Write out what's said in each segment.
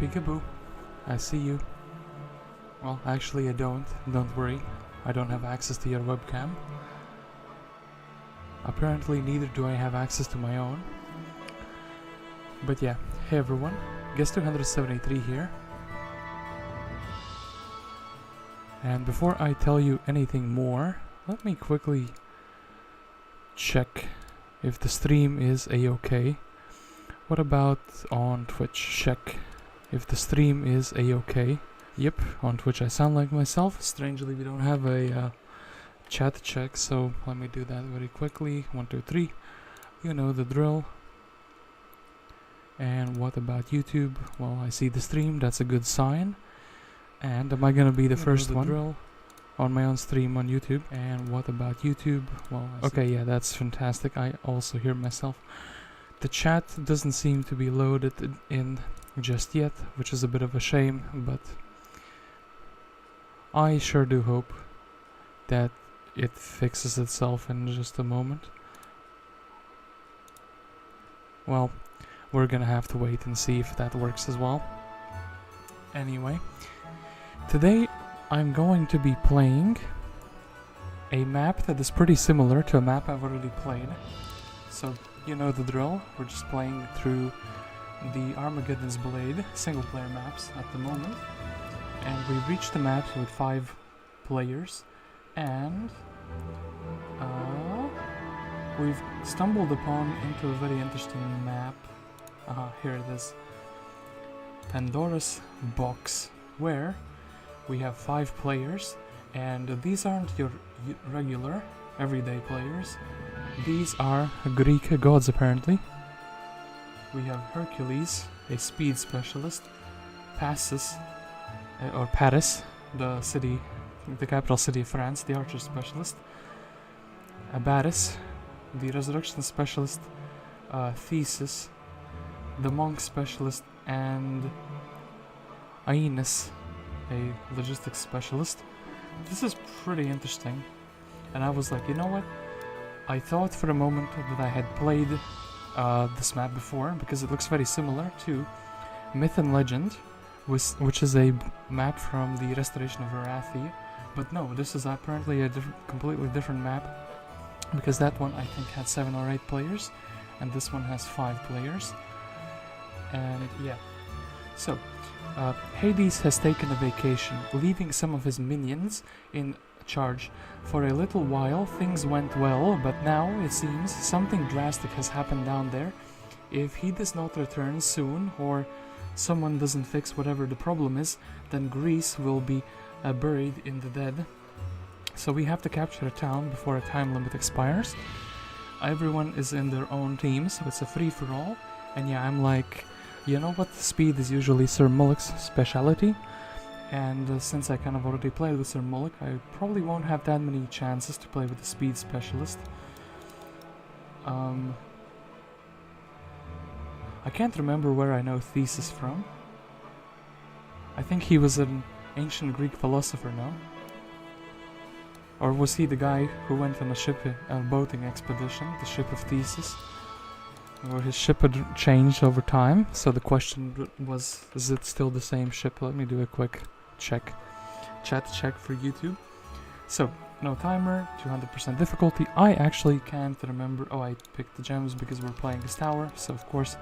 Peekaboo. I see you. Well, actually I don't. Don't worry. I don't have access to your webcam. Apparently neither do I have access to my own. But yeah, hey everyone. Guest 273 here. And before I tell you anything more, let me quickly check if the stream is a-okay. What about on Twitch? Check if the stream is a-okay. Yep, on Twitch I sound like myself. Strangely, we don't have a chat check, so let me do that very quickly. 1, 2, 3. You know the drill. And what about YouTube? Well, I see the stream, that's a good sign. And am I gonna be the first one drill on my own stream on YouTube? And what about YouTube? Well, okay, yeah, that's fantastic. I also hear myself. The chat doesn't seem to be loaded in just yet, which is a bit of a shame, but I sure do hope that it fixes itself in just a moment. Well, we're gonna have to wait and see if that works as well. Anyway, today I'm going to be playing a map that is pretty similar to a map I've already played. So, you know the drill, we're just playing through the Armageddon's Blade single player maps at the moment. And we've reached the maps with 5 players, and we've stumbled upon into a very interesting map. Here it is. Pandora's Box, where we have 5 players, and these aren't your regular, everyday players. These are Greek gods, apparently. We have Hercules, a speed specialist, Perseus, or Paris, the city, the capital city of France, the archer specialist, Abderus, the resurrection specialist, Theseus, the monk specialist, and Aeneas, a logistics specialist. This is pretty interesting, and I was like, you know what? I thought for a moment that I had played this map before, because it looks very similar to Myth and Legend, which is a map from the restoration of Erachtheus. But no, this is apparently a completely different map, because that one I think had 7 or 8 players, and this one has 5 players. And yeah, so Hades has taken a vacation, leaving some of his minions in charge. For a little while things went well, but now it seems something drastic has happened down there. If he does not return soon, or someone doesn't fix whatever the problem is, then Greece will be buried in the dead. So we have to capture a town before a time limit expires. Everyone is in their own team, so it's a free-for-all. And yeah, I'm like, you know what, speed is usually Sir Mullick's speciality. And since I kind of already played with Sir Mullick, I probably won't have that many chances to play with the speed specialist. I can't remember where I know Theseus from. I think he was an ancient Greek philosopher, no? Or was he the guy who went on a boating expedition, the ship of Theseus? Or his ship had changed over time, so the question was, is it still the same ship? Let me do a quick check. Chat check for YouTube. So, no timer, 200% difficulty. I actually can't remember. Oh, I picked the gems because we're playing this tower, so of course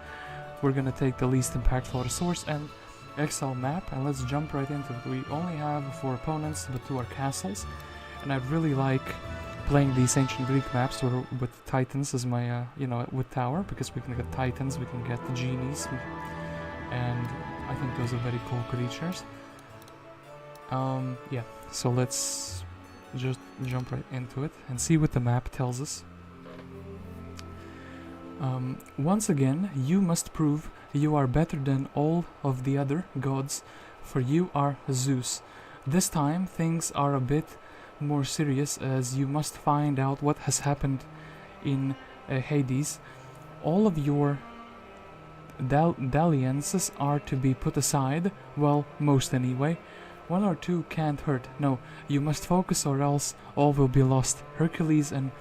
we're gonna take the least impactful resource and Excel map, and let's jump right into it. We only have 4 opponents, but 2 are castles, and I really like playing these ancient Greek maps with Titans as my, with tower, because we can get Titans, we can get the genies, and I think those are very cool creatures. Yeah, so let's just jump right into it and see what the map tells us. Once again, you must prove you are better than all of the other gods, for you are Zeus. This time things are a bit more serious, as you must find out what has happened in Hades. All of your dalliances are to be put aside, well, most anyway. 1 or 2 can't hurt. No, you must focus or else all will be lost. Hercules and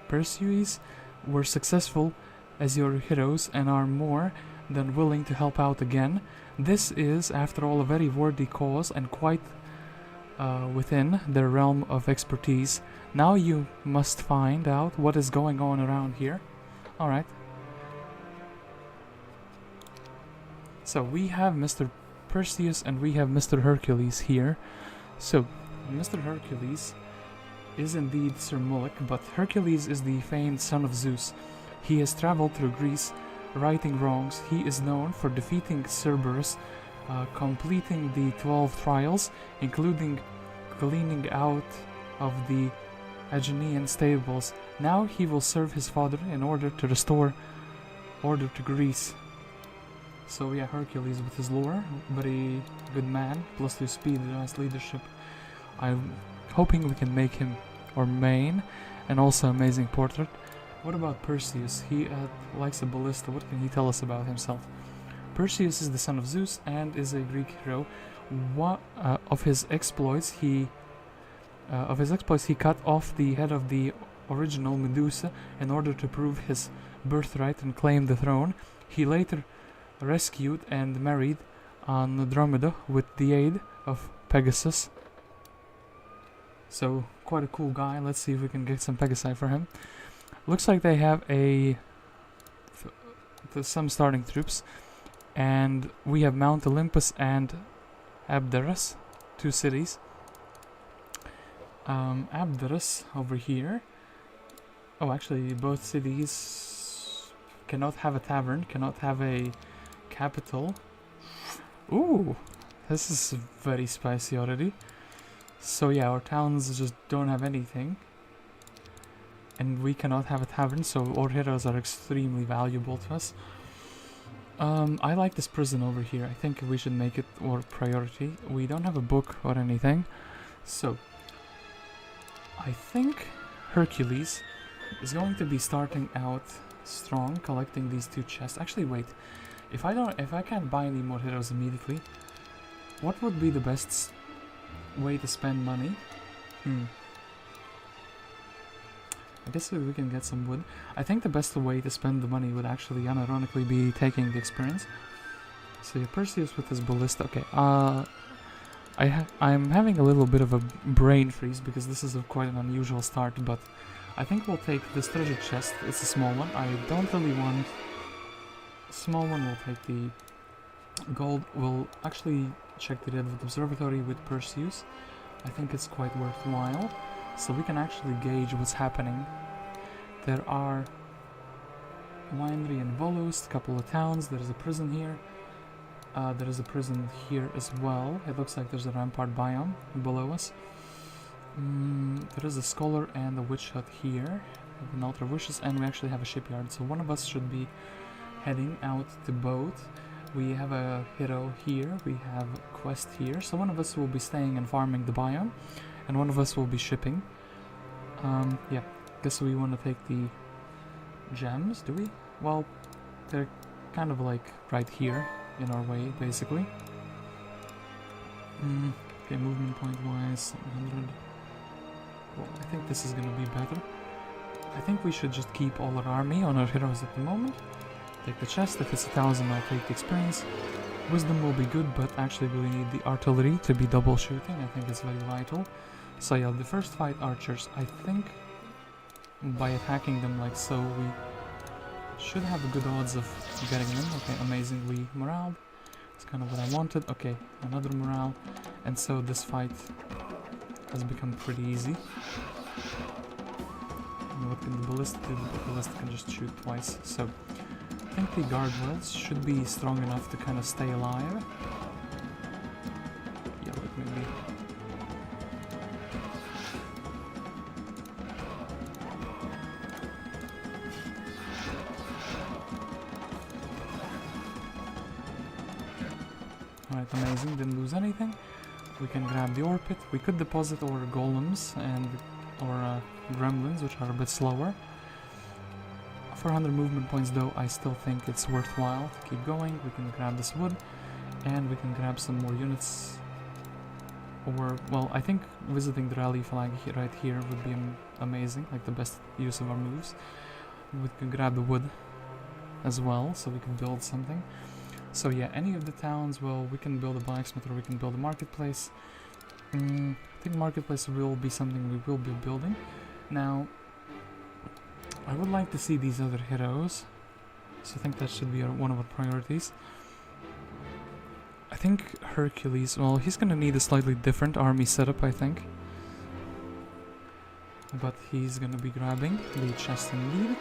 Perseus were successful as your heroes and are more than willing to help out again. This is, after all, a very worthy cause and quite within their realm of expertise. Now you must find out what is going on around here. Alright. So we have Mr. Perseus and we have Mr. Hercules here. So, Mr. Hercules is indeed Sir Mulek, but Hercules is the famed son of Zeus. He has traveled through Greece, righting wrongs. He is known for defeating Cerberus, completing the 12 trials, including cleaning out of the Aegean stables. Now he will serve his father in order to restore order to Greece. So yeah, Hercules with his lore, very good man, +2 speed, nice leadership. I'm hoping we can make him our main, and also amazing portrait. What about Perseus? He likes a ballista. What can he tell us about himself? Perseus is the son of Zeus and is a Greek hero. Of his exploits, he cut off the head of the original Medusa in order to prove his birthright and claim the throne. He later rescued and married Andromeda with the aid of Pegasus. So, quite a cool guy. Let's see if we can get some Pegasi for him. Looks like they have some starting troops. And we have Mount Olympus and Abderus, 2 cities. Abderus over here. Oh, actually, both cities cannot have a tavern, cannot have a capital. Ooh, this is very spicy already. So yeah, our towns just don't have anything. And we cannot have a tavern, so our heroes are extremely valuable to us. I like this prison over here. I think we should make it our priority. We don't have a book or anything. So, I think Hercules is going to be starting out strong, collecting these 2 chests. Actually, wait. If I can't buy any more heroes immediately, what would be the best way to spend money? I guess we can get some wood. I think the best way to spend the money would actually unironically be taking the experience. So yeah, Perseus with his ballista. Okay, I'm having a little bit of a brain freeze because this is quite an unusual start, but I think we'll take this treasure chest. It's a small one. I don't really want a small one. We'll take the gold. We'll actually check the Red Observatory with Perseus. I think it's quite worthwhile. So we can actually gauge what's happening. There are winery and Volos, a couple of towns. There's a prison here. There is a prison here as well. It looks like there's a rampart biome below us. There is a scholar and a witch hut here. An altar of wishes, and we actually have a shipyard. So one of us should be heading out to boat. We have a hero here. We have a quest here. So one of us will be staying and farming the biome, and one of us will be shipping. Yeah, guess we want to take the gems, do we? Well, they're kind of like right here in our way, basically. Okay, movement point wise, 100. Well, I think this is gonna be better. I think we should just keep all our army on our heroes at the moment. Take the chest. If it's 1,000, I'll take the experience. Wisdom will be good, but actually we need the artillery to be double shooting. I think it's very vital. So yeah, the first fight archers. I think by attacking them like so, we should have a good odds of getting them. Okay, amazingly morale. It's kind of what I wanted. Okay, another morale. And so this fight has become pretty easy. And what can the ballista do? The ballista can just shoot twice. So I think the guardrails should be strong enough to kind of stay alive. Yeah, let me be. Alright, amazing, didn't lose anything. We can grab the ore pit. We could deposit our golems and our gremlins, which are a bit slower. 400 movement points though, I still think it's worthwhile to keep going. We can grab this wood, and we can grab some more units. Or, well, I think visiting the rally flag right here would be amazing, like the best use of our moves. We can grab the wood. as well, so we can build something. So yeah, any of the towns, well, we can build a blacksmith or we can build a marketplace. I think marketplace will be something we will be building. Now, I would like to see these other heroes, so I think that should be one of our priorities. I think Hercules, well, he's gonna need a slightly different army setup, I think. But he's gonna be grabbing the chest indeed.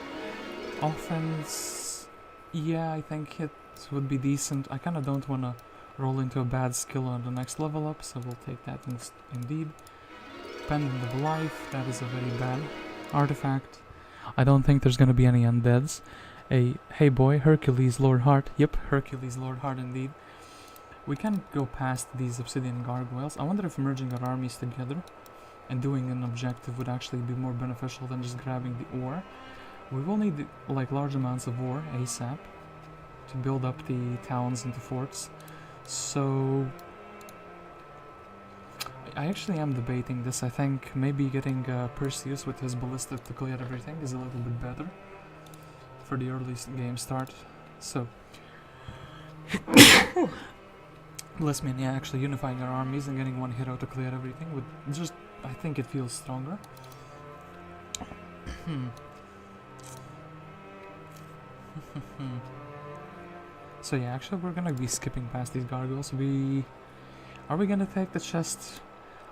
Offense, yeah, I think it would be decent. I kinda don't wanna roll into a bad skill on the next level up, so we'll take that indeed. Pendant of Life, that is a very bad artifact. I don't think there's gonna be any undeads. Hey boy, Hercules Lord Heart. Yep, Hercules Lord Heart indeed. We can go past these obsidian gargoyles. I wonder if merging our armies together and doing an objective would actually be more beneficial than just grabbing the ore. We will need like large amounts of ore ASAP to build up the towns into forts. So I actually am debating this. I think maybe getting Perseus with his ballista to clear everything is a little bit better for the early game start. So bless me, and yeah, actually unifying our armies and getting one hero to clear everything would just, I think it feels stronger. So yeah, actually we're gonna be skipping past these gargoyles. Are we gonna take the chest?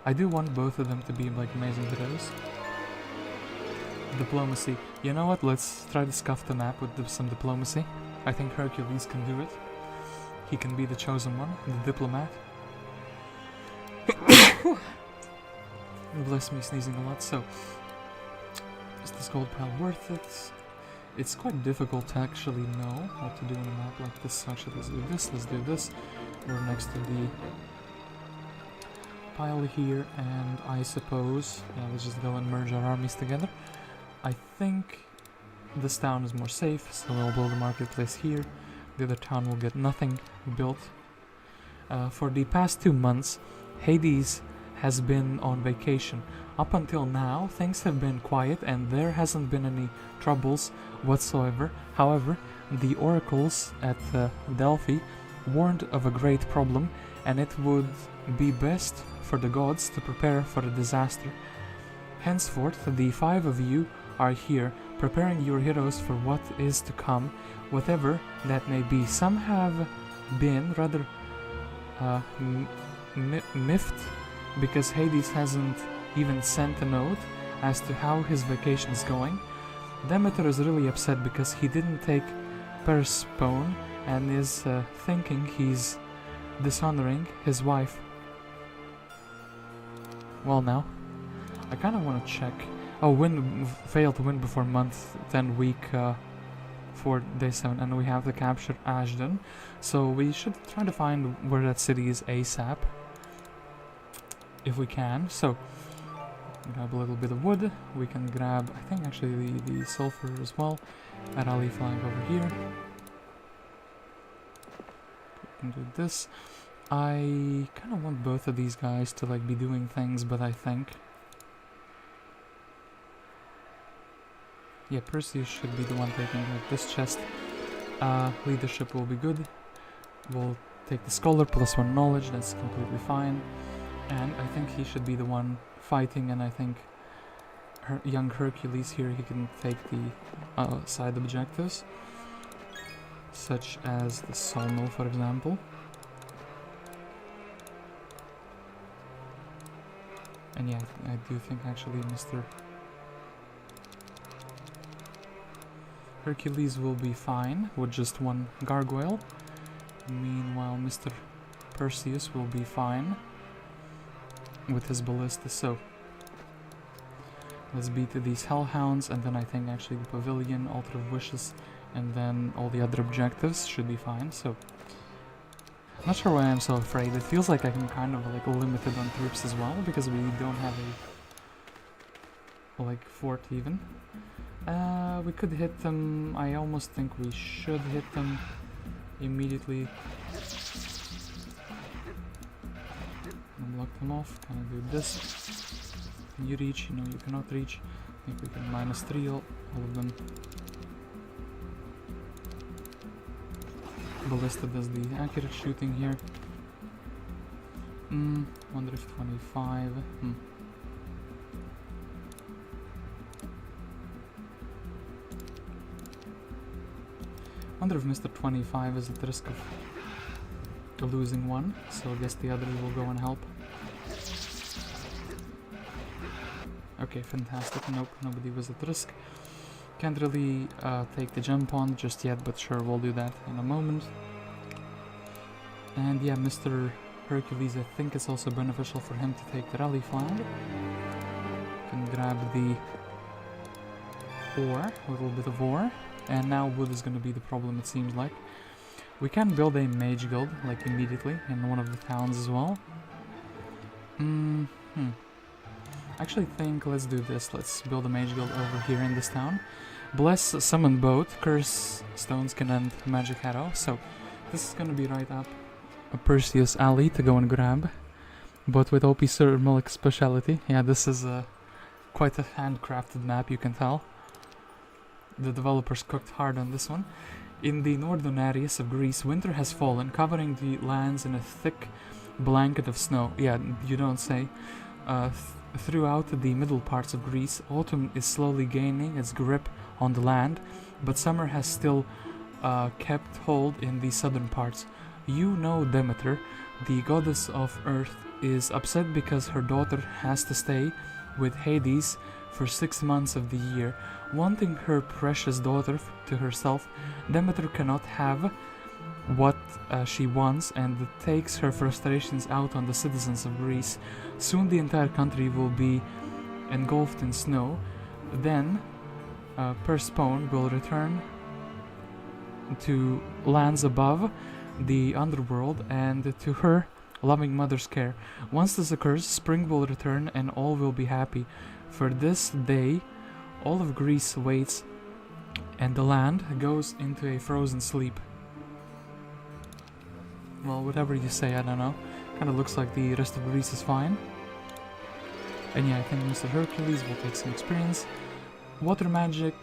I do want both of them to be like amazing heroes. Diplomacy. You know what? Let's try to scuff the map with some diplomacy. I think Hercules can do it. He can be the chosen one, the diplomat. Bless me, sneezing a lot. So, is this gold pile worth it? It's quite difficult to actually know what to do on a map like this. Actually, let's do this, let's do this. We're next to the pile here, and I suppose, yeah, let's just go and merge our armies together. I think this town is more safe, so we'll build a marketplace here. The other town will get nothing built. For the past 2 months, Hades has been on vacation. Up until now, things have been quiet and there hasn't been any troubles whatsoever. However, the oracles at Delphi warned of a great problem, and it would be best for the gods to prepare for a disaster. Henceforth, the 5 of you are here, preparing your heroes for what is to come, whatever that may be. Some have been rather miffed because Hades hasn't even sent a note as to how his vacation is going. Demeter is really upset because he didn't take Perseus and is thinking he's dishonoring his wife. Well, now I kind of want to check. Oh, failed to win before month 10 week 4 day 7, and we have to capture Ashton. So we should try to find where that city is ASAP if we can. So grab a little bit of wood. We can grab, I think, actually the sulfur as well. And I'll leave flying over here. We can do this. I kind of want both of these guys to like be doing things, but I think, yeah, Perseus should be the one taking like this chest. Leadership will be good. We'll take the scholar +1 knowledge. That's completely fine. And I think he should be the one fighting, and I think young Hercules here, he can take the side objectives, such as the Solno, for example. And yeah, I do think actually Mr. Hercules will be fine with just 1 gargoyle. Meanwhile, Mr. Perseus will be fine with his ballista. So let's beat these hellhounds, and then I think actually the pavilion, altar of wishes, and then all the other objectives should be fine. So not sure why I'm so afraid. It feels like I'm kind of like limited on troops as well, because we don't have a like fort even. We could hit them. I almost think we should hit them immediately. Block them off. Can I do this? Can you reach? No, you cannot reach. I think we can -3 all of them. ballista does the accurate shooting here. Wonder if 25. Wonder if Mr. 25 is at the risk of losing one, so I guess the other will go and help. Okay, fantastic. Nope, nobody was at risk. Can't really take the jump on just yet, but sure, we'll do that in a moment. And yeah, Mr. Hercules, I think it's also beneficial for him to take the rally flag. Can grab the ore, a little bit of ore. And now wood is going to be the problem, it seems like. We can build a mage guild, like immediately, in one of the towns as well. Actually think, let's do this. Let's build a mage guild over here in this town. Bless, summon boat, curse, stone skin and magic arrow. So, this is going to be right up a Perseus alley to go and grab. But with OP thermal speciality. Yeah, this is quite a handcrafted map, you can tell. The developers cooked hard on this one. In the northern areas of Greece, winter has fallen, covering the lands in a thick blanket of snow. Yeah, you don't say. Throughout the middle parts of Greece, autumn is slowly gaining its grip on the land, but summer has still kept hold in the southern parts. You know Demeter, the goddess of earth, is upset because her daughter has to stay with Hades for 6 months of the year. Wanting her precious daughter to herself, Demeter cannot have what she wants and takes her frustrations out on the citizens of Greece. Soon the entire country will be engulfed in snow. Then Perseus will return to lands above the underworld and to her loving mother's care. Once this occurs, spring will return and all will be happy. For this day, all of Greece waits and the land goes into a frozen sleep. Well, whatever you say, I don't know. Kinda looks like the rest of Greece is fine. And yeah, I think Mr. Hercules will take some experience. Water magic,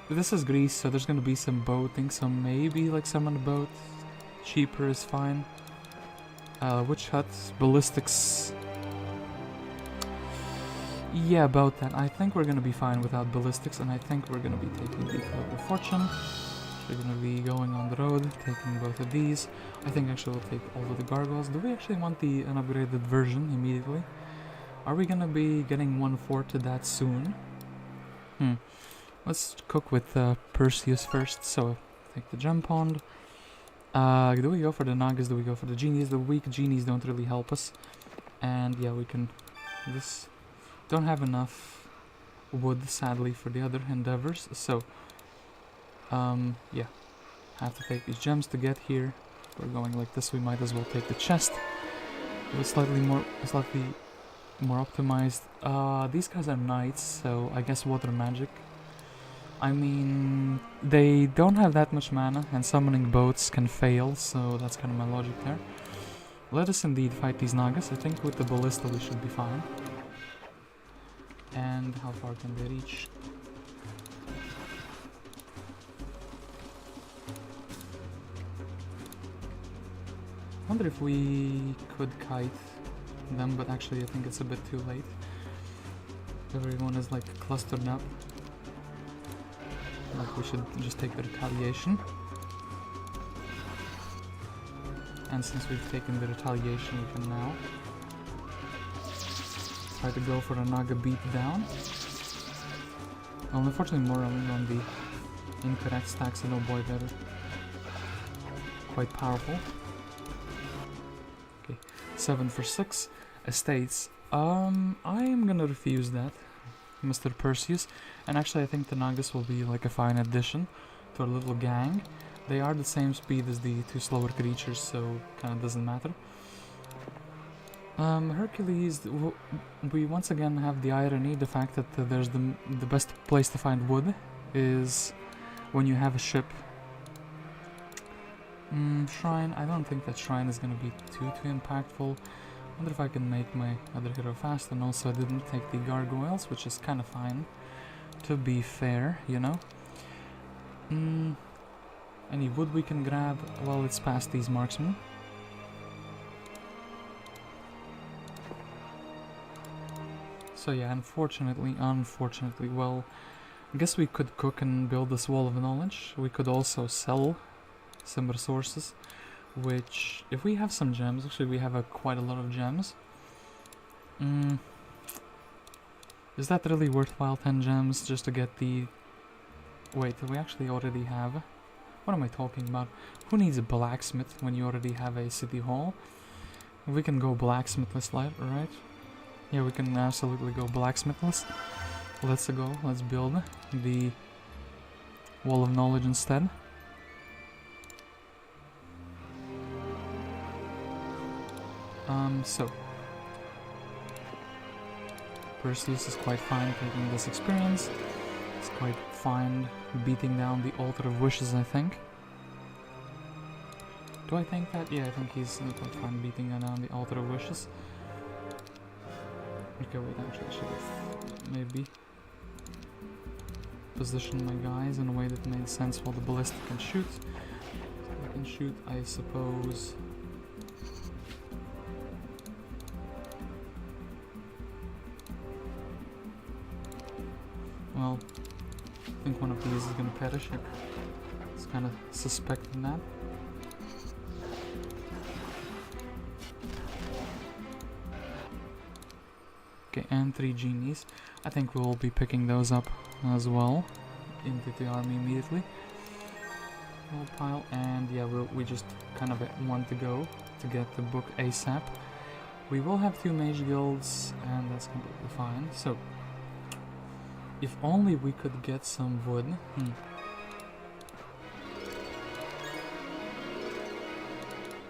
this is Greece, so there's gonna be some boating, so maybe like summon a boat. Cheaper is fine. Witch huts, ballistics. Yeah, about that. I think we're gonna be fine without ballistics, and I think we're gonna be taking the Cloak of Fortune. We're gonna be going on the road, taking both of these. I think actually we'll take all of the gargoyles. Do we actually want the unupgraded version immediately? Are we gonna be getting 1/4 to that soon? Let's cook with Perseus first, so take the gem pond. Do we go for the Nagas? Do we go for the genies? The weak genies don't really help us. And yeah, we can... Don't have enough wood, sadly, for the other endeavors, so... yeah. Have to take these gems to get here. If we're going like this, we might as well take the chest. With slightly more optimized. These guys are knights, so I guess water magic. I mean, they don't have that much mana, and summoning boats can fail, so that's kind of my logic there. Let us indeed fight these Nagas. I think with the ballista we should be fine. And how far can they reach? I wonder if we could kite them, but actually I think it's a bit too late. Everyone is like clustered up. Like we should just take the retaliation. And since we've taken the retaliation, we can now try to go for a Naga beat down. Well, unfortunately more on the incorrect stacks, and oh boy, they're quite powerful. Okay, 7 for 6. Estates. I am gonna refuse that, Mr. Perseus. And actually I think the Nagas will be like a fine addition to our little gang. They are the same speed as the two slower creatures, so kinda doesn't matter. Hercules, we once again have the irony, the fact that there's the best place to find wood is when you have a ship. Shrine, I don't think that shrine is gonna be too impactful. I wonder if I can make my other hero fast, and also I didn't take the gargoyles, which is kind of fine, to be fair, you know. Any wood we can grab? Well, it's past these marksmen. So yeah, unfortunately, well, I guess we could cook and build this wall of knowledge. We could also sell some resources, which, if we have some gems, actually we have quite a lot of gems. Is that really worthwhile, 10 gems, just to get the... Wait, we actually already have... What am I talking about? Who needs a blacksmith when you already have a city hall? We can go blacksmithless, right? Yeah, we can absolutely go blacksmithless. Let's go, let's build the wall of knowledge instead. So Perseus is quite fine taking this experience. It's quite fine beating down the altar of wishes, I think. Do I think that? Yeah, I think he's quite fine beating down the altar of wishes. Okay, wait, actually I should have maybe positioned my guys in a way that made sense while the ballista can shoot. So I can shoot, I suppose. Well, I think one of these is gonna perish. It's kind of suspecting that. Okay, and 3 genies. I think we'll be picking those up as well into the army immediately. Whole pile, and yeah, we just kind of want to go to get the book ASAP. We will have 2 mage guilds, and that's completely fine. So, if only we could get some wood.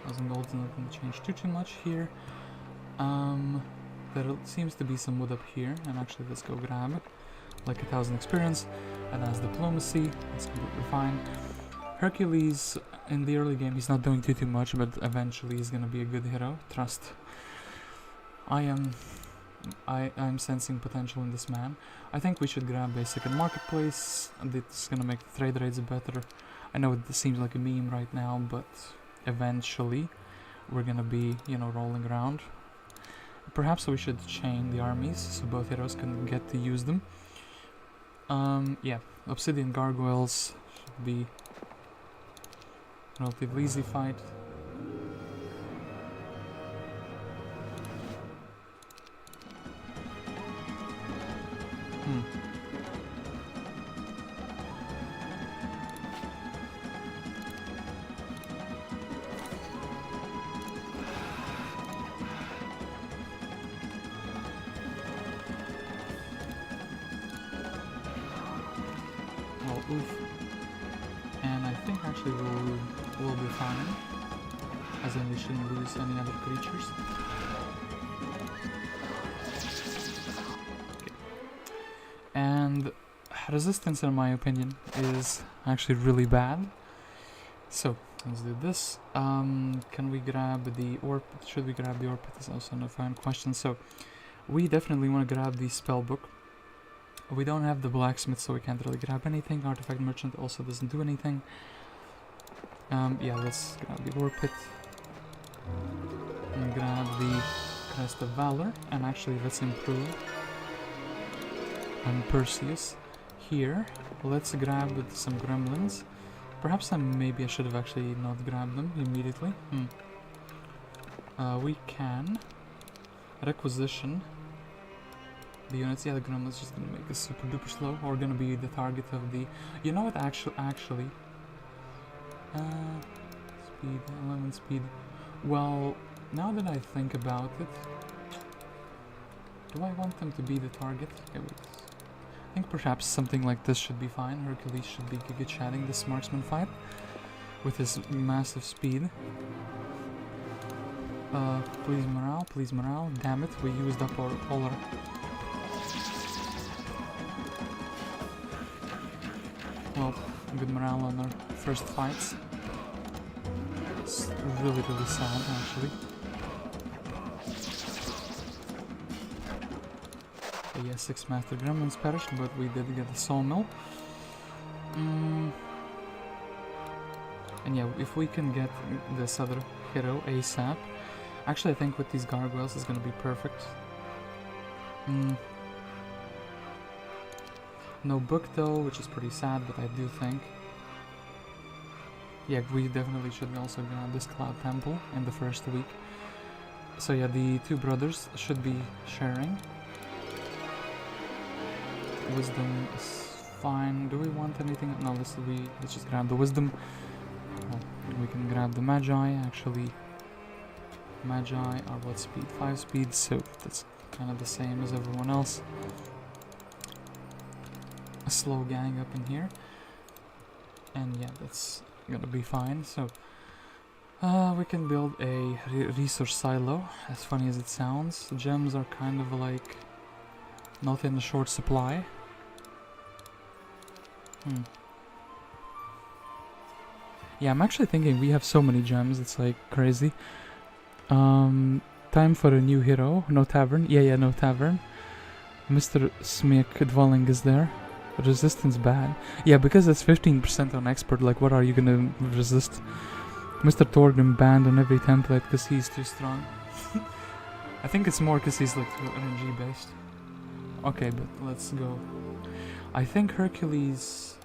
1,000 gold is not going to change too much here. There seems to be some wood up here, and actually let's go grab it. Like 1,000 experience, and as diplomacy, that's completely fine. Hercules, in the early game, he's not doing too much, but eventually he's gonna be a good hero. Trust. I'm sensing potential in this man. I think we should grab a second marketplace. It's gonna make the trade rates better. I know it seems like a meme right now, but eventually we're gonna be, you know, rolling around. Perhaps we should chain the armies so both heroes can get to use them. Yeah, obsidian gargoyles should be relatively easy fight. And I think actually we'll be fine, as in we shouldn't lose any other creatures. Okay. And resistance, in my opinion, is actually really bad. So let's do this. Can we grab the orb? Should we grab the orb? Is also a fine question. So we definitely want to grab the spell book. We don't have the blacksmith, so we can't really grab anything. Artifact merchant also doesn't do anything. Yeah, let's grab the ore pit. And grab the crest of valor. And actually, let's improve on Perseus. Here, let's grab some gremlins. Perhaps maybe I should have actually not grabbed them immediately. We can requisition the units. Yeah, the gremlin's just gonna make us super duper slow, or gonna be the target of the... You know what, actually... speed, 11 speed. Well, now that I think about it... Do I want them to be the target? Okay, wait. I think perhaps something like this should be fine. Hercules should be giga-chatting this marksman fight with his massive speed. Please morale. Damn it, we used up all our... Well, good morale on our first fights. It's really sad, actually. But yeah, 6 master gremlins perished, but we did get a sawmill. And yeah, if we can get this other hero ASAP, actually I think with these gargoyles is gonna be perfect. No book though, which is pretty sad, but I do think. Yeah, we definitely should also go on this Cloud Temple in the first week. So yeah, the two brothers should be sharing. Wisdom is fine. Do we want anything? No, let's just grab the wisdom. Well, we can grab the Magi, actually. Magi are what speed? 5 speed, so that's kind of the same as everyone else. A slow gang up in here. And yeah, that's gonna be fine. So we can build a resource silo, as funny as it sounds. Gems are kind of like not in a short supply. Yeah, I'm actually thinking we have so many gems, it's like crazy. Time for a new hero. No tavern. Yeah, no tavern. Mr. Smiek dwelling is there. Resistance bad. Yeah, because it's 15% on expert, like what are you gonna resist? Mr. Torgrim banned on every template because he's too strong. I think it's more because he's like too energy based. Okay, but let's go. I think Hercules...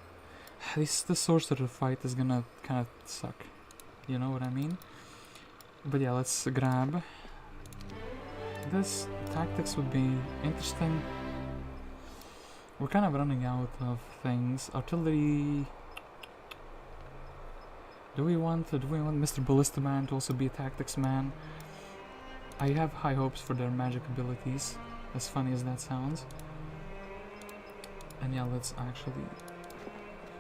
the sorcerer fight is gonna kind of suck. You know what I mean? But yeah, let's grab this. Tactics would be interesting. We're kind of running out of things. Artillery... Do we want Mr. Ballista Man to also be a tactics man? I have high hopes for their magic abilities, as funny as that sounds. And yeah, let's actually...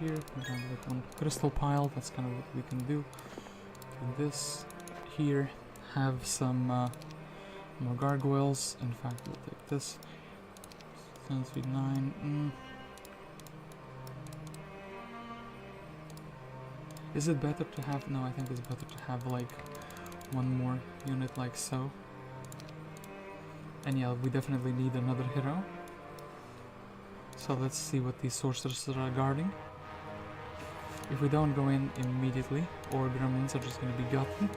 Here, we have like one crystal pile, that's kind of what we can do. Do this here, have some more gargoyles. In fact, we'll take this. 10, 3, 9. Is it better to have... No, I think it's better to have like one more unit like so. And yeah, we definitely need another hero. So let's see what these sorcerers are guarding. If we don't go in immediately, or gremlins are just gonna be gotten.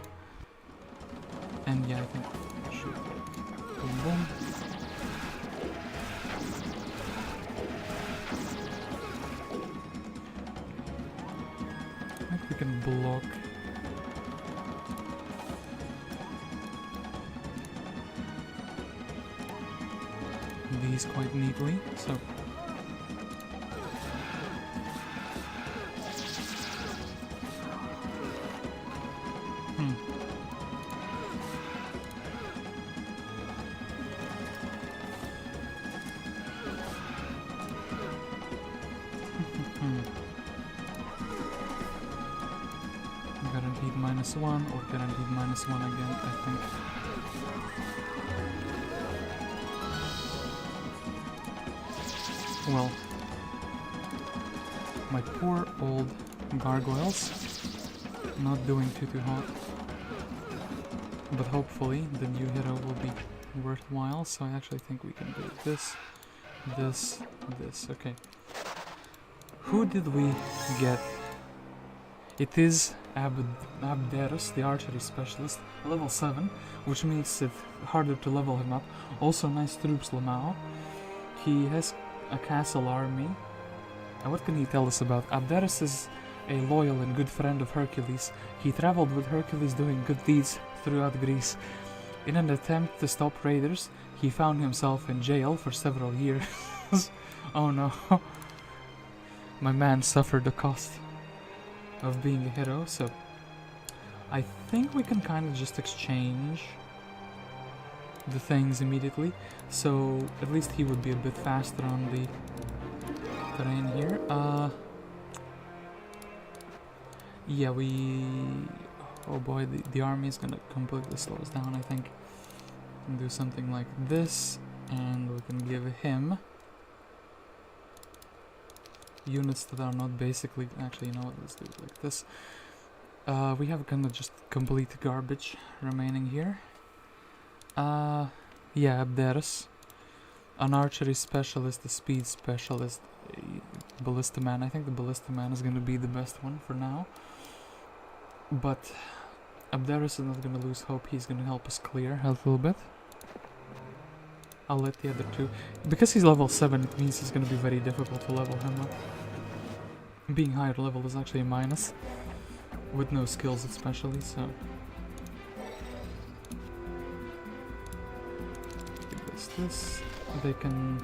And yeah, I think we should boom boom. I think we can block these quite neatly, so guaranteed -1 or guaranteed -1 again, I think. Well, my poor old gargoyles, not doing too hot, but hopefully the new hero will be worthwhile, so I actually think we can do this, this, okay. Who did we get? It is Abderus, the archery specialist, level 7, which makes it harder to level him up. Also nice troops, Lamau. He has a castle army. And what can he tell us about? Abderus is a loyal and good friend of Hercules. He traveled with Hercules doing good deeds throughout Greece. In an attempt to stop raiders, he found himself in jail for several years. Oh no. My man suffered the cost of being a hero, so I think we can kind of just exchange the things immediately, so at least he would be a bit faster on the terrain here. Yeah, oh boy, the army is gonna completely slow us down, I think. We can do something like this, and we can give him units that are not basically... Actually, you know what, let's do it like this. We have kind of just complete garbage remaining here. Yeah, Abderus. An archery specialist, a speed specialist, a ballista man. I think the ballista man is going to be the best one for now. But Abderus is not gonna lose hope. He's gonna help us clear a little bit. I'll let the other two... Because he's level 7, it means it's gonna be very difficult to level him up. Being higher level is actually a minus. With no skills especially, so... This. They can...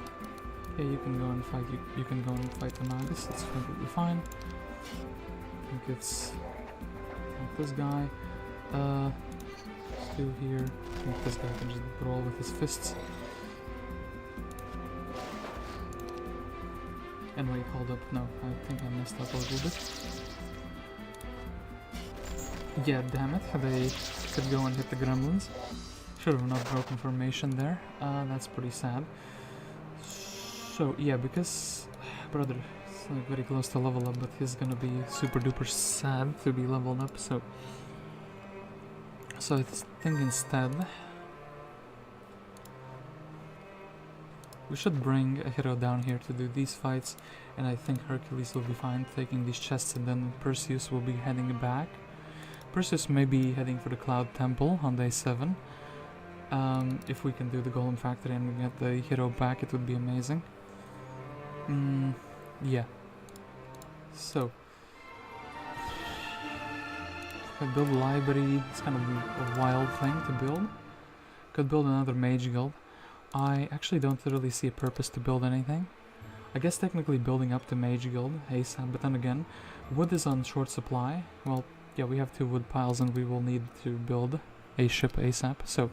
Yeah, you can go and fight. You can go and fight Aeneas. It's completely fine. I think it's like this guy. Still here. I think this guy can just brawl with his fists. And wait, hold up. No, I think I messed up a little bit. Yeah, damn it. They could go and hit the gremlins. Should have not broken formation there. That's pretty sad. So, yeah, because brother is like very close to level up, but he's gonna be super duper sad to be leveled up, so... So I think instead... We should bring a hero down here to do these fights, and I think Hercules will be fine taking these chests, and then Perseus will be heading back. Perseus may be heading for the Cloud Temple on day 7. If we can do the Golem Factory and get the hero back, it would be amazing. Yeah. So. I build a library, it's kind of a wild thing to build. Could build another mage guild. I actually don't really see a purpose to build anything. I guess technically building up the mage guild ASAP, but then again, wood is on short supply. Well, yeah, we have 2 wood piles and we will need to build a ship ASAP, so...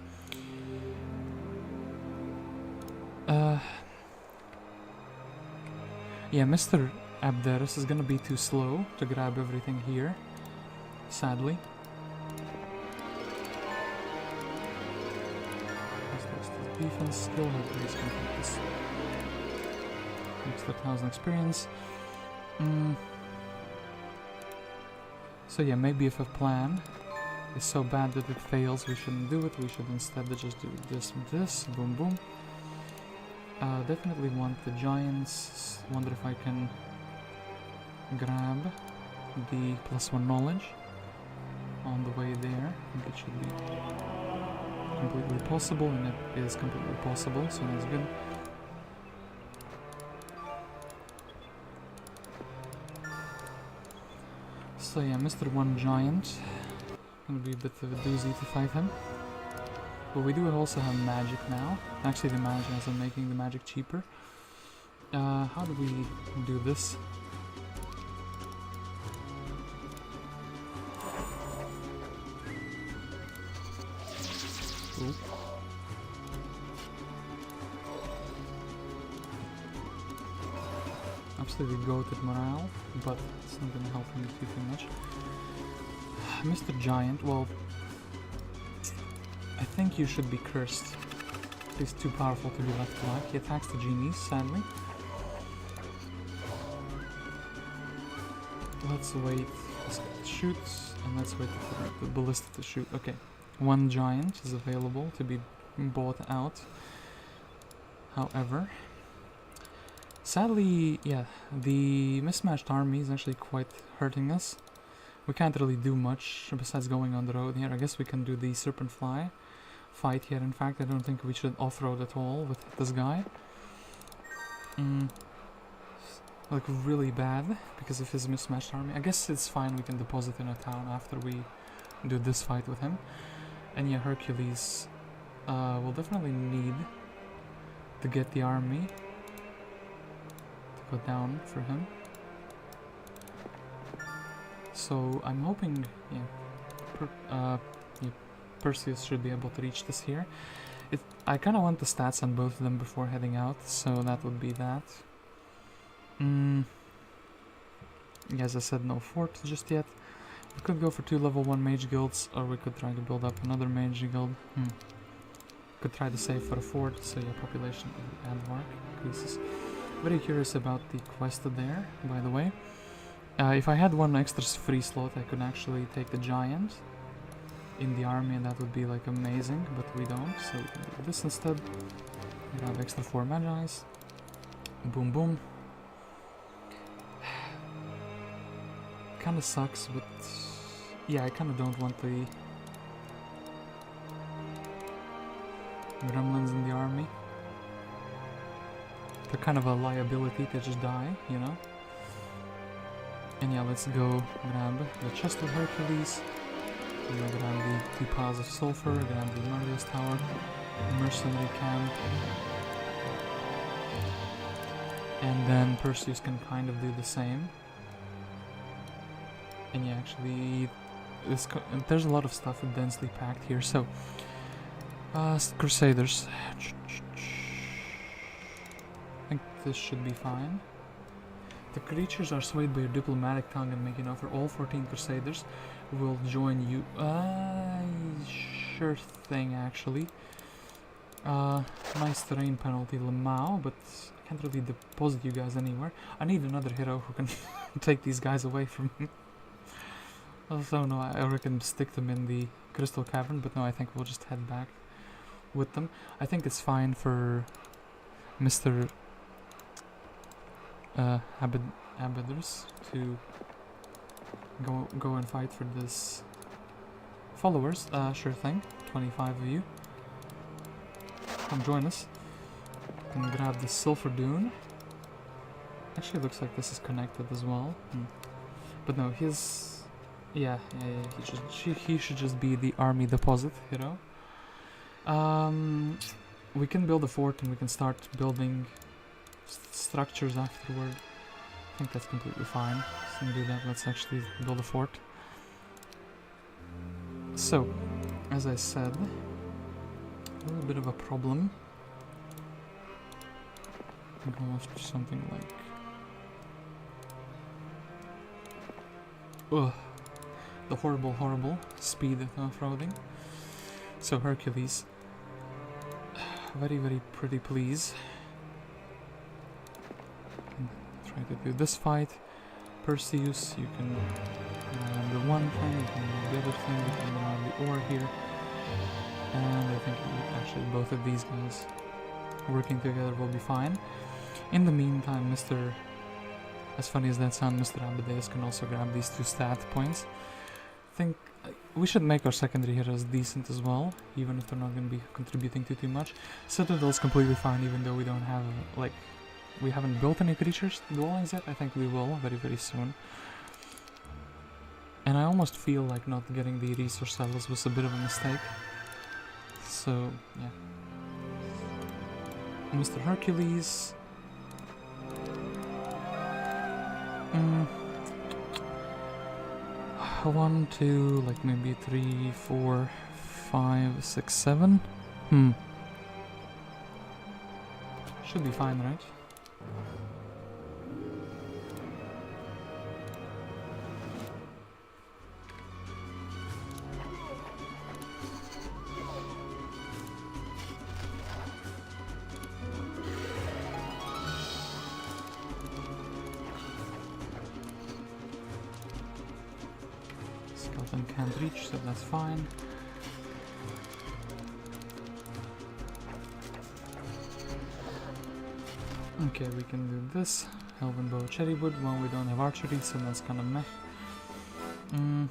Yeah, Mr. Abderus is gonna be too slow to grab everything here, sadly. Defense skill, Hercules can take this. Extra 1000 experience. So yeah, maybe if a plan is so bad that it fails, we shouldn't do it. We should instead just do this and this. Boom, boom. Definitely want the giants. Wonder if I can grab the +1 knowledge on the way there. I think it should be completely possible, and it is completely possible, so that's good. So yeah, Mr. One Giant. Gonna be a bit of a doozy to fight him. But we do also have magic now. Actually, the magic is making the magic cheaper. How do we do this? Ooh. Absolutely goated morale, but it's not gonna help him too much. Mr. Giant, well, I think you should be cursed. He's too powerful to be left alive. He attacks the genies, sadly. Let's wait. Let's shoot, and let's wait for the ballista to shoot. Okay, 1 giant is available to be bought out. However, sadly, yeah, the mismatched army is actually quite hurting us. We can't really do much besides going on the road here. I guess we can do the serpent fly fight here. In fact, I don't think we should off-road at all with this guy. Like really bad because of his mismatched army. I guess it's fine, we can deposit in a town after we do this fight with him. And yeah, Hercules will definitely need to get the army to go down for him. So I'm hoping, yeah, Perseus should be able to reach this here. I kind of want the stats on both of them before heading out, so that would be that. Yeah, as I said, no fort just yet. We could go for 2 level 1 mage guilds, or we could try to build up another mage guild. Could try to save for a fort, so yeah, population and mark increases. Very curious about the quest there, by the way. If I had 1 extra free slot, I could actually take the giant in the army, and that would be like amazing, but we don't, so we can do this instead. We have extra 4 magi's. Boom boom. Kinda sucks, but Yeah, I kind of don't want the gremlins in the army. They're kind of a liability to just die, you know? And yeah, let's go grab the chest of Hercules. We're gonna grab the 2 piles of sulfur, grab the Marius Tower, mercenary camp. And then Perseus can kind of do the same. And yeah, actually, there's a lot of stuff densely packed here, so... Crusaders. I think this should be fine. The creatures are swayed by your diplomatic tongue and make an offer. All 14 Crusaders will join you. Sure thing, actually. Nice terrain penalty, Lamau, but I can't really deposit you guys anywhere. I need another hero who can take these guys away from me. Also, no, I reckon stick them in the Crystal Cavern, but no, I think we'll just head back with them. I think it's fine for Mr. Abderus to go and fight for this followers. Sure thing, 25 of you. Come join us. And grab the Sulfur Dune. Actually, looks like this is connected as well. But no, his... Yeah, he should just be the army deposit, you know? We can build a fort and we can start building structures afterward. I think that's completely fine. So do that. Let's actually build a fort. So, as I said, a little bit of a problem. Almost something like... Ugh. The horrible speed of off-roading. So Hercules, very pretty please. Try to do this fight. Perseus, you can the one thing, you can the other thing, you can the ore here. And I think actually both of these guys working together will be fine. In the meantime, as funny as that sounds, Mr. Abderus can also grab these 2 stat points. I think we should make our secondary heroes decent as well, even if they're not going to be contributing too much. Citadel's completely fine, even though we don't have, like, we haven't built any creatures dwellings yet. I think we will very soon. And I almost feel like not getting the resource cells was a bit of a mistake. So, yeah. Mr. Hercules... 1, 2, like maybe 3, 4, 5, 6, 7. Should be fine, right? Skeleton can't reach, so that's fine. Okay, we can do this. Elven bow, cherry wood. Well, we don't have archery, so that's kind of meh. And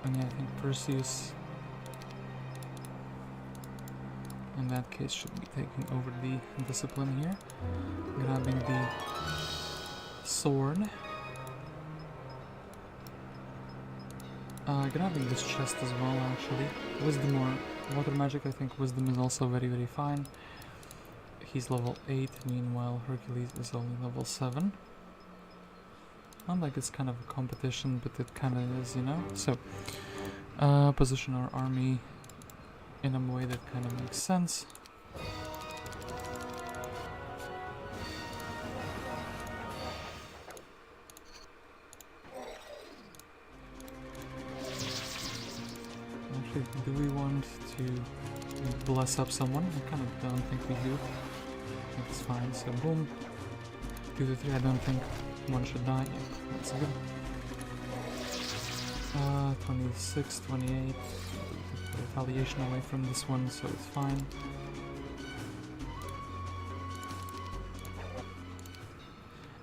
yeah, I think Perseus in that case should be taking over the discipline here. Grabbing the sword. Grabbing this chest as well, actually. Wisdom or water magic, I think wisdom is also very fine. He's level 8, meanwhile Hercules is only level 7. Not like it's kind of a competition, but it kind of is, you know? So, position our army in a way that kind of makes sense. Actually, do we want to bless up someone? I kind of don't think we do. I think it's fine, so boom. 2 to 3, I don't think one should die. Yep, that's good. 26, 28. Retaliation away from this one, so it's fine.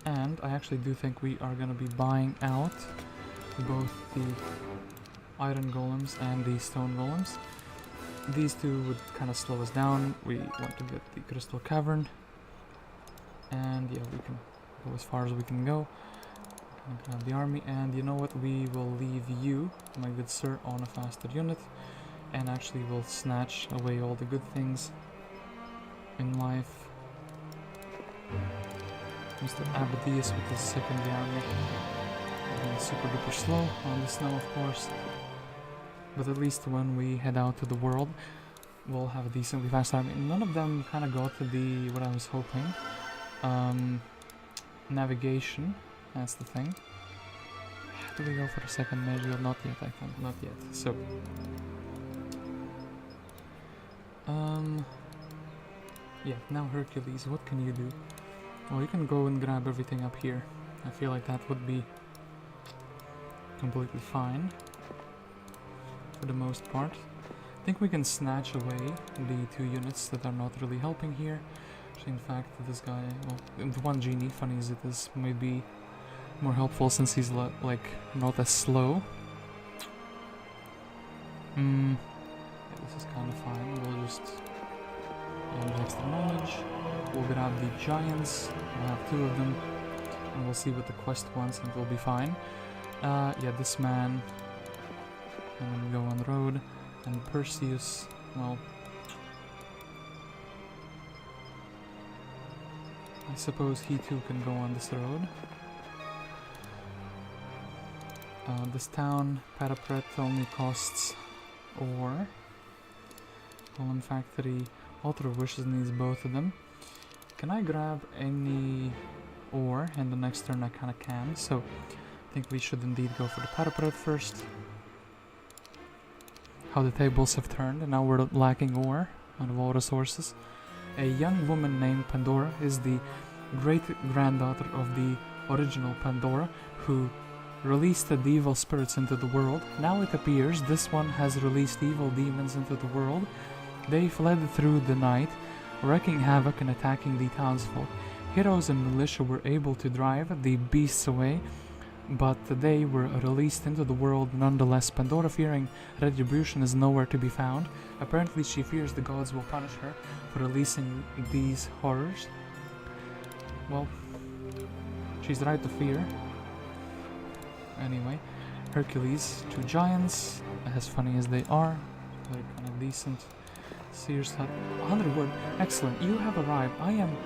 And I actually do think we are gonna be buying out both the iron golems and the stone golems. These two would kind of slow us down. We want to get the crystal cavern. And yeah, we can go as far as we can go. We can grab the army, and you know what? We will leave you, my good sir, on a faster unit. And actually we'll snatch away all the good things in life. Mr. Abderus with his secondary army. Being super duper slow on the snow, of course. But at least when we head out to the world, we'll have a decently fast army. None of them kind of got to the, what I was hoping. Navigation, that's the thing. Do we go for a second measure? Not yet, I think, not yet. So, yeah, now Hercules, what can you do? Well, you can go and grab everything up here. I feel like that would be completely fine for the most part. I think we can snatch away the two units that are not really helping here. In fact, this guy, well, the one genie, funny as it is, may be more helpful since he's like not as slow. Yeah, this is kind of fine. We'll just extra knowledge. We'll grab the giants. We'll have two of them, and we'll see what the quest wants, and we'll be fine. Yeah, this man. And then we go on the road, and Perseus. Well, I suppose he too can go on this road. This town, parapet, only costs ore. Golem factory, Altar of Wishes needs both of them. Can I grab any ore? And the next turn I kinda can, so I think we should indeed go for the parapet first. How the tables have turned, and now we're lacking ore out of all resources. A young woman named Pandora is the great-granddaughter of the original Pandora, who released the evil spirits into the world. Now it appears this one has released evil demons into the world. They fled through the night, wreaking havoc and attacking the townsfolk. Heroes and militia were able to drive the beasts away, but they were released into the world nonetheless. Pandora, fearing retribution, is nowhere to be found. Apparently she fears the gods will punish her for releasing these horrors. Well, she's right to fear. Anyway, Hercules, two giants, as funny as they are, they're kind of decent. Sears hut, 100 wood, excellent, you have arrived. I am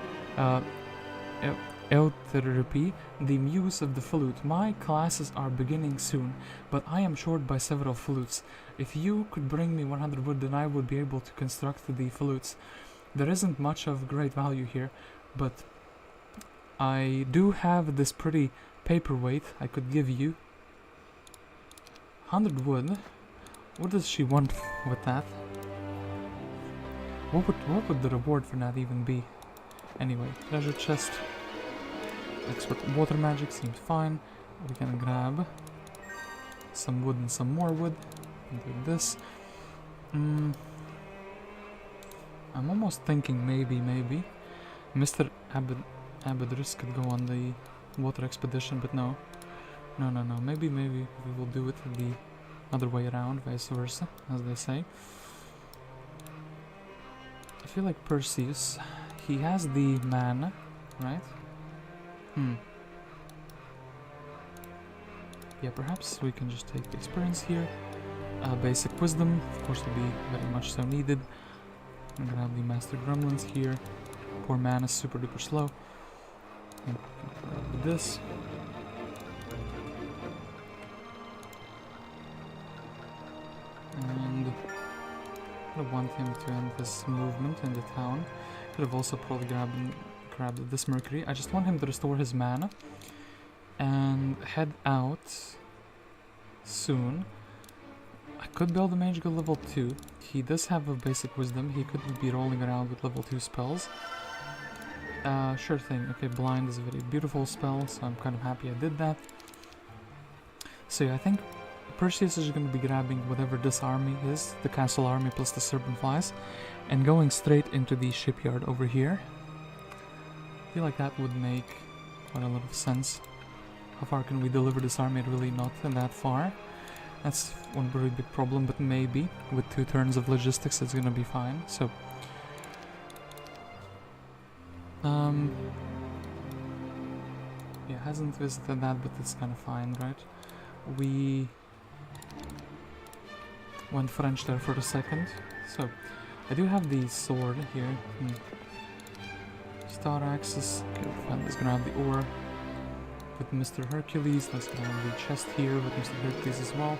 Euterpe, the muse of the flute. My classes are beginning soon, but I am short by several flutes. If you could bring me 100 wood, then I would be able to construct the flutes. There isn't much of great value here, but I do have this pretty paperweight I could give you. 100 wood. What does she want with that? What would the reward for that even be? Anyway, treasure chest. Expert water magic seems fine. We can grab some wood and some more wood. And do this. I'm almost thinking maybe Mr. Abderus could go on the water expedition, but no. Maybe we will do it the other way around, vice versa, as they say. I feel like Perseus, he has the mana, right? Yeah, perhaps we can just take experience here. Basic wisdom, of course, will be very much so needed. I'm gonna have the master gremlins here. Poor man is super duper slow. Grab this. And I want him to end his movement in the town. Could have also probably grabbed this Mercury. I just want him to restore his mana and head out soon. I could build a mage go level 2. He does have a basic wisdom. He could be rolling around with level 2 spells. Sure thing. Okay, blind is a very beautiful spell, so I'm kind of happy I did that. So yeah, I think Perseus is going to be grabbing whatever this army is, the castle army plus the serpent flies, and going straight into the shipyard over here. I feel like that would make quite a lot of sense. How far can we deliver this army? Really not that far. That's one very big problem, but maybe with 2 turns of logistics it's gonna be fine. So yeah, hasn't visited that, but it's kind of fine, right? We went French there for a second. So I do have the sword here. Star axis. Okay, fine. Let's gonna have the ore with Mr. Hercules. Let's gonna have the chest here with Mr. Hercules as well.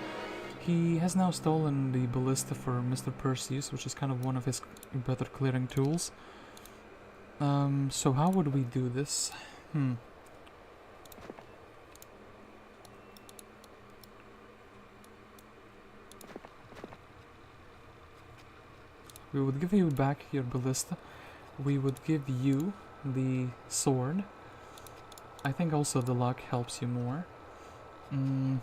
He has now stolen the ballista for Mr. Perseus, which is kind of one of his better clearing tools. So how would we do this? We would give you back your ballista. We would give you the sword. I think also the luck helps you more. I'm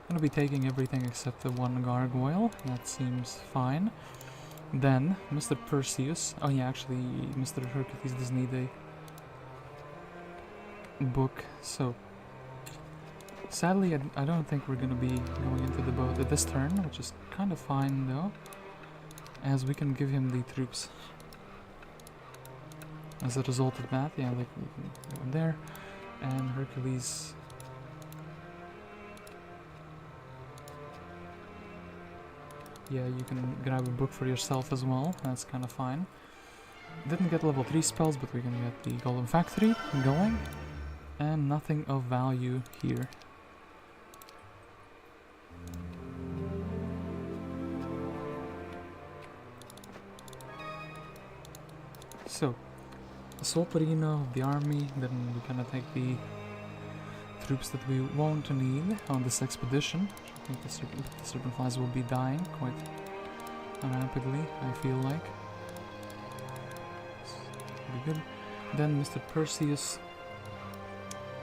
gonna be taking everything except the 1 gargoyle. That seems fine. Then, Mr. Perseus. Oh yeah, actually, Mr. Hercules does need a book. So, sadly, I don't think we're gonna be going into the boat at this turn, which is kind of fine though, as we can give him the troops. As a result of that, yeah, like we can go in there, and Hercules. Yeah, you can grab a book for yourself as well. That's kind of fine. Didn't get level 3 spells, but we can get the Golem Factory going, and nothing of value here. So, swap arena of the army, then we kind of take the troops that we won't need on this expedition. I think the serpentflies will be dying quite rapidly, I feel like. Be good. Then Mr. Perseus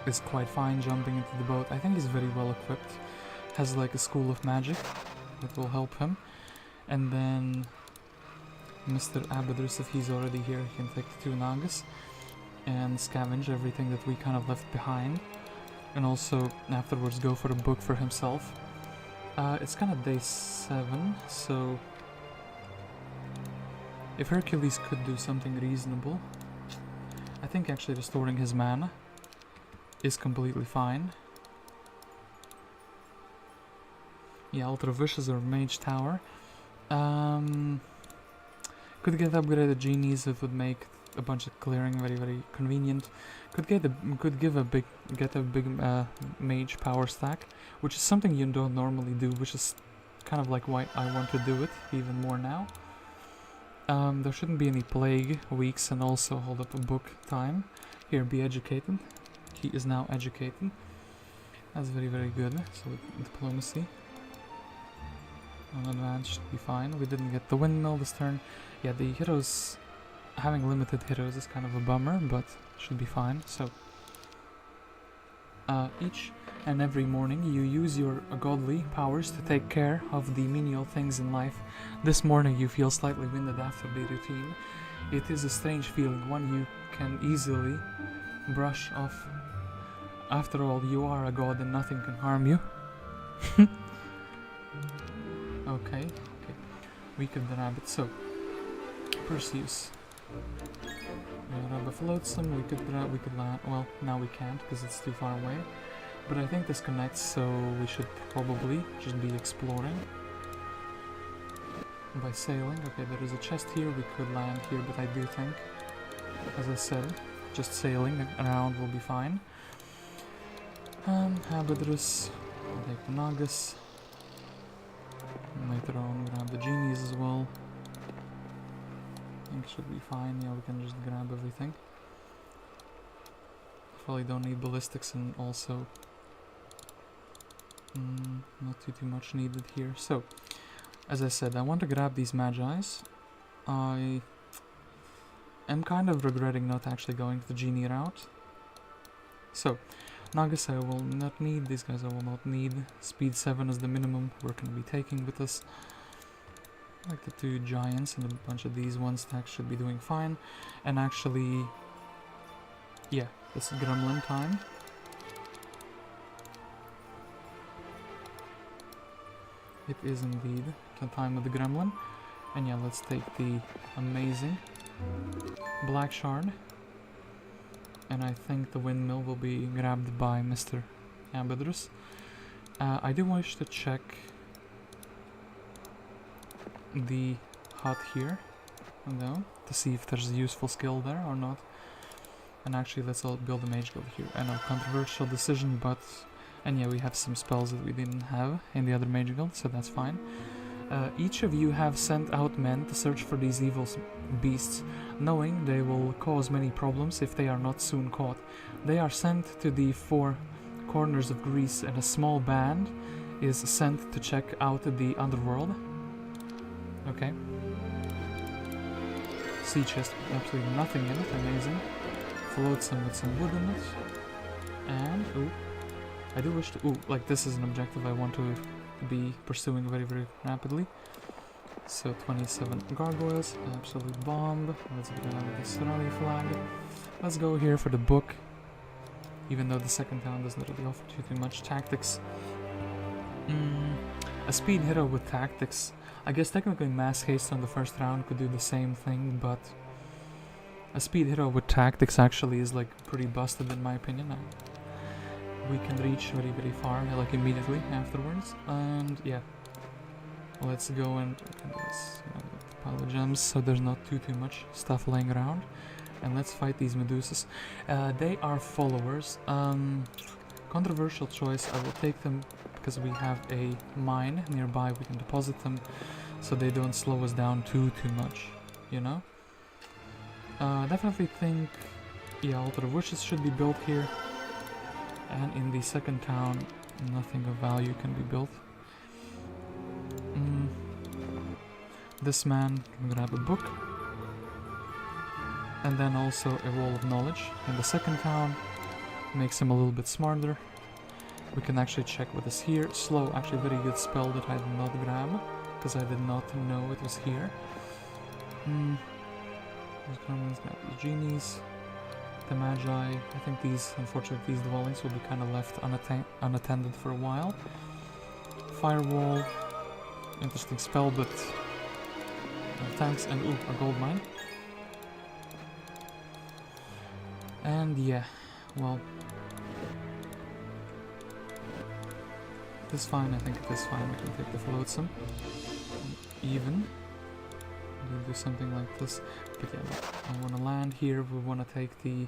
is quite fine jumping into the boat. I think he's very well equipped. Has like a school of magic that will help him. And then Mr. Abderus, if he's already here, he can take 2 Nagas and scavenge everything that we kind of left behind. And also afterwards go for a book for himself. It's kind of day 7, so if Hercules could do something reasonable, I think actually restoring his mana is completely fine. Yeah, Ultra Vicious or Mage Tower. Could get upgraded genies, it would make a bunch of clearing very, very convenient. Could get a big mage power stack, which is something you don't normally do, which is kind of like why I want to do it even more now. There shouldn't be any plague weeks, and also hold up a book time. Here, be educated. He is now educated. That's very, very good. So diplomacy on advance should be fine. We didn't get the windmill this turn. Yeah, the heroes, having limited heroes is kind of a bummer, but should be fine. So each and every morning you use your godly powers to take care of the menial things in life. This morning you feel slightly winded after the routine. It is a strange feeling, one you can easily brush off. After all, you are a god and nothing can harm you. Okay. We could grab it. So, Perseus. Grab a flotsam. We could land. Well, now we can't because it's too far away. But I think this connects, so we should probably just be exploring by sailing. Okay, there is a chest here. We could land here, but I do think, as I said, just sailing around will be fine. Abderus, take the Nagas. Later on, grab the genies as well. I think it should be fine. Yeah, we can just grab everything. Probably don't need ballistics, and also not too much needed here. So, as I said, I want to grab these Magi's. I am kind of regretting not actually going the genie route. So, Nagas I will not need, these guys I will not need. Speed 7 is the minimum we're going to be taking with us. Like the 2 giants and a bunch of these ones that should be doing fine. And actually, yeah, It's gremlin time. It is indeed the time of the gremlin. And yeah, let's take the amazing black shard. And I think the windmill will be grabbed by Mr. Abderus. I do wish to check the hut here, though, to see if there's a useful skill there or not. And actually, let's all build a mage guild here. I know, controversial decision, but... And yeah, we have some spells that we didn't have in the other mage guild, so that's fine. Each of you have sent out men to search for these evil beasts, knowing they will cause many problems if they are not soon caught. They are sent to the 4 corners of Greece, and a small band is sent to check out the underworld. Okay. Sea chest with absolutely nothing in it, amazing. Float some with some wood in it. And, ooh, I do wish to, ooh, like this is an objective I want to be pursuing very, very rapidly. So 27 gargoyles, absolute bomb. Let's get out of the Serali flag. Let's go here for the book. Even though the second town doesn't really offer too much tactics. A speed hero with tactics. I guess technically mass haste on the first round could do the same thing, but a speed hero with tactics actually is like pretty busted in my opinion. We can reach very, very far, like immediately afterwards. And yeah, let's go and let's pile of gems so there's not too much stuff laying around. And let's fight these Medusas. They are followers. Controversial choice. I will take them because we have a mine nearby. We can deposit them so they don't slow us down too much, you know? Definitely think, yeah, Altar of Wishes should be built here. And in the second town, nothing of value can be built. This man can grab a book. And then also a wall of knowledge. In the second town, makes him a little bit smarter. We can actually check what is here. Slow, actually a very good spell that I did not grab, because I did not know it was here. The genies, the magi. I think these, unfortunately, these dwellings will be kind of left unattended for a while. Firewall, interesting spell, but thanks. And ooh, a gold mine. And yeah, well, it is fine. I think it is fine. We can take the flotsam. Even we'll do something like this. But yeah, I want to land here. We want to take the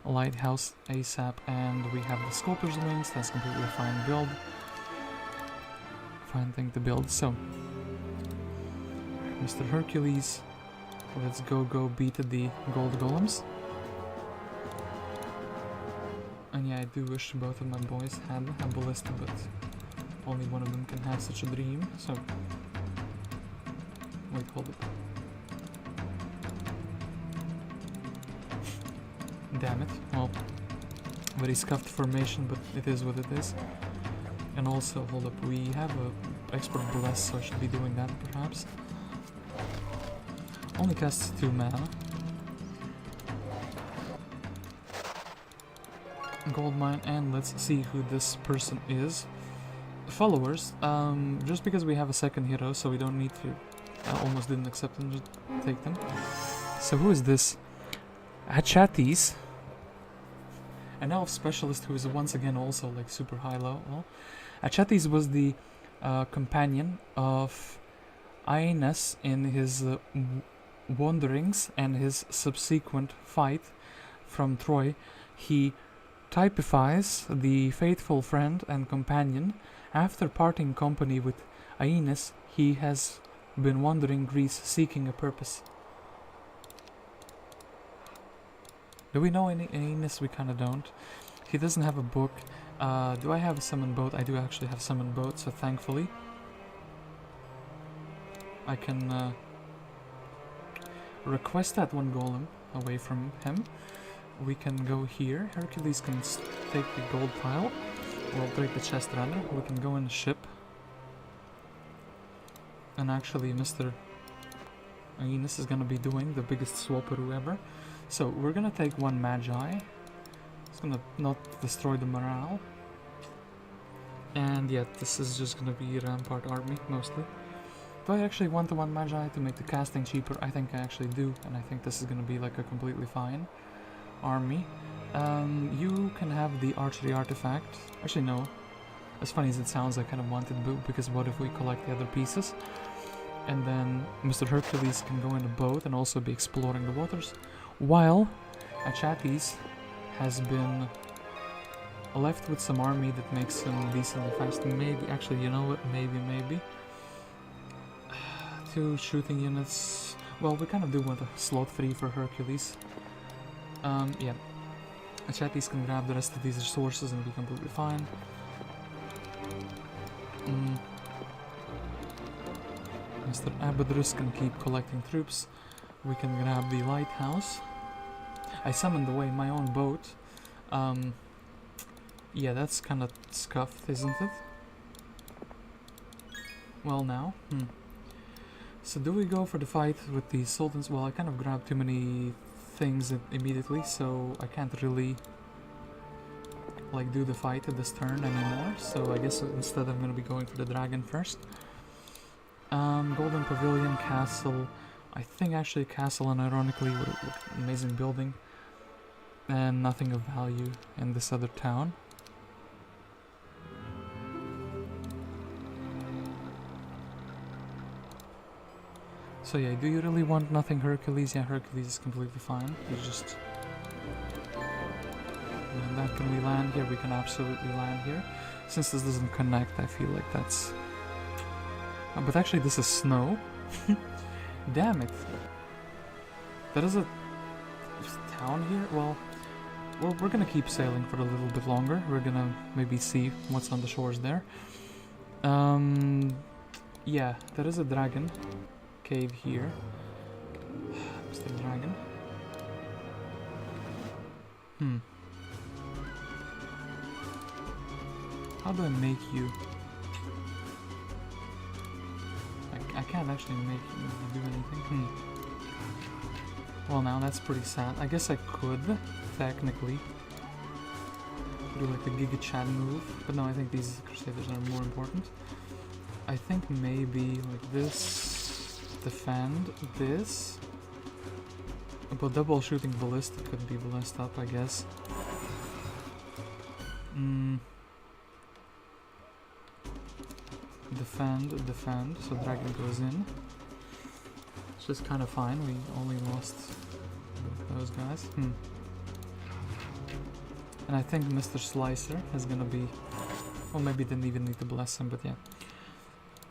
lighthouse ASAP, and we have the sculptor's wings. That's completely fine build. Fine thing to build. So, Mr. Hercules, let's go beat the gold golems. And yeah, I do wish both of my boys had a ballista, but only one of them can have such a dream, so... Wait, hold it. Damn it. Well, very scuffed formation, but it is what it is. And also, hold up, we have a expert bless, so I should be doing that, perhaps. Only casts 2 mana. Gold mine, and let's see who this person is. Followers, just because we have a second hero, so we don't need to. I almost didn't accept them, just take them. So who is this? Achates, an elf specialist who is once again also like super high level. Achates was the companion of Aeneas in his wanderings and his subsequent fight from Troy. He typifies the faithful friend and companion. After parting company with Aeneas, he has been wandering Greece seeking a purpose. Do we know any Aeneas? We kinda don't. He doesn't have a book. Do I have a summon boat? I do actually have summon boat, so thankfully I can request that one golem away from him. We can go here. Hercules can take the gold pile. We'll break the chest rather. We can go in the ship. And actually Mr. Aeneas is gonna be doing the biggest swapperoo ever. So we're gonna take 1 magi. It's gonna not destroy the morale. And yeah, this is just gonna be a rampart army, mostly. Do I actually want the one Magi to make the casting cheaper? I think I actually do, and I think this is gonna be like a completely fine army. You can have the archery artifact. Actually, no. As funny as it sounds, I kind of wanted Boo, because what if we collect the other pieces? And then Mr. Hercules can go in a boat and also be exploring the waters. While Achates has been left with some army that makes him decently fast. Maybe, actually, you know what? Maybe. 2 shooting units. Well, we kind of do want a slot free for Hercules. Yeah. Achates can grab the rest of these resources and be completely fine. Mr. Abderus can keep collecting troops. We can grab the lighthouse. I summoned away my own boat. Yeah, that's kind of scuffed, isn't it? Well, now. So do we go for the fight with the sultans? Well, I kind of grabbed too many things immediately, so I can't really like do the fight at this turn anymore. So I guess instead I'm gonna be going for the dragon first. Golden Pavilion, Castle. I think actually Castle, and ironically with an amazing building. And nothing of value in this other town. So yeah, do you really want nothing Hercules? Yeah, Hercules is completely fine. It's just... And that, can we land here? We can absolutely land here. Since this doesn't connect, I feel like that's... but actually this is snow. Damn it. There is a town here? Well, we're gonna keep sailing for a little bit longer. We're gonna maybe see what's on the shores there. Yeah, there is a dragon cave here. Mr. Dragon. How do I make you? I can't actually make you do anything. Well, now that's pretty sad. I guess I could, technically, do like a Giga Chat move. But no, I think these Crusaders are more important. I think maybe like this. Defend this. But double shooting ballista could be blessed up, I guess. Defend, so dragon goes in. It's just kind of fine, we only lost those guys. And I think Mr. Slicer is gonna be... Well, maybe didn't even need to bless him, but yeah.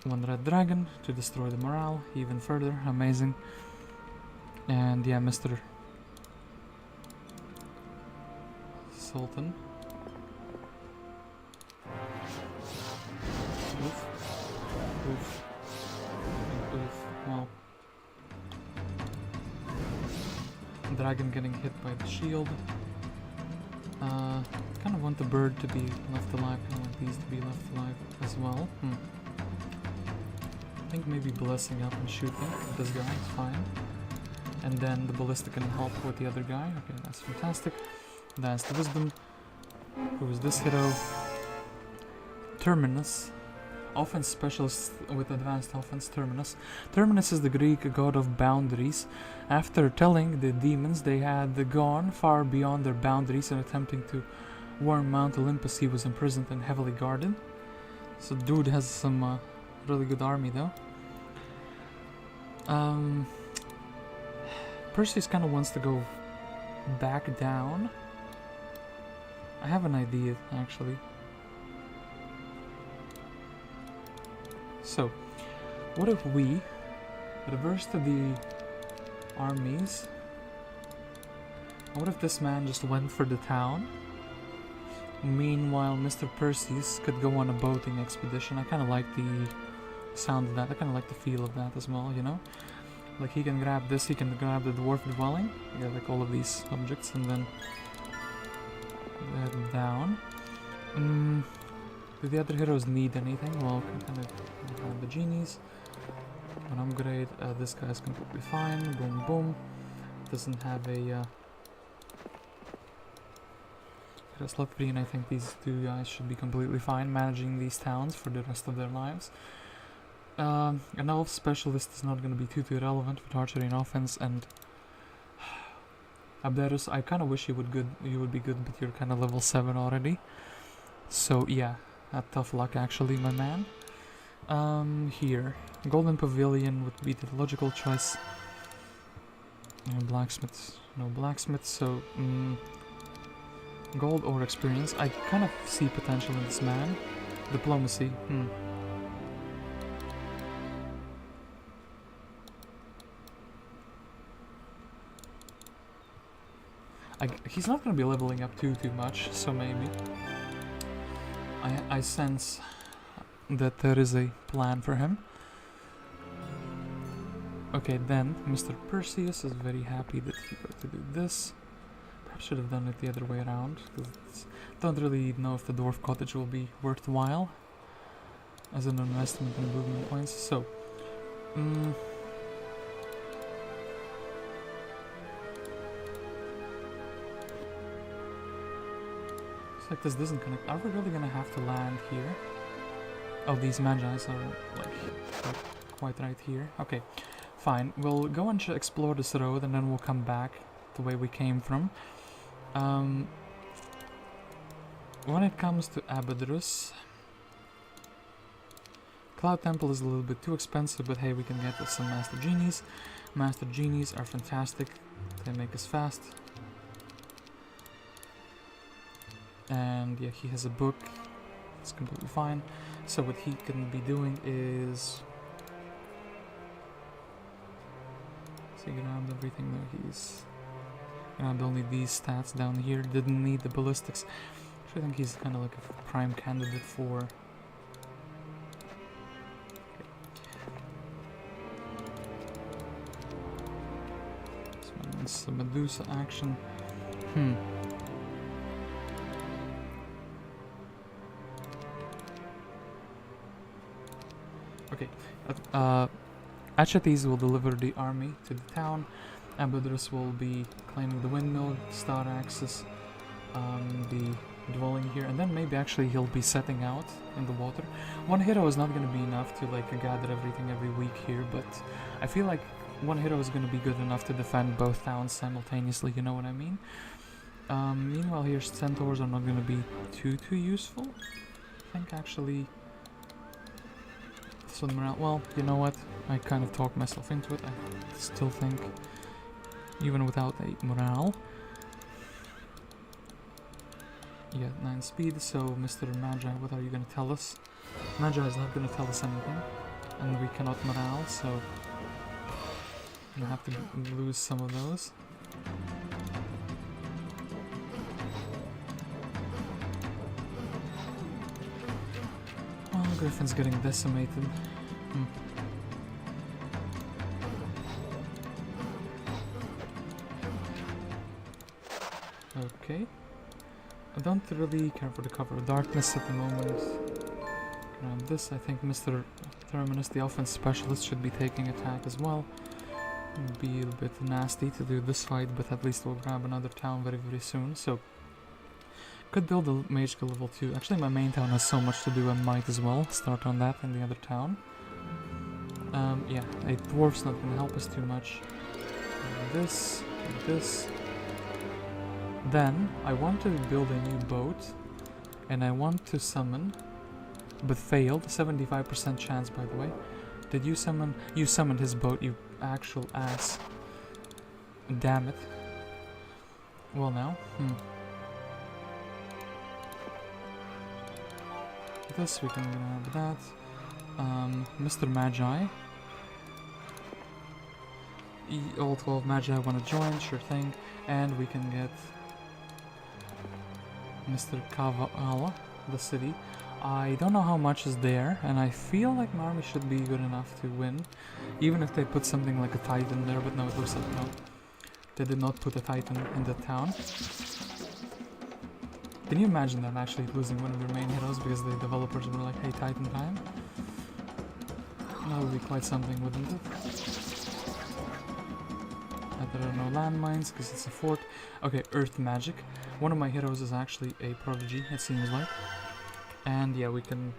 One red dragon to destroy the morale even further. Amazing. And yeah, Mr. Sultan. Oof. Oof. Oof. Wow. Dragon getting hit by the shield. Kind of want the bird to be left alive. I want these to be left alive as well. I think maybe blessing up and shooting this guy is fine. And then the ballista can help with the other guy. Okay, that's fantastic. That's the wisdom. Who is this hero? Terminus. Offense specialist with advanced offense, Terminus. Terminus is the Greek god of boundaries. After telling the demons they had gone far beyond their boundaries and attempting to warn Mount Olympus, he was imprisoned and heavily guarded. So dude has some really good army though. Perseus kind of wants to go back down. I have an idea actually. So, what if we reverse to the armies? What if this man just went for the town? Meanwhile, Mr. Perseus could go on a boating expedition. I kind of like the sound of that. I kind of like the feel of that as well, you know? Like he can grab this, he can grab the dwarf dwelling. Yeah, like all of these objects, and then head down. Do the other heroes need anything? Well, kind of grab the genies. An upgrade. This guy's completely fine. Boom, boom. Doesn't have a and I think these two guys should be completely fine managing these towns for the rest of their lives. An elf specialist is not going to be too relevant with archery and offense, and Abderus, I kind of wish you would be good, but you're kind of level 7 already. So yeah, tough luck actually, my man. Here, Golden Pavilion would be the logical choice. No blacksmith, so gold or experience. I kind of see potential in this man. Diplomacy, he's not going to be leveling up too much, so maybe. I sense that there is a plan for him. Okay, then Mr. Perseus is very happy that he got to do this. Perhaps should have done it the other way around, because don't really know if the dwarf cottage will be worthwhile as an investment in movement points. So, looks like this doesn't connect. Are we really gonna have to land here? Oh, these Magi's are like quite right here. Okay, fine. We'll go and explore this road, and then we'll come back the way we came from. When it comes to Abderus, Cloud Temple is a little bit too expensive, but hey, we can get some Master Genies. Master Genies are fantastic. They make us fast. And yeah, he has a book. It's completely fine. So what he can be doing is... So he grabbed everything there. He's grabbed only these stats down here. Didn't need the ballistics. I think he's kind of like a prime candidate for... This is a Medusa action. Okay, Achates will deliver the army to the town. Abderus will be claiming the windmill, star axis, the dwelling here, and then maybe actually he'll be setting out in the water. One hero is not going to be enough to like gather everything every week here, but I feel like one hero is going to be good enough to defend both towns simultaneously, you know what I mean? Meanwhile here, centaurs are not going to be too useful. I think actually... So morale, well, you know what? I kind of talked myself into it. I still think, even without a morale, you get 9 speed. So, Mr. Magi, what are you going to tell us? Magi is not going to tell us anything, and we cannot morale, so we have to lose some of those. Griffin's getting decimated. Okay. I don't really care for the cover of darkness at the moment. Grab this. I think Mr. Terminus, the offense specialist, should be taking attack as well. It'd be a bit nasty to do this fight, but at least we'll grab another town very soon. So, could build a mage skill level 2. Actually, my main town has so much to do, I might as well start on that in the other town. Yeah, a dwarf's not going to help us too much. This. Then, I want to build a new boat, and I want to summon, but failed. 75% chance, by the way. Did you summon? You summoned his boat, you actual ass. Damn it. Well now, this, we can grab that. Mr. Magi. All 12 Magi want to join, sure thing. And we can get Mr. Kavala, the city. I don't know how much is there, and I feel like my army should be good enough to win. Even if they put something like a Titan there, but no, it looks like no. They did not put a Titan in the town. Can you imagine them actually losing one of their main heroes because the developers were like, hey, Titan time? That would be quite something, wouldn't it? There are no landmines because it's a fort. Okay, earth magic. One of my heroes is actually a prodigy, it seems like. And yeah, we can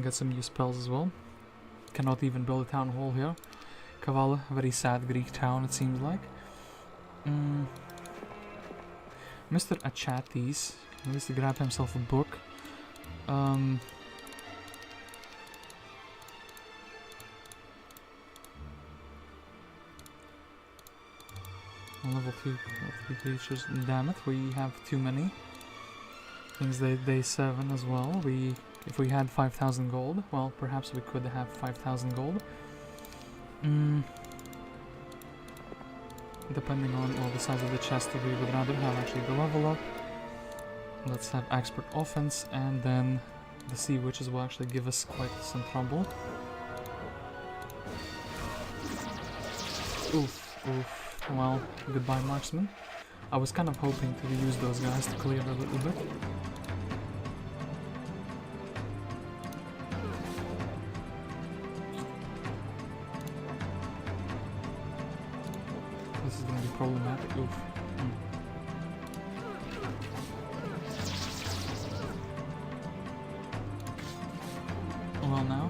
get some new spells as well. Cannot even build a town hall here. Cavale, very sad Greek town, it seems like. Mr. Achates needs to grab himself a book. Level 2 creatures. Damn it, we have too many. Things day 7 as well. If we had 5,000 gold, well, perhaps we could have 5,000 gold. Depending on the size of the chest, we would rather have actually the level up. Let's have expert offense, and then the sea witches will actually give us quite some trouble. Oof, oof. Well, goodbye marksman. I was kind of hoping to use those guys to clear a little bit. This is gonna be problematic. Oof. Well now?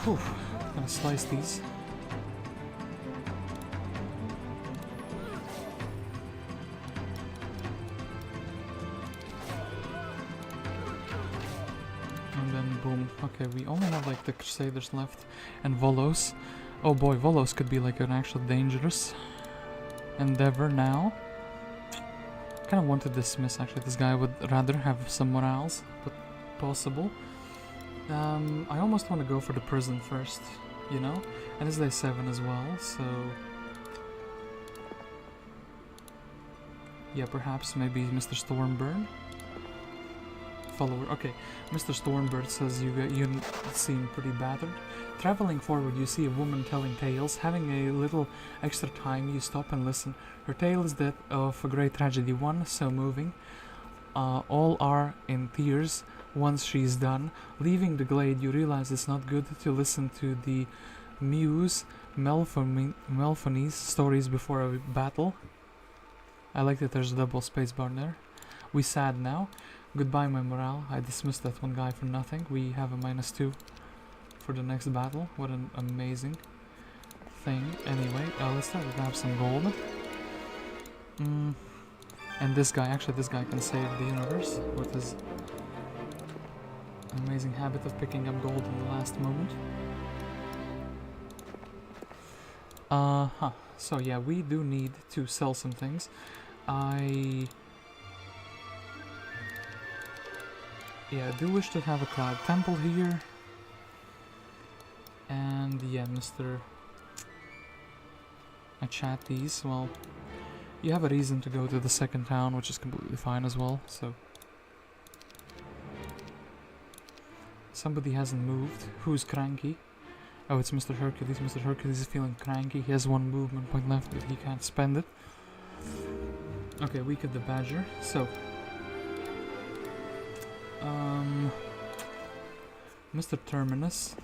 Whew, gonna slice these. And then boom. Okay, we only have like the Crusaders left and Volos. Oh boy, Volos could be like an actual dangerous endeavor now. Kind of want to dismiss actually. This guy would rather have some morals, but possible. I almost want to go for the prison first, you know? And it's day 7 as well, so... yeah, perhaps maybe Mr. Stormbird? Follower, okay. Mr. Stormbird says you seem pretty battered. Traveling forward, you see a woman telling tales. Having a little extra time, you stop and listen. Her tale is that of a great tragedy, one so moving. All are in tears. Once she's done, leaving the glade, you realize it's not good to listen to the muse Melphone's stories before a battle. I like that there's a double spacebar there. We sad now. Goodbye, my morale. I dismissed that one guy for nothing. We have a -2 for the next battle. What an amazing thing. Anyway, let's start to grab some gold. And this guy can save the universe with his amazing habit of picking up gold in the last moment. So yeah, we do need to sell some things. I do wish to have a cloud temple here. And yeah, Mr. Achates, well, you have a reason to go to the second town, which is completely fine as well, so... Somebody hasn't moved. Who's cranky? Oh, it's Mr. Hercules. Mr. Hercules is feeling cranky. He has 1 movement point left, but he can't spend it. Okay, we get the badger. So, Mr. Terminus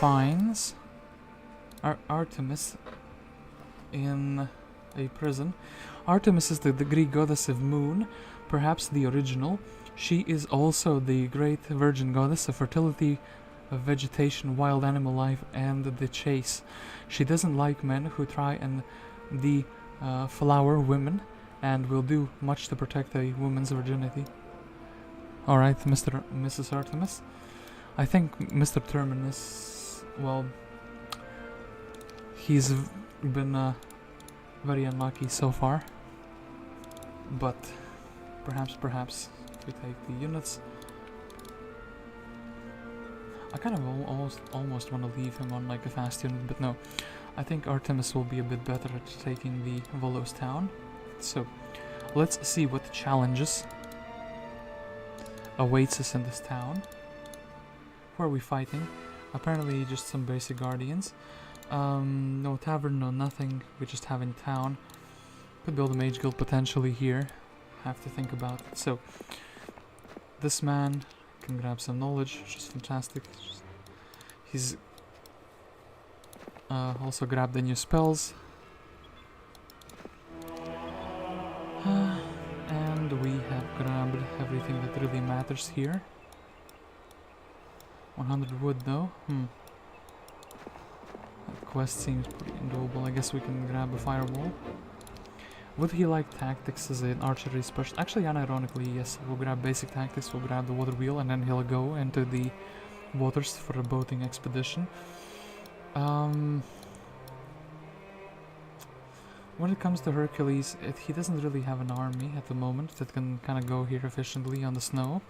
finds Artemis in a prison. Artemis is the Greek goddess of moon, perhaps the original. She is also the great virgin goddess of fertility, of vegetation, wild animal life, and the chase. She doesn't like men who try and deflower women, and will do much to protect a woman's virginity. Alright, Mrs. Artemis. I think Mr. Terminus, well, he's been very unlucky so far. But perhaps we take the units. I kind of almost want to leave him on like a fast unit, but no. I think Artemis will be a bit better at taking the Volos town. So, let's see what challenges awaits us in this town. Who are we fighting? Apparently just some basic guardians. No tavern, no nothing. We just have in town. Could build a mage guild potentially here. have to think about it. So, this man can grab some knowledge, which is fantastic. He's also grabbed the new spells. And we have grabbed everything that really matters here. 100 wood though. That quest seems pretty doable. I guess we can grab a firewall. Would he like tactics as an archery specialist? Actually, unironically, yes. We'll grab basic tactics, we'll grab the water wheel, and then he'll go into the waters for a boating expedition. When it comes to Hercules, he doesn't really have an army at the moment that can kind of go here efficiently on the snow.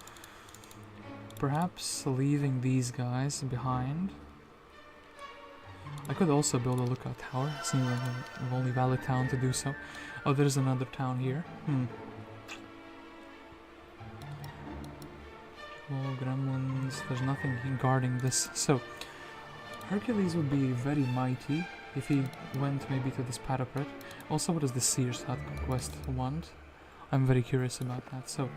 Perhaps leaving these guys behind. I could also build a lookout tower. Seems like the only valid town to do so. Oh, there's another town here. Oh, gremlins. There's nothing guarding this. So, Hercules would be very mighty if he went maybe to this parapet. Also, what does the Seer's Hut quest want? I'm very curious about that. So,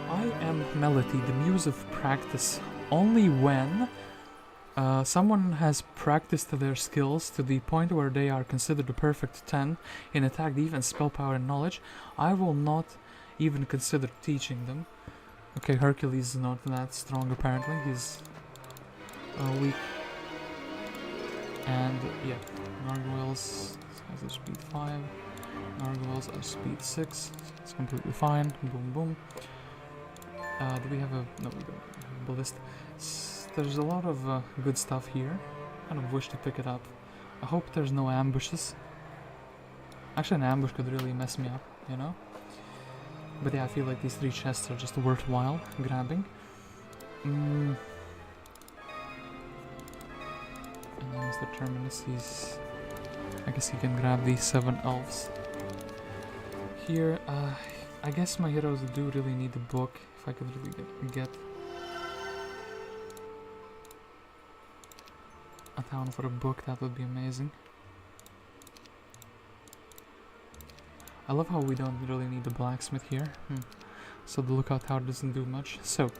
I am Melody, the muse of practice. Only when someone has practiced their skills to the point where they are considered a perfect 10 in attack, defense, spell power, and knowledge, I will not even consider teaching them. Okay, Hercules is not that strong apparently. He's weak. And yeah, gargoyles has a speed 5. Gargoyles are speed 6. It's completely fine. Boom, boom. Do we have a... no, we don't. Ballista. There's a lot of good stuff here. Kind of wish to pick it up. I hope there's no ambushes. Actually, an ambush could really mess me up, you know? But yeah, I feel like these 3 chests are just worthwhile grabbing. And then Mr. Terminus, I guess he can grab these 7 elves. Here, I guess my heroes do really need a book. If I could really get a town for a book, that would be amazing. I love how we don't really need the blacksmith here. So the lookout tower doesn't do much. So,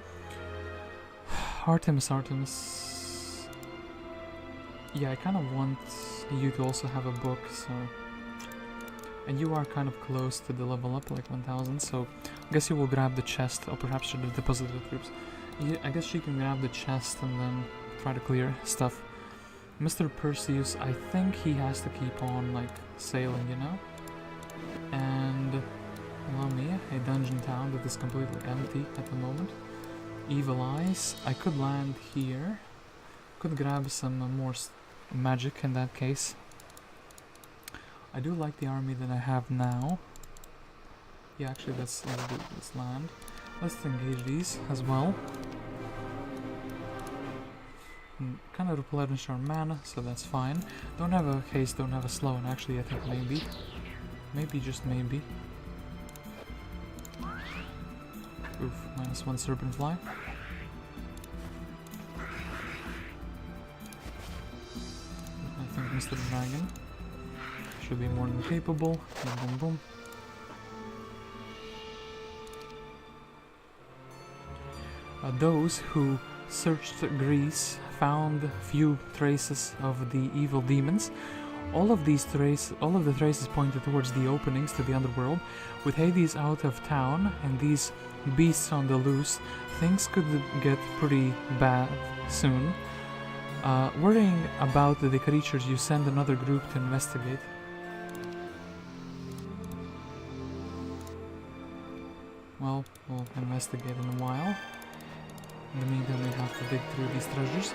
Artemis. Yeah, I kind of want you to also have a book, so... And you are kind of close to the level up, like 1000, so... I guess you will grab the chest, or perhaps should have deposited the troops. Yeah, I guess she can grab the chest and then try to clear stuff. Mr. Perseus, I think he has to keep on, like, sailing, you know? And... allow me, a dungeon town that is completely empty at the moment. Evil Eyes, I could land here. Could grab some more magic in that case. I do like the army that I have now. Yeah, actually, let's land. Let's engage these as well. Kind of replenish our mana, so that's fine. Don't have a haste, don't have a slow, and actually I think maybe, just maybe. Oof, -1 serpent fly. I think Mr. Dragon should be more than capable. Boom, boom, boom. Those who searched Greece found few traces of the evil demons. All of the traces pointed towards the openings to the underworld. With Hades out of town and these beasts on the loose, things could get pretty bad soon. Worrying about the creatures, you send another group to investigate. Well, we'll investigate in a while. In the meantime, we have to dig through these treasures.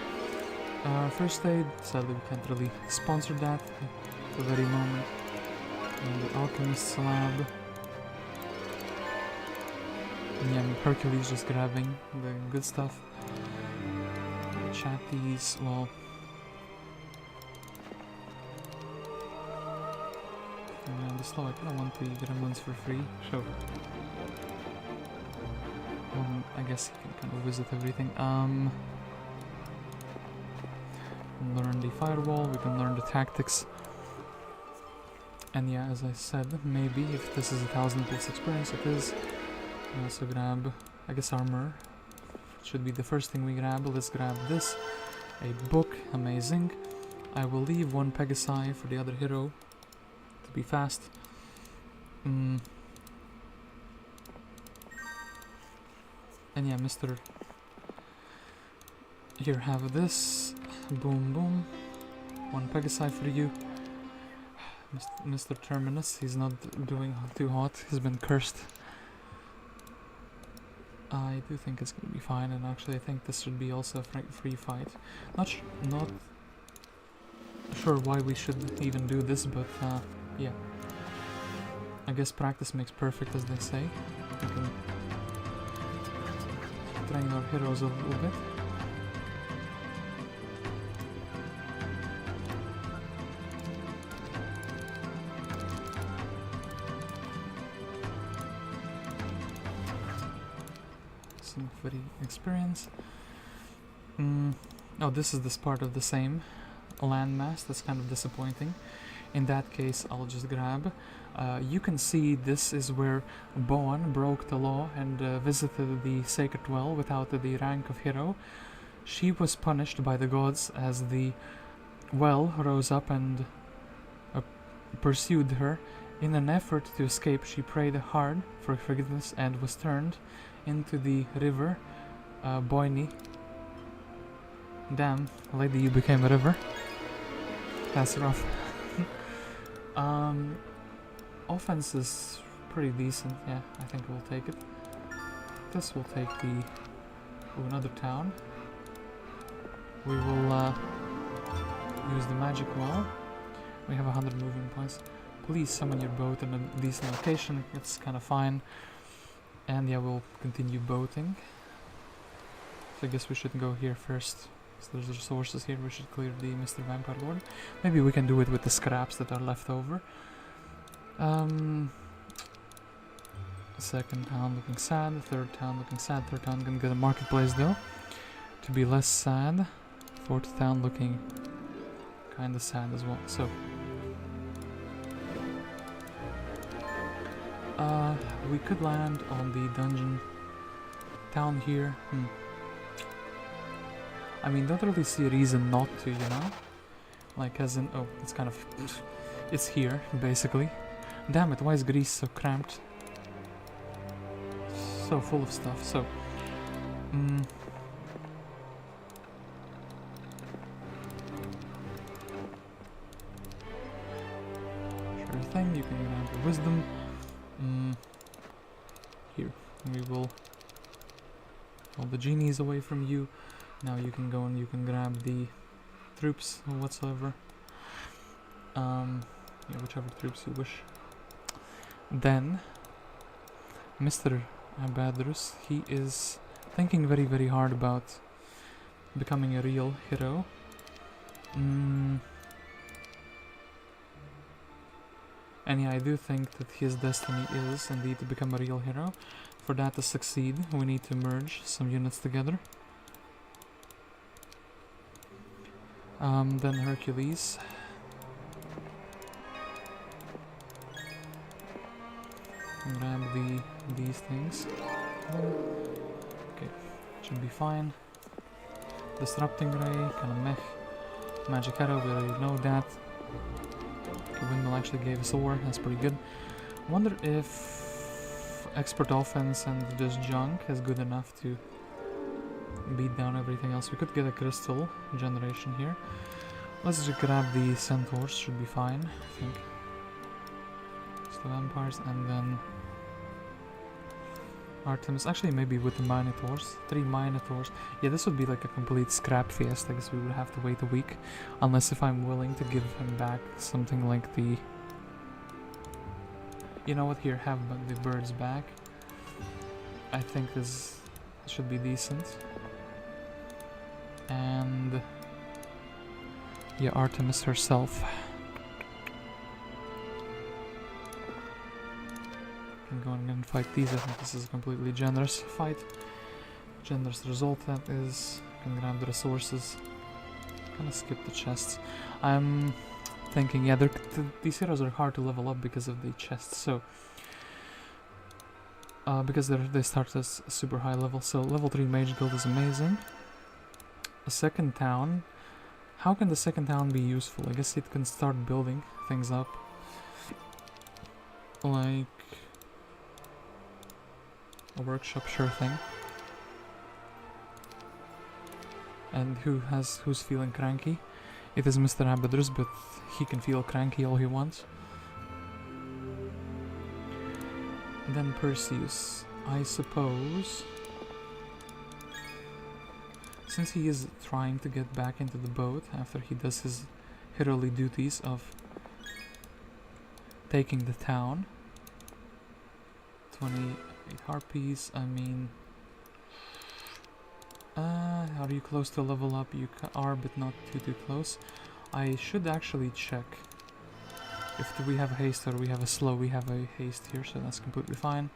First aid, sadly we can't really sponsor that at the very moment. And the alchemist's lab. And yeah, Hercules just grabbing the good stuff. Achates, well... And the slow, I kinda want the gremlins for free, sure. I guess you can kind of visit everything. Learn the firewall, we can learn the tactics. And yeah, as I said, maybe if this is 1000 plus experience, it is. We also grab, I guess, armor. Should be the first thing we grab. Let's grab this. A book, amazing. I will leave one Pegasi for the other hero to be fast. And yeah, Mr. Here, have this. Boom, boom. One Pegasi for you. Mr. Terminus, he's not doing too hot. He's been cursed. I do think it's gonna be fine, and actually I think this should be also a free fight. Not sure why we should even do this, but yeah. I guess practice makes perfect, as they say. We can train our heroes a little bit. Very experience. Oh, this is this part of the same landmass. That's kind of disappointing. In that case, I'll just grab. You can see this is where Boan broke the law and visited the sacred well without the rank of hero. She was punished by the gods as the well rose up and pursued her. In an effort to escape, she prayed hard for forgiveness and was turned into the river Boyne. Damn, lady, you became a river. That's rough. Offense is pretty decent, yeah, I think we'll take it. This will take the... Ooh, another town. We will use the magic well. We have 100 moving points. Please summon your boat in a decent location, it's kind of fine. And yeah, we'll continue boating. So I guess we should go here first. So there's resources here, we should clear the Mr. Vampire Lord. Maybe we can do it with the scraps that are left over. Second town looking sad, third town looking sad, third town gonna get a marketplace though, to be less sad. Fourth town looking kinda sad as well, so. We could land on the dungeon town here. I mean, don't really see a reason not to, you know? Like, as in, oh, it's kind of, it's here, basically. Damn it, why is Greece so cramped? So full of stuff, so... Sure thing, you can grab your wisdom. Here, we will pull the genies away from you. Now you can go and you can grab the troops or whatsoever. Yeah, whichever troops you wish. Then, Mr. Abderus, he is thinking very, very hard about becoming a real hero. And yeah, I do think that his destiny is indeed to become a real hero. For that to succeed, we need to merge some units together. Then Hercules. Grab these things. Okay, should be fine. Disrupting ray, kinda meh. Magic arrow, we already know that. Okay, windmill actually gave us a war, that's pretty good. Wonder if expert offense and this junk is good enough to beat down everything else. We could get a crystal generation here. Let's just grab the centaurs, should be fine, I think. Just the vampires, and then Artemis. Actually, maybe with the minotaurs. 3 minotaurs. Yeah, this would be like a complete scrap fest. I guess we would have to wait a week. Unless if I'm willing to give him back something like the... You know what, here, have the birds back. I think this should be decent. And... yeah, Artemis herself. Can go and fight these. I think this is a completely generous fight. Generous result, that is. Can grab the resources. Kinda skip the chests. I'm thinking, yeah, these heroes are hard to level up because of the chests, so... because they start as super high level, so level 3 mage guild is amazing. A second town. How can the second town be useful? I guess it can start building things up. Like... a workshop, sure thing. And who's feeling cranky? It is Mr. Abderus, but he can feel cranky all he wants. Then Perseus, I suppose. Since he is trying to get back into the boat after he does his heroic duties of taking the town. 28 harpies, I mean... are you close to level up? You are, but not too close. I should actually check if we have a haste or we have a slow. We have a haste here, so that's completely fine.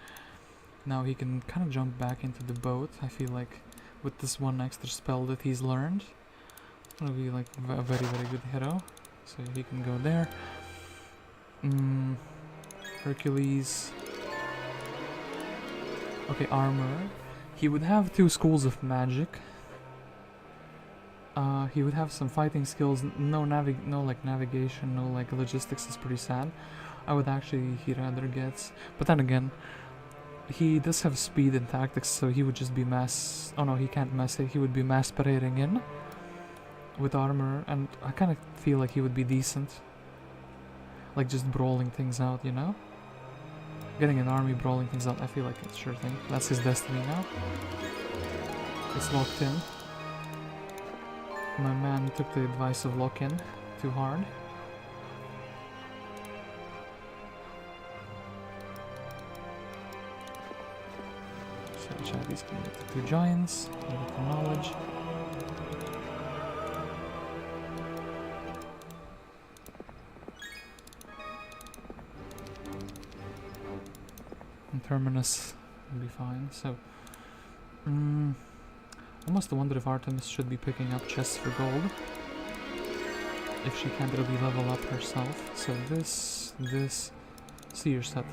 Now he can kind of jump back into the boat. I feel like with this one extra spell that he's learned, it'll be like a very good hero. So he can go there. Hercules. Okay, armor. He would have 2 schools of magic. He would have some fighting skills. No navigation, no like logistics is pretty sad. I would actually he rather gets. But then again, he does have speed and tactics, so he would just be mass. Oh no, he can't mass it. He would be mass parading in with armor, and I kind of feel like he would be decent. Like just brawling things out, you know? Getting an army brawling things out, I feel like it's a sure thing. That's his destiny now. It's locked in. My man took the advice of lock-in too hard. So Achates can get the 2 giants, get the knowledge. And Terminus will be fine, so... I almost wonder if Artemis should be picking up chests for gold. If she can't really level up herself. So this... See your set.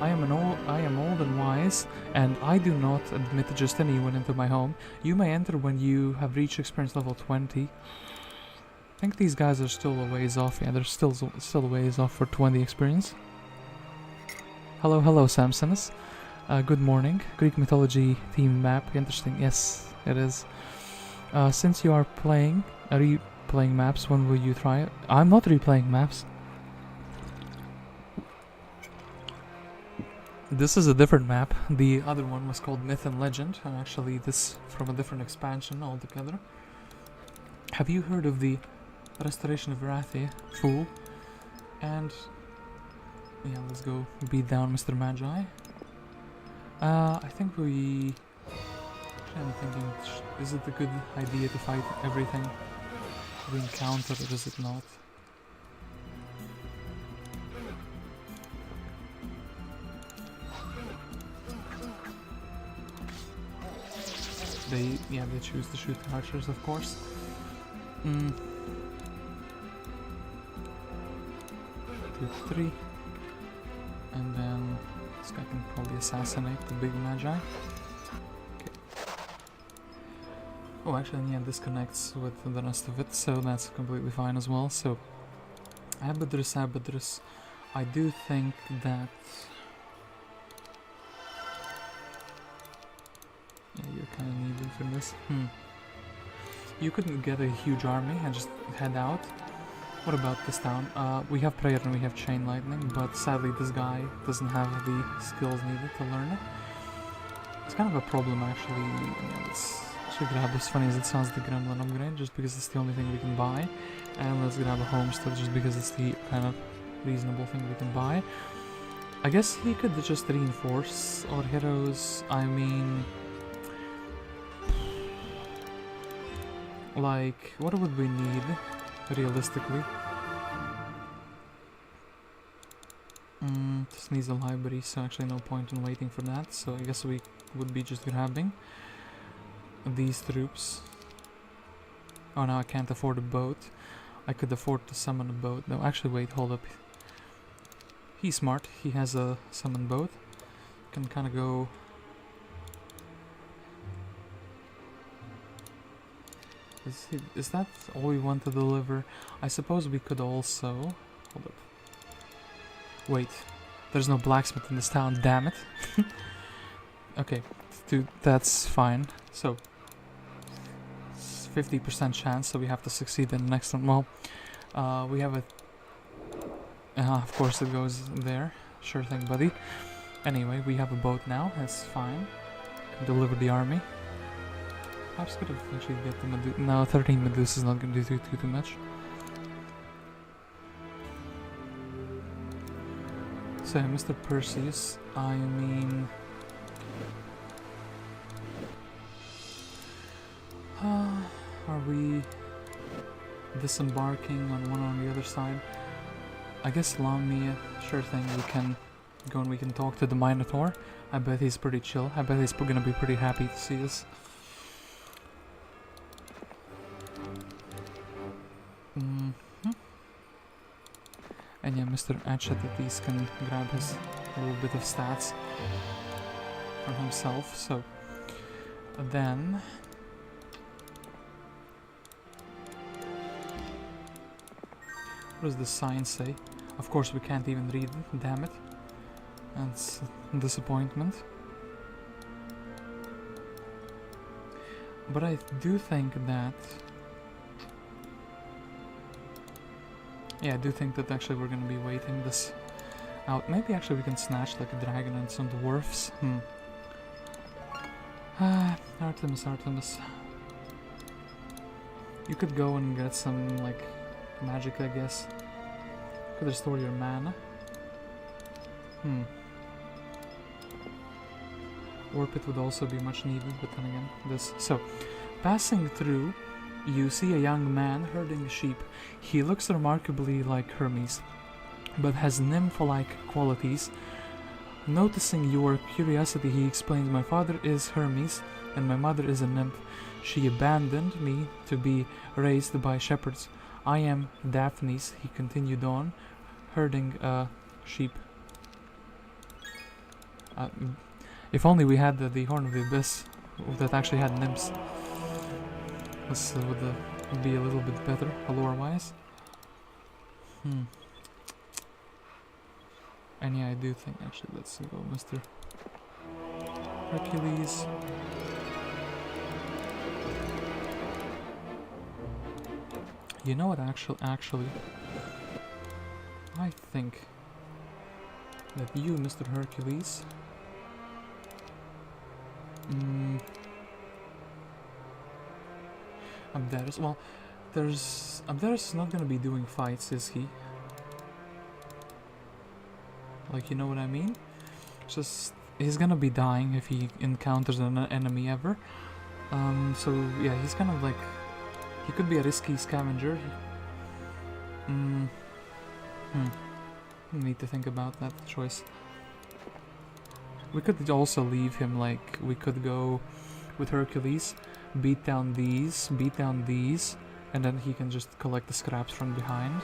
I am old and wise, and I do not admit just anyone into my home. You may enter when you have reached experience level 20. I think these guys are still a ways off. Yeah, they're still a ways off for 20 experience. Hello, Samsonus. Good morning. Greek mythology theme map. Interesting. Yes, it is. Since you are replaying maps, when will you try it? I'm not replaying maps. This is a different map. The other one was called Myth and Legend, and actually this from a different expansion altogether. Have you heard of the Restoration of Erachtheus? Fool. And... yeah, let's go beat down Mr. Magi. I think we... I'm thinking, is it a good idea to fight everything we encounter, or is it not? They choose to shoot the archers, of course. 2, 3. And then this guy can probably assassinate the big Magi. Okay. Oh, actually, yeah, this connects with the rest of it, so that's completely fine as well. So, Abderus. I do think that... yeah, you're kind of needed for this. You couldn't get a huge army and just head out. What about this town? We have prayer and we have chain lightning, but sadly this guy doesn't have the skills needed to learn it. It's kind of a problem actually. Yeah, let's actually grab, as funny as it sounds, the gremlin upgrade, just because it's the only thing we can buy. And let's grab a homestead just because it's the kind of reasonable thing we can buy. I guess he could just reinforce our heroes. I mean... like, what would we need? Realistically, this needs a library, so actually no point in waiting for that, so I guess we would be just grabbing these troops. Oh no, I can't afford a boat. I could afford to summon a boat. No, actually, wait, hold up. He's smart. He has a summon boat. Can kind of go... Is that all we want to deliver? I suppose we could also... Hold up. Wait. There's no blacksmith in this town, damn it. Okay, dude, that's fine. So, 50% chance, so we have to succeed in the next one. Well, we have a... of course it goes there. Sure thing, buddy. Anyway, we have a boat now, that's fine. Can deliver the army. Perhaps could have actually get the Medusa. No, 13 Medusa is not going to do too much. So, Mr. Perseus, I mean... are we disembarking on one or on the other side? I guess Lamia, sure thing, we can go and we can talk to the Minotaur. I bet he's pretty chill. I bet he's gonna be pretty happy to see us. And yeah, Mr. Achates can grab his little bit of stats for himself, so then... What does the sign say? Of course we can't even read it, damn it. That's a disappointment. But I do think that... Yeah, I do think that actually we're gonna be waiting this out. Maybe actually we can snatch like a dragon and some dwarfs. Artemis. You could go and get some like magic, I guess. Could restore your mana. Warpit would also be much needed, but then again, this. So, passing through, you see a young man herding sheep. He looks remarkably like Hermes, but has nymph-like qualities. Noticing your curiosity, he explains, "My father is Hermes, and my mother is a nymph. She abandoned me to be raised by shepherds. I am Daphnis," he continued on, herding sheep. If only we had the Horn of the Abyss that actually had nymphs. This would be a little bit better, lore-wise. And yeah, I do think, actually, let's go Mr. Hercules. You know what, actually, I think that you, Mr. Hercules, Abderus, well, Abderus is not gonna be doing fights, is he? Like, you know what I mean? Just, he's gonna be dying if he encounters an enemy ever. So, yeah, he's kind of like, he could be a risky scavenger. Need to think about that choice. We could also leave him, like, we could go with Hercules, beat down these, and then he can just collect the scraps from behind.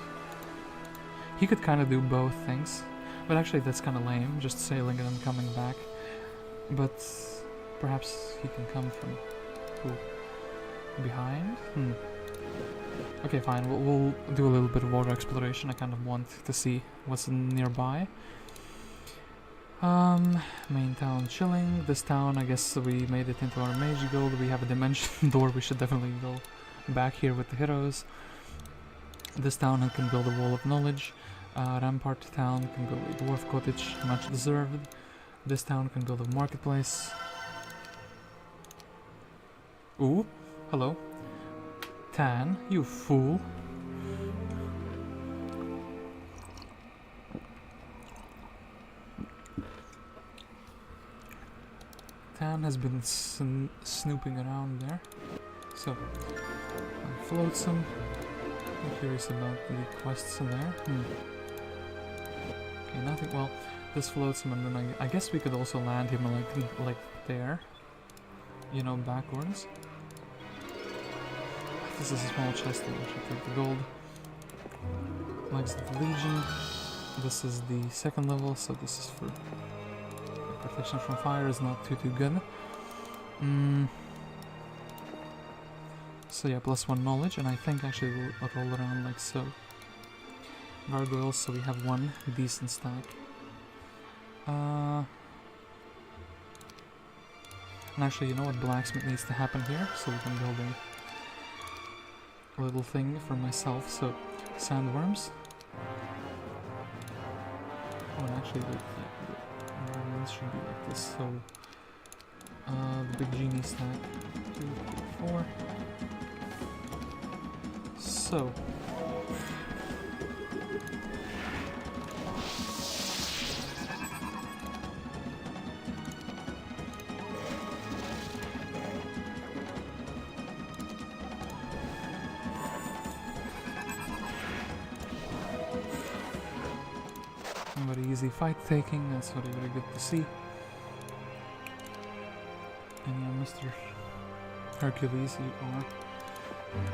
He could kind of do both things, but actually that's kind of lame, just sailing and then coming back. But perhaps he can come from behind? Okay, fine, we'll do a little bit of water exploration. I kind of want to see what's nearby. Main town chilling. This town, I guess we made it into our mage guild. We have a dimension door. We should definitely go back here with the heroes. This town can build a wall of knowledge. Rampart town can build a dwarf cottage, much deserved. This town can build a marketplace. Ooh, hello. Tan, you fool. Tan has been snooping around there, so flotsam. I'm curious about the quests in there. Okay, nothing. Well, this flotsam, and then I guess we could also land him like there, you know, backwards. This is a small chest. I should take the gold. Legs of the Legion. This is the second level, so this is for protection from fire, is not too good. So yeah, +1 knowledge, and I think actually we'll roll around like so. Gargoyles, so we have one decent stack. And actually, you know what, blacksmith needs to happen here, so we can build a little thing for myself. So sandworms. Oh, and actually, this should be like this. So the big genie stack, 2, 3, 4. So very easy fight taking, that's very good to see. And yeah, Mr. Hercules, you are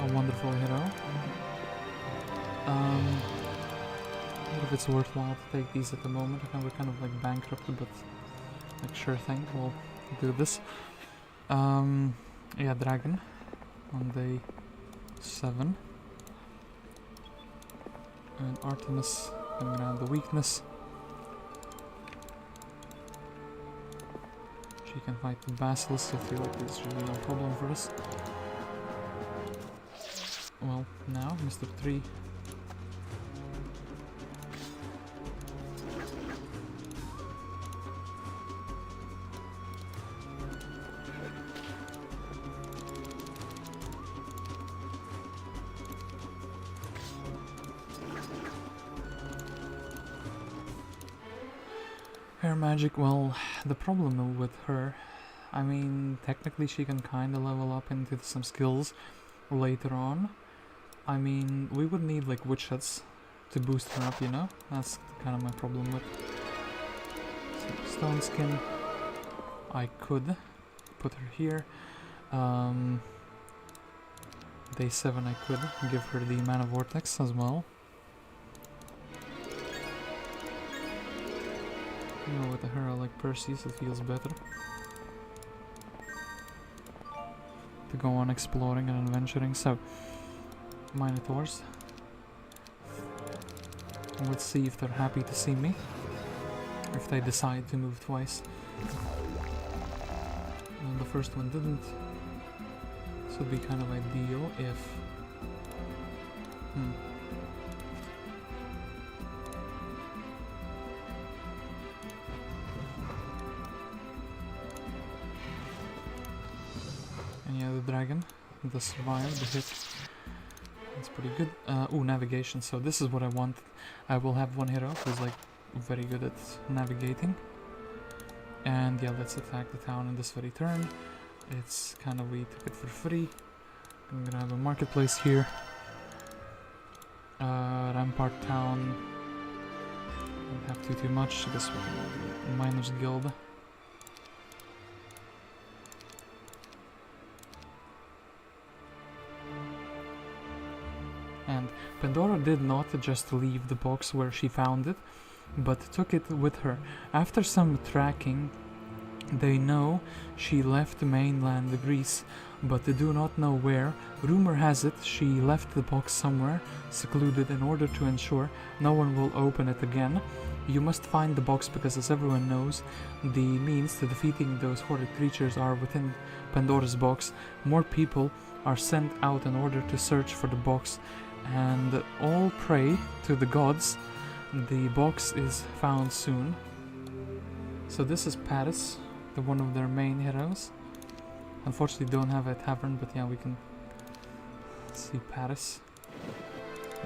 a wonderful hero. If it's worthwhile to take these at the moment, we're kind of like bankrupted, but like sure thing, we'll do this. Yeah, dragon on day 7. And Artemis coming around the weakness. She can fight the basilisk, I feel like this should be no problem for us. Well, now, Mr. 3. Her magic, well, the problem with her, I mean, technically she can kinda level up into some skills later on. I mean, we would need like witch huts to boost her up, you know? That's kind of my problem with stone skin. I could put her here. Day 7 I could give her the mana vortex as well. You know, with a hero like Perseus it feels better to go on exploring and adventuring. So Minotaurs, let's see if they're happy to see me, if they decide to move twice. And the first one didn't, so it'd be kind of ideal if and yeah, the dragon does survive the hit. That's pretty good. Ooh, navigation. So this is what I want. I will have one hero who's like very good at navigating. And yeah, let's attack the town in this very turn. It's kind of, we took it for free. I'm gonna have a marketplace here. Rampart town. Don't have too much. I guess we can do Miners Guild. And Pandora did not just leave the box where she found it, but took it with her. After some tracking, they know she left mainland Greece, but they do not know where. Rumor has it she left the box somewhere secluded in order to ensure no one will open it again. You must find the box because, as everyone knows, the means to defeating those horrid creatures are within Pandora's box. More people are sent out in order to search for the box, and all pray to the gods the box is found soon. So this is Paris, the one of their main heroes. Unfortunately don't have a tavern, but yeah, we can see Paris.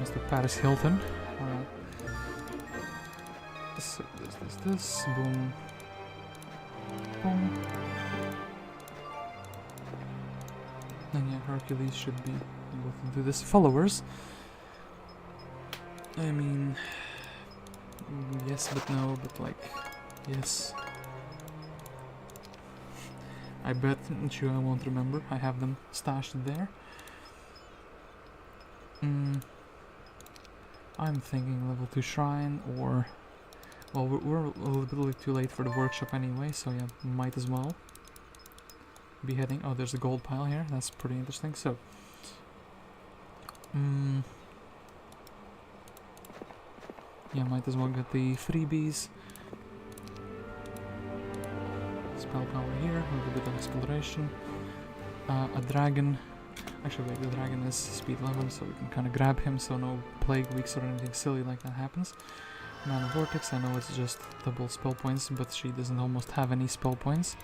Mr. Paris Hilton. Alright. So this, boom. Boom. And yeah, Hercules should be able to do this. Followers. I mean, yes but no, but like, yes. I bet you I won't remember. I have them stashed there. I'm thinking level 2 shrine, or... Well, we're a little bit too late for the workshop anyway, so yeah, might as well be heading... Oh, there's a gold pile here, that's pretty interesting, so... Yeah, might as well get the freebies. Spell power here, a little bit of exploration. A dragon. Actually, wait, the dragon is speed 11, so we can kind of grab him so no plague weeks or anything silly like that happens. Mana Vortex, I know it's just double spell points, but she doesn't almost have any spell points.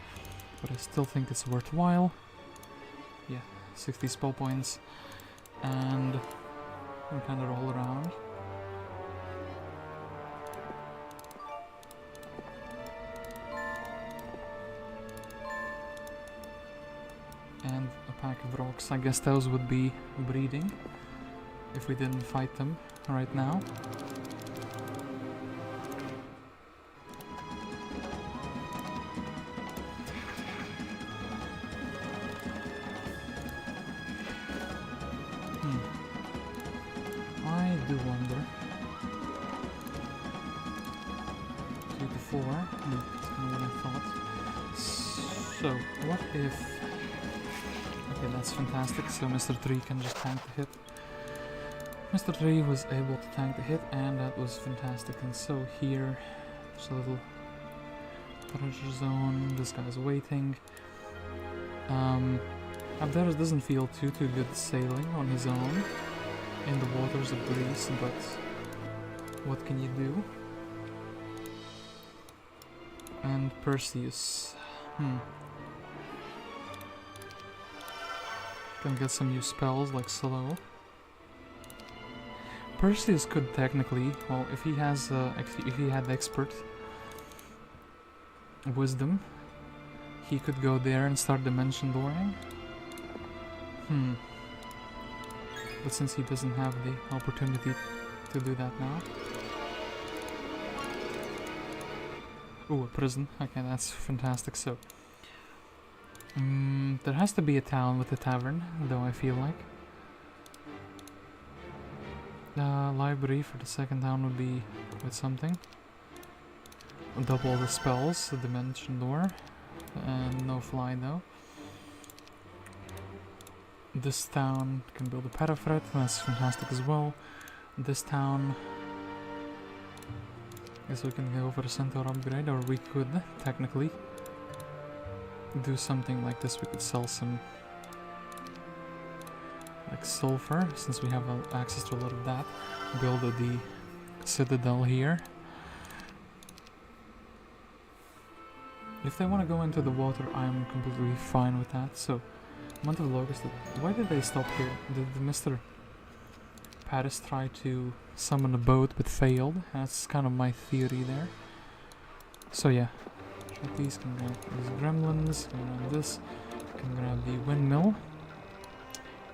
But I still think it's worthwhile. Yeah, 60 spell points. And we kind of roll around. And a pack of rocks. I guess those would be breeding if we didn't fight them right now. I do wonder. 2 to 4. That's kind of what I thought. So, what if... Okay, that's fantastic, so Mr. 3 can just tank the hit. Mr. 3 was able to tank the hit, and that was fantastic. And so here, there's a little treasure zone, this guy's waiting. Abderus doesn't feel too good sailing on his own in the waters of Greece, but what can you do? And Perseus. Can get some new spells like slow. Perseus could technically, well, if he has, if he had expert wisdom, he could go there and start dimension dooring. But since he doesn't have the opportunity to do that now. Ooh, a prison. Okay, that's fantastic. So, there has to be a town with a tavern, though I feel like. Library for the second town would be with something. Double the spells, the dimension door, and no fly though. This town can build a parafret, that's fantastic as well. This town, I guess we can go for a centaur upgrade, or we could technically do something like this. We could sell some like sulfur, since we have access to a lot of that. Build the citadel here. If they want to go into the water, I'm completely fine with that. So, Month of Locust, why did they stop here? Did Mr. Paris try to summon a boat but failed? That's kind of my theory there. So yeah, these can grab these gremlins, can grab this, can grab the windmill.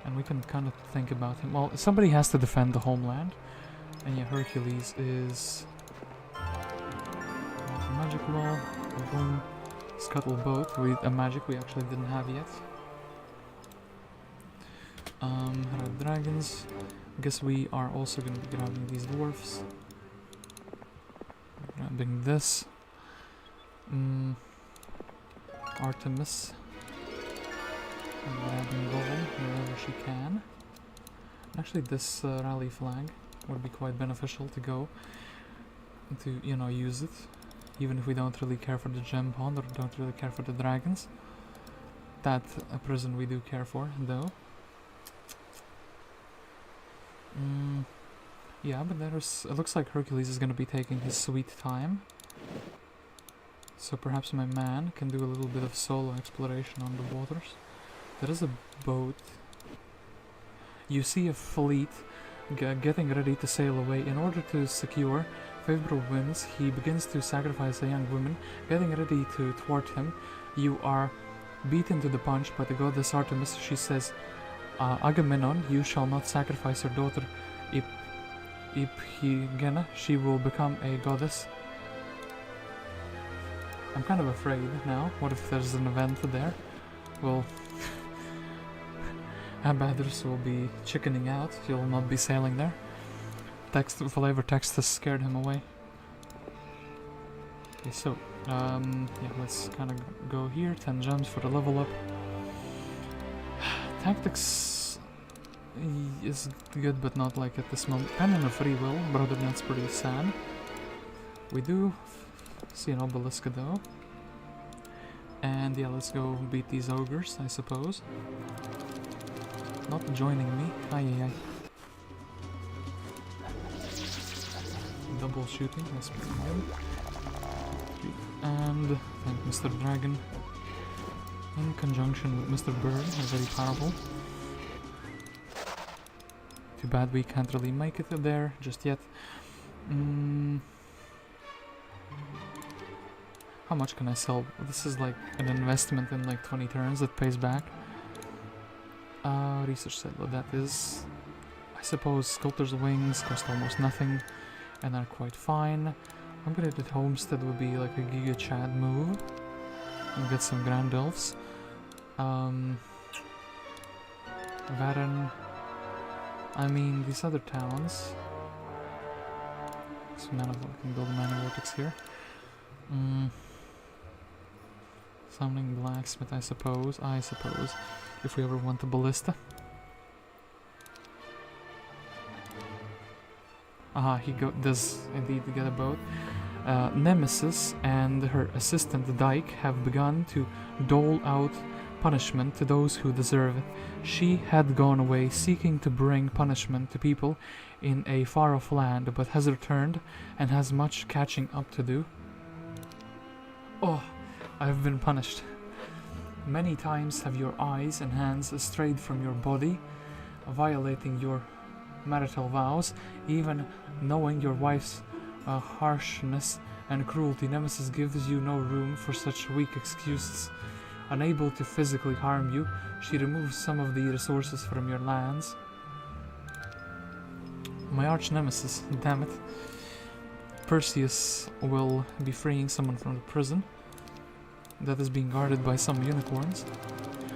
And we can kind of think about him. Well, somebody has to defend the homeland. And yeah, Hercules is... magic ball, boom, scuttle boat with a magic we actually didn't have yet. Dragons. I guess we are also going to be grabbing these dwarfs. Grabbing this. Artemis. Grabbing gold wherever she can. Actually, this rally flag would be quite beneficial to go to, you know, use it. Even if we don't really care for the gem pond or don't really care for the dragons. That prison we do care for, though. Yeah, but there's... It looks like Hercules is going to be taking his sweet time. So perhaps my man can do a little bit of solo exploration on the waters. There is a boat. You see a fleet getting ready to sail away. In order to secure favorable winds, he begins to sacrifice a young woman, getting ready to thwart him. You are beaten to the punch by the goddess Artemis. She says, Agamemnon, you shall not sacrifice your daughter Iphigenia. She will become a goddess. I'm kind of afraid now. What if there's an event there? Well, Abderus will be chickening out. He'll not be sailing there. Flavor text has scared him away. Okay, so, yeah, let's kind of go here. 10 gems for the level up. Tactics is good, but not like at this moment. Pen of free will, brother, that's pretty sad. We do see an obelisk though. And yeah, let's go beat these ogres, I suppose. Not joining me. Aye, aye, aye. Double shooting, that's pretty good. And thank Mr. Dragon. In conjunction with Mr. Bird, are very powerful. Too bad we can't really make it there just yet. How much can I sell? This is like an investment in like 20 turns that pays back. Research silo, that is... I suppose Sculptor's Wings cost almost nothing and are quite fine. Upgraded Homestead would be like a Giga Chad move. And get some Grand Elves. Varen. I mean, these other towns. So none of them can build a mana vortex here. Summoning Blacksmith, I suppose. If we ever want a ballista. Aha, he does indeed get a boat. Nemesis and her assistant Tyche have begun to dole out punishment to those who deserve it. She had gone away seeking to bring punishment to people in a far-off land, but has returned and has much catching up to do. Oh, I have been punished. Many times have your eyes and hands strayed from your body, violating your marital vows, even knowing your wife's harshness and cruelty. Nemesis gives you no room for such weak excuses. Unable to physically harm you, she removes some of the resources from your lands. My arch nemesis, damn it. Perseus will be freeing someone from the prison that is being guarded by some unicorns.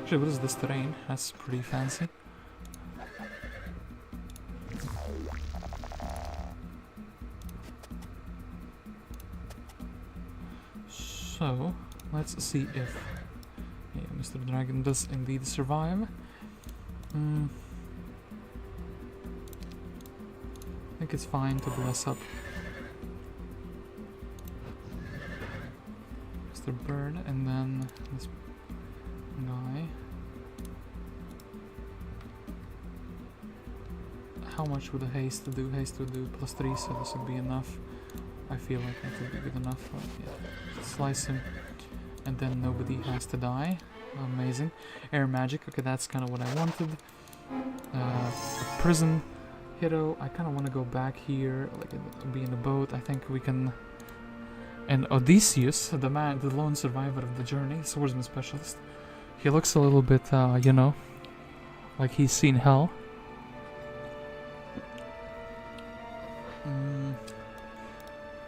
Actually, what is this terrain? That's pretty fancy. So, let's see if Mr. Dragon does indeed survive. I think it's fine to bless up Mr. Bird and then this guy. How much would a haste do? Haste would do +3, so this would be enough. I feel like that would be good enough. But yeah. Slice him, and then nobody has to die. Amazing. Air magic. Okay, that's kind of what I wanted. A prison hero. I kind of want to go back here, like be in a boat. I think we can. And Odysseus, the lone survivor of the journey, swordsman specialist. He looks a little bit, you know, like he's seen hell.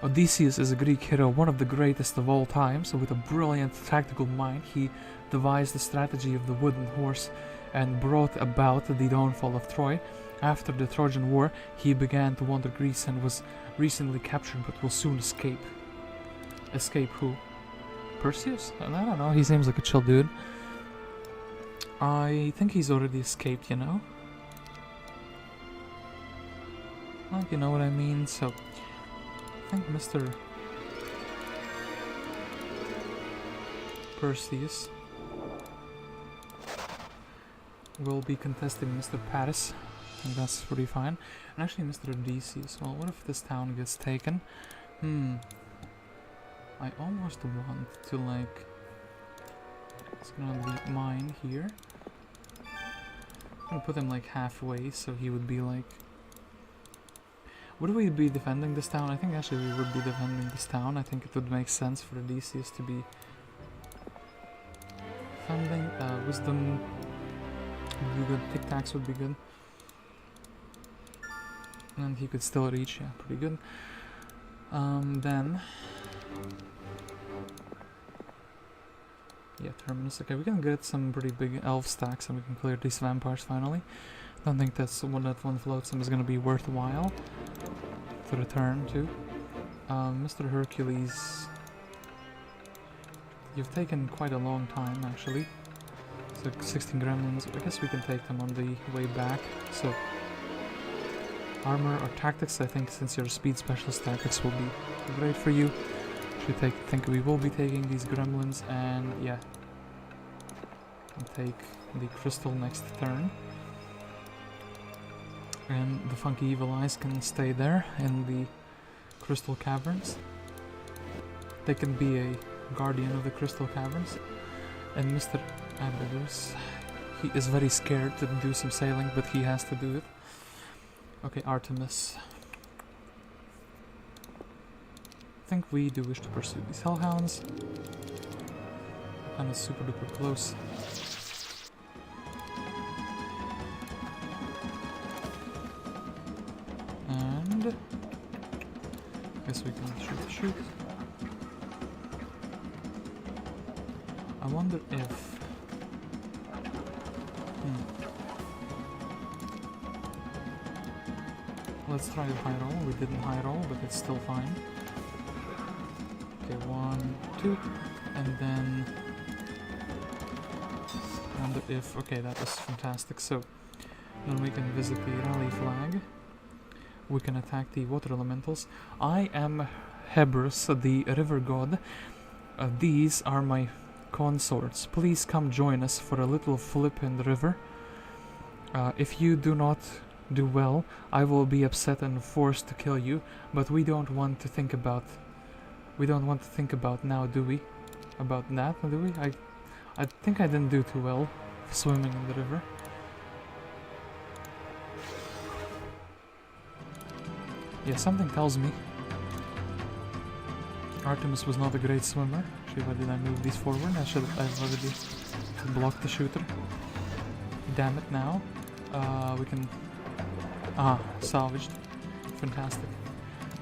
Odysseus is a Greek hero, one of the greatest of all time, so with a brilliant tactical mind, he devised the strategy of the wooden horse and brought about the downfall of Troy. After the Trojan War, he began to wander Greece and was recently captured but will soon escape. Escape who? Perseus? I don't know, he seems like a chill dude. I think he's already escaped, you know? Like, you know what I mean? So, I think Mr. Perseus will be contesting Mr. Paris, and that's pretty fine. And actually Mr. Odysseus, well, what if this town gets taken? I almost want to, like, it's gonna be mine here. I'm gonna put him like halfway, so he would be like... Would we be defending this town? I think actually we would be defending this town. I think it would make sense for Odysseus to be defending. Wisdom would be good. Tic Tacs would be good. And he could still reach, yeah, pretty good. Then... yeah, Terminus. Okay, we can get some pretty big elf stacks and we can clear these vampires finally. Don't think that's that one floatsome is gonna be worthwhile. to return to. Mr. Hercules, you've taken quite a long time actually. So 16 gremlins, I guess we can take them on the way back. So armor or tactics, I think since you're a speed specialist, tactics will be great for you. Think we will be taking these gremlins, and yeah, and take the crystal next turn. And the funky evil eyes can stay there in the crystal caverns. They can be a guardian of the crystal caverns. And Mr. Abderus, he is very scared to do some sailing, but he has to do it. Okay, Artemis. I think we do wish to pursue these hellhounds. And it's super duper close. And I guess we can shoot. I wonder if let's try the high roll. We didn't high roll, but it's still fine. Okay, 1, 2, and then wonder if okay, that was fantastic. So then we can visit the rally flag. We can attack the water elementals. I am Hercules, the river god. These are my consorts. Please come join us for a little flip in the river. If you do not do well, I will be upset and forced to kill you, but we don't want to think about now, do we? About that, do we? I think I didn't do too well swimming in the river. Yeah, something tells me Artemis was not a great swimmer. Actually, why did I move these forward? I've already blocked the shooter. Damn it now. We can... salvaged. Fantastic.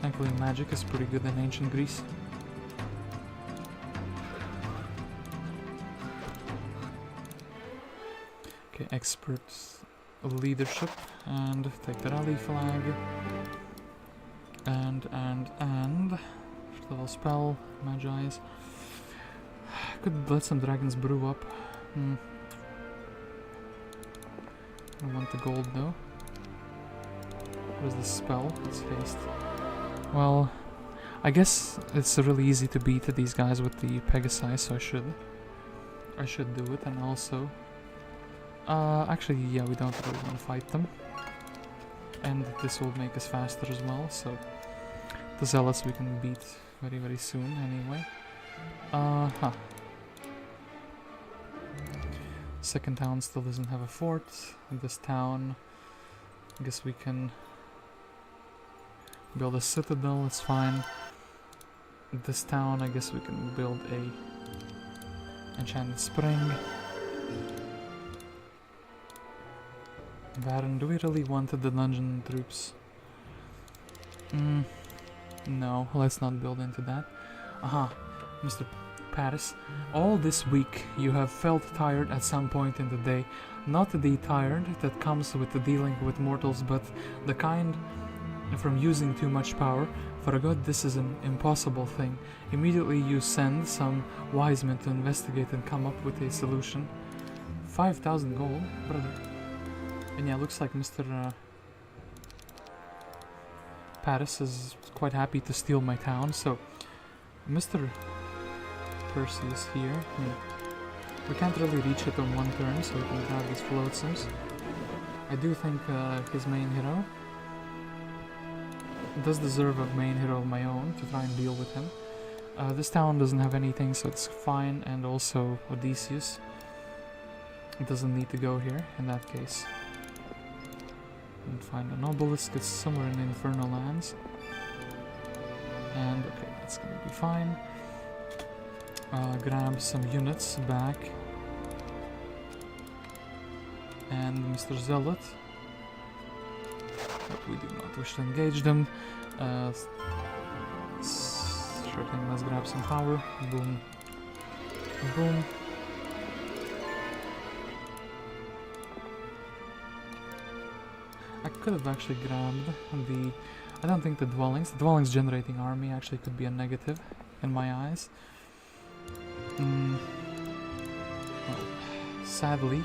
Thankfully magic is pretty good in ancient Greece. Okay, expert leadership, and take the rally flag. And level spell, Magi's. Could let some dragons brew up. I want the gold though. What is this spell? It's haste. Well, I guess it's really easy to beat these guys with the Pegasi, so I should do it. And also, actually, yeah, we don't really want to fight them. And this will make us faster as well, so the zealots we can beat very, very soon anyway. Second town still doesn't have a fort. This town, I guess we can build a citadel, it's fine. This town, I guess we can build a enchanted spring. Baron, do we really want the dungeon troops? No, let's not build into that. Mr. Paris. All this week you have felt tired at some point in the day. Not the tired that comes with the dealing with mortals, but the kind from using too much power. For a god, this is an impossible thing. Immediately you send some wise men to investigate and come up with a solution. 5,000 gold, brother. And yeah, looks like Mr. Paris is quite happy to steal my town, so Mr. Perseus here, we can't really reach it on one turn, so we can grab these floatsomes. I do think his main hero does deserve a main hero of my own to try and deal with him. This town doesn't have anything, so it's fine, and also Odysseus. It doesn't need to go here in that case. And find an obelisk, it's somewhere in the Infernal Lands. And okay, that's gonna be fine. Grab some units back. And Mr. Zealot. But we do not wish to engage them. Sure thing, let's grab some power. Boom. Boom. I could have actually grabbed the I don't think the dwellings generating army actually could be a negative in my eyes. Well, sadly,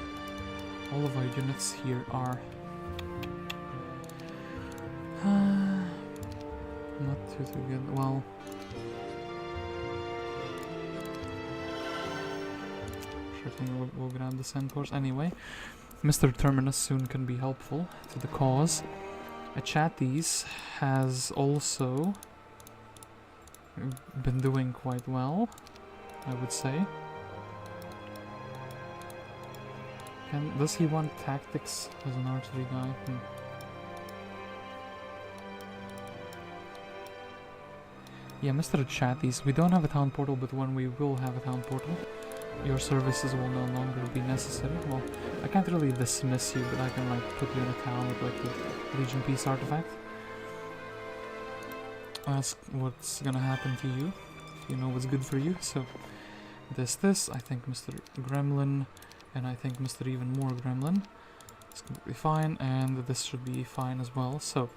all of our units here are not too good. Well, sure thing, we'll grab the centaurs anyway. Mr. Terminus soon can be helpful to the cause. Achates has also been doing quite well, I would say. Does he want tactics as an archery guy? Yeah, Mr. Achates, we don't have a town portal, but when we will have a town portal, your services will no longer be necessary. Well, I can't really dismiss you, but I can like put you in a town with like the Legion Peace artifact. That's what's gonna happen to you. You know what's good for you. So this, I think Mr. Gremlin, and I think Mr. Even More Gremlin is completely fine, and this should be fine as well. So,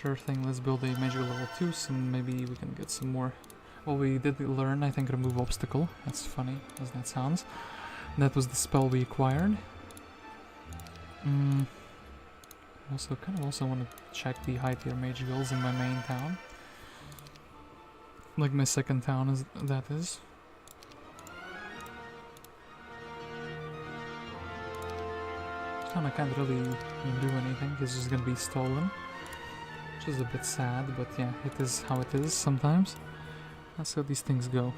sure thing, let's build a major level 2, so maybe we can get some more. Well, we did learn, I think, remove obstacle. That's funny, as that sounds. That was the spell we acquired. Also, kind of also want to check the high tier mage guilds in my main town. Like my second town, that is. And I can't really do anything, it's just gonna be stolen. Which is a bit sad, but yeah, it is how it is sometimes. That's how these things go.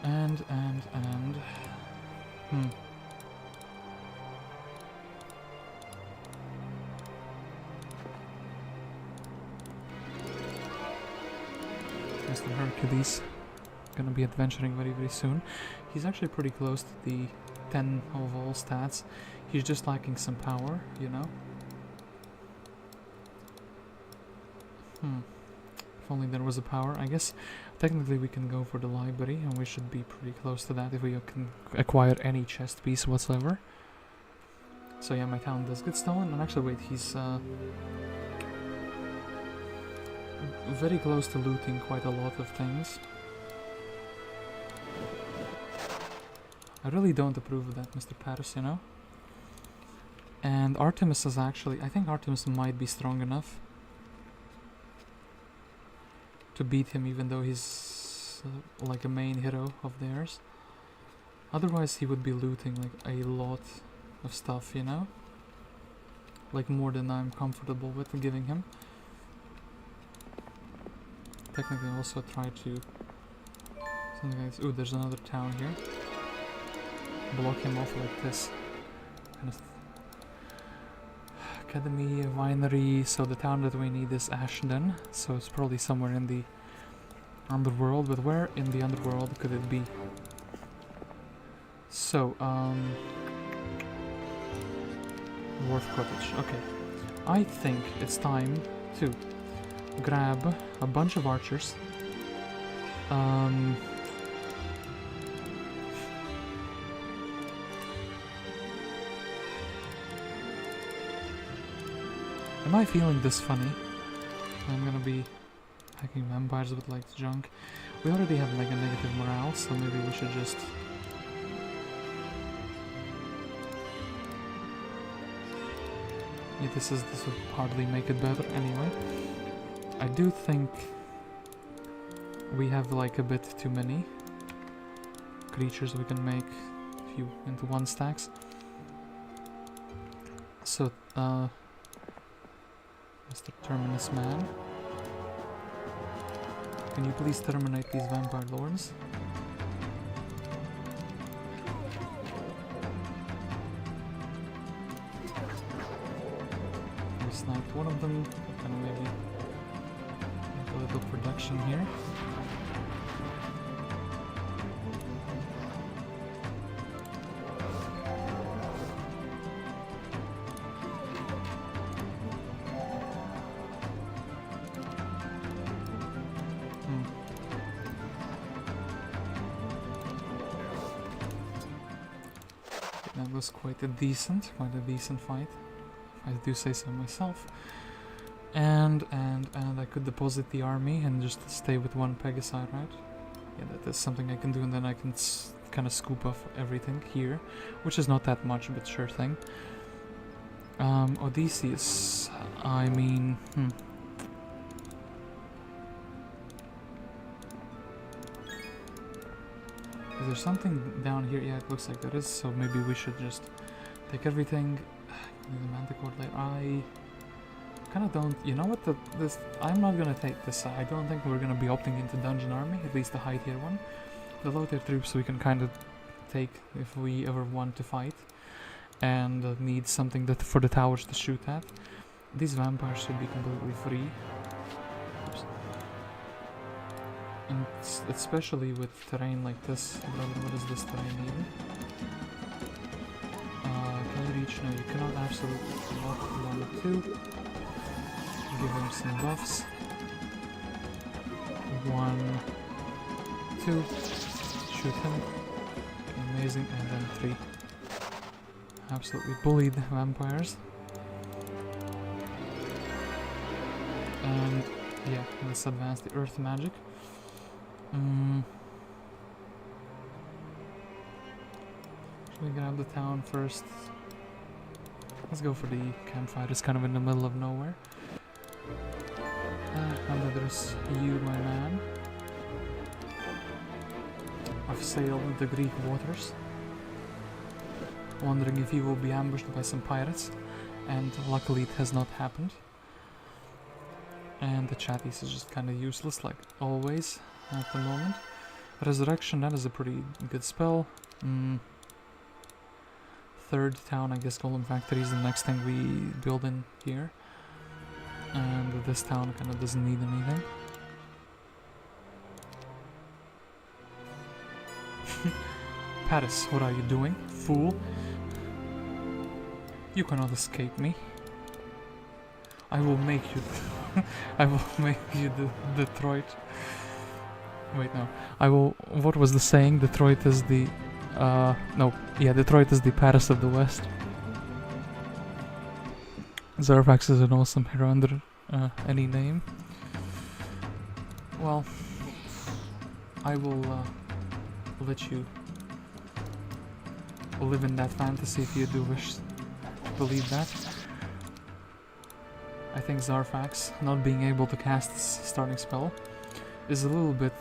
And... Mr. Hercules gonna be adventuring very soon. He's actually pretty close to the 10 of all stats. He's just lacking some power, you know? If only there was a power. I guess technically we can go for the library, and we should be pretty close to that if we can acquire any chest piece whatsoever. So yeah, my town does get stolen, and actually wait, he's very close to looting quite a lot of things. I really don't approve of that, Mr. Paris, you know? And Artemis is actually... I think Artemis might be strong enough to beat him, even though he's like a main hero of theirs. Otherwise he would be looting like a lot of stuff, you know? Like more than I'm comfortable with giving him. Technically also try to... something like this. Ooh, there's another town here. Block him off like this. Kind of Academy, Winery, so the town that we need is Ashden, so it's probably somewhere in the underworld, but where in the underworld could it be? So, Wharf Cottage, okay. I think it's time to grab a bunch of archers, am I feeling this funny? I'm gonna be hacking vampires with like junk. We already have like a negative morale, so maybe we should just... yeah, this would hardly make it better anyway. I do think we have like a bit too many creatures we can make a few into 1 stacks. So, Mr. Terminus man, can you please terminate these vampire lords? We sniped one of them, and maybe make a little production here. That was quite a decent fight, if I do say so myself. And I could deposit the army and just stay with one Pegasi, right? Yeah, that's something I can do, and then I can kind of scoop off everything here, which is not that much, but sure thing. Odysseus, I mean, Is there something down here? Yeah, it looks like there is, so maybe we should just take everything. The manticore layer. I kind of don't... You know what? I'm not gonna take this. I don't think we're gonna be opting into Dungeon Army, at least the high tier one. The low tier troops we can kind of take if we ever want to fight and need something for the towers to shoot at. These vampires should be completely free. Oops. And especially with terrain like this. What is this terrain even? Can you reach? No, you cannot absolutely block 1 or 2. Give him some buffs. 1, 2. Shoot him. Amazing. And then 3. Absolutely bullied vampires. And yeah, let's advance the earth magic. Should we grab the town first? Let's go for the campfire. It's kind of in the middle of nowhere. Abderus, you, my man. I've sailed the Greek waters, wondering if you will be ambushed by some pirates, and luckily it has not happened. And the Achates is just kind of useless, like always at the moment. Resurrection, that is a pretty good spell. Third town, I guess Golem Factory is the next thing we build in here. And this town kind of doesn't need anything. Paris, what are you doing, fool? You cannot escape me. I will make you... I will make you Detroit. Wait, no. I will... What was the saying? Detroit is the... no. Yeah, Detroit is the Paris of the West. Zarfax is an awesome hero under any name. Well, I will let you live in that fantasy if you do wish to believe that. I think Zarfax not being able to cast his starting spell is a little bit,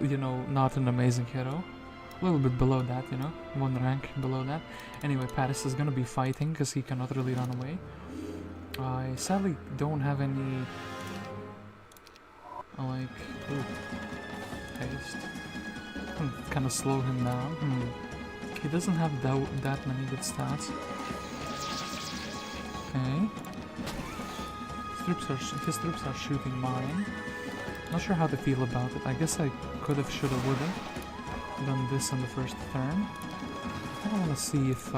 you know, not an amazing hero. A little bit below that, you know, 1 rank below that. Anyway, Paris is gonna be fighting because he cannot really run away. I sadly don't have any, like, haste. Kind of slow him down. He doesn't have that many good stats. Okay. His troops are shooting mine. Not sure how to feel about it. I guess I could have, should have, would have done this on the first turn. I kind of want to see if,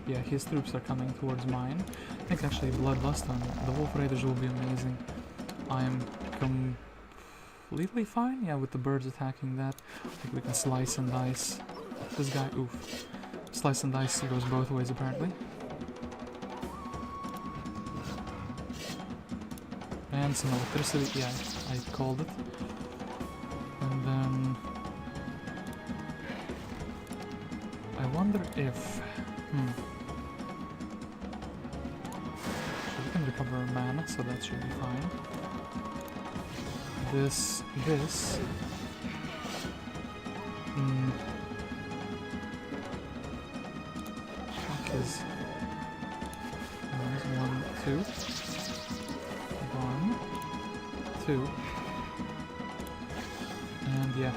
yeah, his troops are coming towards mine. I think actually Bloodlust on the Wolf Raiders will be amazing. I am completely fine, yeah, with the birds attacking that. I think we can slice and dice. This guy, oof. Slice and dice goes both ways apparently. And some electricity, yeah, I called it. And then... I wonder if... So we can recover mana, so that should be fine. This... is... 1, 2... 1, 2, and yeah.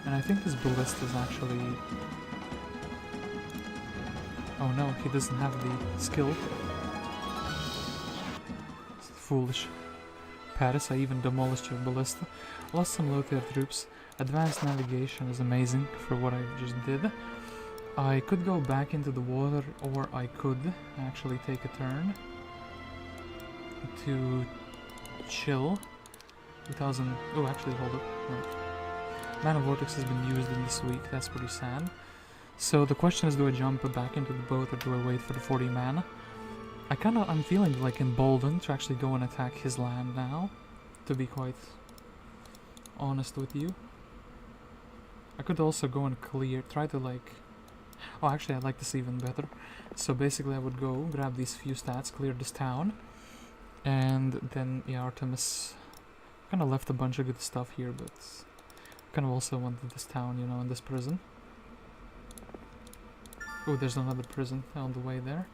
And I think this ballista is actually... Oh no, he doesn't have the skill. It's foolish. Paris, I even demolished your ballista. Lost some low tier troops. Advanced navigation is amazing for what I just did. I could go back into the water, or I could actually take a turn to chill. 2000... Oh, actually, hold up. Wait. Mana Vortex has been used in this week. That's pretty sad. So the question is, do I jump back into the boat or do I wait for the 40 mana? I'm feeling like emboldened to actually go and attack his land now, to be quite honest with you. I could also go and try to like... Oh, actually I'd like this even better. So basically I would go, grab these few stats, clear this town, and then, yeah, Artemis kind of left a bunch of good stuff here, but kind of also wanted this town, you know, and this prison. Oh, there's another prison on the way there.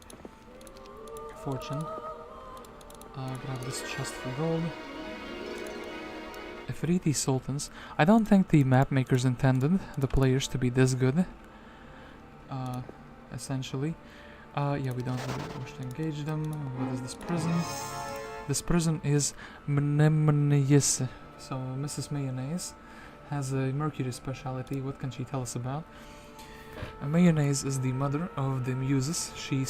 Fortune. Grab this chest for gold. Efriti Sultans. I don't think the map makers intended the players to be this good. Essentially. Yeah, we don't really wish to engage them. What is this prison? This prison is Mnemosyne. So Mrs. Mayonnaise has a Mercury specialty. What can she tell us about? Mayonnaise is the mother of the muses. She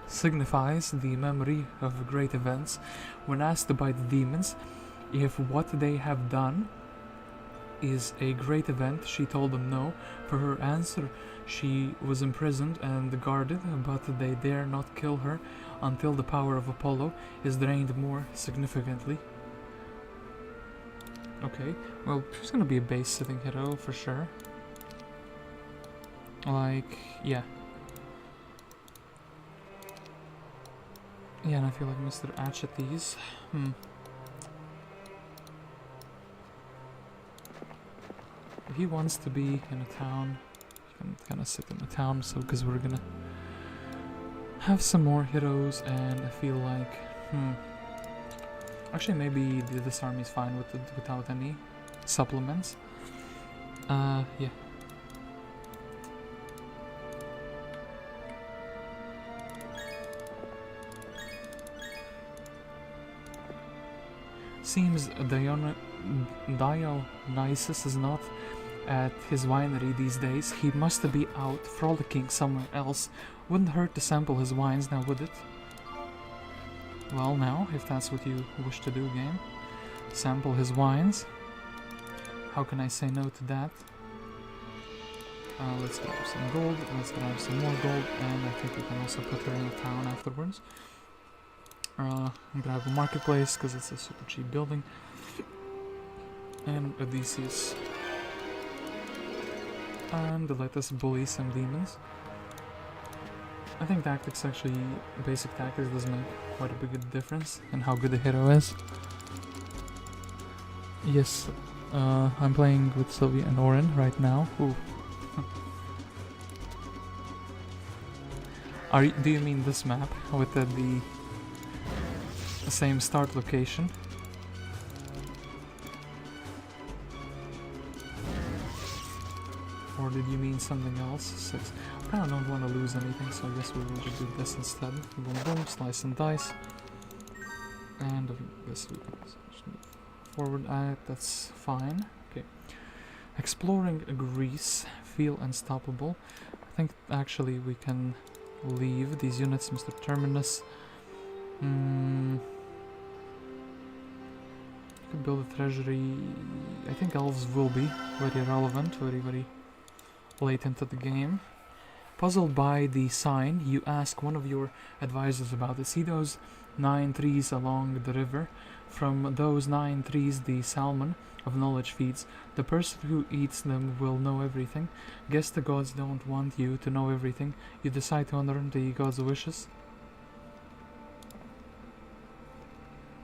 signifies the memory of great events. When asked by the demons if what they have done is a great event, she told them no. For her answer, she was imprisoned and guarded, but they dare not kill her until the power of Apollo is drained more significantly. Okay, well, she's gonna be a base-sitting hero for sure. Like, yeah. Yeah, and I feel like Mr. Achates. If he wants to be in a town, he can kind of sit in a town, so because we're gonna have some more heroes, and I feel like, actually maybe this army is fine with without any supplements. Yeah. Seems Dionysus is not at his winery these days. He must be out frolicking somewhere else. Wouldn't hurt to sample his wines now, would it? Well, now, if that's what you wish to do, game. Sample his wines. How can I say no to that? Let's grab some gold, let's grab some more gold, and I think we can also put her in a town afterwards. Grab a marketplace, because it's a super cheap building. And Odysseus. And let us bully some demons. I think tactics actually, basic tactics does make quite a big difference in how good a hero is. Yes, I'm playing with Sylvia and Oren right now. Ooh. Do you mean this map with the same start location? Or did you mean something else? 6. I kind of don't want to lose anything, so I guess we will just do this instead. Boom boom, slice and dice. And I guess we can just move forward. That's fine. Okay. Exploring Greece. Feel unstoppable. I think actually we can leave these units, Mr. Terminus. Could build a treasury. I think elves will be very relevant, very late into the game. Puzzled by the sign, you ask one of your advisors about it. See those 9 trees along the river? From those 9 trees the salmon of knowledge feeds. The person who eats them will know everything. Guess the gods don't want you to know everything. You decide to honor the gods' wishes.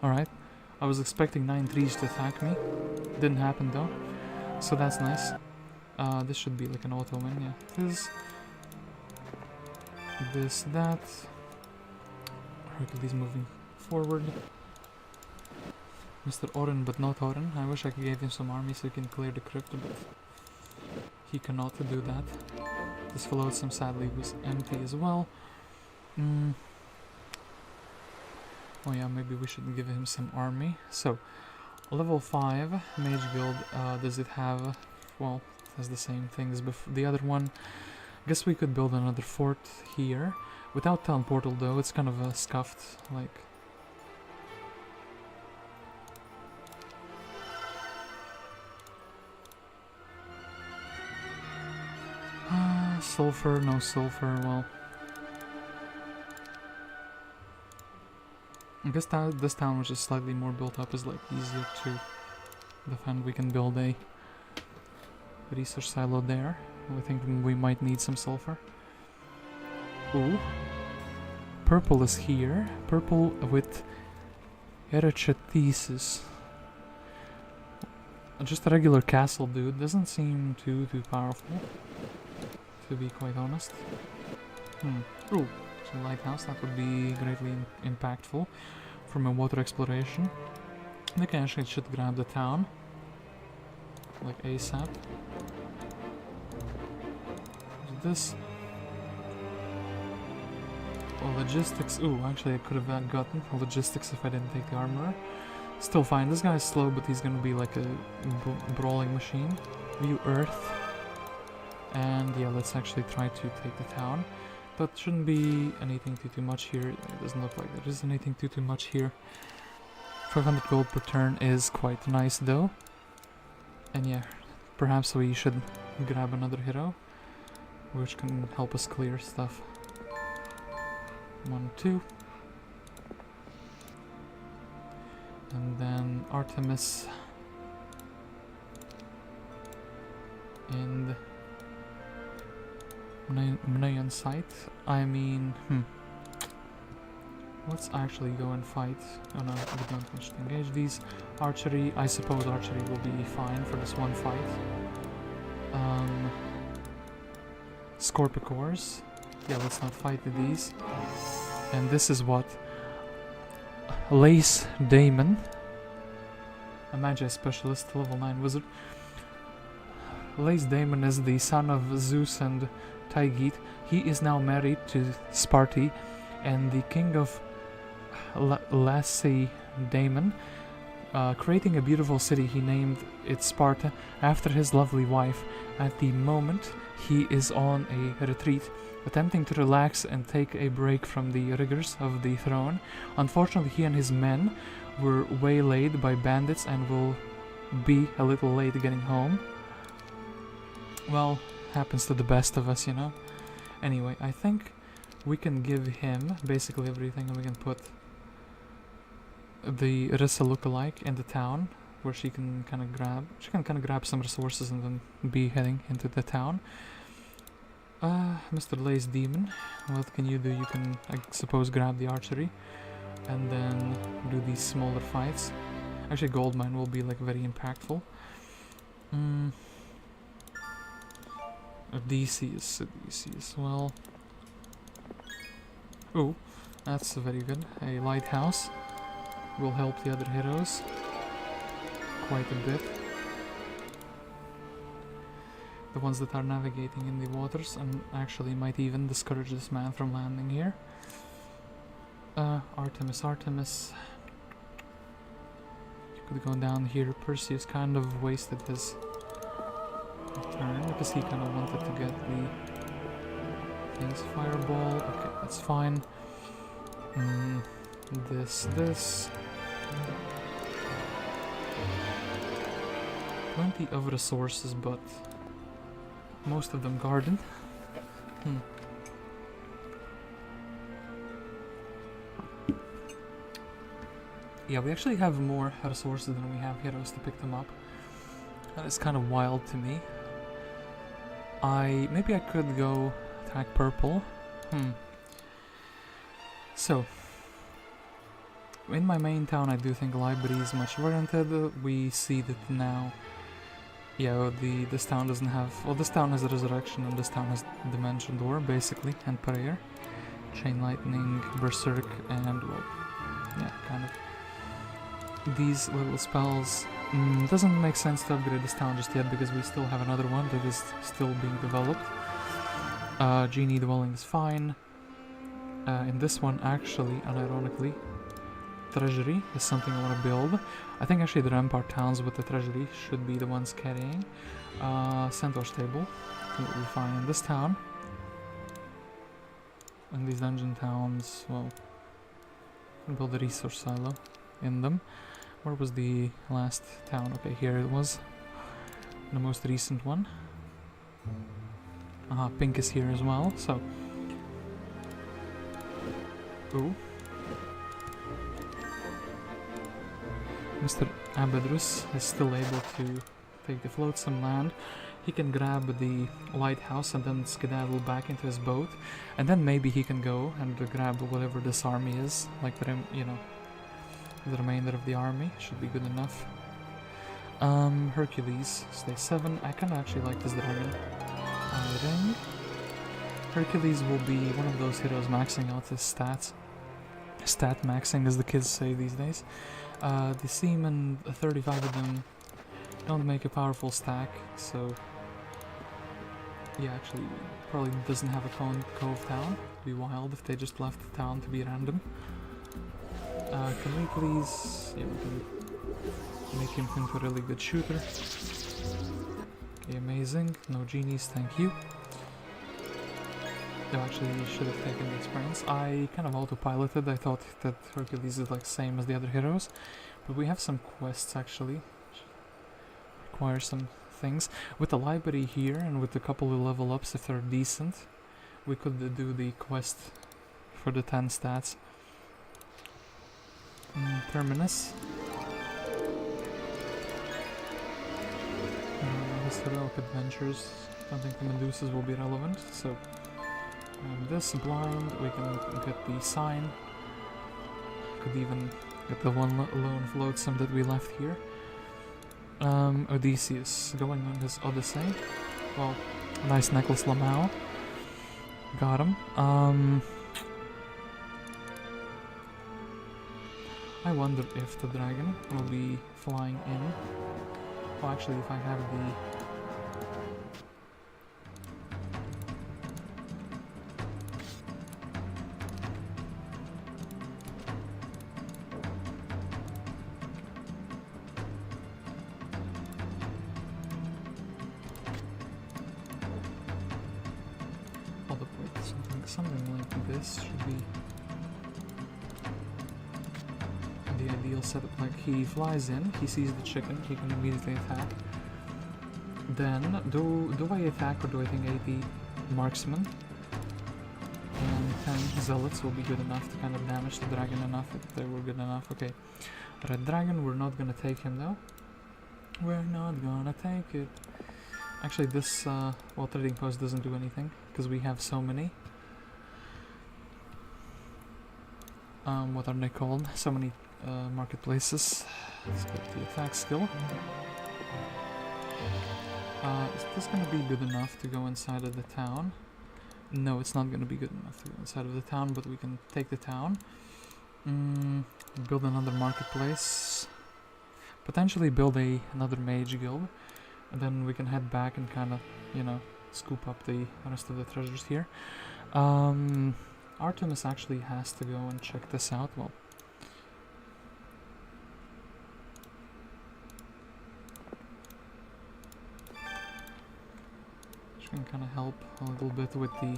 Alright. I was expecting 9 trees to attack me. Didn't happen though. So that's nice. This should be like an auto win, yeah. This, that. Hercules moving forward. Mr. Oren, but not Oren. I wish I could give him some army so he can clear the crypt, but he cannot do that. This Philosopher sadly was empty as well. Oh yeah, maybe we should give him some army. So, level 5, Mage Guild, does it have... Well, it has the same thing as before. The other one, I guess we could build another fort here. Without Town Portal though, it's kind of scuffed, like... sulfur, no sulfur, well... I guess this town, which is slightly more built up, is like easier to defend. We can build a resource silo there. I think we might need some sulfur. Ooh. Purple is here. Purple with Erachtheus. Just a regular castle, dude. Doesn't seem too powerful, to be quite honest. Ooh. A lighthouse, that would be greatly impactful from a water exploration. I think I actually should grab the town, like ASAP. This... well, logistics... ooh, actually I could have gotten logistics if I didn't take the armor. Still fine, this guy is slow, but he's gonna be like a brawling machine. View Earth. And yeah, let's actually try to take the town. That shouldn't be anything too much here. It doesn't look like there is anything too much here. 500 gold per turn is quite nice though. And yeah, perhaps we should grab another hero, which can help us clear stuff. 1, 2. And then Artemis. And Mnemosyne site. I mean, let's actually go and fight. Oh no, we don't wish to engage these. Archery, I suppose archery will be fine for this one fight. Scorpicores. Yeah, let's not fight these. And this is what? Lacedaemon. A Magi specialist, level 9 wizard. Lacedaemon is the son of Zeus and Tyche. He is now married to Sparta, and the king of Lacedaemon, creating a beautiful city, he named it Sparta after his lovely wife. At the moment, he is on a retreat, attempting to relax and take a break from the rigors of the throne. Unfortunately, he and his men were waylaid by bandits and will be a little late getting home. Well, happens to the best of us, you know. Anyway, I think we can give him basically everything, and we can put the Rissa lookalike in the town, where she can kind of grab some resources and then be heading into the town. Mr. Lacedaemon, what can you do? You can, I suppose, grab the archery and then do these smaller fights. Actually, gold mine will be like very impactful. Odysseus, well... oh, that's very good. A lighthouse will help the other heroes quite a bit. The ones that are navigating in the waters, and actually might even discourage this man from landing here. Artemis. You could go down here. Perseus kind of wasted his turn because he kind of wanted to get the things. Fireball, okay, that's fine. This. Plenty of resources, but most of them guarded. Yeah, we actually have more resources than we have heroes to pick them up. That is kind of wild to me. Maybe I could go attack purple. So, in my main town I do think library is much warranted. We see that now. Yeah, this town doesn't have... well, this town has a resurrection and this town has dimension door, basically, and prayer. Chain lightning, berserk, and, well, yeah, kind of. These little spells... doesn't make sense to upgrade this town just yet because we still have another one that is still being developed. Genie dwelling is fine. In this one, actually, unironically, treasury is something I want to build. I think actually the rampart towns with the treasury should be the ones carrying. Centaur stable, completely fine in this town. And these dungeon towns, well, build a resource silo in them. Where was the last town? Okay, here it was. The most recent one. Pink is here as well, so... Ooh. Mr. Abderus is still able to take the flotsam land. He can grab the lighthouse and then skedaddle back into his boat, and then maybe he can go and grab whatever this army is, like the the remainder of the army should be good enough. Hercules, stay 7. I kinda actually like this dragon. Ring. Hercules will be one of those heroes maxing out his stats. Stat maxing, as the kids say these days. The seamen, 35 of them, don't make a powerful stack, so... Yeah, actually, probably doesn't have a cove town. It'd be wild if they just left the town to be random. Can we please... Yeah, we can make him into a really good shooter. Okay, amazing. No genies, thank you. No, actually, you should have taken the experience. I kind of autopiloted. I thought that Hercules is like same as the other heroes. But we have some quests, actually. Require some things. With the library here, and with a couple of level ups, if they're decent, we could do the quest for the 10 stats. Terminus. His heroic adventures. I don't think the Medusas will be relevant, so... this blind, we can get the sign. Could even get the one lone flotsam that we left here. Odysseus, going on his Odyssey. Well, nice necklace Lamau. Got him. I wonder if the dragon will be flying in. Well, actually, if I have the... Something like this should be the ideal setup. Like, he flies in, he sees the chicken, he can immediately attack. Then, do I attack, or do I think 80 marksmen and 10 zealots will be good enough to kind of damage the dragon enough if they were good enough? Okay, Red Dragon, we're not gonna take him though. We're not gonna take it. Actually, this well, trading post doesn't do anything because we have so many. What are they called? So many marketplaces. Let's get the attack skill. Is this gonna be good enough to go inside of the town? No, it's not gonna be good enough to go inside of the town, but we can take the town. Build another marketplace. Potentially build another mage guild. And then we can head back and kind of, you know, scoop up the rest of the treasures here. Artemis actually has to go and check this out. Well, which can kind of help a little bit with the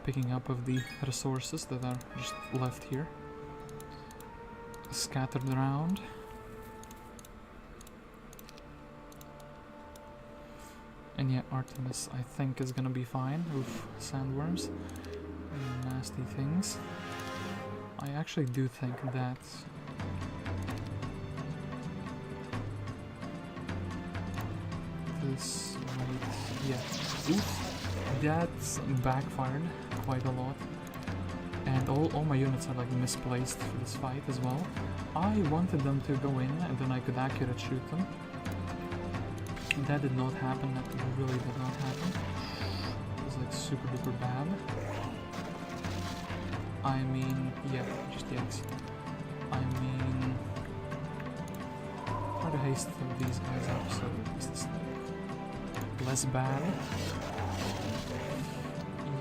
picking up of the resources that are just left here, scattered around. And yeah, Artemis, I think, is gonna be fine. Oof, sandworms. Nasty things. I actually do think that this might... yeah. Oof. That's backfired quite a lot. And all my units are like misplaced for this fight as well. I wanted them to go in and then I could accurate shoot them. That did not happen. That really did not happen. It was like super duper bad. I mean, yeah, just yikes. I mean, try to haste these guys up so it's like less bad.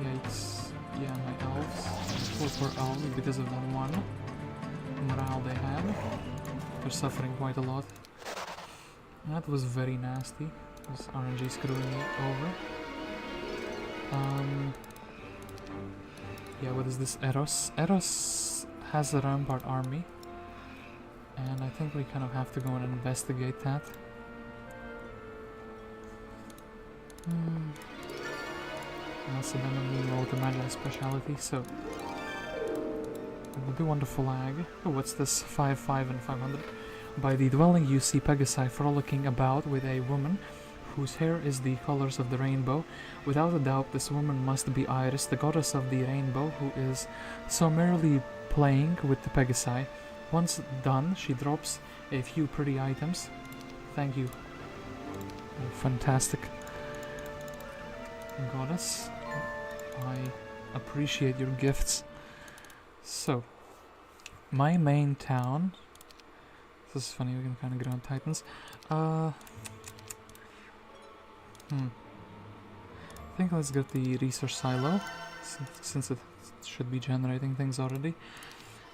Yikes. Yeah, my elves. Poor elves, because of that one morale they had. They're suffering quite a lot. That was very nasty. It was RNG screwing me over. Yeah, what is this? Eros? Eros has a rampart army. And I think we kind of have to go and investigate that. Lacedaemon meanwhile with the Magi speciality, so we'll do one to flag. Oh, what's this? 5, 5, and 500. By the dwelling you see Pegasi frolicking about with a woman whose hair is the colors of the rainbow. Without a doubt, this woman must be Iris, the goddess of the rainbow, who is so merrily playing with the Pegasi. Once done, she drops a few pretty items. Thank you. Fantastic goddess. I appreciate your gifts. So, my main town. This is funny, we can kind of get on Titans. I think let's get the resource silo, since it should be generating things already.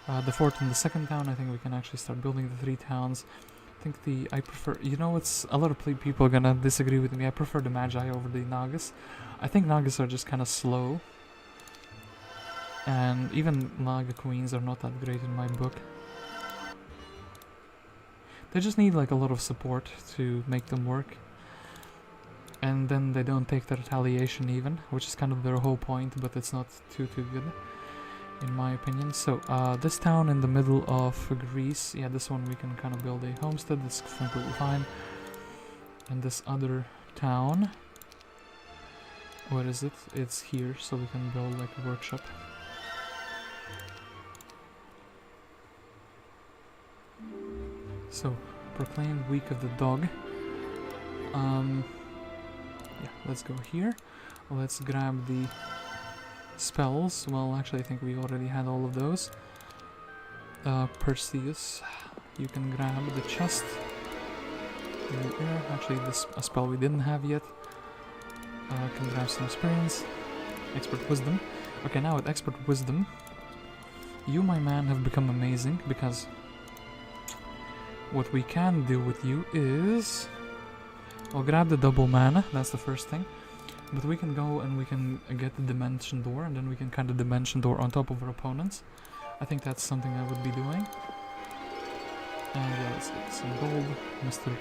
The fourth and the second town, I think we can actually start building the 3 towns. I think I prefer, you know, it's a lot of people are gonna disagree with me. I prefer the Magi over the Nagas. I think Nagas are just kind of slow, and even Naga queens are not that great in my book. They just need like a lot of support to make them work, and then they don't take the retaliation even, which is kind of their whole point, but it's not too good in my opinion. So this town in the middle of Greece, yeah, this one we can kind of build a homestead, that's completely fine. And this other town, what is it? It's here, so we can build like a workshop. So, proclaimed week of the dog. Yeah, let's go here. Let's grab the spells. Well, actually, I think we already had all of those. Perseus, you can grab the chest. Actually, this a spell we didn't have yet. Can grab some experience. Expert wisdom. Okay, now with expert wisdom, you, my man, have become amazing, because what we can do with you is, I'll grab the double mana, that's the first thing. But we can go and we can get the dimension door, and then we can kind of dimension door on top of our opponents. I think that's something I would be doing. And yeah, let's get some gold, Mr.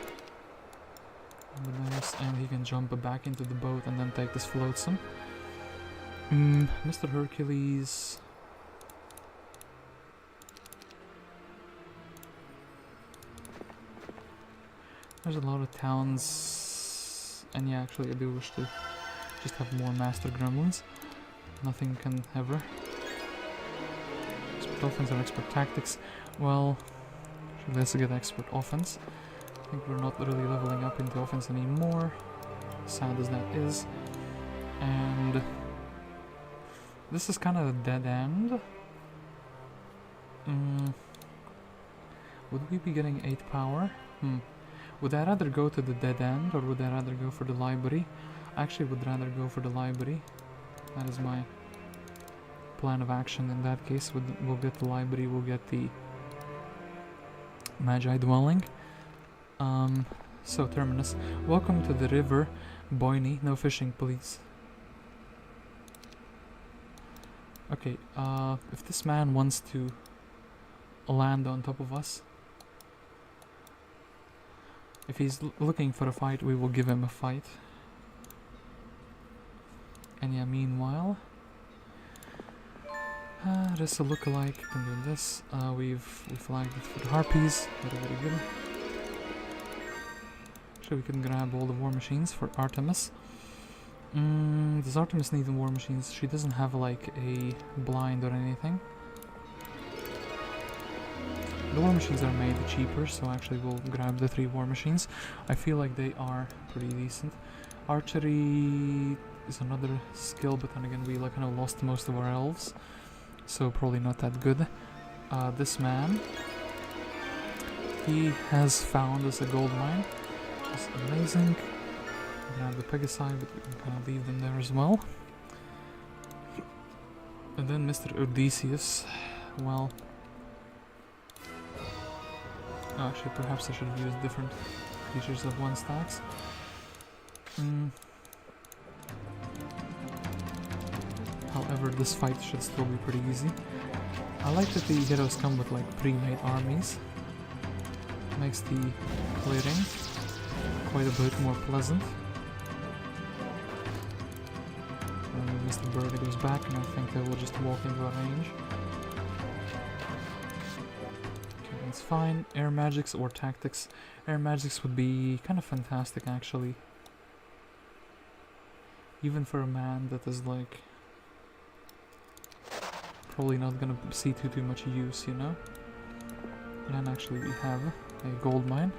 Abderus, and he can jump back into the boat and then take this flotsam. Mr. Hercules. There's a lot of towns, and yeah, actually I do wish to just have more master gremlins. Nothing can ever. Expert offense or expert tactics. Well, let's get expert offense. I think we're not really leveling up into offense anymore, sad as that is. And this is kind of a dead end. Would we be getting 8 power? Would I rather go to the dead end, or would I rather go for the library? I actually would rather go for the library. That is my plan of action in that case. We'll get the library, we'll get the Magi dwelling. So Terminus, welcome to the river Boyne, no fishing please. Okay, if this man wants to land on top of us, if he's looking for a fight, we will give him a fight. And yeah, meanwhile, there's a lookalike, can do this. We flagged it for the harpies, very good. Actually, we can grab all the war machines for Artemis. Does Artemis need the war machines? She doesn't have like a blind or anything. The war machines are made cheaper, so actually we'll grab the 3 war machines. I feel like they are pretty decent. Archery is another skill, but then again we like kind of lost most of our elves, so probably not that good. This man, he has found us a gold mine. It's amazing. Grab the Pegasi, but we can kind of leave them there as well. And then Mr. Odysseus, well, actually perhaps I should have used different creatures of 1 stacks. However, this fight should still be pretty easy. I like that the heroes come with like pre-made armies. Makes the clearing quite a bit more pleasant. guess the bird goes back, and I think they will just walk into a range. Okay, that's fine. Air magics or tactics. Air magics would be kind of fantastic, actually. Even for a man that is like probably not gonna see too much use, you know. And actually we have a gold mine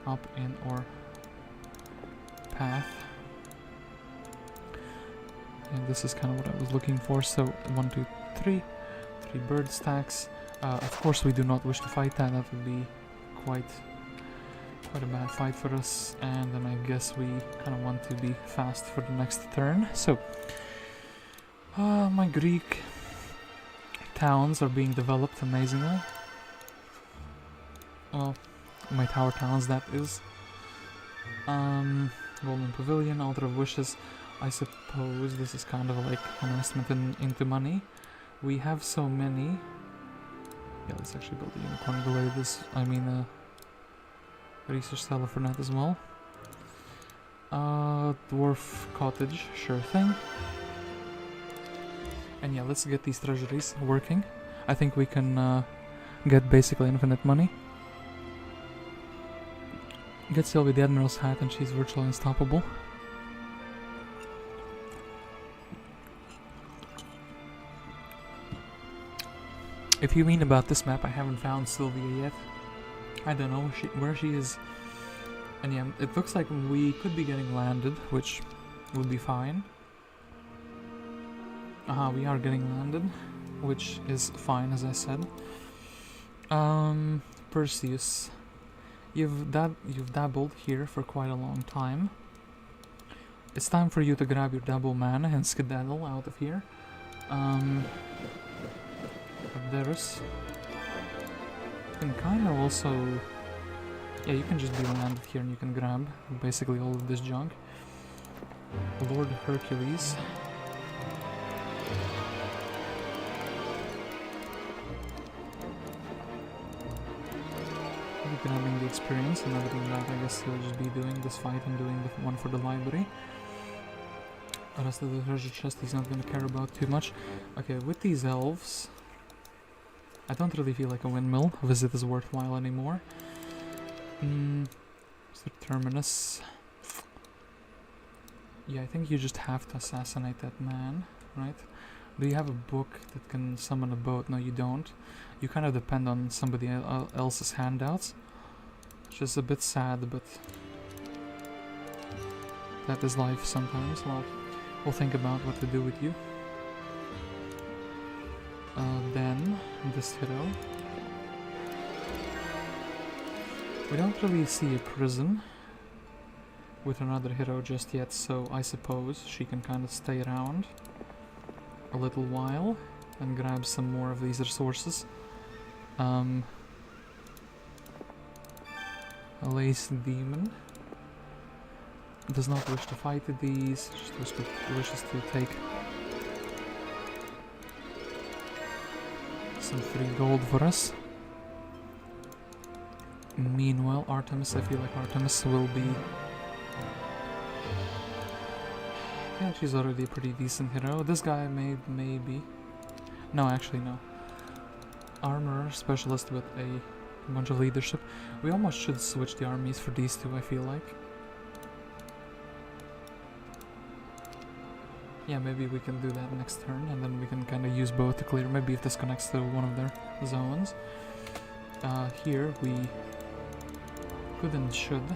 up in our path. And this is kind of what I was looking for. So 1, 2, 3 bird stacks. Of course we do not wish to fight that. That would be quite a bad fight for us. And then I guess we kind of want to be fast for the next turn. So my Greek towns are being developed amazingly. Well, my tower towns, that is. Golden Pavilion, Altar of Wishes. I suppose this is kind of like an investment into money. We have so many. Yeah, let's actually build a unicorn below this. I mean, research cellar for that as well. Dwarf cottage, sure thing. And yeah, let's get these treasuries working. I think we can get basically infinite money. Get Sylvie the Admiral's hat and she's virtually unstoppable. If you mean about this map, I haven't found Sylvia yet. I don't know where she is. And yeah, it looks like we could be getting landed, which would be fine. We are getting landed, which is fine, as I said. Perseus. You've dabbled here for quite a long time. It's time for you to grab your double mana and skedaddle out of here. Abderus. You can kind of also... Yeah, you can just be landed here and you can grab basically all of this junk. Lord Hercules. Grabbing the experience, and other than that I guess he'll just be doing this fight and doing the one for the library. The rest of the treasure chest he's not going to care about too much. Okay, with these elves, I don't really feel like a windmill visit is worthwhile anymore. Mr. Terminus. Yeah, I think you just have to assassinate that man, right? Do you have a book that can summon a boat? No, you don't. You kind of depend on somebody else's handouts. Which is a bit sad, but that is life sometimes. Well, we'll think about what to do with you. Then, this hero. We don't really see a prison with another hero just yet, so I suppose she can kind of stay around a little while and grab some more of these resources. Lacedaemon does not wish to fight these, just wishes to take some free gold for us. Meanwhile, Artemis, I feel like Artemis will be... Yeah, she's already a pretty decent hero. This guy maybe... No, actually no. Armor specialist with a bunch of leadership. We almost should switch the armies for these two, I feel like. Yeah, maybe we can do that next turn, and then we can kind of use both to clear. Maybe if this connects to one of their zones. Here we could and should.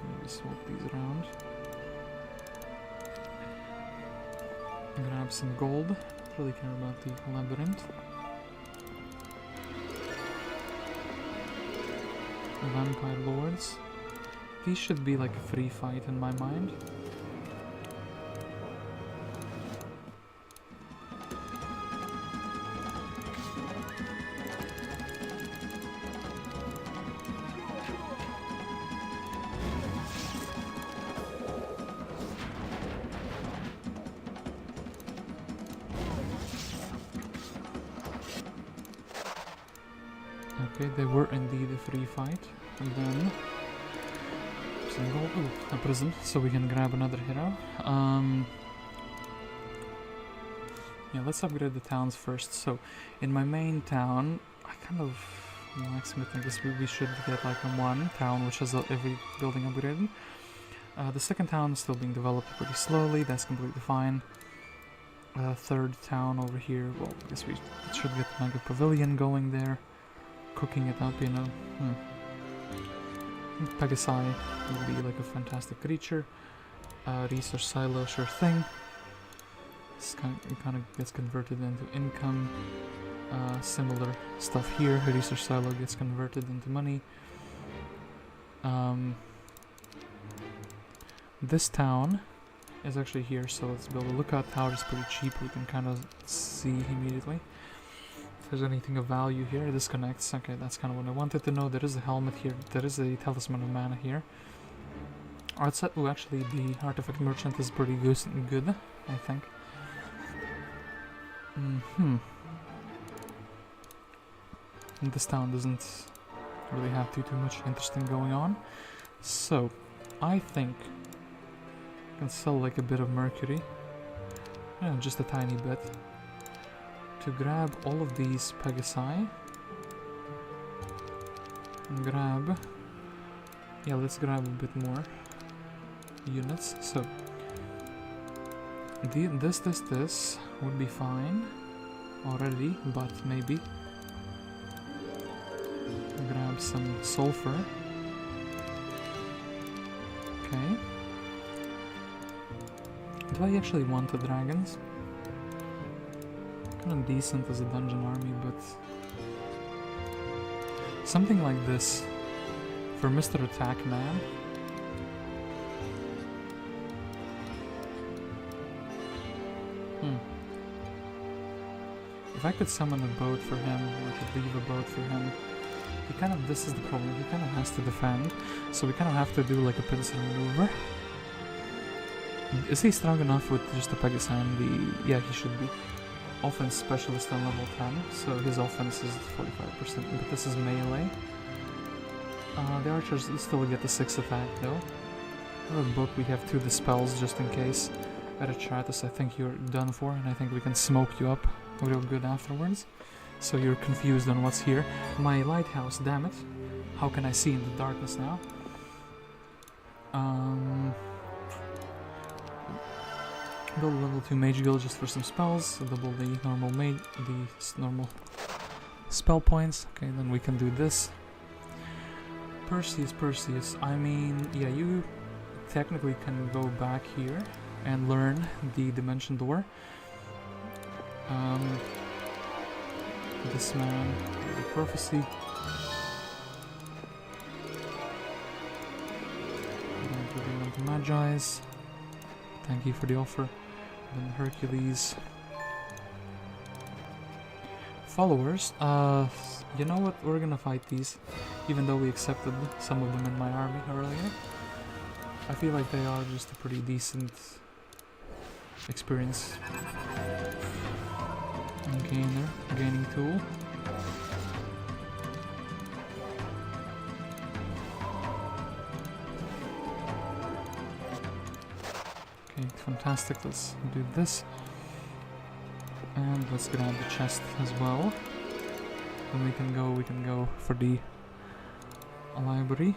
Maybe swap these around. Grab some gold. Really care about the labyrinth. Vampire lords. These should be like a free fight in my mind. Okay, they were indeed a free fight. And then some gold. Ooh, a prism, so we can grab another hero. Yeah, let's upgrade the towns first. So, in my main town, I kind of blacksmith. I guess we should get like one town which has every building upgraded. The second town is still being developed pretty slowly. That's completely fine. Third town over here. Well, I guess we should get the mega pavilion going there, cooking it up. You know. Pegasi would be like a fantastic creature. Resource silo, sure thing. This kind of gets converted into income. Similar stuff here. Resource silo gets converted into money. This town is actually here, so let's build a lookout tower. It's pretty cheap. We can kind of see immediately if there's anything of value here. It disconnects. Okay, that's kind of what I wanted to know. There is a helmet here. There is a talisman of mana here. Art set. Oh, actually, the artifact merchant is pretty good, I think. And this town doesn't really have too much interesting going on, so I think I can sell like a bit of mercury, just a tiny bit, to grab all of these Pegasi and grab, let's grab a bit more units. So this would be fine already, but maybe grab some sulfur. Okay. Do I actually want the dragons? Kind of decent as a dungeon army, but something like this for Mr. Attack Man. If I could summon a boat for him, or could leave a boat for him, this is the problem, he kind of has to defend, so we kind of have to do like a pincer maneuver. Is he strong enough with just the Pegasi and the... Yeah, he should be. Offense specialist on level 10, so his offense is 45%, but this is melee. The archers still get the 6 attack though. In the book we have 2 dispels just in case. Erachtheus, I think you're done for, and I think we can smoke you up real good afterwards. So you're confused on what's here. My lighthouse, damn it. How can I see in the darkness now? Build a level 2 mage guild just for some spells. Double the normal spell points. Okay, then we can do this. Perseus. I mean, yeah, you technically can go back here and learn the dimension door. This man, the prophecy. Magi's. Thank you for the offer. Then Hercules. Followers. You know what? We're gonna fight these, even though we accepted some of them in my army earlier. I feel like they are just a pretty decent experience. Gaining tool. Okay, fantastic. Let's do this. And let's grab the chest as well. Then we can go for the library.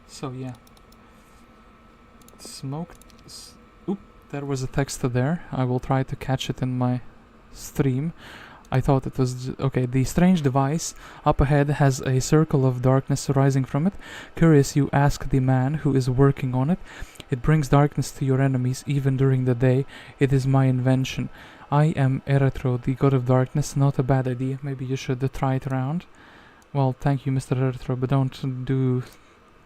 So yeah. Smoked. Oop, there was a text there. I will try to catch it in my stream. I thought it was okay. The strange device up ahead has a circle of darkness rising from it. Curious, you ask the man who is working on it. It brings darkness to your enemies even during the day. It is my invention. I am Eretro, the god of darkness. Not a bad idea. Maybe you should try it around. Well, thank you, Mr. Eretro, but don't do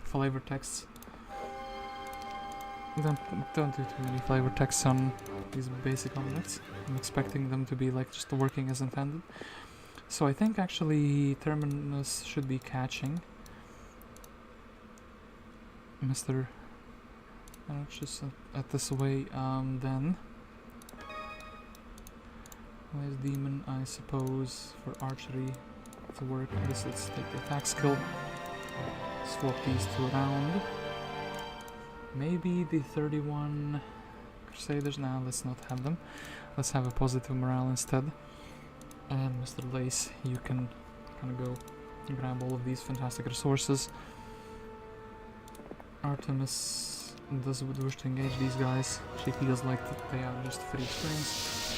flavor texts. Don't do too many flavor texts on these basic omelets. I'm expecting them to be like just working as intended. So I think actually Terminus should be catching Mr. Just at this way. Then Lacedaemon, I suppose, for archery. to work on this. Let's take the attack skill. Swap these two around. Maybe the 31 Crusaders. Now let's not have them. Let's have a positive morale instead. And Mr. Lace, you can kind of go and grab all of these fantastic resources. Artemis does wish to engage these guys. She feels like that they are just free experience.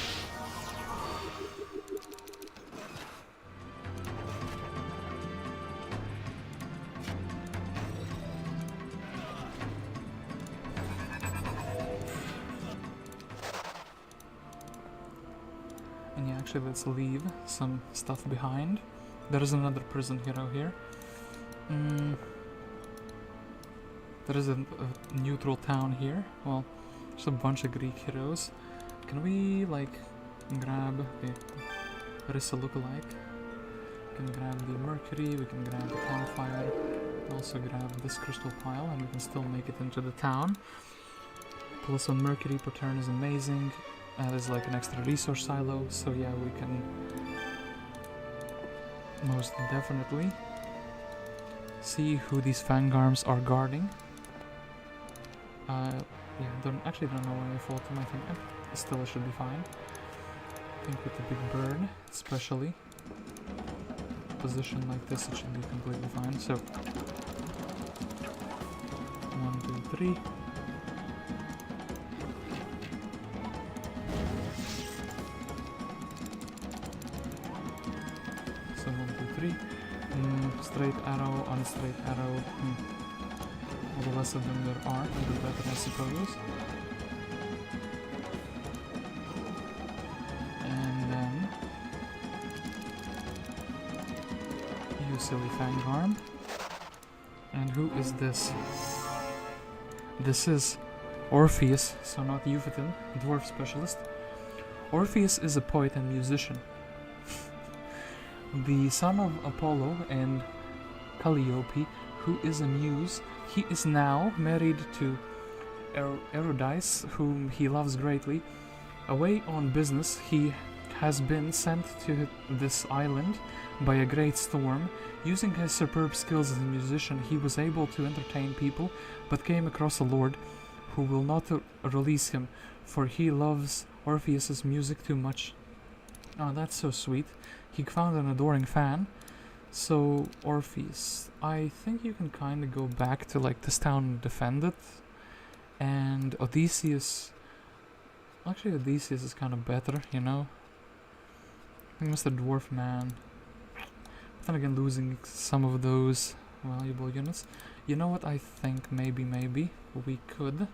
And yeah, actually let's leave some stuff behind. There is another prison hero here. There is a neutral town here. Well, just a bunch of Greek heroes. Can we, like, grab the Rhea lookalike? We can grab the Mercury, we can grab the Campfire, also grab this crystal pile, and we can still make it into the town. Plus on Mercury per turn is amazing. That is like an extra resource silo, so yeah, we can most definitely see who these fangarms are guarding. Yeah, actually don't know why I fought them. I think still it should be fine. I think with the big bird, especially position like this, it should be completely fine. So 1, 2, 3. So 1, 2, 3. Straight arrow, on a straight arrow. All the less of them there are, the better, I suppose. And then you silly fangarm. And who is this? This is Orpheus, so not Euphaton, dwarf specialist. Orpheus is a poet and musician. The son of Apollo and Calliope, who is a muse. He is now married to Eurydice, whom he loves greatly. Away on business, he has been sent to this island by a great storm. Using his superb skills as a musician, he was able to entertain people, but came across a lord who will not release him, for he loves Orpheus's music too much. Oh, that's so sweet. He found an adoring fan. So, Orpheus, I think you can kind of go back to like this town and defend it. And Odysseus, actually Odysseus is kind of better, you know. I think Mr. Dwarf Man. But then again, losing some of those valuable units. You know what, I think maybe we could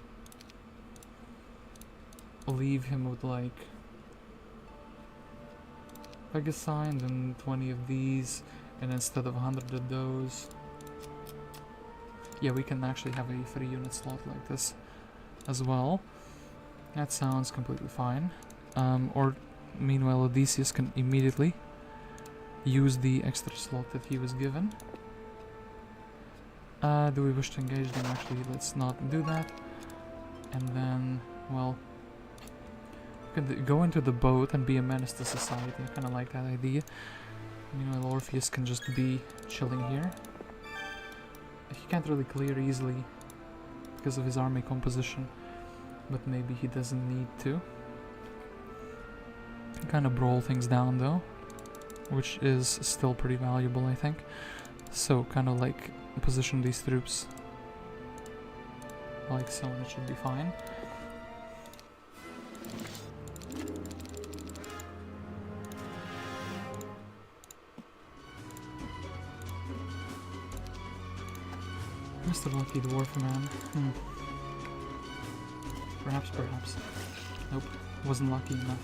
leave him with like Pegasyne and 20 of these. And instead of 100 of those, yeah, we can actually have a 3-unit slot like this as well. That sounds completely fine. Or meanwhile, Odysseus can immediately use the extra slot that he was given. Do we wish to engage them? Actually, let's not do that. And then, well, we can go into the boat and be a menace to society. I kind of like that idea. Meanwhile, Orpheus can just be chilling here. He can't really clear easily because of his army composition, but maybe he doesn't need to. Kind of brawl things down though, which is still pretty valuable, I think. So kind of like position these troops like so, and it should be fine. Mr. Lucky Dwarf Man. Perhaps. Nope, wasn't lucky enough.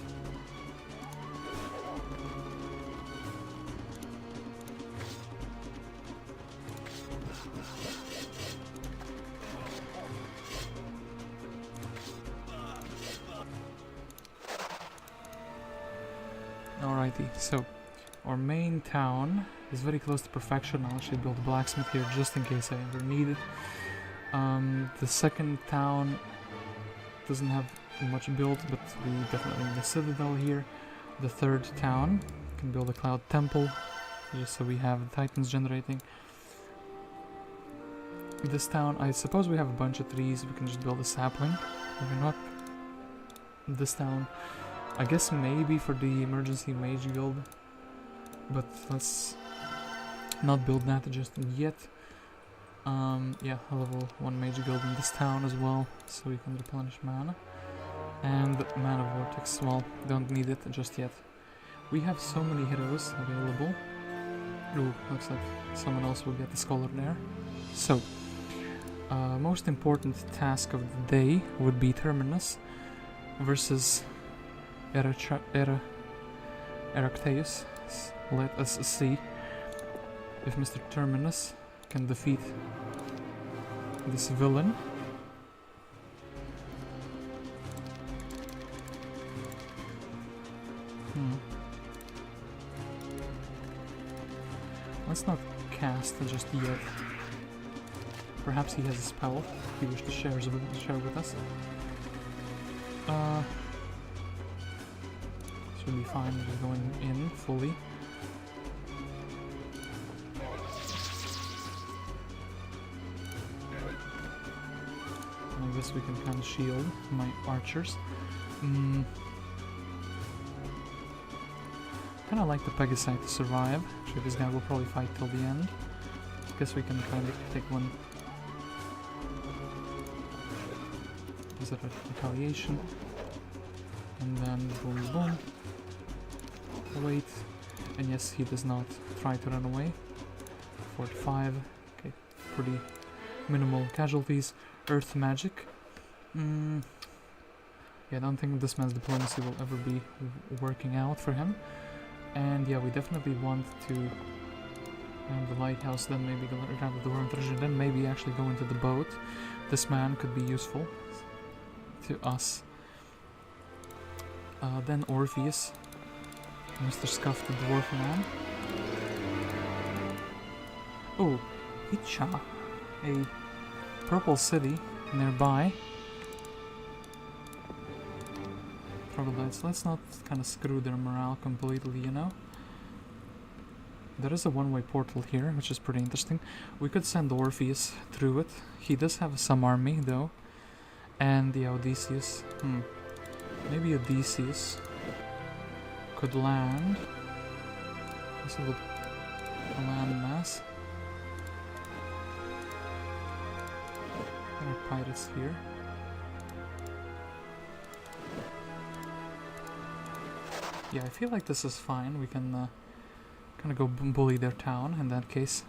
Alrighty, so our main town is very close to perfection. I'll actually build a blacksmith here just in case I ever need it. The second town doesn't have much built, but we definitely need a citadel here. The third town can build a cloud temple just so we have titans generating. This town, I suppose we have a bunch of trees, we can just build a sapling. Maybe not. This town, I guess maybe for the emergency mage guild, but let's not build that just yet. Yeah, a level 1 mage guild in this town as well, so we can replenish mana. And mana vortex, well, don't need it just yet. We have so many heroes available. Ooh, looks like someone else will get the scholar there. So, most important task of the day would be Terminus versus Erachtheus. Let us see if Mr. Terminus can defeat this villain. Let's not cast just yet. Perhaps he has a spell he wishes to share with us. Should be fine, just going in fully. I guess we can kind of shield my archers. Kind of like the Pegasi to survive. Actually, this guy will probably fight till the end. Guess we can kind of take one. Is it a retaliation? And then boom, boom. Wait. And yes, he does not try to run away. 45. Okay, pretty minimal casualties. Earth magic. Yeah, I don't think this man's diplomacy will ever be working out for him. And yeah, we definitely want to have the lighthouse, then maybe grab the door treasure, then maybe actually go into the boat. This man could be useful to us. Then Orpheus, Mr. Scuffed the dwarf man. Oh, Tyche, a purple city nearby. Troglodytes, let's not kind of screw their morale completely, you know. There is a one-way portal here, which is pretty interesting. We could send Orpheus through it. He does have some army, though. And the Odysseus. Maybe Odysseus could land. This is a land mass. There are pirates here. Yeah, I feel like this is fine. We can kind of go bully their town in that case.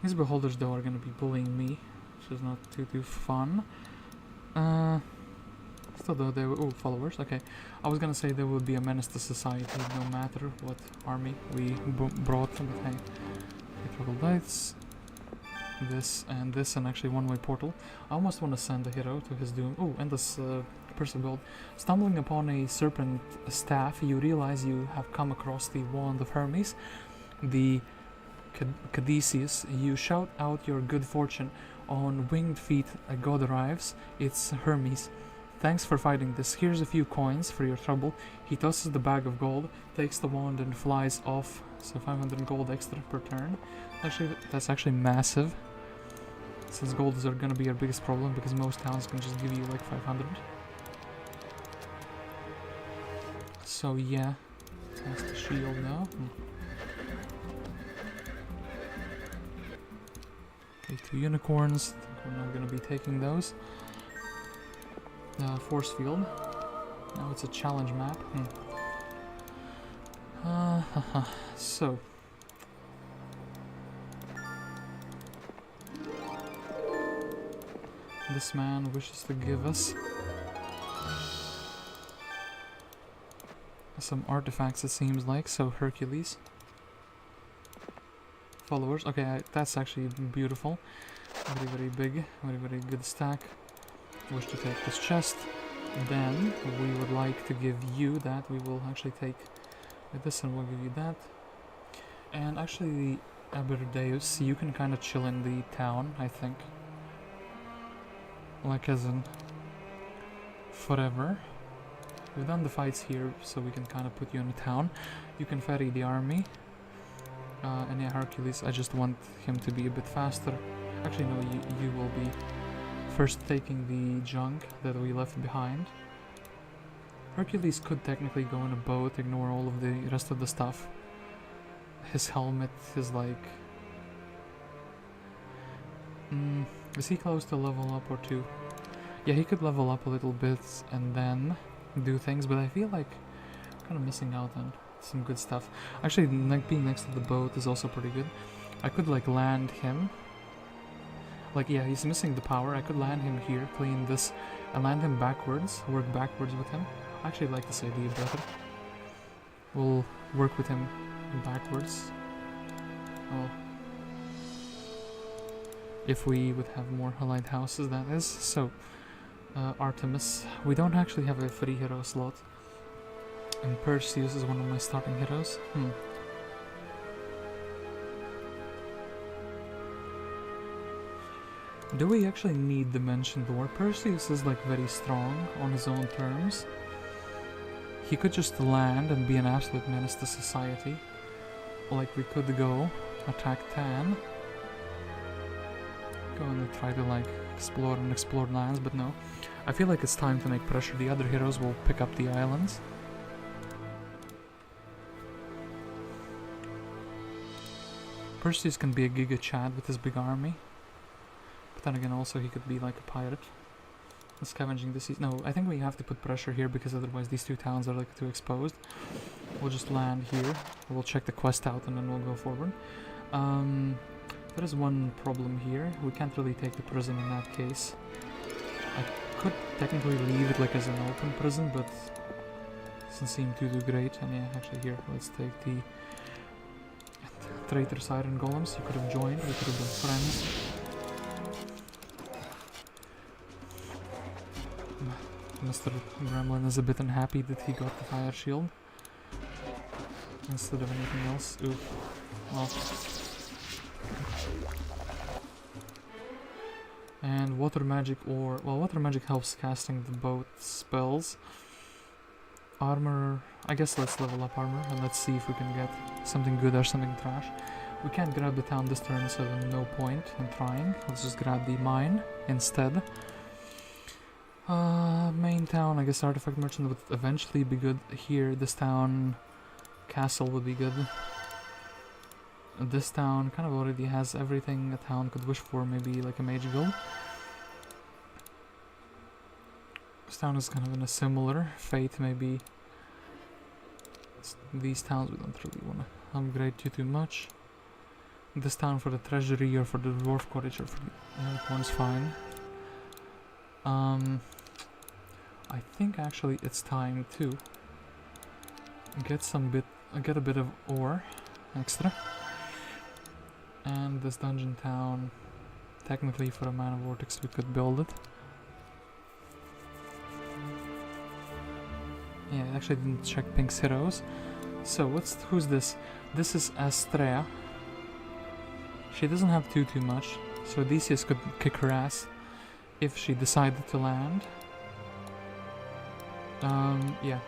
These beholders, though, are going to be bullying me, which is not too fun. Still, though, they were followers. Okay, I was going to say there would be a menace to society no matter what army we brought. But hey, troglodytes, this, and actually one-way portal. I almost want to send a hero to his doom. Oh, and this person build. Stumbling upon a serpent staff, you realize you have come across the wand of Hermes, the Caduceus. You shout out your good fortune. On winged feet, a god arrives. It's Hermes. Thanks for fighting this. Here's a few coins for your trouble. He tosses the bag of gold, takes the wand, and flies off. So 500 gold extra per turn. Actually, that's actually massive. Since gold is going to be our biggest problem, because most towns can just give you like 500. So yeah, that's the shield now. Okay, 2 unicorns. We're not going to be taking those. Force field. Now it's a challenge map. So. This man wishes to give us some artifacts, it seems like. So Hercules. Followers. Okay, that's actually beautiful. Very big. Very good stack. Wish to take this chest. Then we would like to give you that. We will actually take this and we'll give you that. And actually, Abderus, you can kind of chill in the town, I think. Like as in forever. We've done the fights here, so we can kind of put you in the town. You can ferry the army. And yeah, Hercules, I just want him to be a bit faster. Actually, no, you will be first taking the junk that we left behind. Hercules could technically go in a boat, ignore all of the rest of the stuff. His helmet is like... is he close to level up or 2? Yeah, he could level up a little bit and then do things, but I feel like I'm kind of missing out on some good stuff. Actually, being next to the boat is also pretty good. I could like land him. Like, yeah, he's missing the power. I could land him here, clean this, and land him backwards, work backwards with him. I actually like this idea better. We'll work with him backwards. Oh. If we would have more lighthouses, that is. So, Artemis. We don't actually have a free hero slot. And Perseus is one of my starting heroes. Do we actually need Dimension Door? Perseus is like very strong on his own terms. He could just land and be an absolute menace to society. Like we could go attack Tan. Go and try to like explore unexplored lands, but no. I feel like it's time to make pressure. The other heroes will pick up the islands. Perseus can be a Giga Chad with his big army. But then again, also he could be like a pirate. Scavenging the seas. No, I think we have to put pressure here because otherwise these two towns are like too exposed. We'll just land here. We'll check the quest out and then we'll go forward. There is one problem here. We can't really take the prison in that case. I could technically leave it like as an open prison, but it doesn't seem to do great. And yeah, actually here, let's take the traitor siren golems. You could have joined, we could have been friends. Mr. Gremlin is a bit unhappy that he got the fire shield instead of anything else. Oof. Well. And water magic or... well, water magic helps casting the both spells. Armor... I guess let's level up armor and let's see if we can get something good or something trash. We can't grab the town this turn, so no point in trying. Let's just grab the mine instead. Main town, I guess artifact merchant would eventually be good here. This town, castle would be good. This town kind of already has everything a town could wish for, maybe like a mage guild. This town is kind of in a similar fate, maybe. These towns we don't really want to upgrade too much. This town for the treasury or for the dwarf cottage or for the other one's fine. I think actually it's time to get a bit of ore extra. And this dungeon town, technically for a mana vortex we could build it. Yeah, I actually didn't check Pink's heroes. So who's this? This is Astrea. She doesn't have too much, so Odysseus could kick her ass if she decided to land. Yeah.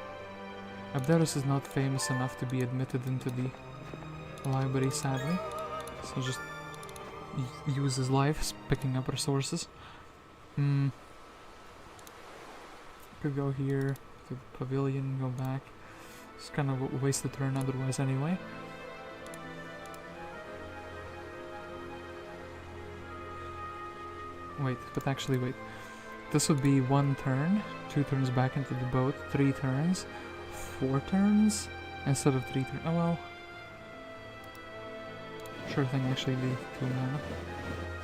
Abderus is not famous enough to be admitted into the library, sadly. So just use his life, picking up resources. Could go here, to the pavilion, go back. It's kind of a wasted turn otherwise anyway. Wait, but actually wait. This would be 1 turn, 2 turns back into the boat, 3 turns, 4 turns, instead of 3 turns. Oh well. Sure thing, actually the 2 mana.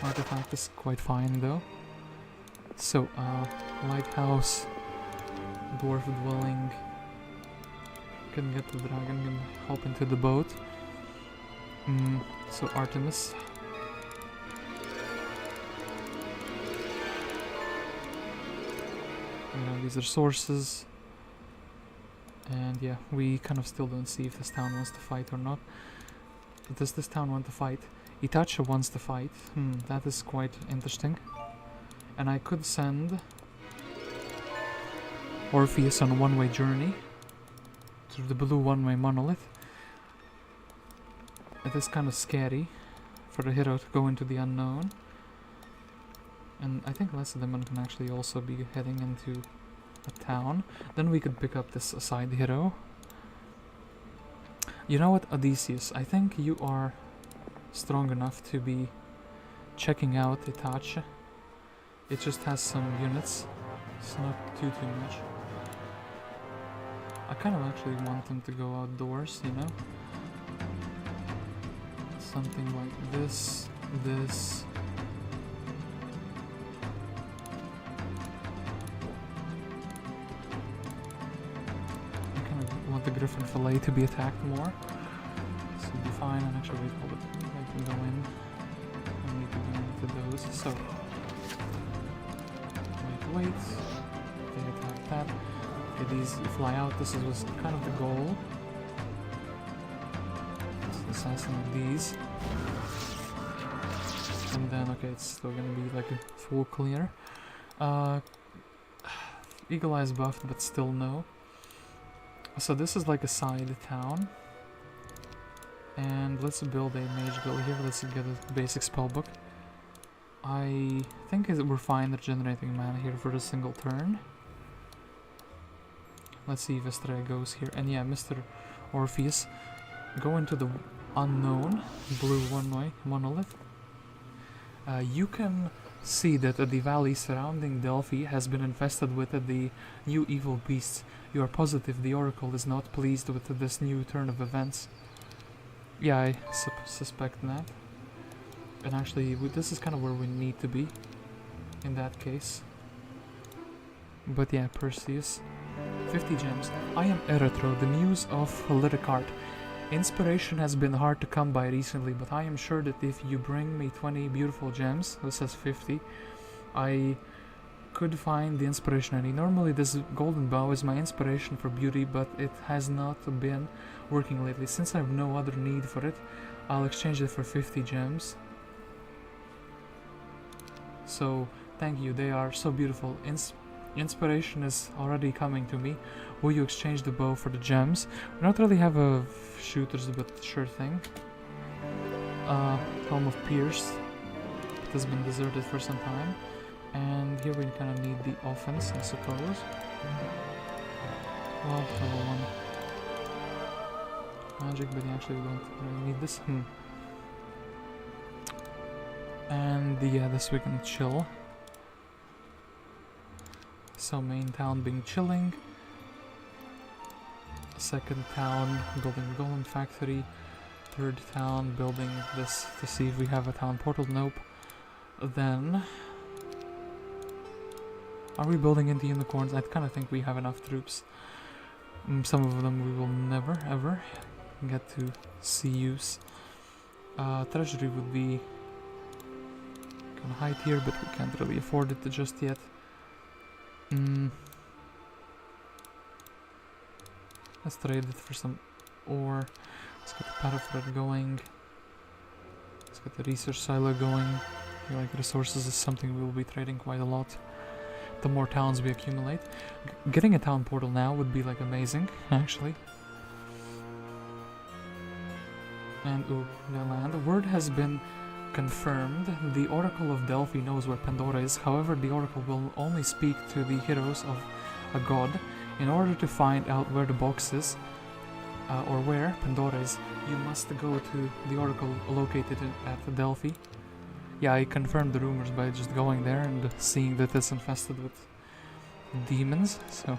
Artifact is quite fine though. So, lighthouse, dwarf dwelling, can get the dragon and hop into the boat. So Artemis. These are sources, and yeah, we kind of still don't see if this town wants to fight or not. Does this town want to fight? Tyche wants to fight. That is quite interesting. And I could send Orpheus on a one-way journey through the blue one-way monolith. it is kind of scary for the hero to go into the unknown. And I think Lacedaemon can actually also be heading into a town. Then we could pick up this side hero. You know what, Odysseus, I think you are strong enough to be checking out Tyche. It just has some units. It's not too much. I kind of actually want them to go outdoors, you know? Something like this, this. I kind of want the Griffin fillet to be attacked more. This will be fine, and actually I can go in. I need to go into those, so... Wait. They attack that. Okay, these fly out. This was kind of the goal. Let's assassinate these. And then, okay, it's still gonna be like a full clear. Eagle Eye is buffed, but still no. So this is like a side town. And let's build a mage guild here. Let's get a basic spellbook. I think we're fine regenerating mana here for a single turn. Let's see if Astrea goes here. And yeah, Mr. Orpheus, go into the unknown, blue one-way monolith. You can see that the valley surrounding Delphi has been infested with the new evil beasts. You are positive the Oracle is not pleased with this new turn of events. Yeah, I suspect that. And actually, this is kind of where we need to be, in that case. But yeah, Perseus. 50 gems. I am Eretro, the muse of lyric art. Inspiration has been hard to come by recently, but I am sure that if you bring me 20 beautiful gems, this says 50, I could find the inspiration I need. Normally this golden bow is my inspiration for beauty, but it has not been working lately. Since I have no other need for it, I'll exchange it for 50 gems. So, thank you, they are so beautiful. Inspiration is already coming to me. Will you exchange the bow for the gems? We don't really have a shooters, but sure thing. Helm of Pierce. It has been deserted for some time. And here we kind of need the offense, I suppose. Well, level 1. Magic, but actually we don't really need this. And yeah, this we can chill. So main town being chilling. Second town building the golem factory. Third town building this to see if we have a town portal. Nope. Then are we building into unicorns? I kind of think we have enough troops. Some of them we will never ever get to see use. Treasury would be kind of high tier, but we can't really afford it just yet. Let's trade it for some ore. Let's get the parafret going. Let's get the research silo going. I feel like resources is something we will be trading quite a lot. The more towns we accumulate. Getting a town portal now would be like amazing, actually. And ooh, the land. Word has been confirmed. The Oracle of Delphi knows where Pandora is. However, the Oracle will only speak to the heroes of a god. In order to find out where the box is, or where Pandora is, you must go to the Oracle located at Delphi. Yeah, I confirmed the rumors by just going there and seeing that it's infested with demons, so...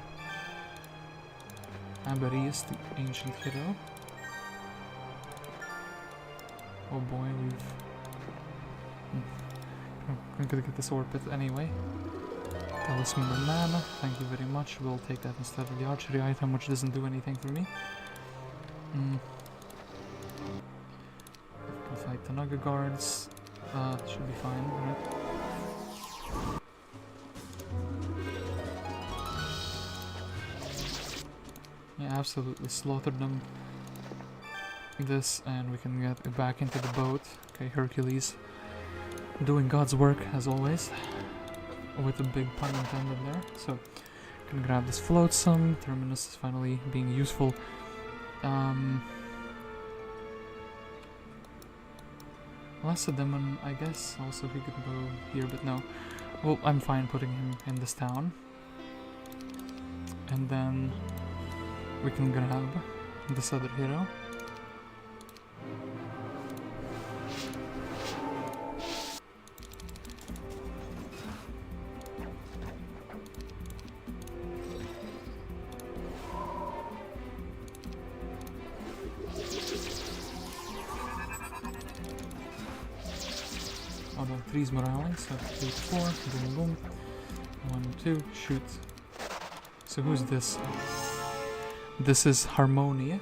Abderus, the ancient hero. Oh boy, I'm gonna get this orbit anyway. Talisman of Mana, thank you very much. We'll take that instead of the archery item, which doesn't do anything for me. Can fight the Naga guards. Should be fine, right? Yeah, absolutely slaughtered them. This, and we can get back into the boat. Okay, Hercules. Doing God's work, as always. With a big pun intended there. So, can grab this flotsam. Terminus is finally being useful. Lacedaemon, I guess, also he could go here, but no. Well, I'm fine putting him in this town. And then we can grab this other hero. Oh no, 3's morale, so 3, 4, boom boom. 1, 2, shoot. So who's this? This is Harmonia,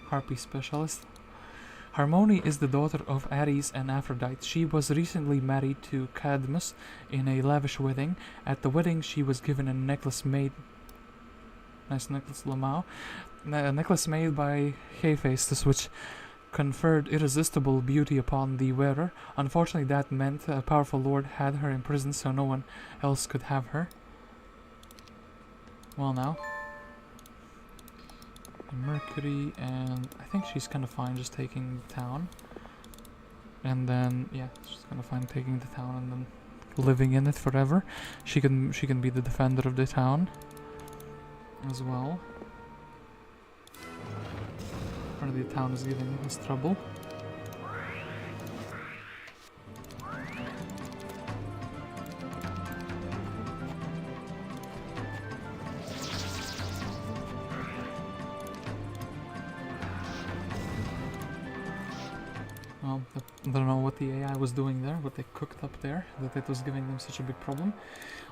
harpy specialist. Harmonia is the daughter of Ares and Aphrodite. She was recently married to Cadmus in a lavish wedding. At the wedding she was given a necklace made... Nice necklace, Lamau. A necklace made by Hephaestus, which conferred irresistible beauty upon the wearer. Unfortunately, that meant a powerful lord had her imprisoned, so no one else could have her. Well, now. Mercury, and I think she's kind of fine just taking the town. And then, yeah, she's kind of fine taking the town and then living in it forever. She can be the defender of the town as well. Apparently the town is giving us trouble. Well, I don't know what the AI was doing there, what they cooked up there, that it was giving them such a big problem.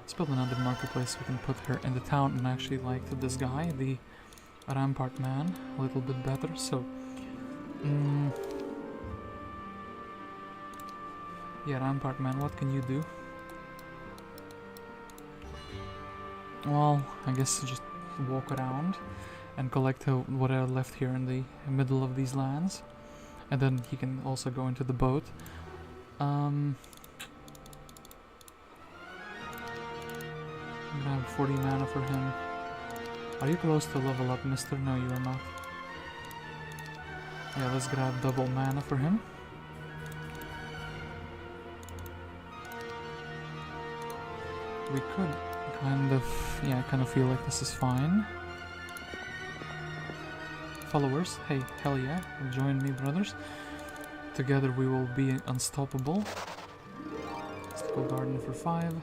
Let's build another marketplace. We can put her in the town, and actually like this guy, the Rampart Man, a little bit better. So, yeah, Rampart Man, what can you do? Well, I guess just walk around and collect what are left here in the middle of these lands. And then he can also go into the boat. Grab 40 mana for him. Are you close to level up, mister? No, you are not. Yeah, let's grab double mana for him. We could kind of... yeah, I kind of feel like this is fine. Followers, hey, hell yeah, join me, brothers. Together we will be unstoppable. Mystical Garden for 5.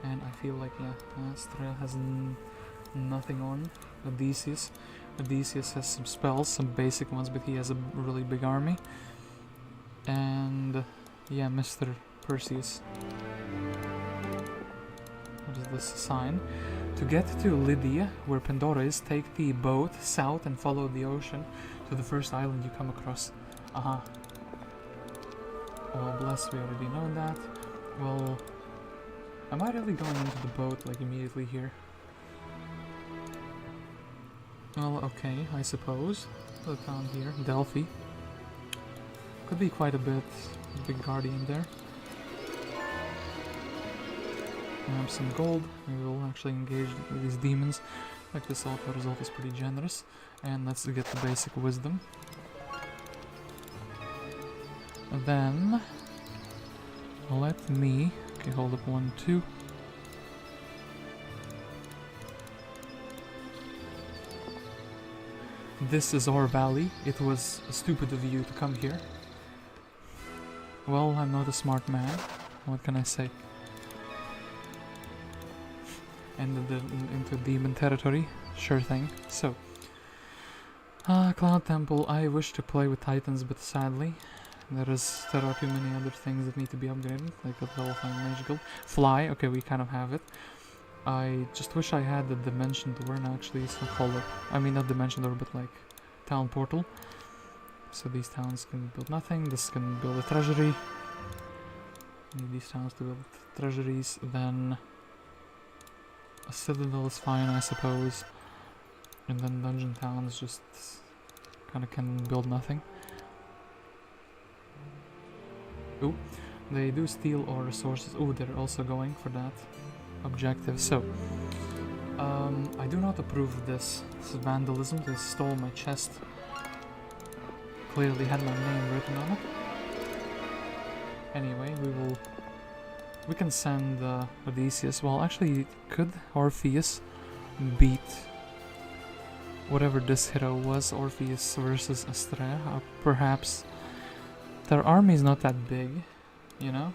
And I feel like, yeah, Astrea has nothing on Odysseus. Odysseus has some spells, some basic ones, but he has a really big army. And, yeah, Mr. Perseus. What is this sign? To get to Lydia, where Pandora is, take the boat south and follow the ocean to the first island you come across. Well, bless, we already know that. Well, am I really going into the boat, like, immediately here? Well, okay, I suppose. The town here, Delphi. Could be quite a bit. Big guardian there. Grab some gold. We will actually engage with these demons. Like this auto result is pretty generous. And let's get the basic wisdom. Then let me... okay, hold up 1, 2. This is our valley. It was stupid of you to come here. Well, I'm not a smart man. What can I say? And into demon territory. Sure thing. So, Cloud Temple. I wish to play with Titans, but sadly, there are too many other things that need to be upgraded, like a level 5 Mage Guild. Fly. Okay, we kind of have it. I just wish I had the Dimension Door and actually so call it. I mean, not Dimension Door, but like Town Portal. So these towns can build nothing. This can build a treasury. Need these towns to build treasuries. Then a citadel is fine, I suppose. And then dungeon towns just kind of can build nothing. Ooh, they do steal our resources. Ooh, they're also going for that objective. So, I do not approve of this. This is vandalism. They stole my chest. clearly had my name written on it. Anyway, we can send Odysseus. Well, actually, could Orpheus beat whatever this hero was? Orpheus versus Astrea? Or perhaps their army is not that big, you know?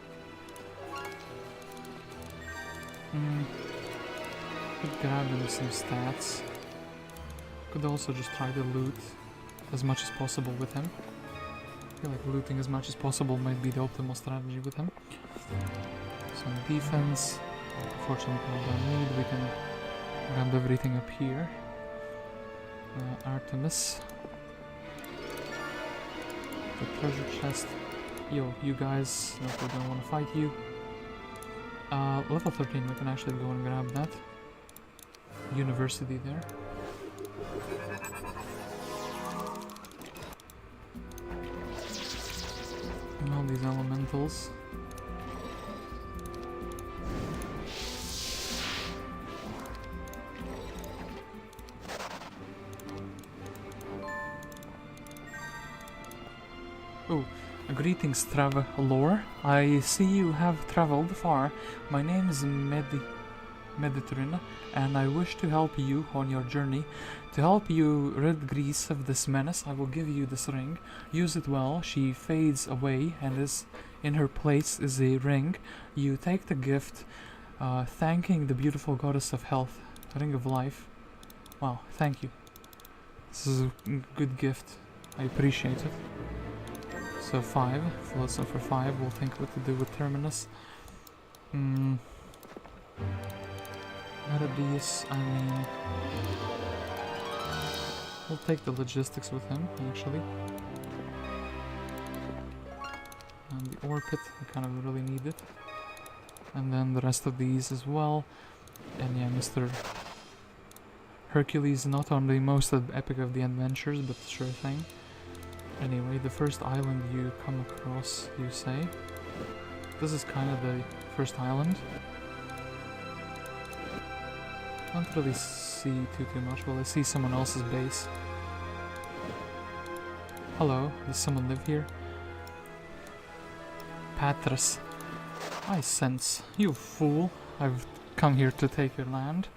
Could grab him some stats. Could also just try to loot as much as possible with him. I feel like looting as much as possible might be the optimal strategy with him. Some defense. Unfortunately, we don't need. We can grab everything up here. Artemis. The treasure chest. Yo, you guys, no, we don't want to fight you. Level 13, we can actually go and grab that. University there. And all these elementals. Oh, greetings, traveler. I see you have traveled far. My name is Mediterranean, and I wish to help you on your journey. To help you rid Greece of this menace, I will give you this ring. Use it well. She fades away, and in her place is a ring. You take the gift, thanking the beautiful goddess of health, ring of life. Wow, thank you. This is a good gift. I appreciate it. So 5. So for 5, we'll think what to do with Terminus. Hercules, I mean... We'll take the logistics with him, actually. And the Orpit, we kind of really need it. And then the rest of these as well. And yeah, Mr. Hercules, not on the most epic of the adventures, but sure thing. Anyway, the first island you come across, you say. This is kind of the first island. Don't really see too much. Well, I see someone else's base. Hello, does someone live here? Patras. I sense. You fool. I've come here to take your land.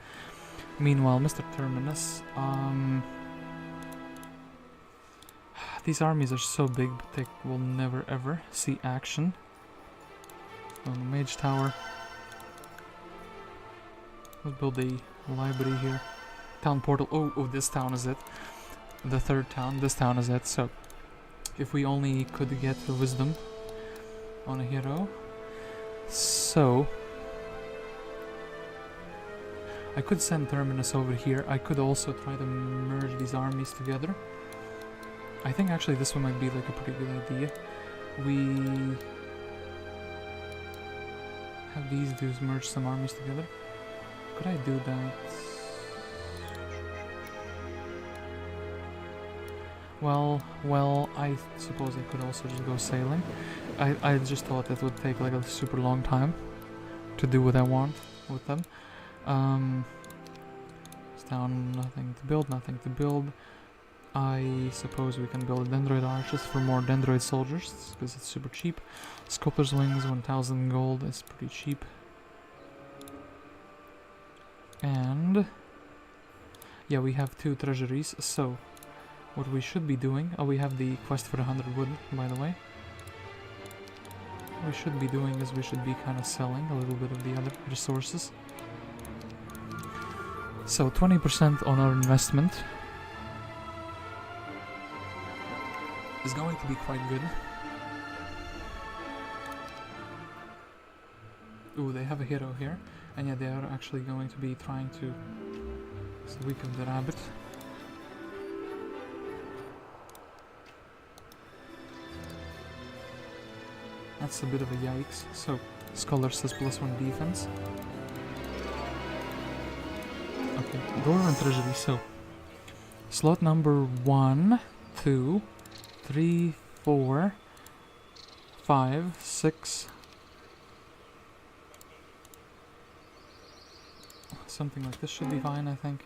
Meanwhile, Mr. Terminus, these armies are so big, but they will never ever see action. On the Mage Tower. Let's build a library here. Town portal. Oh, this town is it. The third town. This town is it. So, if we only could get the wisdom on a hero. So, I could send Terminus over here. I could also try to merge these armies together. I think actually this one might be like a pretty good idea. We have these dudes merge some armies together. Could I do that? Well, I suppose I could also just go sailing. I just thought it would take like a super long time to do what I want with them. It's down, nothing to build. I suppose we can build dendroid arches for more dendroid soldiers, because it's super cheap. Sculptor's wings, 1000 gold, is pretty cheap. And yeah, we have 2 treasuries, so what we should be doing... Oh, we have the quest for 100 wood, by the way. What we should be doing is we should be kind of selling a little bit of the other resources. So 20% on our investment is going to be quite good. Ooh, they have a hero here. And yeah, they are actually going to be trying to... It's the week of the rabbit. That's a bit of a yikes. So, Scholar says +1 defense. Okay, Dwarven Treasury, so... Slot number 1, 2, 3, 4, 5, 6... Something like this should be fine, I think.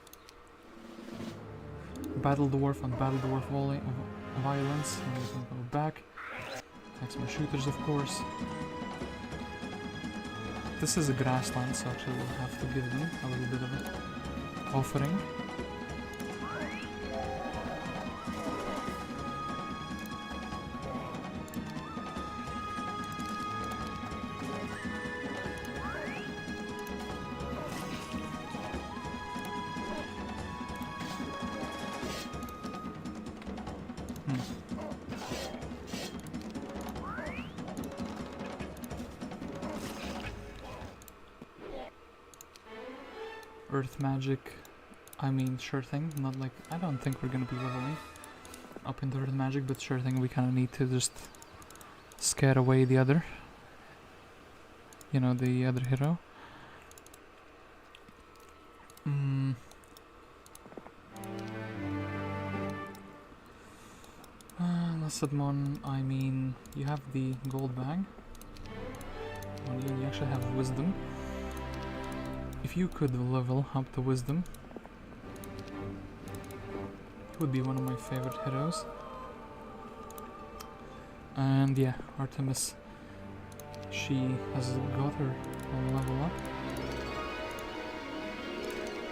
Battle Dwarf and Battle Dwarf violence, and we can go back. Attacks my shooters, of course. This is a grassland, so actually we'll have to give them a little bit of an offering. Earth magic, I mean, sure thing. Not like, I don't think we're gonna be leveling up into earth magic, but sure thing, we kind of need to just scare away the other, you know, the other hero. Lacedaemon, I mean, you have the gold bag. Well, you actually have wisdom. If you could level up the wisdom, he would be one of my favorite heroes. And yeah, Artemis, she has got her level up.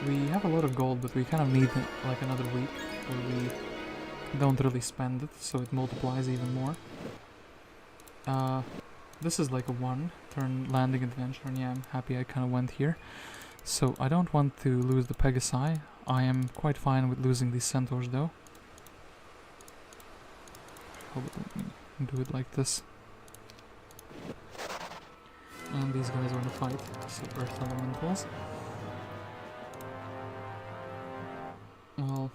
We have a lot of gold, but we kind of need like another week where we don't really spend it, so it multiplies even more. This is like a one-turn landing adventure, and yeah, I'm happy I kind of went here. So I don't want to lose the Pegasi. I am quite fine with losing these centaurs though. Hold it, let me do it like this. And these guys want to fight, so earth elementals. Well,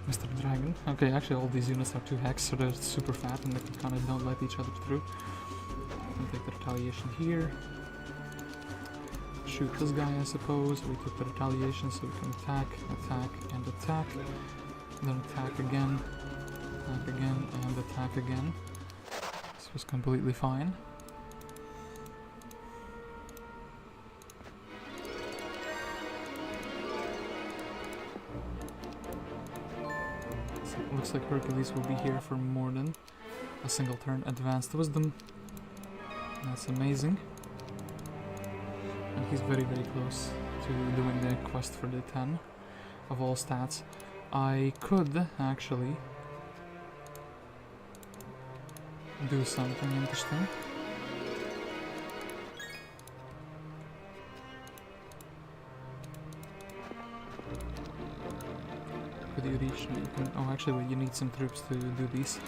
Mr. Dragon. Okay, actually all these units are 2 hex, so they're super fat and they kind of don't let each other through. We can take the retaliation here. Shoot this guy, I suppose. We took the retaliation, so we can attack, attack, and attack. Then attack again, and attack again. This was completely fine. Looks like Hercules will be here for more than a single turn. Advanced wisdom. That's amazing. And he's very, very close to doing the quest for the 10 of all stats. I could actually do something interesting. Could you reach? You can, oh, actually, well, you need some troops to do these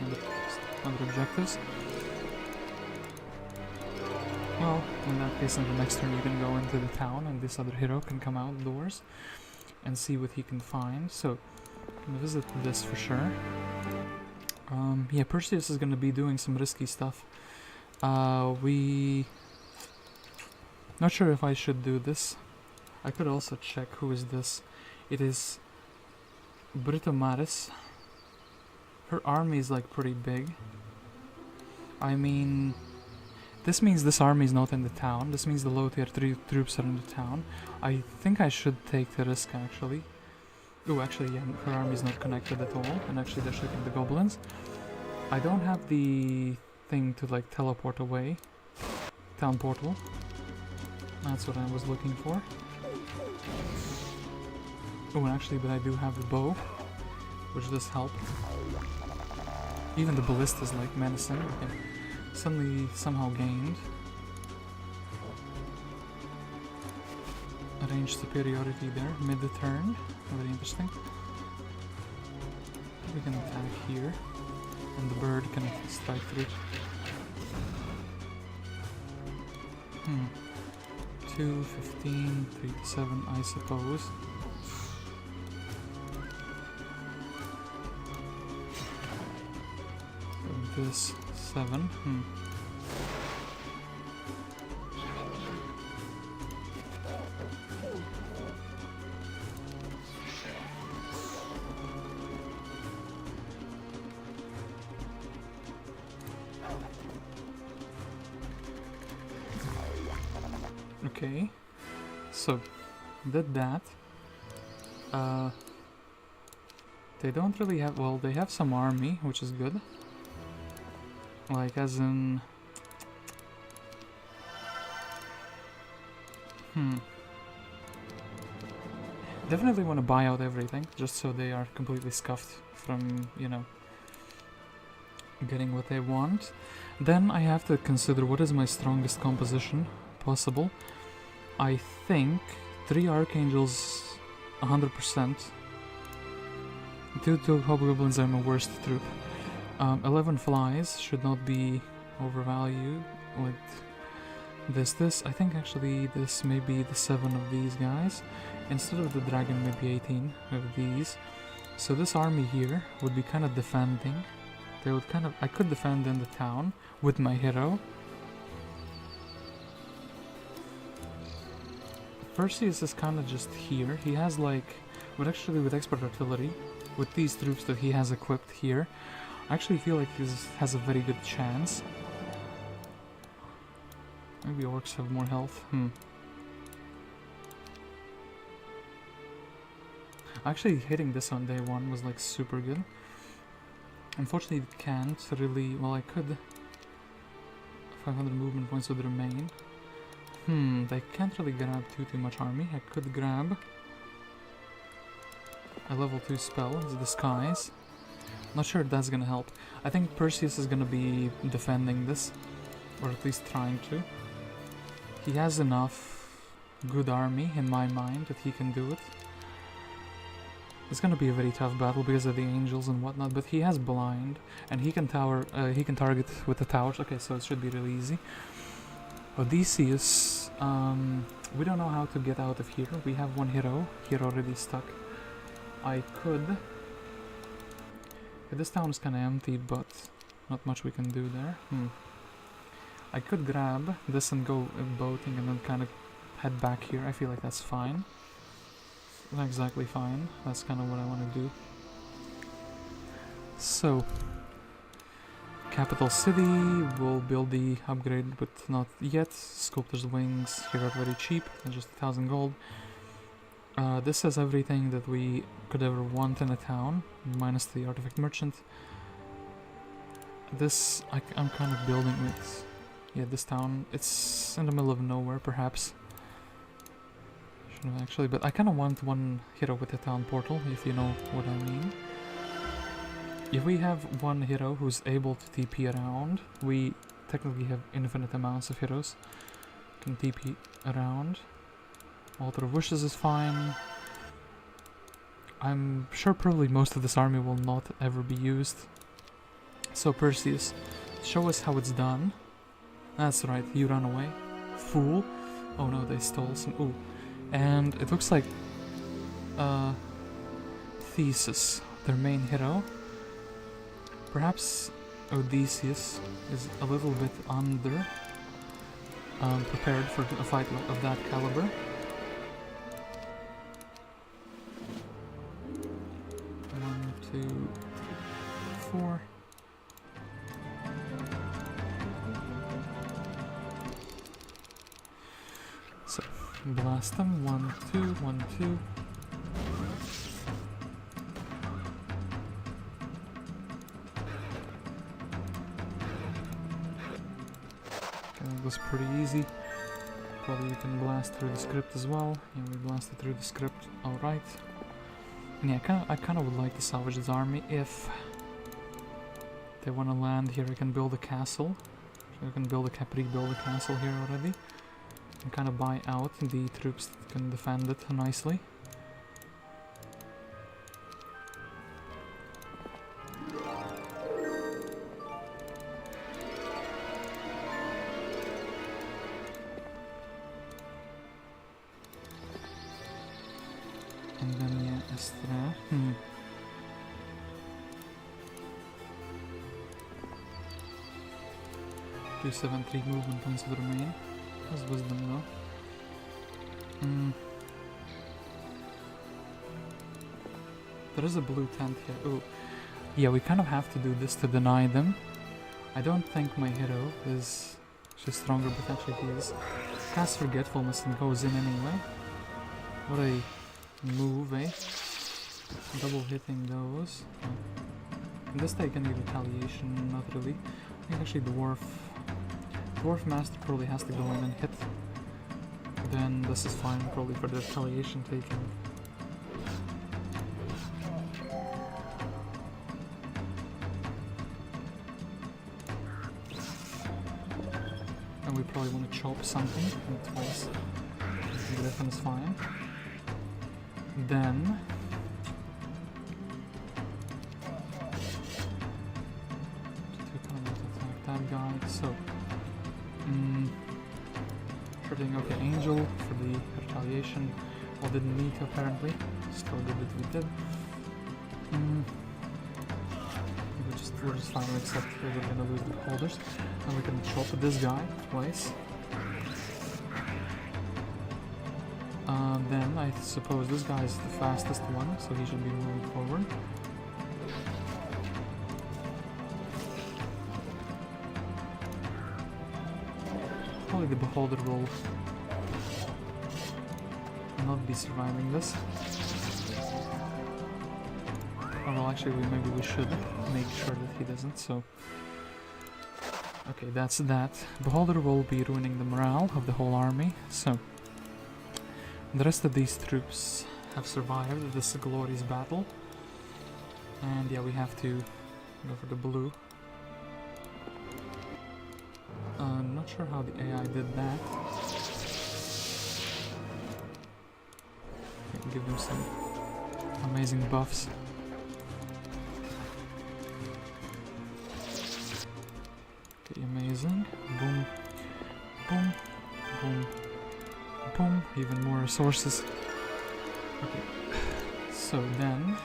other objectives. Well, in that case, in the next turn, you can go into the town, and this other hero can come outdoors and see what he can find. So, I'm gonna visit this for sure. Yeah, Perseus is gonna be doing some risky stuff. Not sure if I should do this. I could also check who is this. It is Britomaris. Her army is like pretty big. I mean, this means this army is not in the town. This means the low tier 3 troops are in the town. I think I should take the risk actually. Oh, actually, yeah, her army is not connected at all, and actually they're shooting the goblins. I don't have the thing to like teleport away. Town portal. That's what I was looking for. Oh, actually, but I do have the bow, which does help. Even the ballista is like menacing. Okay. Suddenly, somehow gained range superiority there, mid the turn. Very interesting. We can attack here, and the bird can strike through. 2, 15, 3 to 7, I suppose. This 7. Okay, so did that. They don't really have... Well, they have some army, which is good. Like, as in... Definitely want to buy out everything, just so they are completely scuffed from, you know, getting what they want. Then I have to consider what is my strongest composition possible. I think 3 Archangels 100%. 2 Hobgoblins are my worst troop. 11 Flies should not be overvalued with this. I think actually this may be the 7 of these guys. Instead of the dragon, maybe 18 of these. So this army here would be kind of defending. They would kind of... I could defend in the town with my hero. Perseus is kind of just here. He has like... with expert artillery, with these troops that he has equipped here, I actually feel like he has a very good chance. Maybe orcs have more health. Actually, hitting this on day 1 was like super good. Unfortunately, it can't really... Well, I could... 500 movement points would remain. They can't really grab too much army. I could grab a level 2 spell, it's Disguise. Not sure if that's gonna help. I think Perseus is gonna be defending this, or at least trying to. He has enough good army in my mind that he can do it. It's gonna be a very tough battle because of the angels and whatnot, but he has blind, and he can target with the towers. Okay, so it should be really easy. Odysseus, we don't know how to get out of here. We have one hero here already stuck. I could... This town is kinda empty, but not much we can do there. I could grab this and go boating and then kind of head back here. I feel like that's fine. Not exactly fine. That's kind of what I want to do. So, capital city, we'll build the upgrade, but not yet. Sculptor's wings here are very cheap, just 1,000 gold. This has everything that we could ever want in a town, minus the artifact merchant. This, I'm kind of building with, yeah, this town. It's in the middle of nowhere, perhaps. Actually, but I kind of want one hero with a town portal, if you know what I mean. If we have one hero who's able to TP around, we technically have infinite amounts of heroes can TP around. Altar of Wishes is fine. I'm sure probably most of this army will not ever be used. So Perseus, show us how it's done. That's right, you ran away. Fool. Oh no, they stole some... Ooh. And it looks like Theseus, their main hero. Perhaps Odysseus is a little bit under prepared for a fight of that caliber. One, two, 4. So blast them. 1, 2, 1, 2. That was pretty easy. Probably we can blast through the script as well. Yeah, we blasted through the script. Alright. And yeah, I kind of would like to salvage this army if they want to land here. I can build a castle. So I can rebuild a castle here already. And kind of buy out the troops that can defend it nicely. And then yeah, Astrea. 273 movement points would remain. Has wisdom though. There is a blue tent here. Ooh. Yeah, we kind of have to do this to deny them. I don't think my hero is... She's stronger, but actually he is. Casts Forgetfulness and goes in anyway. What a move, eh? Double hitting those. This take any retaliation, not really. I think actually Dwarf Master probably has to go in and hit. Then this is fine probably for the retaliation taking. And we probably want to chop something twice. The Griffin is fine. Then that guy, so sure thing. Okay, Angel for the retaliation. Well, didn't need to apparently. Still good that we did. We're just fine, except we're gonna lose the beholders. And we can chop this guy twice. Then I suppose this guy is the fastest one, so he should be moving forward. Probably the beholder will not be surviving this. Oh, well, actually, maybe we should make sure that he doesn't, so... Okay, that's that. Beholder will be ruining the morale of the whole army, so... The rest of these troops have survived this glorious battle. And yeah, we have to go for the blue. Not sure how the AI did that. Give them some amazing buffs. Okay, amazing. Boom, boom, boom, boom. Even more resources. Okay, so then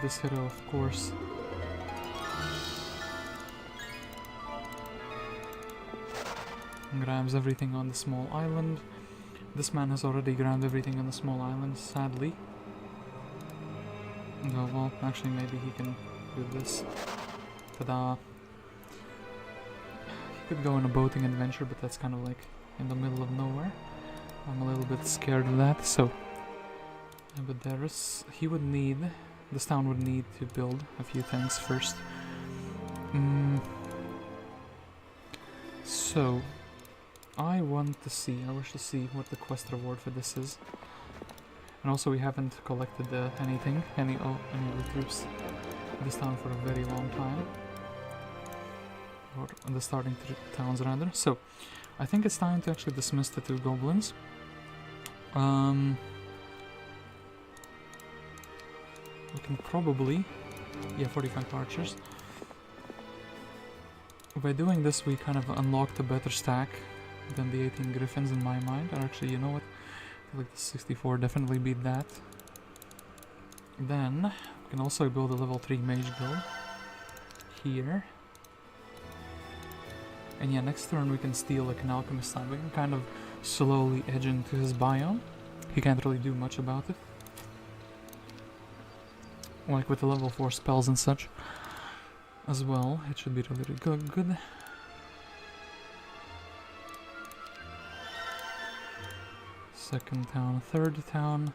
this hero, of course, grabs everything on the small island. This man has already grabbed everything on the small island, sadly. Oh, well, actually maybe he can do this. Ta-da! He could go on a boating adventure, but that's kind of like in the middle of nowhere. I'm a little bit scared of that, so... Abderus, he would need... This town would need to build a few things first. So... I wish to see what the quest reward for this is. And also we haven't collected any of the troops in this town for a very long time. Or the starting towns rather. So, I think it's time to actually dismiss the two goblins. We can probably... Yeah, 45 archers. By doing this we kind of unlocked a better stack than the 18 griffins in my mind. Or actually, you know what? I feel like the 64 definitely beat that. Then, we can also build a level 3 mage guild here. And yeah, next turn we can steal like an alchemist time. We can kind of slowly edge into his biome. He can't really do much about it. Like with the level 4 spells and such. As well, it should be really good. Second town, third town.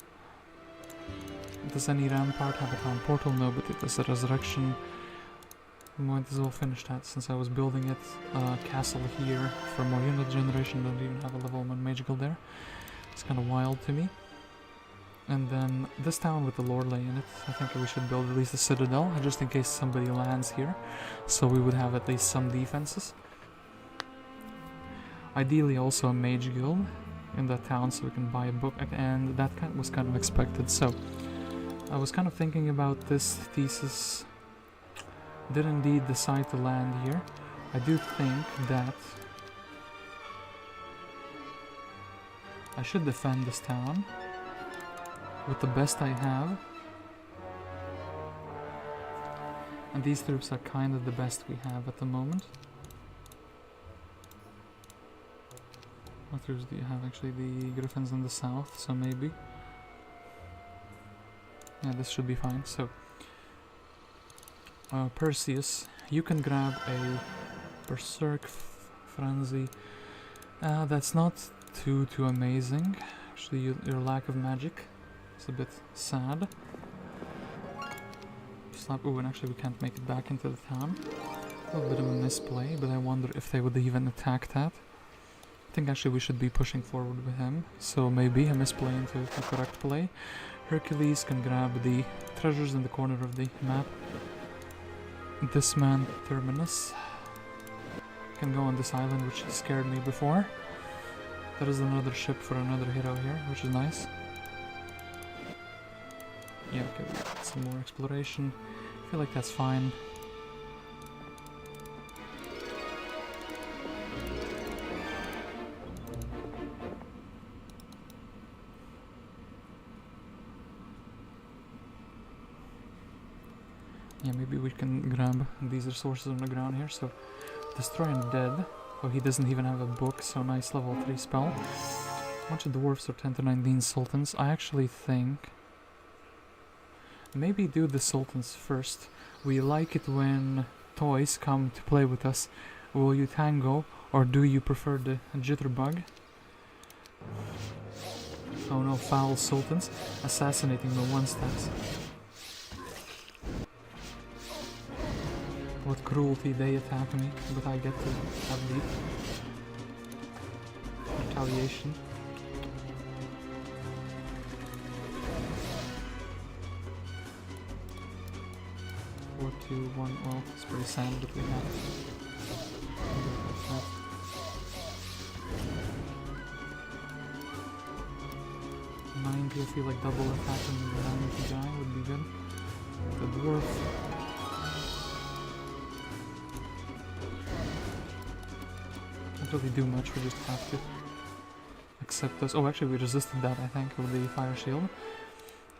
Does any rampart have a town portal? No, but it is a resurrection. We might as well finish that since I was building it. Castle here for more unit generation. Don't even have a level 1 mage guild there. It's kind of wild to me. And then this town with the lord lay in it. I think we should build at least a citadel, just in case somebody lands here. So we would have at least some defenses. Ideally also a mage guild in that town so we can buy a book, and that was kind of expected. So I was kind of thinking about this. Theseus did indeed decide to land here. I do think that I should defend this town with the best I have, and these troops are kind of the best we have at the moment. What troops do you have? Actually, the griffins in the south, so maybe. Yeah, this should be fine. So, Perseus, you can grab a Berserk Frenzy. That's not too amazing. Actually, your lack of magic It's a bit sad. Slap. Ooh, and actually we can't make it back into the town. A little bit of a misplay, but I wonder if they would even attack that. I think actually we should be pushing forward with him, so maybe a misplay into a correct play. Hercules can grab the treasures in the corner of the map. This man, Terminus, can go on this island, which scared me before. There is another ship for another hero here, which is nice. Yeah, okay, we got some more exploration. I feel like that's fine. Yeah, maybe we can grab these resources on the ground here. So, destroy undead. Oh, he doesn't even have a book, so nice level 3 spell. Bunch of dwarves or 10 to 19 sultans. I actually think maybe do the sultans first. We like it when toys come to play with us. Will you tango, or do you prefer the jitterbug? Oh no, foul sultans assassinating the one stats. What cruelty, they attack me, but I get to have the retaliation. 4, 2, 1, well, it's pretty sad that we have. 90, I feel like double attacking the 90 guy would be good. The dwarf. Can't really do much, we just have to accept those. Oh, actually we resisted that, I think, with the fire shield.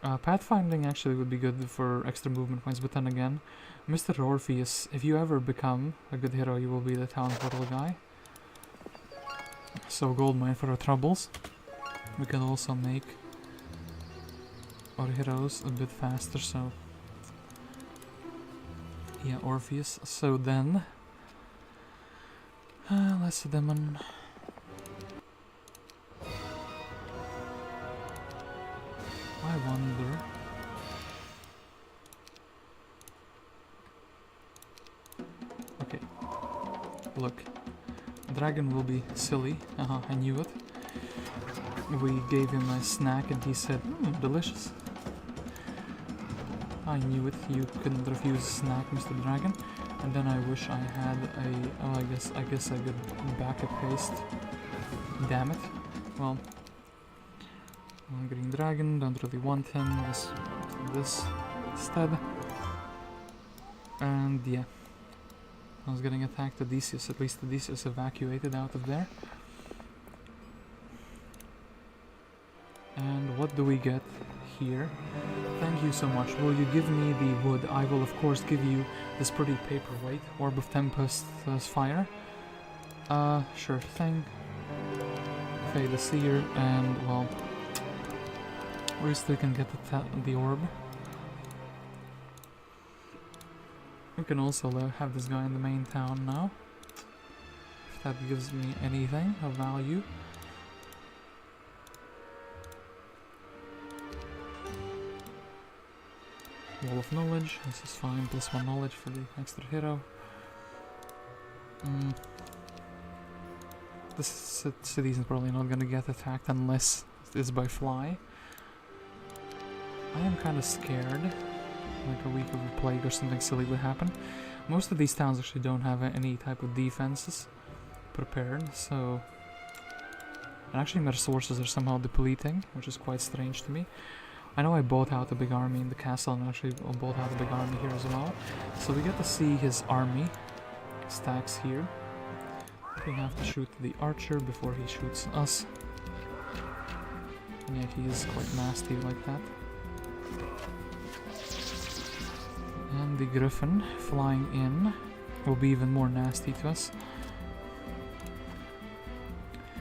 Pathfinding actually would be good for extra movement points, but then again, Mr. Orpheus, if you ever become a good hero, you will be the town portal guy. So gold mine for our troubles. We can also make our heroes a bit faster, so yeah, Orpheus. So then Lacedaemon. I wonder. Okay. Look. Dragon will be silly. I knew it. We gave him a snack and he said, delicious. I knew it. You couldn't refuse a snack, Mr. Dragon. And then I wish I had a... Oh, I guess I could backup paste. Damn it. Well... Green Dragon, don't really want him, just this instead. And yeah, I was getting attacked. Odysseus, at least Odysseus evacuated out of there. And what do we get here? Thank you so much. Will you give me the wood? I will of course give you this pretty paperweight. Orb of Tempest Fire. Sure thing. Fade the Seer, and well... we still can get the orb. We can also have this guy in the main town now. If that gives me anything of value. Wall of Knowledge, this is fine. +1 knowledge for the extra hero. This city is probably not gonna get attacked unless it's by fly. I am kind of scared, like a week of a plague or something silly would happen. Most of these towns actually don't have any type of defenses prepared, so... And actually my resources are somehow depleting, which is quite strange to me. I know I bought out a big army in the castle, and actually I bought out a big army here as well. So we get to see his army stacks here. We have to shoot the archer before he shoots us. And yeah, he is quite nasty like that. And the griffin flying in will be even more nasty to us.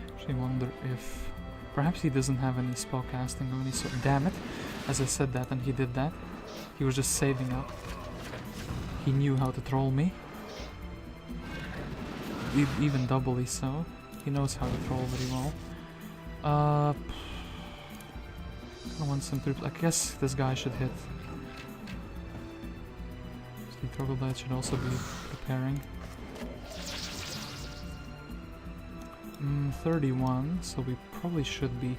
Actually wonder if perhaps he doesn't have any spell casting or any sort. Damn it! As I said that and he did that. He was just saving up. He knew how to troll me. Even doubly so. He knows how to troll very well. I want some troops. I guess this guy should hit. The troglodyte should also be preparing. 31, so we probably should be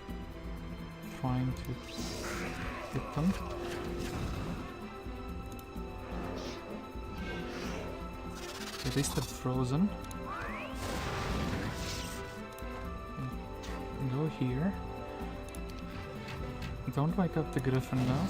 trying to hit them. Okay, they still frozen. Go here. Don't wake up the griffin now.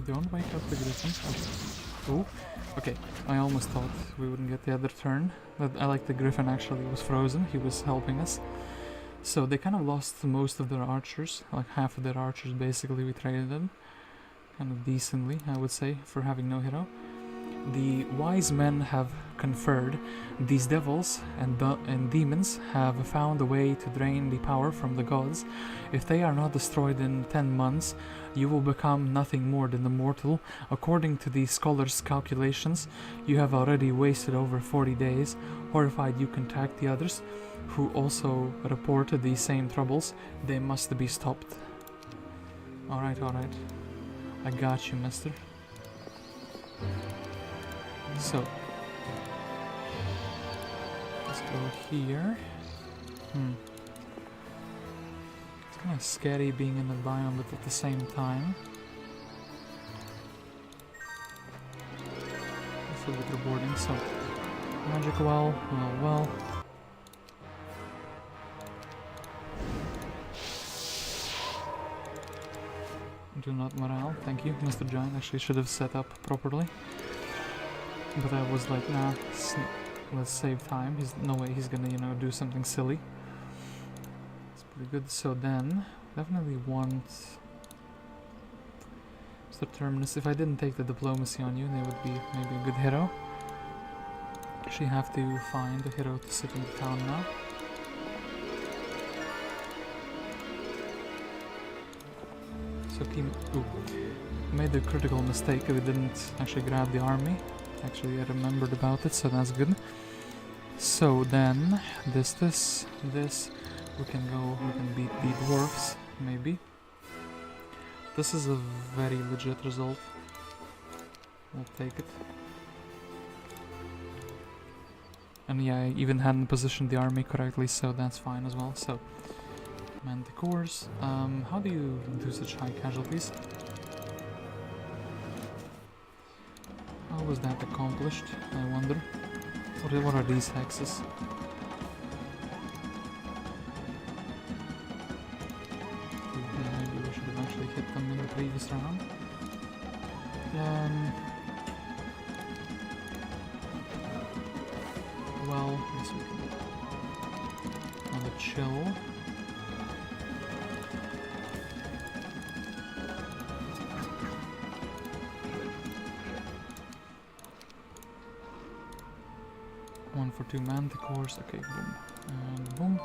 Don't wake up the griffin. Oh, okay. I almost thought we wouldn't get the other turn. But I like the griffin actually was frozen. He was helping us. So they kind of lost most of their archers. Like half of their archers basically we traded them. Kind of decently, I would say, for having no hero. The wise men have conferred. These devils and demons have found a way to drain the power from the gods. If they are not destroyed in 10 months, you will become nothing more than a mortal. According to the scholars' calculations, you have already wasted over 40 days. Horrified, you contact the others, who also reported the same troubles. They must be stopped. Alright. I got you, mister. So, let's go here. It's kind of scary being in the biome, but at the same time, it's a bit rewarding. So, magic well. Do not morale, thank you. Mr. Giant actually should have set up properly. But I was like, nah, let's save time. No way he's gonna, do something silly. It's pretty good. So then, definitely want Mr. Terminus. If I didn't take the diplomacy on you, they would be maybe a good hero. Actually have to find a hero to sit in the town now. So made a critical mistake. We didn't actually grab the army. Actually, I remembered about it, so that's good. So then, this, we can beat the dwarfs, maybe. This is a very legit result. We'll take it. And yeah, I even hadn't positioned the army correctly, so that's fine as well. So, manticores. How do you do such high casualties? How was that accomplished, I wonder? What are these hexes? Maybe we should have actually hit them in the previous round. Well, yes, we can have a chill. For 2 manticores, okay, boom, and boom.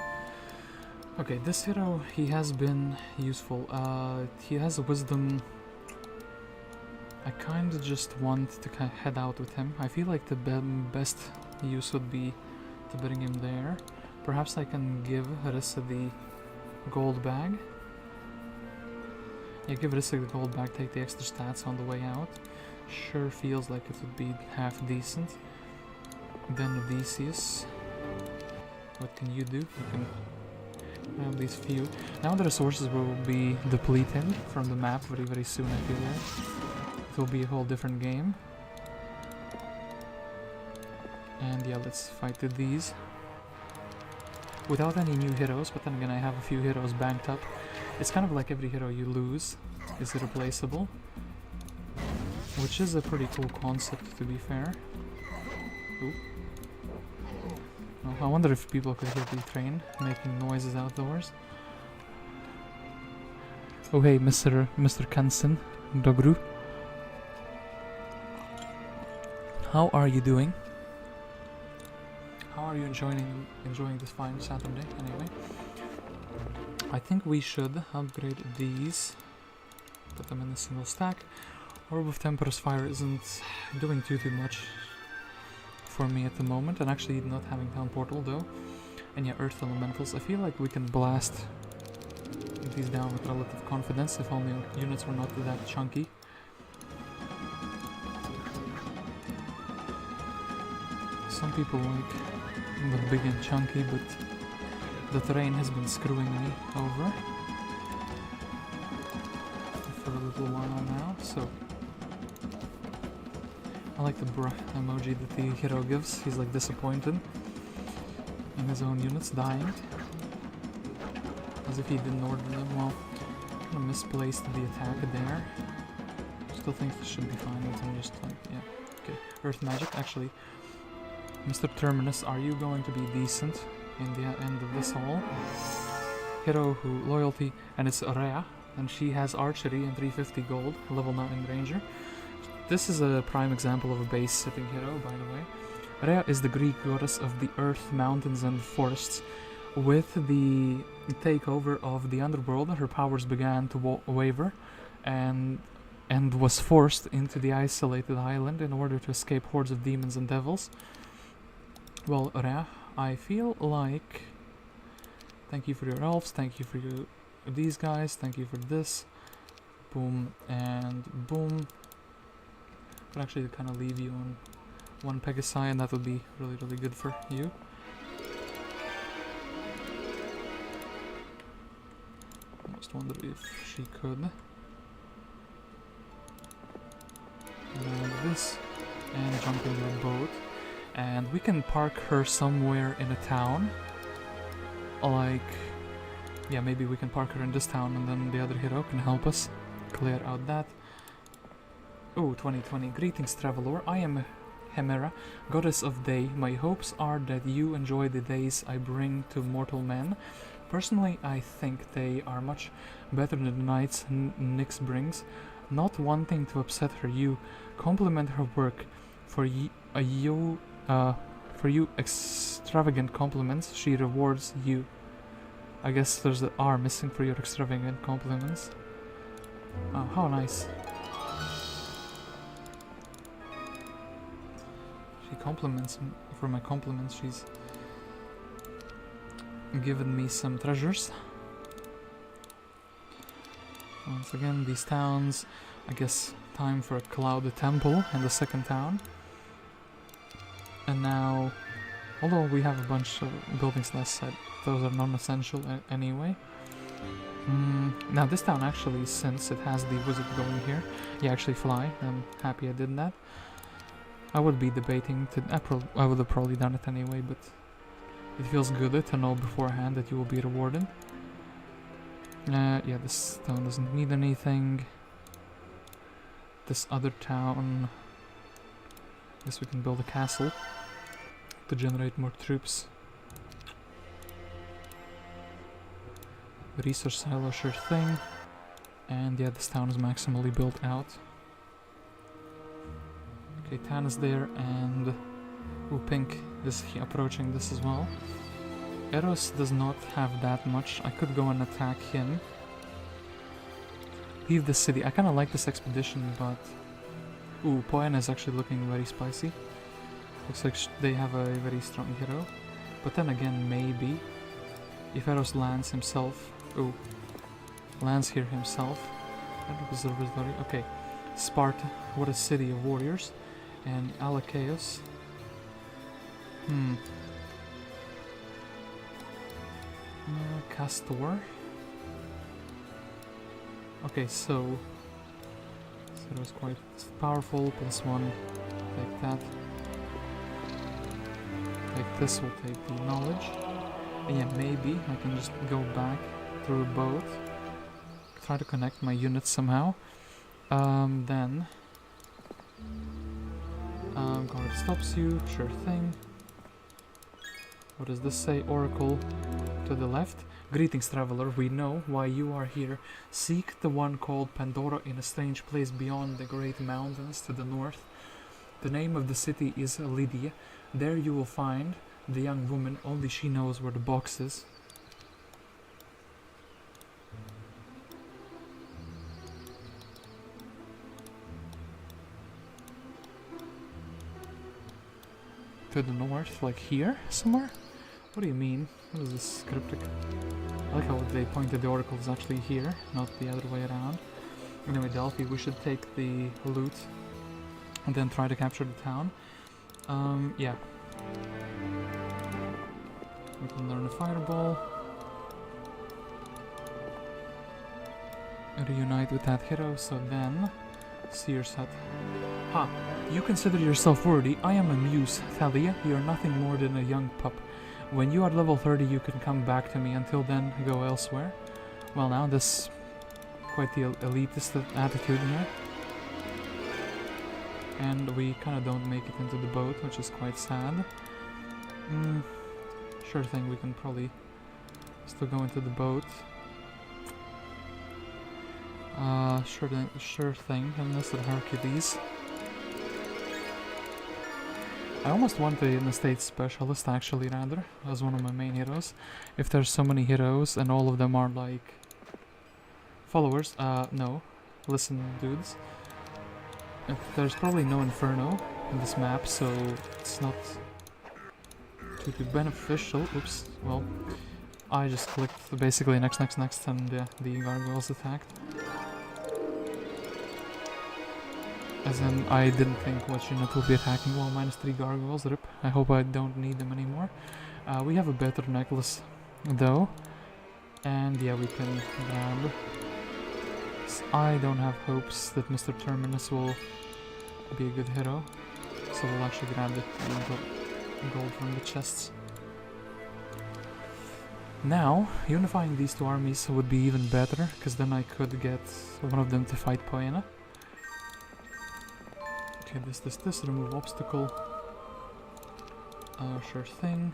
Okay, this hero, he has been useful. He has a wisdom. I kinda just want to head out with him. I feel like the best use would be to bring him there. Perhaps I can give Rhea the gold bag. Yeah, give Rhea the gold bag, take the extra stats on the way out. Sure feels like it would be half decent. Then Odysseus. What can you do? You can have these few. Now the resources will be depleted from the map very soon, I feel like. It will be a whole different game. And yeah, let's fight with these. Without any new heroes, but then again I have a few heroes banked up. It's kind of like every hero you lose is replaceable. Which is a pretty cool concept, to be fair. Ooh. I wonder if people could hear the train making noises outdoors. Oh hey, Mr. Kansen, Dobru. How are you doing? how are you enjoying this fine Saturday anyway? I think we should upgrade these, put them in a single stack. Orb of Tempestuous Fire isn't doing too much for me at the moment, and actually not having Town Portal though. And yeah, Earth Elementals, I feel like we can blast these down with relative confidence if only our units were not that chunky. Some people like the big and chunky, but the terrain has been screwing me over for a little while now, so I like the bruh emoji that the hero gives. He's like disappointed in his own units dying, as if he didn't order them. Well, kind of misplaced the attack there. Still think this should be fine, but I'm just like, yeah, okay. Earth magic, actually. Mr. Terminus, are you going to be decent in the end of this haul? Hero who loyalty, and it's Rhea, and she has archery and 350 gold, level 9 ranger. This is a prime example of a base sitting hero, by the way. Rhea is the Greek goddess of the earth, mountains and forests. With the takeover of the underworld, her powers began to waver and was forced into the isolated island in order to escape hordes of demons and devils. Well, Rhea, I feel like... Thank you for your elves, thank you for these guys, thank you for this. Boom and boom. But actually kind of leave you on one Pegasi, and that would be really, really good for you. Almost wonder if she could land this and jump in your boat. And we can park her somewhere in a town. Like, yeah, maybe we can park her in this town, and then the other hero can help us clear out that. Oh, 2020. Greetings, traveler. I am Hemera, goddess of day. My hopes are that you enjoy the days I bring to mortal men. Personally, I think they are much better than the nights Nyx brings. Not wanting to upset her, you compliment her work. For you extravagant compliments, she rewards you. I guess there's the R missing for your extravagant compliments. Oh, how nice. She compliments me for my compliments. She's given me some treasures. Once again, these towns. I guess time for a clouded temple and the second town. And now, although we have a bunch of buildings left side, those are non-essential anyway. Now this town actually, since it has the wizard going here, you actually fly. I'm happy I did that. I would be debating to... I would have probably done it anyway, but it feels good to know beforehand that you will be rewarded. Yeah, this town doesn't need anything. This other town... I guess we can build a castle to generate more troops. Resource silo, sure thing. And yeah, this town is maximally built out. Okay, Tan is there, and ooh, Pink is approaching this as well. Eros does not have that much. I could go and attack him. Leave the city. I kind of like this expedition, but... Ooh, Poena is actually looking very spicy. Looks like they have a very strong hero. But then again, maybe... If Eros lands himself... Ooh. Lands here himself. Observatory. Okay. Sparta. What a city of warriors. And Alcaeus. Castor. Okay, so it was quite powerful. Plus one. Take that. Take this. We'll take the knowledge. And yeah, maybe I can just go back through a boat. Try to connect my units somehow. Then guard stops you. Sure thing. What does this say? Oracle to the left. Greetings, traveler. We know why you are here. Seek the one called Pandora in a strange place beyond the great mountains to the north. The name of the city is Lydia. There you will find the young woman, only she knows where the box is. To the north, like here, somewhere? What do you mean? What is this cryptic? I like how they pointed the oracle is actually here, not the other way around. Anyway, Delphi, we should take the loot and then try to capture the town. Yeah. We can learn a fireball. Reunite with that hero, so then... Seer's Hut. Ha! You consider yourself worthy. I am a muse, Thalia. You are nothing more than a young pup. When you are level 30, you can come back to me. Until then, go elsewhere. Well, now this... quite the elitist attitude here. And we kind of don't make it into the boat, which is quite sad. Sure thing, we can probably still go into the boat. Sure thing, enlisted Hercules. I almost want an estate specialist, actually, rather, as one of my main heroes. If there's so many heroes and all of them are like... followers, no. Listen, dudes. There's probably no Inferno in this map, so it's not too beneficial. Oops, well, I just clicked basically next, and the gargoyles attacked. As in, I didn't think what unit will be attacking. Well, -3 gargoyles, rip. I hope I don't need them anymore. We have a better necklace, though. And yeah, we can grab... I don't have hopes that Mr. Terminus will be a good hero, so we'll actually grab the gold from the chests. Now, unifying these two armies would be even better, because then I could get one of them to fight Poena. Okay, this, remove obstacle. Sure thing.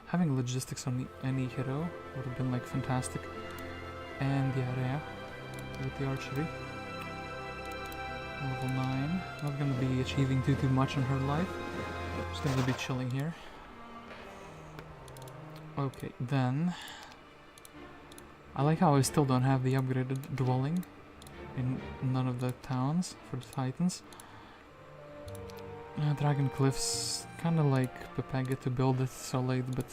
Having logistics on any hero would have been like fantastic. And yeah, Rhea with the archery. Level 9. Not gonna be achieving too much in her life. Just gonna be chilling here. Okay, then... I like how I still don't have the upgraded dwelling in none of the towns for the Titans. Dragon Cliffs, kinda like Pepega to build it so late, but...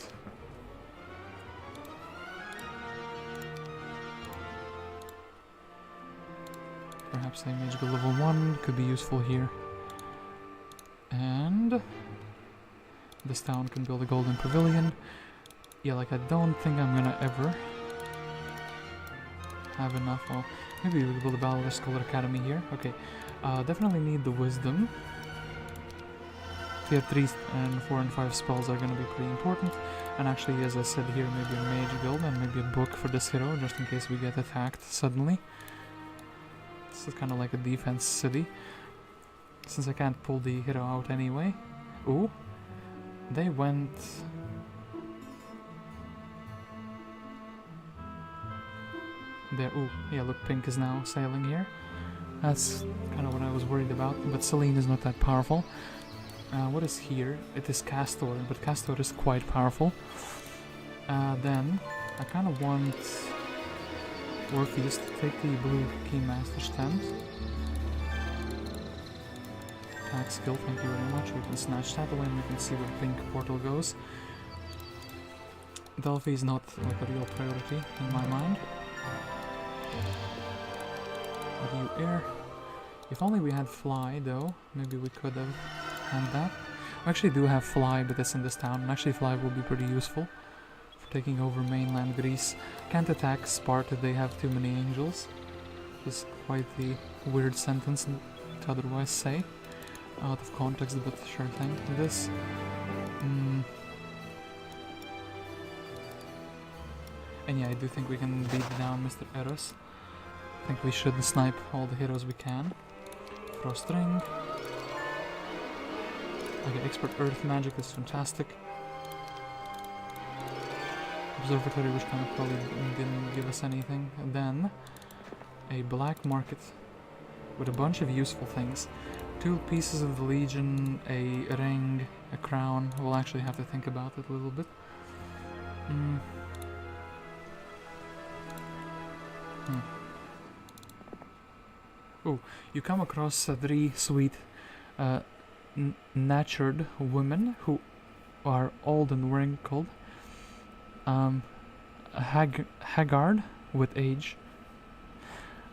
Perhaps a magical level 1 could be useful here. And... this town can build a golden pavilion. Yeah, like I don't think I'm gonna ever have enough. Oh, maybe we build a Battle Scholar Academy here. Okay, definitely need the wisdom. Tier 3 and 4 and 5 spells are gonna be pretty important. And actually, as I said here, maybe a mage guild and maybe a book for this hero, just in case we get attacked suddenly. This is kind of like a defense city, since I can't pull the hero out anyway. Ooh, they went... there. Ooh, yeah, look, Pink is now sailing here. That's kind of what I was worried about, but Selene is not that powerful. What is here? It is Castor, but Castor is quite powerful. Then, I kind of want Orpheus to take the blue Keymaster's tent. Attack skill, thank you very much. We can snatch that away and we can see where Pink portal goes. Delphi is not like a real priority in my mind. What do you air? If only we had fly, though, maybe we could have done that. We actually do have fly, but it's in this town, and actually fly will be pretty useful for taking over mainland Greece. Can't attack Sparta, they have too many angels. Which is quite the weird sentence to otherwise say. Out of context, but sure thing. This... And yeah, I do think we can beat down Mr. Eros. I think we should snipe all the heroes we can. Throw string. Okay, expert earth magic is fantastic. Observatory, which kind of probably didn't give us anything. And then a black market with a bunch of useful things. 2 pieces of the Legion, a ring, a crown. We'll actually have to think about it a little bit. Oh, you come across 3 sweet natured women who are old and wrinkled, haggard with age.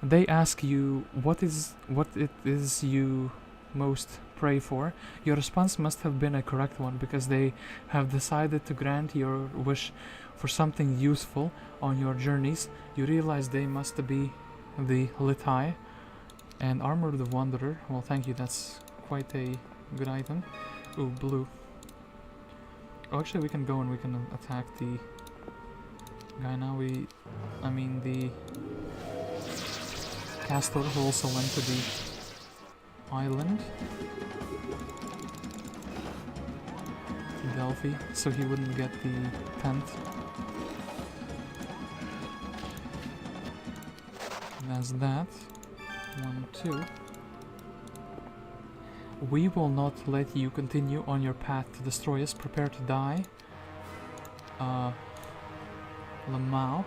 They ask you what it is you most pray for. Your response must have been a correct one, because they have decided to grant your wish for something useful on your journeys. You realize they must be the Lithai and Armor of the Wanderer. Well, thank you, that's quite a good item. Ooh, blue. Oh, actually we can go and we can attack the guy now. I mean the Castor, who also went to the island, to Delphi, so he wouldn't get the tent. That's that. 1, 2. We will not let you continue on your path to destroy us. Prepare to die. Lamau.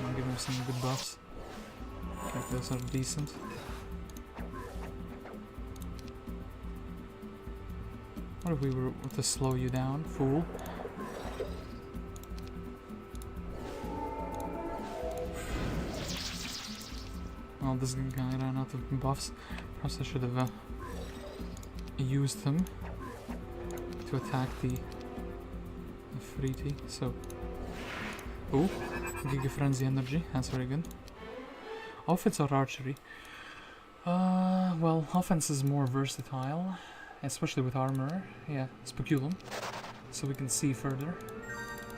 I'll give him some good buffs. Okay, those are decent. What if we were to slow you down, fool? Well, this guy ran out of buffs. Perhaps I should have used him to attack the Friti. So, oh, Giga Frenzy energy. That's very good. Offense or archery? Well, offense is more versatile, especially with armor. Yeah, speculum, so we can see further,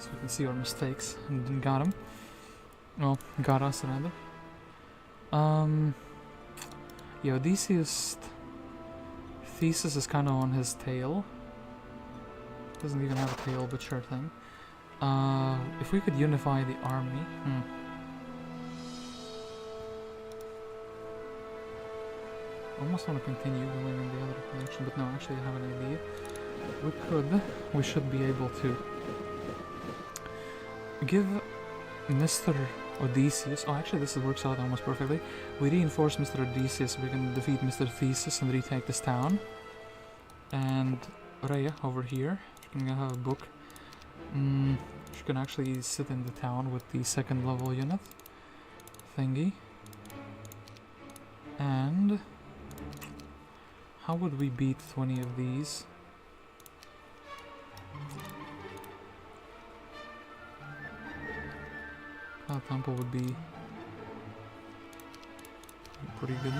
so we can see our mistakes. And got him. Well, got us rather. Yeah, Odysseus. Theseus is kind of on his tail. Doesn't even have a tail, but sure thing. If we could unify the army. Almost want to continue going in the other direction, but no, actually I have an idea. We should be able to give Mr. Odysseus, oh actually this works out almost perfectly. We reinforce Mr. Odysseus, we can defeat Mr. Theseus and retake this town. And Rhea over here, she can have a book. She can actually sit in the town with the 2nd level unit thingy. And how would we beat 20 of these? Temple would be pretty good,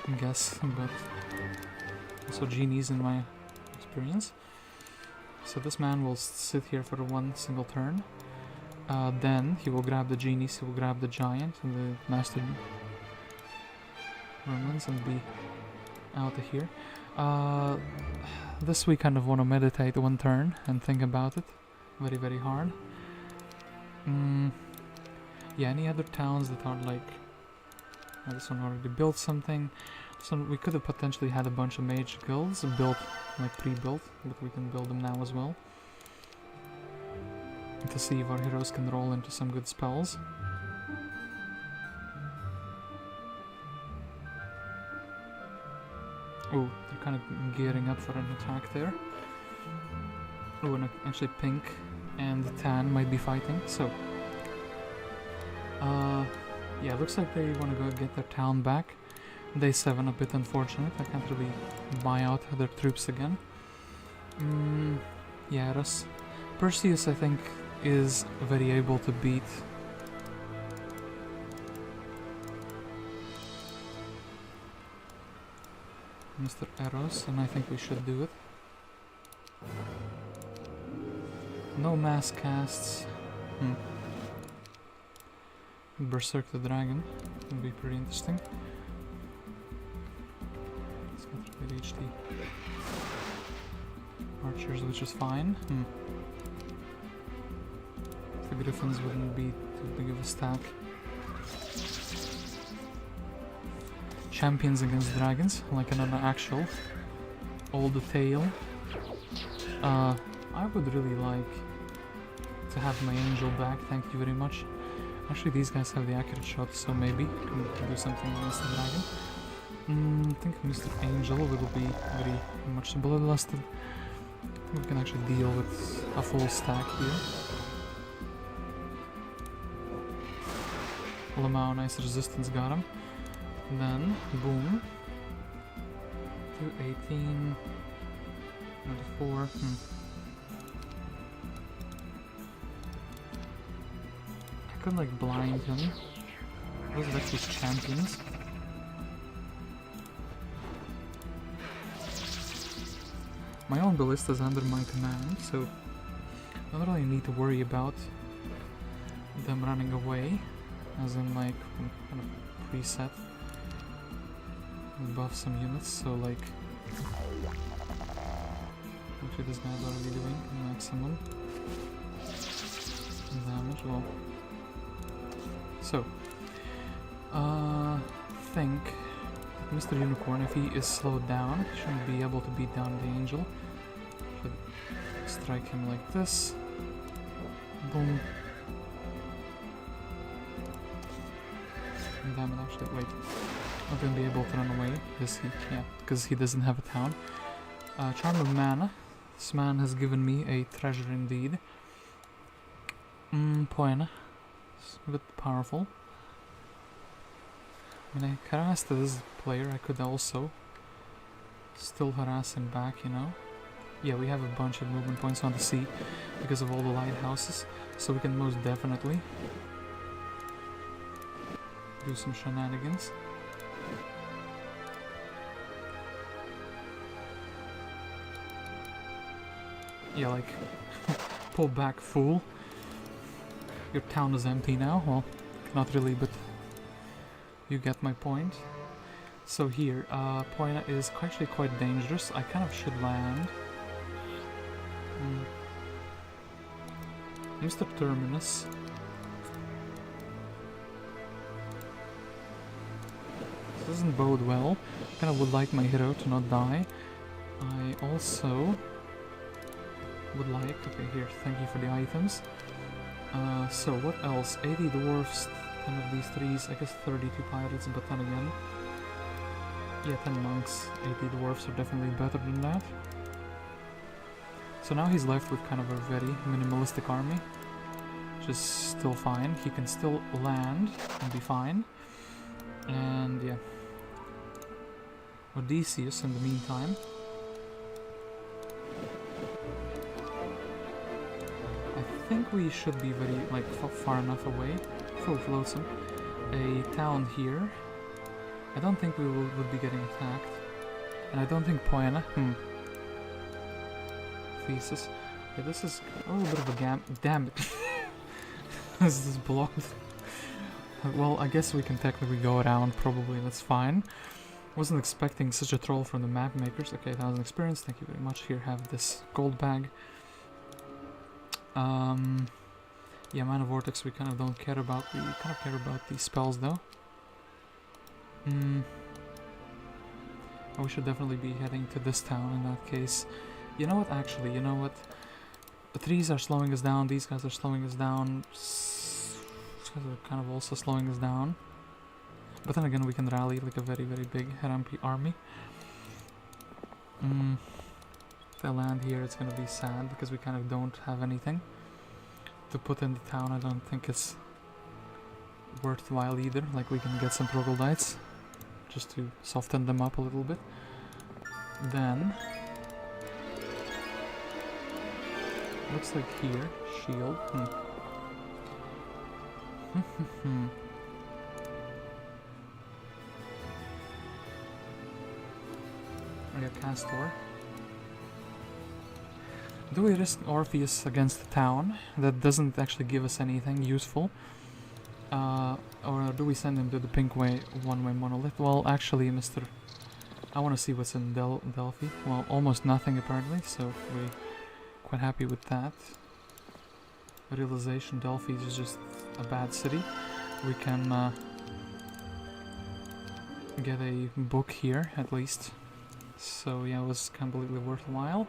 I guess, but also genies in my experience. So this man will sit here for 1 single turn. Then he will grab the genies, he will grab the giant and the master remnants and be out of here. This we kind of want to meditate 1 turn and think about it very, very hard. Yeah, any other towns that are like... this one already built something. So we could have potentially had a bunch of mage guilds built, like pre-built, but we can build them now as well. To see if our heroes can roll into some good spells. Oh, they're kind of gearing up for an attack there. Oh, and actually pink and tan might be fighting, so... yeah, looks like they want to go get their town back. Day 7 a bit unfortunate, I can't really buy out their troops again. Yeah, Eros. Perseus, I think, is very able to beat... Mr. Eros, and I think we should do it. No mass casts. Berserk the dragon would be pretty interesting. Let's not really reach the archers, which is fine. The griffins wouldn't be too big of a stack. Champions against dragons, like an actual all the tail. I would really like to have my angel back, thank you very much. Actually, these guys have the accurate shot, so maybe we can do something against the dragon. I think Mr. Angel will be very much bloodlusted. We can actually deal with a full stack here. Lamau, nice resistance, got him. And then, boom. 218. 94. I could like blind him. Those are actually champions. My own ballista is under my command, so I don't really need to worry about them running away, as in like kind of preset buff some units, so like actually this guy's already doing maximum damage. Well, so think Mr. Unicorn, if he is slowed down, shouldn't be able to beat down the angel. Should strike him like this. Boom. Damn it, actually, wait. Not gonna be able to run away, is he? Yeah, because he doesn't have a town. Charm of Mana. This man has given me a treasure indeed. Poena. It's a bit powerful. I mean, I harassed this player, I could also still harass him back, you know? Yeah, we have a bunch of movement points on the sea because of all the lighthouses, so we can most definitely do some shenanigans. Yeah, like, pull back, fool. Your town is empty now. Well, not really, but you get my point. So here, Poena is actually quite dangerous. I kind of should land. Mr. Terminus. This doesn't bode well. I kind of would like my hero to not die. I also would like... Okay, here, thank you for the items. So, what else? 80 dwarfs, 10 of these threes, I guess 32 pirates, but then again... Yeah, 10 monks, 80 dwarfs are definitely better than that. So now he's left with kind of a very minimalistic army, which is still fine. He can still land and be fine. And yeah. Odysseus in the meantime. I think we should be very, like, far enough away. Full flotsam. A town here. I don't think we would be getting attacked. And I don't think Poena. Theseus. Yeah, this is a little bit of a damn it. This is blocked. Well, I guess we can technically go around, probably, that's fine. Wasn't expecting such a troll from the map makers. Okay, 1000 experience, thank you very much. Here, have this gold bag. Yeah, Mana Vortex we kind of don't care about. We kind of care about these spells though. Oh, we should definitely be heading to this town in that case. You know what, actually, you know what? The trees are slowing us down, these guys are slowing us down. These guys are kind of also slowing us down. But then again, we can rally like a very, very big Harampi army. If I land here, it's gonna be sad because we kind of don't have anything to put in the town. I don't think it's worthwhile either. Like, we can get some troglodytes just to soften them up a little bit. Then looks like here, shield. We have Castor. Do we risk Orpheus against the town? That doesn't actually give us anything useful. Or do we send him to the pink one-way monolith? Well, actually, I want to see what's in Delphi. Well, almost nothing apparently, so we're quite happy with that. Realization, Delphi is just a bad city. We can get a book here, at least. So yeah, it was completely worthwhile.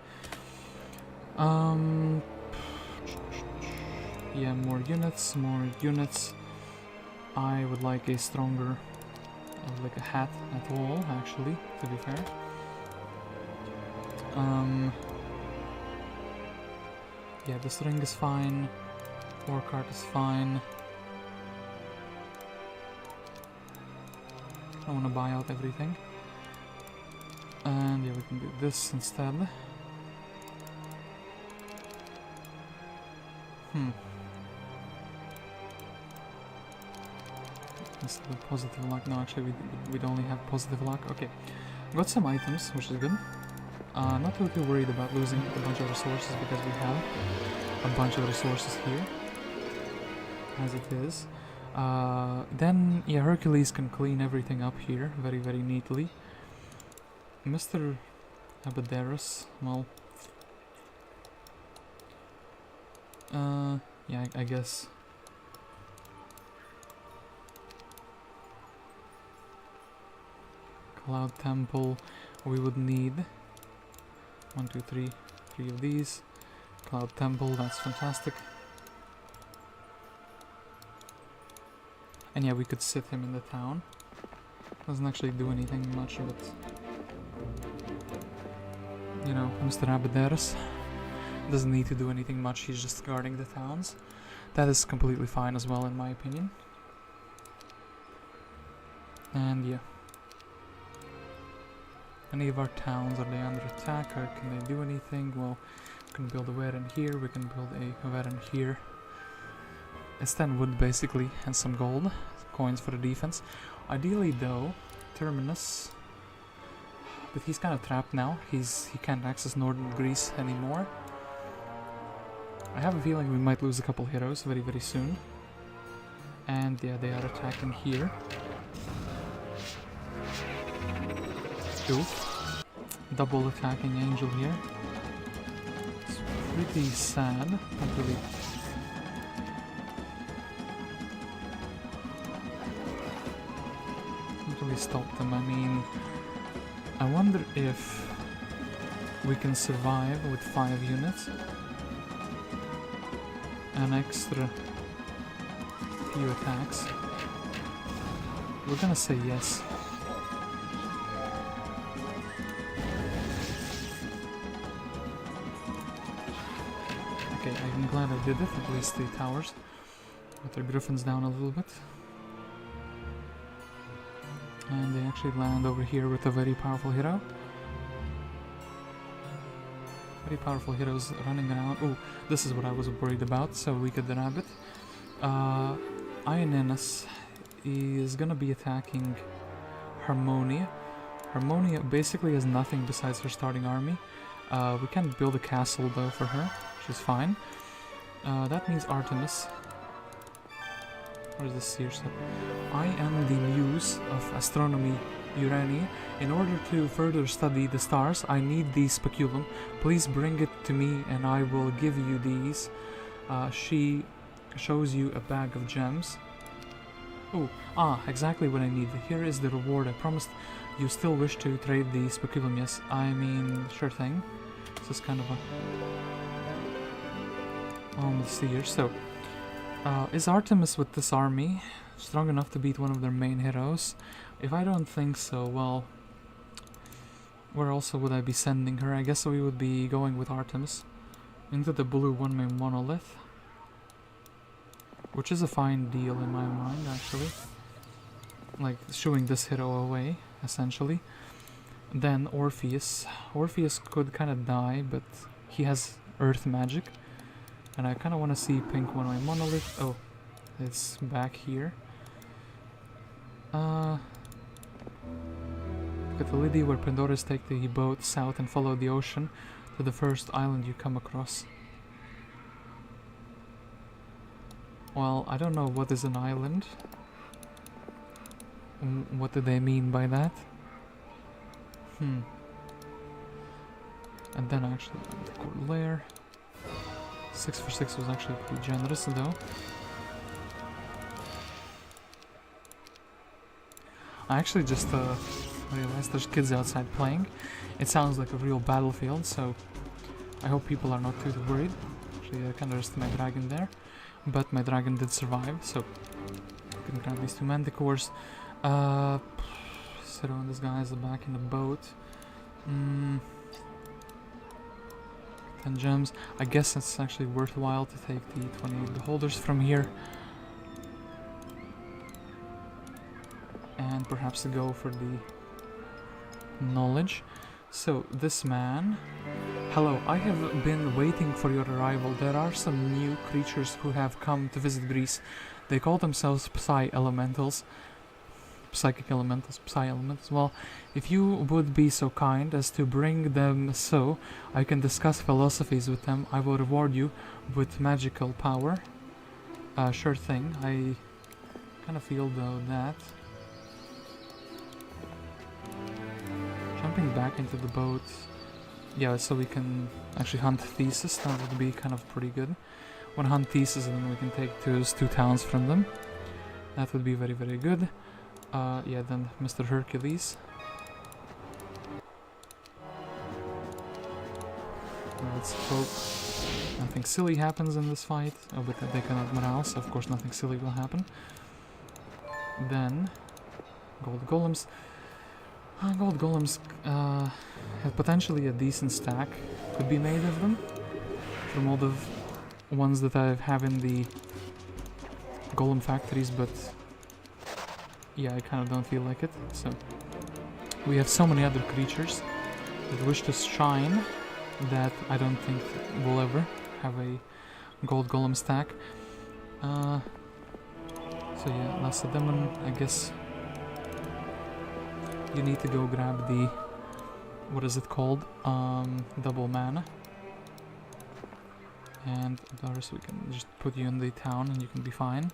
Yeah, more units, more units. I would like a stronger, like a hat at all, actually, to be fair. Yeah, the string is fine. War cart is fine. I want to buy out everything. And yeah, we can do this instead. Instead of positive luck. No, actually, we'd only have positive luck. Okay. Got some items, which is good. Not too worried about losing a bunch of resources because we have a bunch of resources here. As it is. Then, yeah, Hercules can clean everything up here very, very neatly. Mr. Abderus, well... yeah, I guess... Cloud Temple, we would need 1, 2, 3 of these. Cloud Temple, that's fantastic. And yeah, we could sit him in the town. Doesn't actually do anything much, but... You know, Mr. Abderus doesn't need to do anything much, he's just guarding the towns. That is completely fine as well, in my opinion. And yeah. Any of our towns, are they under attack, or can they do anything? Well, we can build a Warren here, we can build a Warren here. It's 10 wood basically, and some gold, coins for the defense. Ideally though, Terminus, but he's kind of trapped now, he can't access northern Greece anymore. I have a feeling we might lose a couple heroes very, very soon. And yeah, they are attacking here. Oof. Double attacking angel here. It's pretty sad, not really. Not really stop them, I mean... I wonder if we can survive with 5 units. An extra few attacks. We're gonna say yes. Okay, I'm glad I did it, at least the towers. Put their griffins down a little bit. And they actually land over here with a very powerful hero. Very powerful heroes running around. Oh, this is what I was worried about, so we could nab it. Aeneas is gonna be attacking Harmonia. Harmonia basically has nothing besides her starting army. We can build a castle though for her, which is fine. That means Artemis. Where's the seer step? I am the muse of astronomy, Urania. In order to further study the stars, I need the speculum. Please bring it to me and I will give you these. She shows you a bag of gems. Oh, exactly what I need. Here is the reward. I promised you still wish to trade the speculum. Yes, I mean, sure thing. This is kind of a... almost here. So, is Artemis with this army strong enough to beat one of their main heroes? If I don't think so, well, where else would I be sending her? I guess we would be going with Artemis into the blue one-man monolith, which is a fine deal in my mind, actually. Like, shooing this hero away, essentially. Then Orpheus. Orpheus could kind of die, but he has earth magic. And I kind of want to see pink one-man monolith. Oh, it's back here. Look at the Lydie where Pandora's take the boat south and follow the ocean to the first island you come across. Well, I don't know what is an island. What do they mean by that? And then actually, the court lair. 6 for 6 was actually pretty generous though. I actually just realized there's kids outside playing. It sounds like a real battlefield, so I hope people are not too worried. Actually, I can underestimate my dragon there, but my dragon did survive, so I can grab these 2 manticores. Sit on this guy back in the boat. 10 gems. I guess it's actually worthwhile to take the 28 beholders from here. And perhaps to go for the knowledge. So, this man... Hello, I have been waiting for your arrival. There are some new creatures who have come to visit Greece. They call themselves Psy Elementals. Psychic Elementals, Psy Elementals. Well, if you would be so kind as to bring them so I can discuss philosophies with them, I will reward you with magical power. Sure thing. I kind of feel though that... Jumping back into the boat... Yeah, so we can actually hunt Theseus. That would be kind of pretty good. When hunt Theseus, and then we can take those 2 towns from them. That would be very, very good. Yeah, then Mr. Hercules. Let's hope nothing silly happens in this fight. Oh, but they cannot morale, so of course nothing silly will happen. Then, gold golems. Gold golems have potentially a decent stack. Could be made of them. From all the ones that I have in the golem factories, but... Yeah, I kind of don't feel like it, so... We have so many other creatures that wish to shine that I don't think we'll ever have a gold golem stack. So yeah, Lacedaemon, I guess... You need to go grab the... What is it called? Double mana. And Abderus, we can just put you in the town and you can be fine.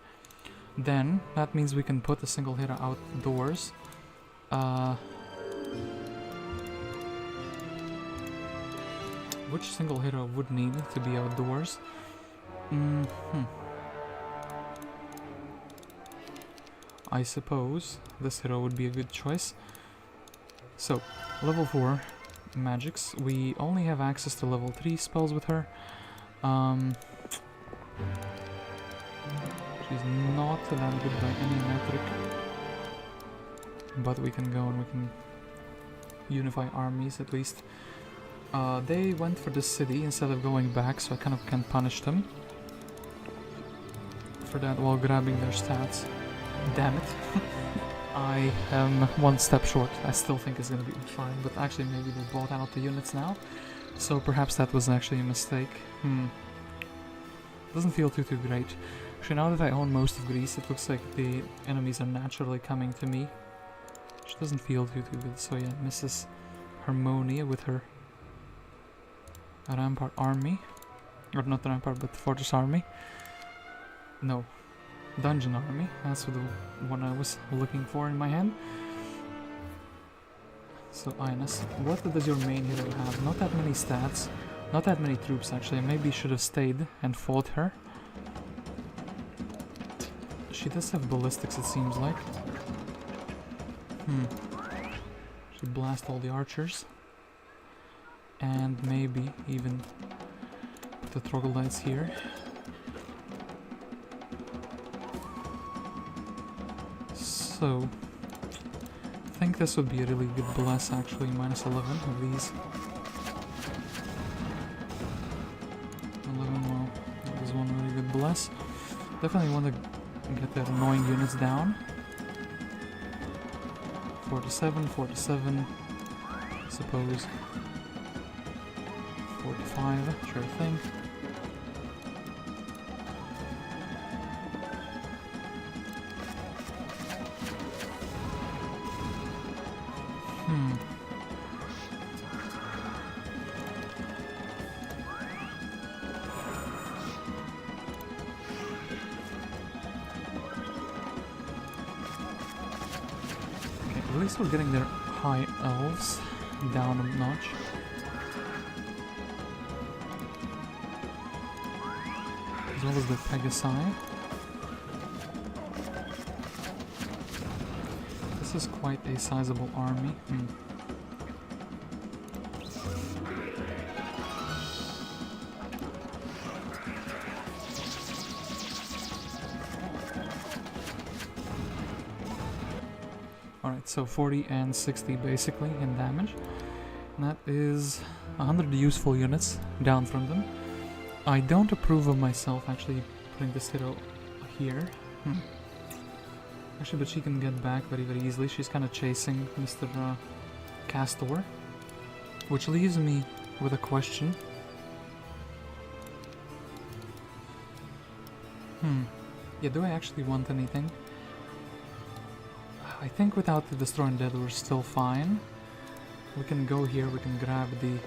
Then, that means we can put a single hero outdoors. Which single hero would need to be outdoors? I suppose this hero would be a good choice. So, level 4 magics. We only have access to level 3 spells with her. She's not that good by any metric. But we can go and we can unify armies at least. They went for the city instead of going back, so I kind of can punish them for that while grabbing their stats. Damn it. I am 1 step short. I still think it's gonna be fine, but actually maybe they bought out the units now. So perhaps that was actually a mistake. Doesn't feel too great. Actually, now that I own most of Greece, it looks like the enemies are naturally coming to me. Which doesn't feel too good. So yeah, Mrs. Harmonia with her Rampart army. Or not Rampart, but Fortress army. No. Dungeon army. That's the one I was looking for in my hand. So Aeneas, what does your main hero have? Not that many stats. Not that many troops actually. Maybe should have stayed and fought her. She does have ballistics, it seems like. Should blast all the archers. And maybe even put the troglodytes here. So, I think this would be a really good bless actually, minus 11 of these. 11, well, that was one really good bless. Definitely want to get their annoying units down. 47, 47, I suppose. 45, sure thing. At least we're getting their high elves down a notch. As well as the Pegasi. This This is quite a sizable army. Alright, so 40 and 60 basically in damage. And that is 100 useful units down from them. I don't approve of myself actually putting this hero here. Actually, but she can get back very, very easily. She's kind of chasing Mr. Castor. Which leaves me with a question. Yeah, do I actually want anything? I think without the Destroy Undead we're still fine. We can go here, we can grab the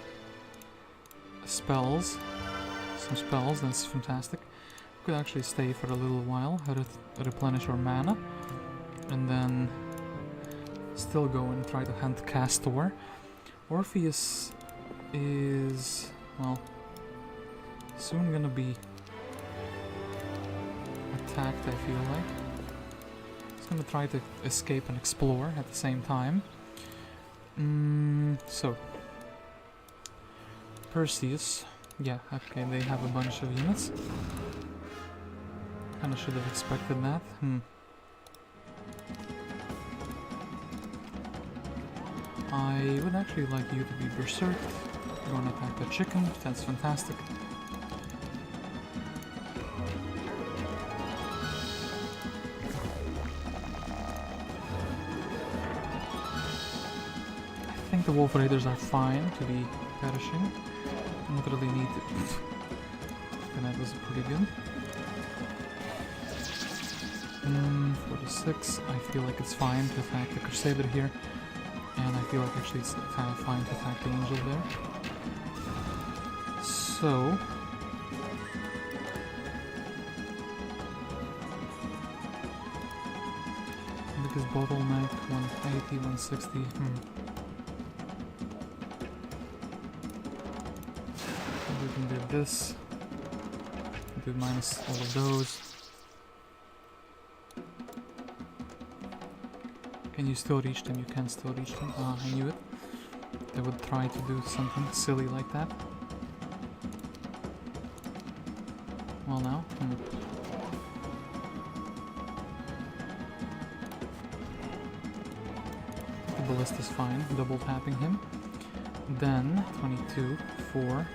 spells. Some spells, that's fantastic. We could actually stay for a little while, replenish our mana. And then still go and try to hunt Castor. Orpheus is, well, soon gonna be attacked, I feel like. He's gonna try to escape and explore at the same time. So Perseus, yeah, okay, they have a bunch of units. Kinda should have expected that. I would actually like you to be berserk. Go and attack the chicken, that's fantastic. I think the Wolf Raiders are fine to be perishing. Not really need to. And that was pretty good. 46, I feel like it's fine to attack the Crusader here. And I feel like actually it's kind of fine to attack the Angel there. So... because bottleneck, 180, 160, we can do this. Do minus all of those. Can you still reach them? You can still reach them. I knew it. They would try to do something silly like that. Well now. The ballista is fine. Double tapping him. Then 22, 4.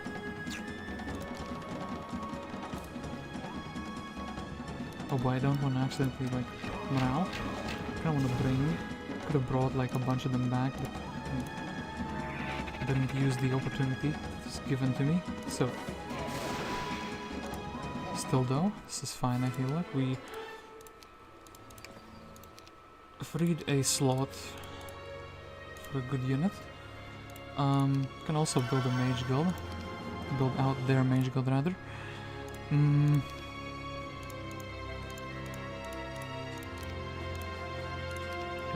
Oh boy, I don't want to accidentally like morale. I don't want to bring. Could have brought like a bunch of them back, but I didn't use the opportunity that's given to me. So, still though, this is fine. I feel like we freed a slot for a good unit. Can also build a mage guild, build out their mage guild rather.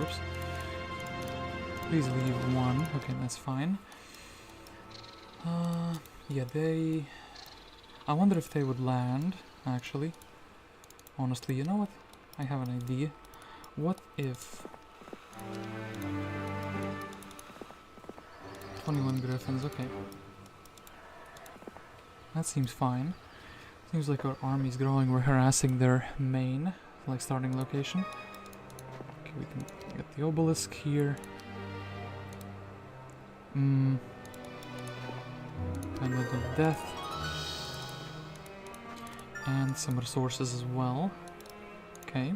Oops. Please leave one. Okay, that's fine. Yeah, they... I wonder if they would land, actually. Honestly, you know what? I have an idea. What if... 21 griffins, okay. That seems fine. Seems like our army's growing. We're harassing their main, like, starting location. Okay, we can get the obelisk here. Pendant of Death. And some resources as well. Okay.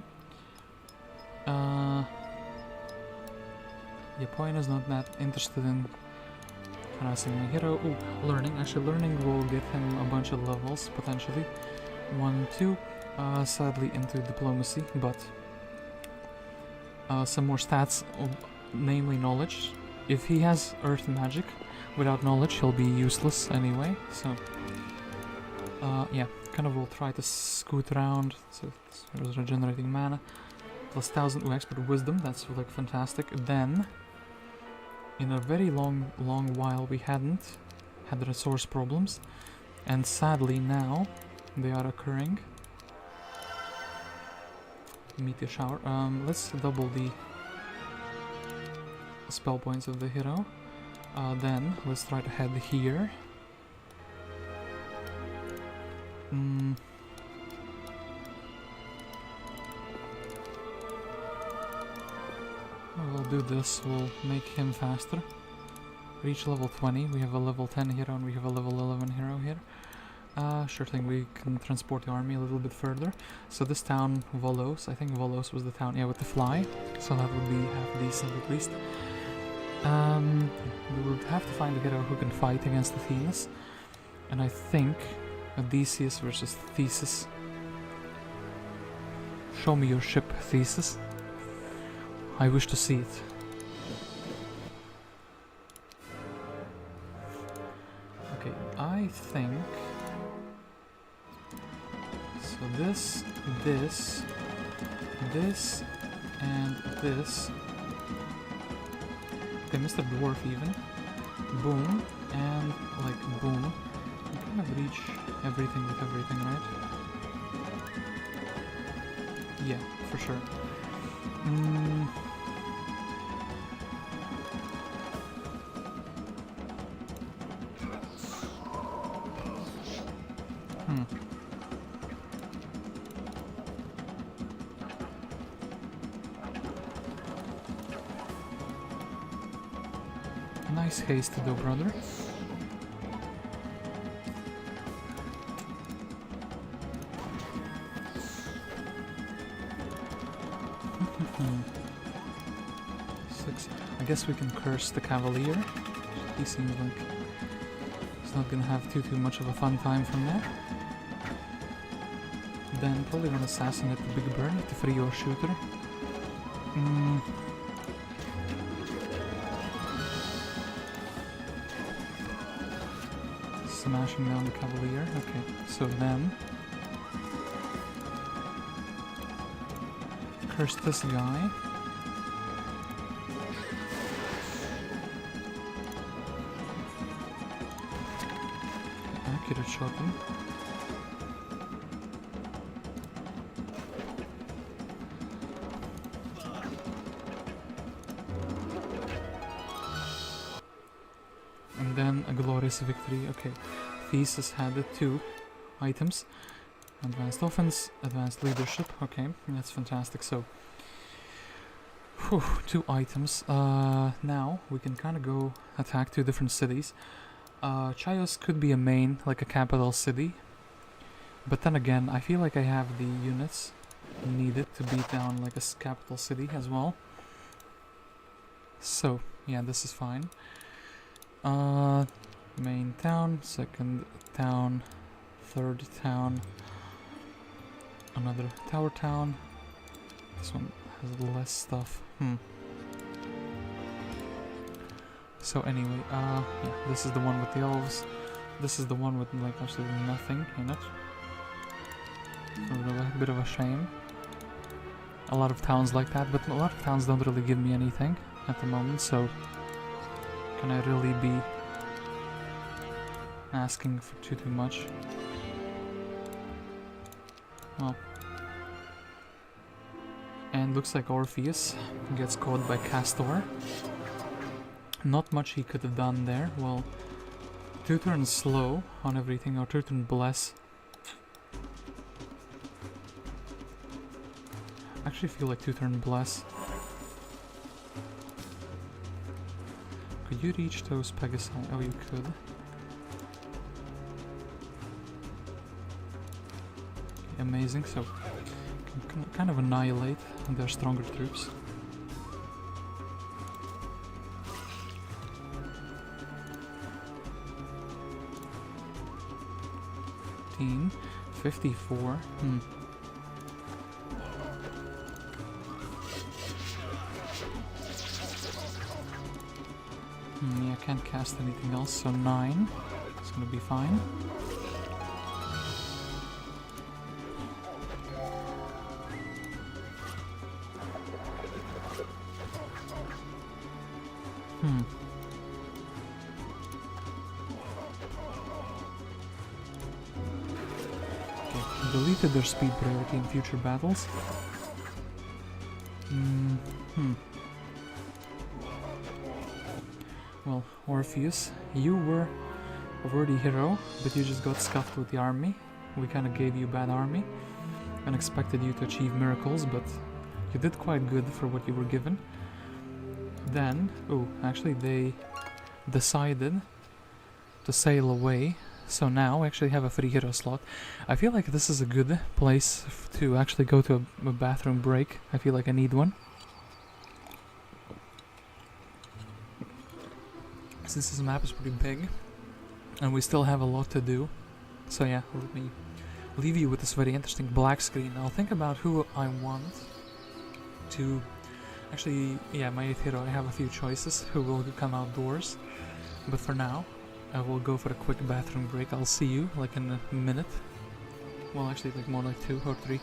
Yapoina's not that interested in harassing my hero. Ooh, learning. Actually, learning will get him a bunch of levels, potentially. 1, 2. Sadly into diplomacy, but... some more stats, namely knowledge. If he has earth magic, without knowledge he'll be useless anyway, so... yeah, kind of will try to scoot around, so there's regenerating mana. Plus 1000 expert wisdom, that's like fantastic. Then, in a very long while we hadn't had resource problems, and sadly now they are occurring. Meteor shower. Let's double the spell points of the hero. Then let's try to head here. We'll do this, we'll make him faster. Reach level 20, we have a level 10 hero and we have a level 11 hero here. Sure thing, we can transport the army a little bit further. So this town, Volos, I think Volos was the town, yeah, with the fly. So that would be half decent at least. We will have to find a hero who can fight against the Themis. And I think Odysseus versus Theseus. Show me your ship, Theseus. I wish to see it. Okay, I think... So this, and this. Okay, Mr. Dwarf even. Boom, and like boom. You kind of reach everything with everything, right? Yeah, for sure. Nice haste though, brother. Six. I guess we can curse the Cavalier. He seems like he's not gonna have too much of a fun time from there. Then probably gonna assassinate the Big Burn, the free your shooter. Smashing down the Cavalier. Okay, so then curse this guy. Accurate shot him. And then a glorious victory. Okay, Theseus had the 2 items. Advanced offense, advanced leadership. Okay, that's fantastic. So, 2 items. Now we can kind of go attack 2 different cities. Chios could be a main, like a capital city. But then again, I feel like I have the units needed to beat down like a capital city as well. So, yeah, this is fine. Main town, second town, third town, another tower town. This one has less stuff. So anyway, yeah, this is the one with the elves. This is the one with like absolutely nothing in it. A bit of a shame. A lot of towns like that, but a lot of towns don't really give me anything at the moment, so can I really be asking for too much? Well, and looks like Orpheus gets caught by Castor. Not much he could have done there. Well, 2 turns slow on everything, or 2 turn bless. I actually feel like 2 turn bless. Could you reach those Pegasi? Oh, you could. Amazing, so can kind of annihilate their stronger troops. $15, 54. Yeah, I can't cast anything else, so 9. It's gonna be fine. Okay, deleted their speed priority in future battles. well, Orpheus, you were a worthy hero, but you just got scuffed with the army. We kind of gave you a bad army and expected you to achieve miracles, but you did quite good for what you were given. Then, oh, actually they decided to sail away, so now we actually have a free hero slot. I feel like this is a good place to actually go to a bathroom break. I feel like I need one. Since this map is pretty big, and we still have a lot to do. So yeah, let me leave you with this very interesting black screen. I'll think about who I want to... Actually, yeah, my 8th hero, I have a few choices who will come outdoors. But for now, I will go for a quick bathroom break. I'll see you, like, in a minute. Well, actually, like, more like 2 or 3.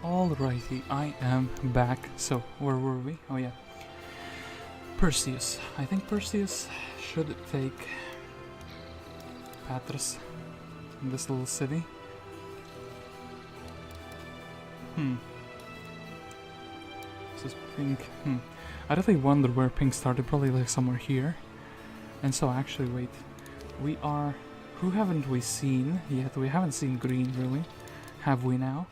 Alrighty, I am back. So, where were we? Oh yeah. Perseus. I think Perseus should take Patras in this little city. This is pink. I really wonder where pink started. Probably like somewhere here. And so actually, wait. We are... Who haven't we seen yet? We haven't seen green, really. Have we now?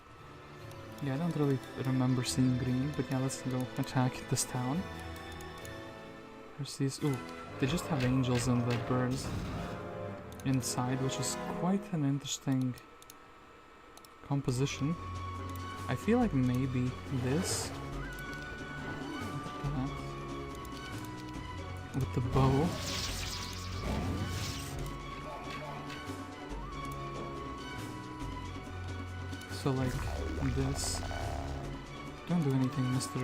Yeah, I don't really remember seeing green, but yeah, let's go attack this town. Perseus. Ooh, they just have angels and the birds inside, which is quite an interesting composition. I feel like maybe this with the bow. So like this. Don't do anything, mister.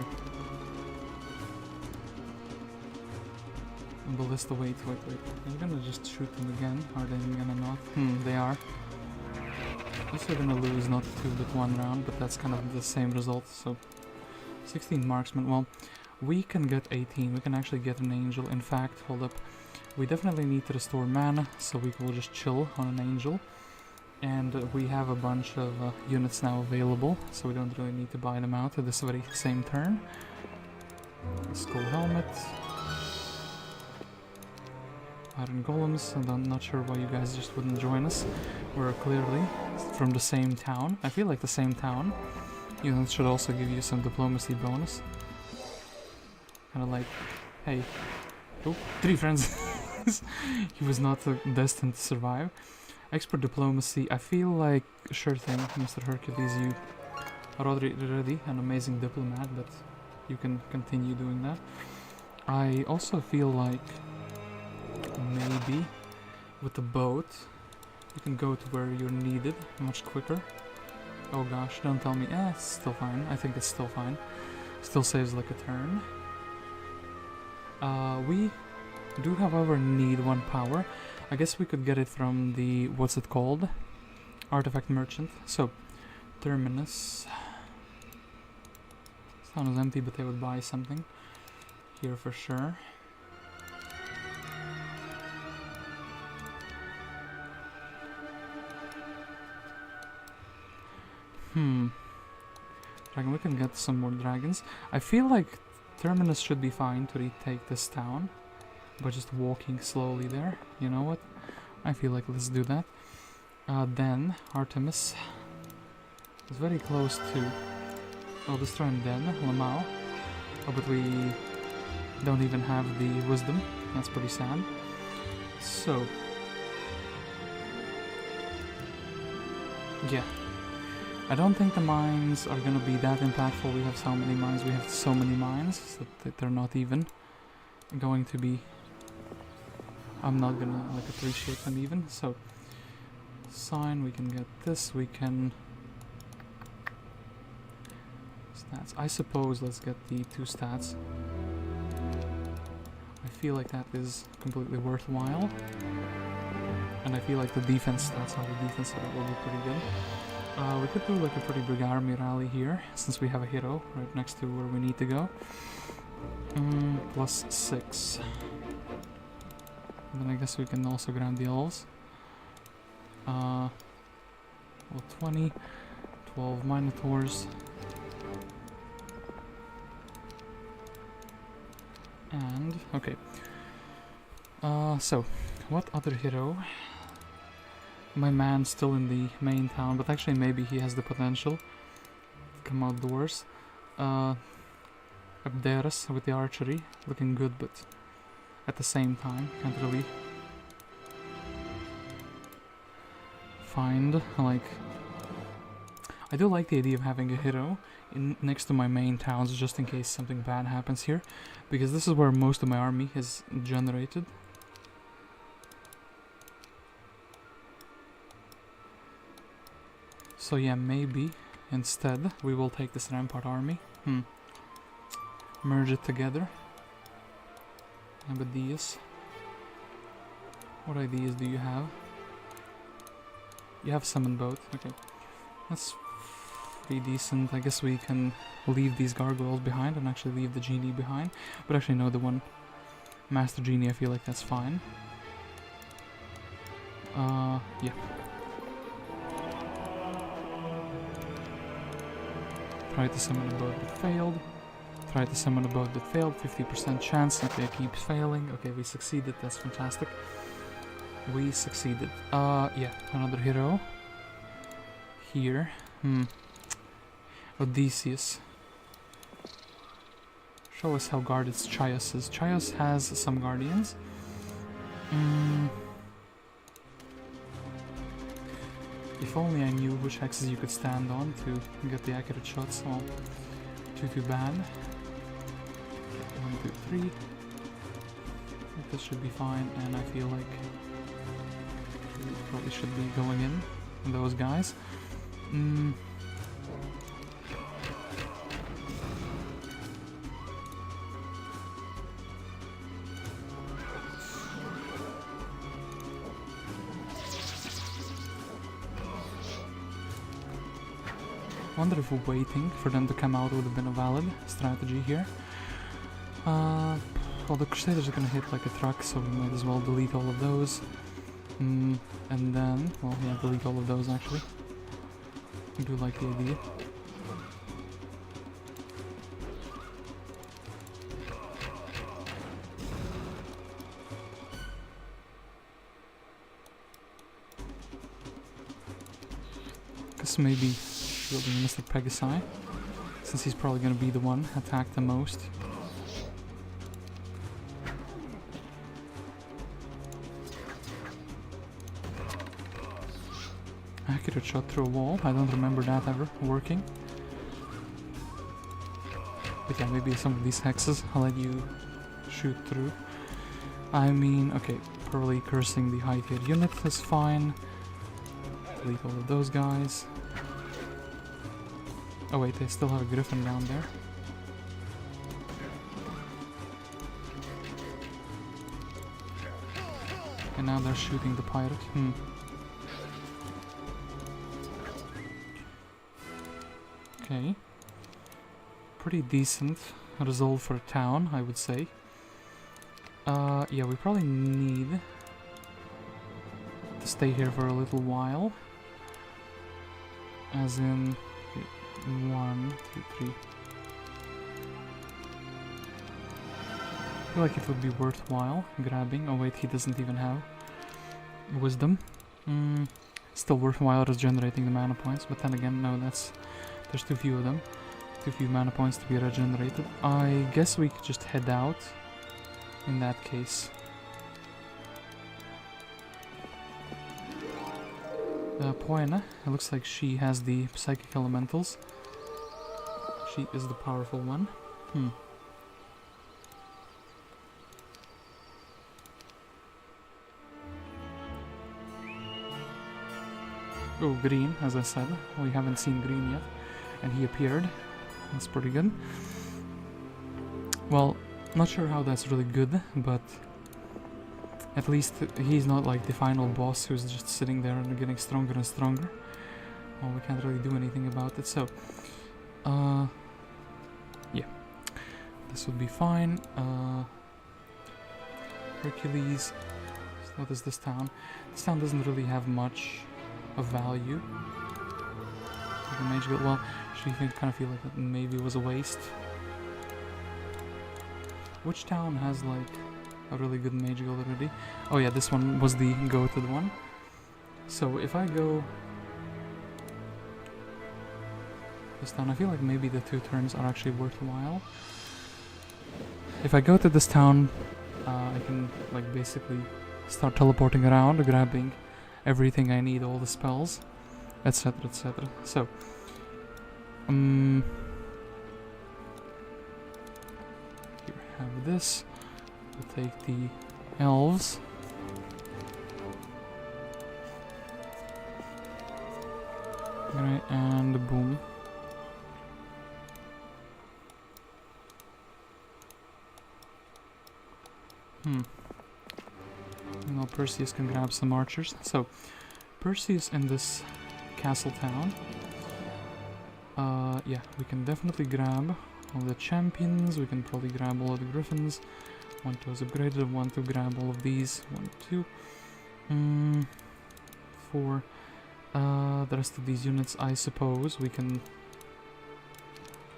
Ballista, wait. Are you gonna just shoot them again? Are they gonna not? They are. At least we're gonna lose not 2 but 1 round, but that's kind of the same result, so... 16 marksman, well, we can get 18, we can actually get an angel. In fact, hold up, we definitely need to restore mana, so we will just chill on an angel. And we have a bunch of units now available, so we don't really need to buy them out at this very same turn. Skull helmet. Iron golems, and I'm not sure why you guys just wouldn't join us. We're clearly from the same town. I feel like the same town. You know, it should also give you some diplomacy bonus. Kind of like, hey, oh, 3 friends. He was not destined to survive. Expert diplomacy, I feel like, sure thing, Mr. Hercules, you are already an amazing diplomat, but you can continue doing that. I also feel like maybe with the boat you can go to where you're needed much quicker. Oh gosh, don't tell me. It's still fine. I think it's still fine. Still saves like a turn. We do however need 1 power. I guess we could get it from the, what's it called? Artifact merchant. So, Terminus. This town is empty, but they would buy something here for sure. Dragon, we can get some more dragons. I feel like Terminus should be fine to retake this town by just walking slowly there. You know what? I feel like let's do that. Then Artemis is very close to, well, destroying then Lamau. Oh, but we don't even have the wisdom. That's pretty sad. So, yeah. I don't think the mines are gonna be that impactful. We have so many mines. We have so many mines that they're not even going to be. I'm not gonna like appreciate them even. So, sign. We can get this. We can stats. I suppose let's get the 2 stats. I feel like that is completely worthwhile, and I feel like the defense stats on the defense side will be pretty good. We could do like a pretty big army rally here, since we have a hero right next to where we need to go. Plus 6. And then I guess we can also grab the elves. Well, 20, 12 minotaurs. And, okay. So, what other hero? My man's still in the main town, but actually maybe he has the potential to come outdoors. Abderus with the archery, looking good, but at the same time, can't really find, like... I do like the idea of having a hero next to my main towns, just in case something bad happens here, because this is where most of my army is generated. So yeah, maybe instead we will take this rampart army, merge it together. Abderus, what ideas do you have? You have summon boat, okay. That's pretty decent. I guess we can leave these gargoyles behind and actually leave the genie behind. But actually no, the one master genie, I feel like that's fine. Yeah. Try to summon a boat that failed. Try to summon a boat that failed. 50% chance. Okay, it keeps failing. Okay, we succeeded. That's fantastic. We succeeded. Yeah, another hero. Here. Odysseus. Show us how guarded Chios is. Chios has some guardians. If only I knew which axes you could stand on to get the accurate shots. Well, too bad. 1, 2, 3. This should be fine, and I feel like we probably should be going in those guys. Wonder if waiting for them to come out would have been a valid strategy here. Well, the Crusaders are gonna hit like a truck, so we might as well delete all of those. And then, well, yeah, delete all of those actually. I do like the idea. Guess maybe building Mr. Pegasi. since he's probably gonna be the one attacked the most. Accurate shot through a wall. I don't remember that ever working. But yeah, maybe some of these hexes I'll let you shoot through. I mean, okay, probably cursing the high tier unit is fine. Delete all of those guys. Oh wait, they still have a griffin down there. And now they're shooting the pirate. Okay. Pretty decent result for a town, I would say. Yeah, we probably need to stay here for a little while. As in 1, 2, 3. I feel like it would be worthwhile grabbing. Oh wait, he doesn't even have wisdom. Still worthwhile regenerating the mana points, but then again, no, there's too few of them. Too few mana points to be regenerated. I guess we could just head out in that case. Poena, it looks like she has the psychic elementals. She is the powerful one. Oh, Green, as I said. We haven't seen Green yet. And he appeared. That's pretty good. Well, not sure how that's really good, but at least he's not like the final boss who's just sitting there and getting stronger and stronger. Well, we can't really do anything about it, so yeah, this would be fine. Hercules, what is this town? This town doesn't really have much of value. The mage guild, well, actually I kind of feel like that maybe was a waste. Which town has like a really good mage guild already? Oh yeah, this one was the goated one. So if I go this town, I feel like maybe the 2 turns are actually worthwhile. If I go to this town, I can like basically start teleporting around, grabbing everything I need, all the spells, etc, etc. So here, have this. We'll take the elves. Right, and boom. Now Perseus can grab some archers. So, Perseus in this castle town. Yeah, we can definitely grab all the champions. We can probably grab all of the griffins. 1, 2 is upgraded. I want to grab all of these. 1, 2. 4. The rest of these units, I suppose, we can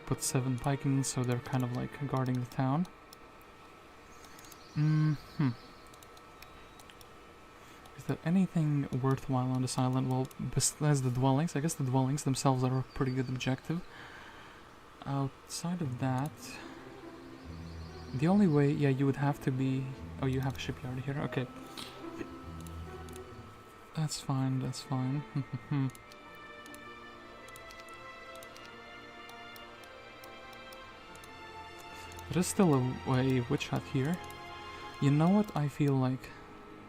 put 7 pikemen, so they're kind of like guarding the town. Is there anything worthwhile on this island? Well, besides the dwellings, I guess the dwellings themselves are a pretty good objective. Outside of that, the only way, yeah, you would have to be... Oh, you have a shipyard here, okay. That's fine, that's fine. There is still a witch hut here. You know what? I feel like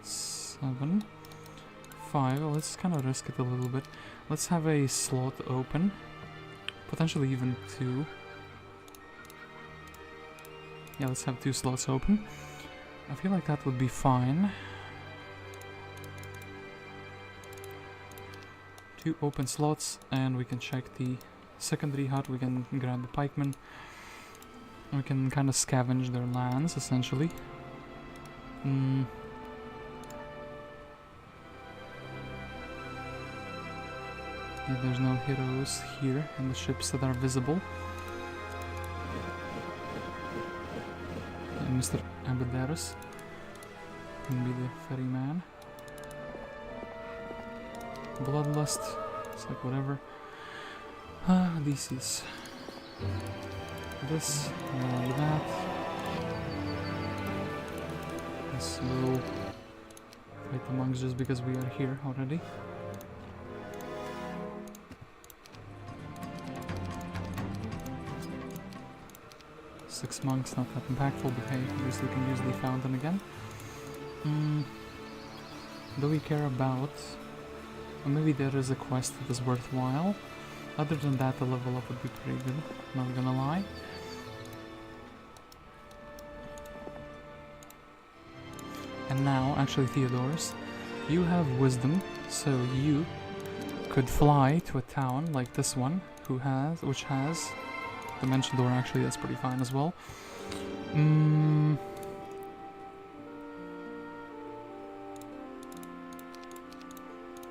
7, 5. Let's kind of risk it a little bit. Let's have a slot open. Potentially even 2. Yeah, let's have 2 slots open. I feel like that would be fine. 2 open slots, and we can check the secondary hut. We can grab the pikemen. We can kind of scavenge their lands, essentially. Yeah, there's no heroes here in the ships that are visible. And Mr. Abderus can be the ferryman. Bloodlust, it's like whatever. Odysseus. This, that. Let's go fight the monks just because we are here already. Six monks, not that impactful, but hey, at least we can use the fountain again. Do we care about... Or maybe there is a quest that is worthwhile. Other than that, the level up would be pretty good, not gonna lie. And now, actually Theodorus, you have wisdom, so you could fly to a town like this one, which has Dimension Door. Actually, that's pretty fine as well.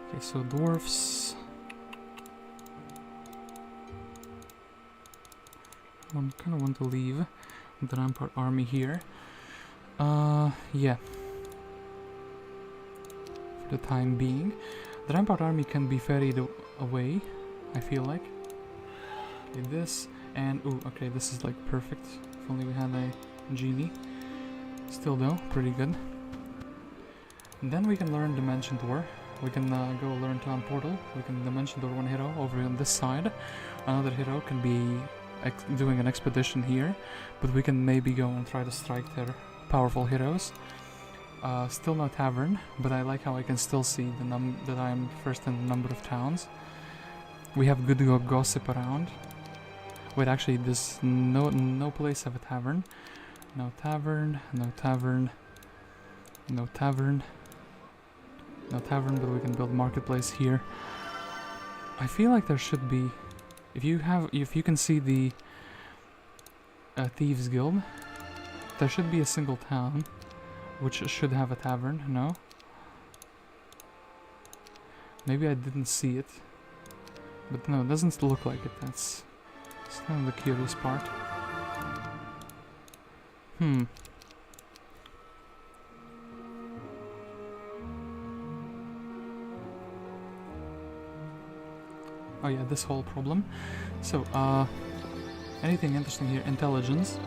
Okay, so dwarfs. I kind of want to leave the Rampart army here. Yeah. For the time being. The Rampart army can be ferried away, I feel like. Okay, this, and ooh, okay, this is like perfect. If only we had a genie. Still though, pretty good. And then we can learn Dimension Door. We can go learn Town Portal. We can Dimension Door one hero over on this side. Another hero can be doing an expedition here, but we can maybe go and try to strike their powerful heroes. Still no tavern, but I like how I can still see that I'm first in the number of towns. We have good gossip around. Wait, actually, there's no place have a tavern. No tavern, no tavern, no tavern, no tavern, but we can build marketplace here. I feel like there should be, if you can see the Thieves Guild, there should be a single town which should have a tavern. No? Maybe I didn't see it, but no, it doesn't look like it. That's kind of the curious part. Oh yeah, this whole problem. So, anything interesting here? Intelligence.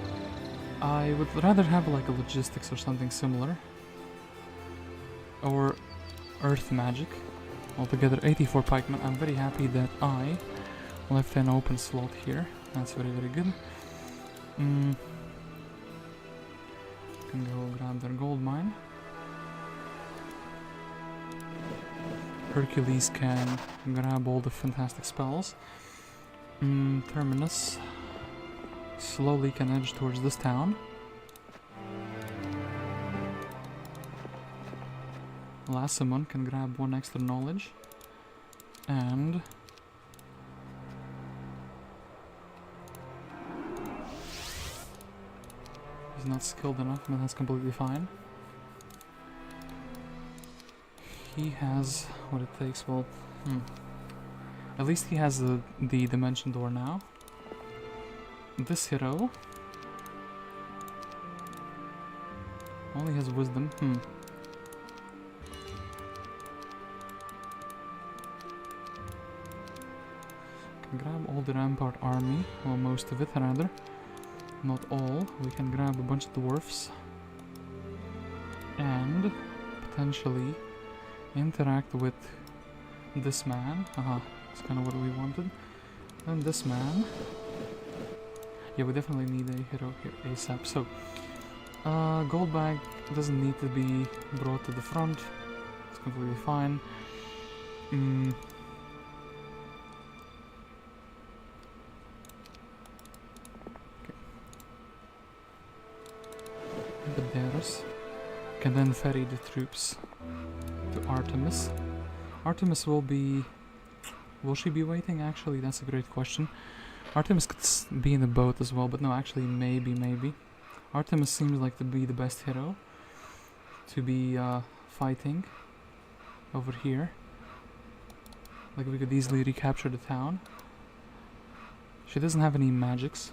I would rather have like a logistics or something similar. Or earth magic. Altogether 84 pikemen. I'm very happy that I left an open slot here. That's very, very good. Can go grab their gold mine. Hercules can grab all the fantastic spells. Terminus slowly can edge towards this town. Lacedaemon can grab one extra knowledge. And he's not skilled enough, but that's completely fine. He has what it takes. Well, at least he has the Dimension Door now. This hero only has wisdom. Can grab all the Rampart army, well, most of it rather. Not all. We can grab a bunch of dwarfs and potentially interact with this man. That's kind of what we wanted. And this man. Yeah, we definitely need a hero here ASAP. So, gold bag doesn't need to be brought to the front. It's completely fine. Okay. Abderus can then ferry the troops to Artemis. Artemis will be... Will she be waiting? Actually, that's a great question. Artemis could be in a boat as well, but no, actually, maybe. Artemis seems like to be the best hero to be fighting over here. Like, we could easily recapture the town. She doesn't have any magics,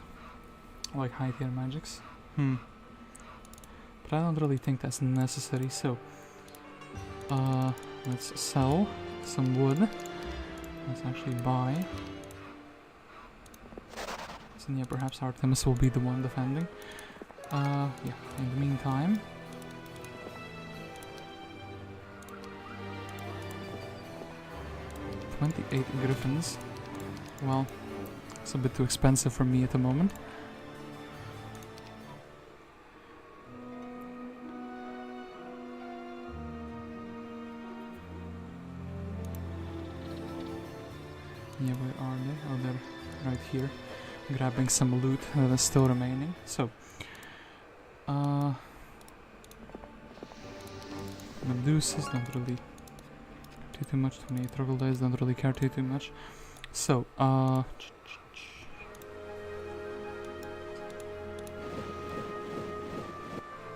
like high tier magics. But I don't really think that's necessary, so let's sell some wood. Let's actually buy and yeah, perhaps Artemis will be the one defending. Yeah, in the meantime... 28 griffins. Well, it's a bit too expensive for me at the moment. Yeah, where are they? Oh, they're right here, grabbing some loot that is still remaining. So, Medusas don't really care too much. 28 troglodytes don't really care too much. So,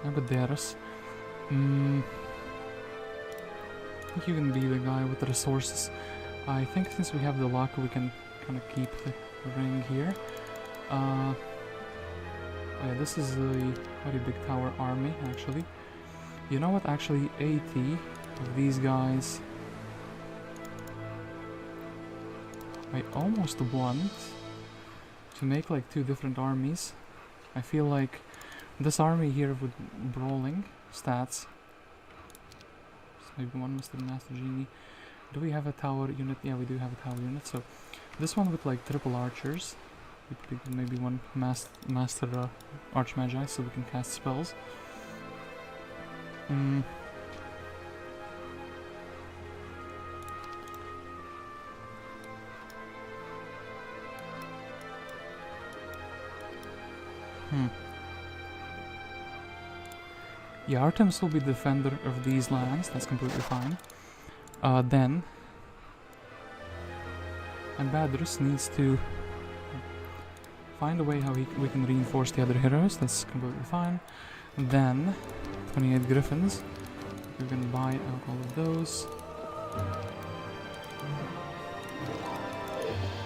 Abderus. I think you can be the guy with the resources. I think since we have the luck, we can kind of keep the ring here. Yeah, this is a very big tower army, actually. You know what? Actually, 80 of these guys. I almost want to make like 2 different armies. I feel like this army here with brawling stats. Maybe one Mr. Master Genie. Do we have a tower unit? Yeah, we do have a tower unit. So this one with like triple archers. Maybe one master archmagi, so we can cast spells. Yeah, Artemis will be the defender of these lands. That's completely fine. Then Abderus needs to find a way how we can reinforce the other heroes. That's completely fine. Then 28 griffins. We can buy out all of those.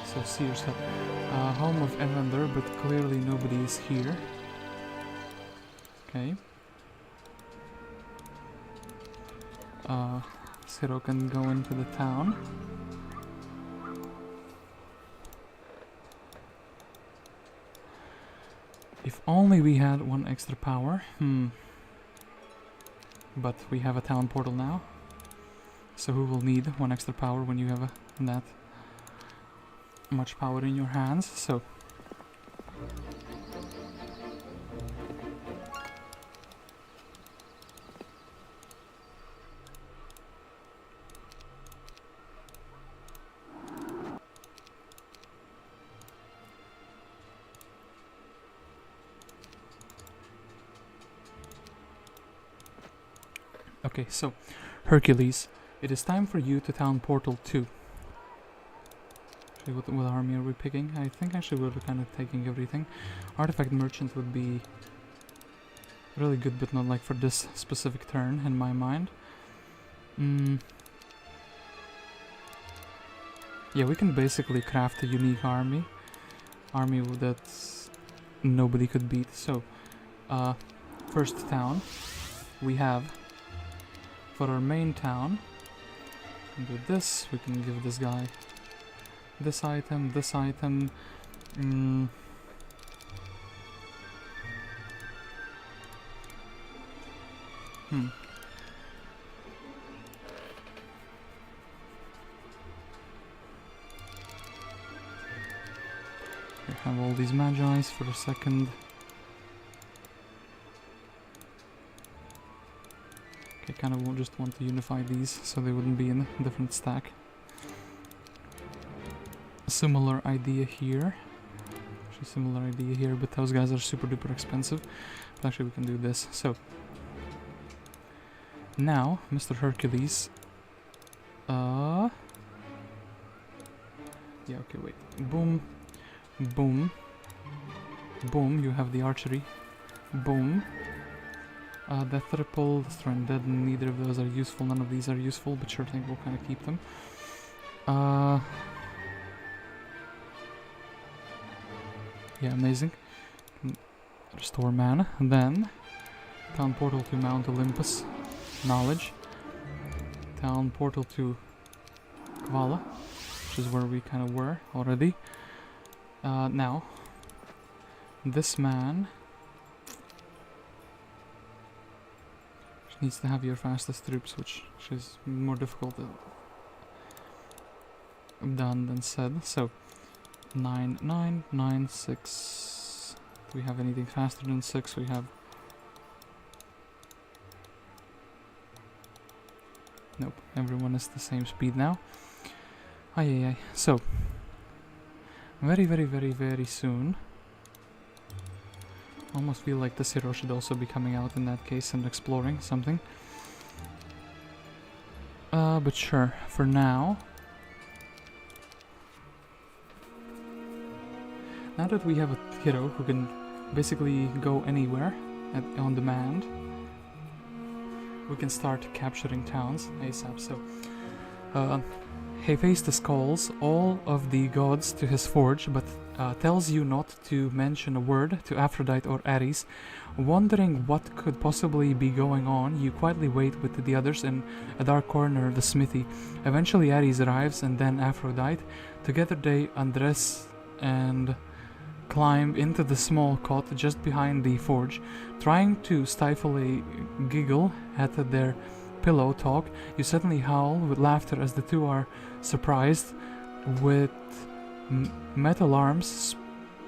So Seer's home of Evander, but clearly nobody is here. Okay. Zero can go into the town. If only we had 1 extra power. But we have a town portal now. So who will need 1 extra power when you have that much power in your hands? So okay, so Hercules, it is time for you to town portal 2. Actually, what army are we picking? I think actually we're kind of taking everything. Artifact merchant would be really good, but not like for this specific turn in my mind. Yeah, we can basically craft a unique army that nobody could beat. So, first town we have. For our main town, we can do this. We can give this guy this item, this item. We have all these magi's for a second. I kind of just want to unify these so they wouldn't be in a different stack. Similar idea here. Actually, similar idea here, but those guys are super duper expensive. But actually, we can do this. So now, Mr. Hercules. Yeah. Okay. Wait. Boom. Boom. Boom. You have the archery. Boom. The triple, destroy and dead, neither of those are useful, none of these are useful, but sure thing, we'll kind of keep them. Yeah, amazing. Restore mana. And then, town portal to Mount Olympus, knowledge. Town portal to Kvala, which is where we kind of were already. Now, this man needs to have your fastest troops, which is more difficult done than said. So 9, 9, 9, 6. Do we have anything faster than 6? We have... Nope, everyone is the same speed now. Ay. So, very soon. Almost feel like this hero should also be coming out in that case and exploring something. But sure, for now. Now that we have a hero who can basically go anywhere on demand, we can start capturing towns ASAP. So, Hephaestus calls all of the gods to his forge, but tells you not to mention a word to Aphrodite or Ares. Wondering what could possibly be going on, you quietly wait with the others in a dark corner of the smithy. Eventually Ares arrives, and then Aphrodite. Together they undress and climb into the small cot just behind the forge. Trying to stifle a giggle at their pillow talk, you suddenly howl with laughter as the two are surprised with metal arms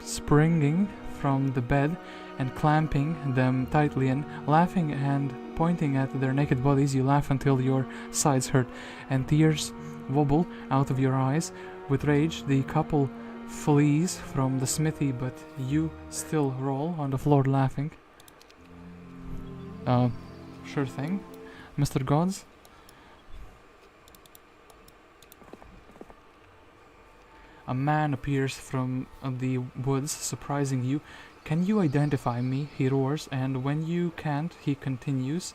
springing from the bed and clamping them tightly in. Laughing and pointing at their naked bodies, you laugh until your sides hurt and tears wobble out of your eyes. With rage, the couple flees from the smithy, but you still roll on the floor laughing. Sure thing, Mr. Gods. A man appears from the woods, surprising you. Can you identify me? He roars, and when you can't, he continues.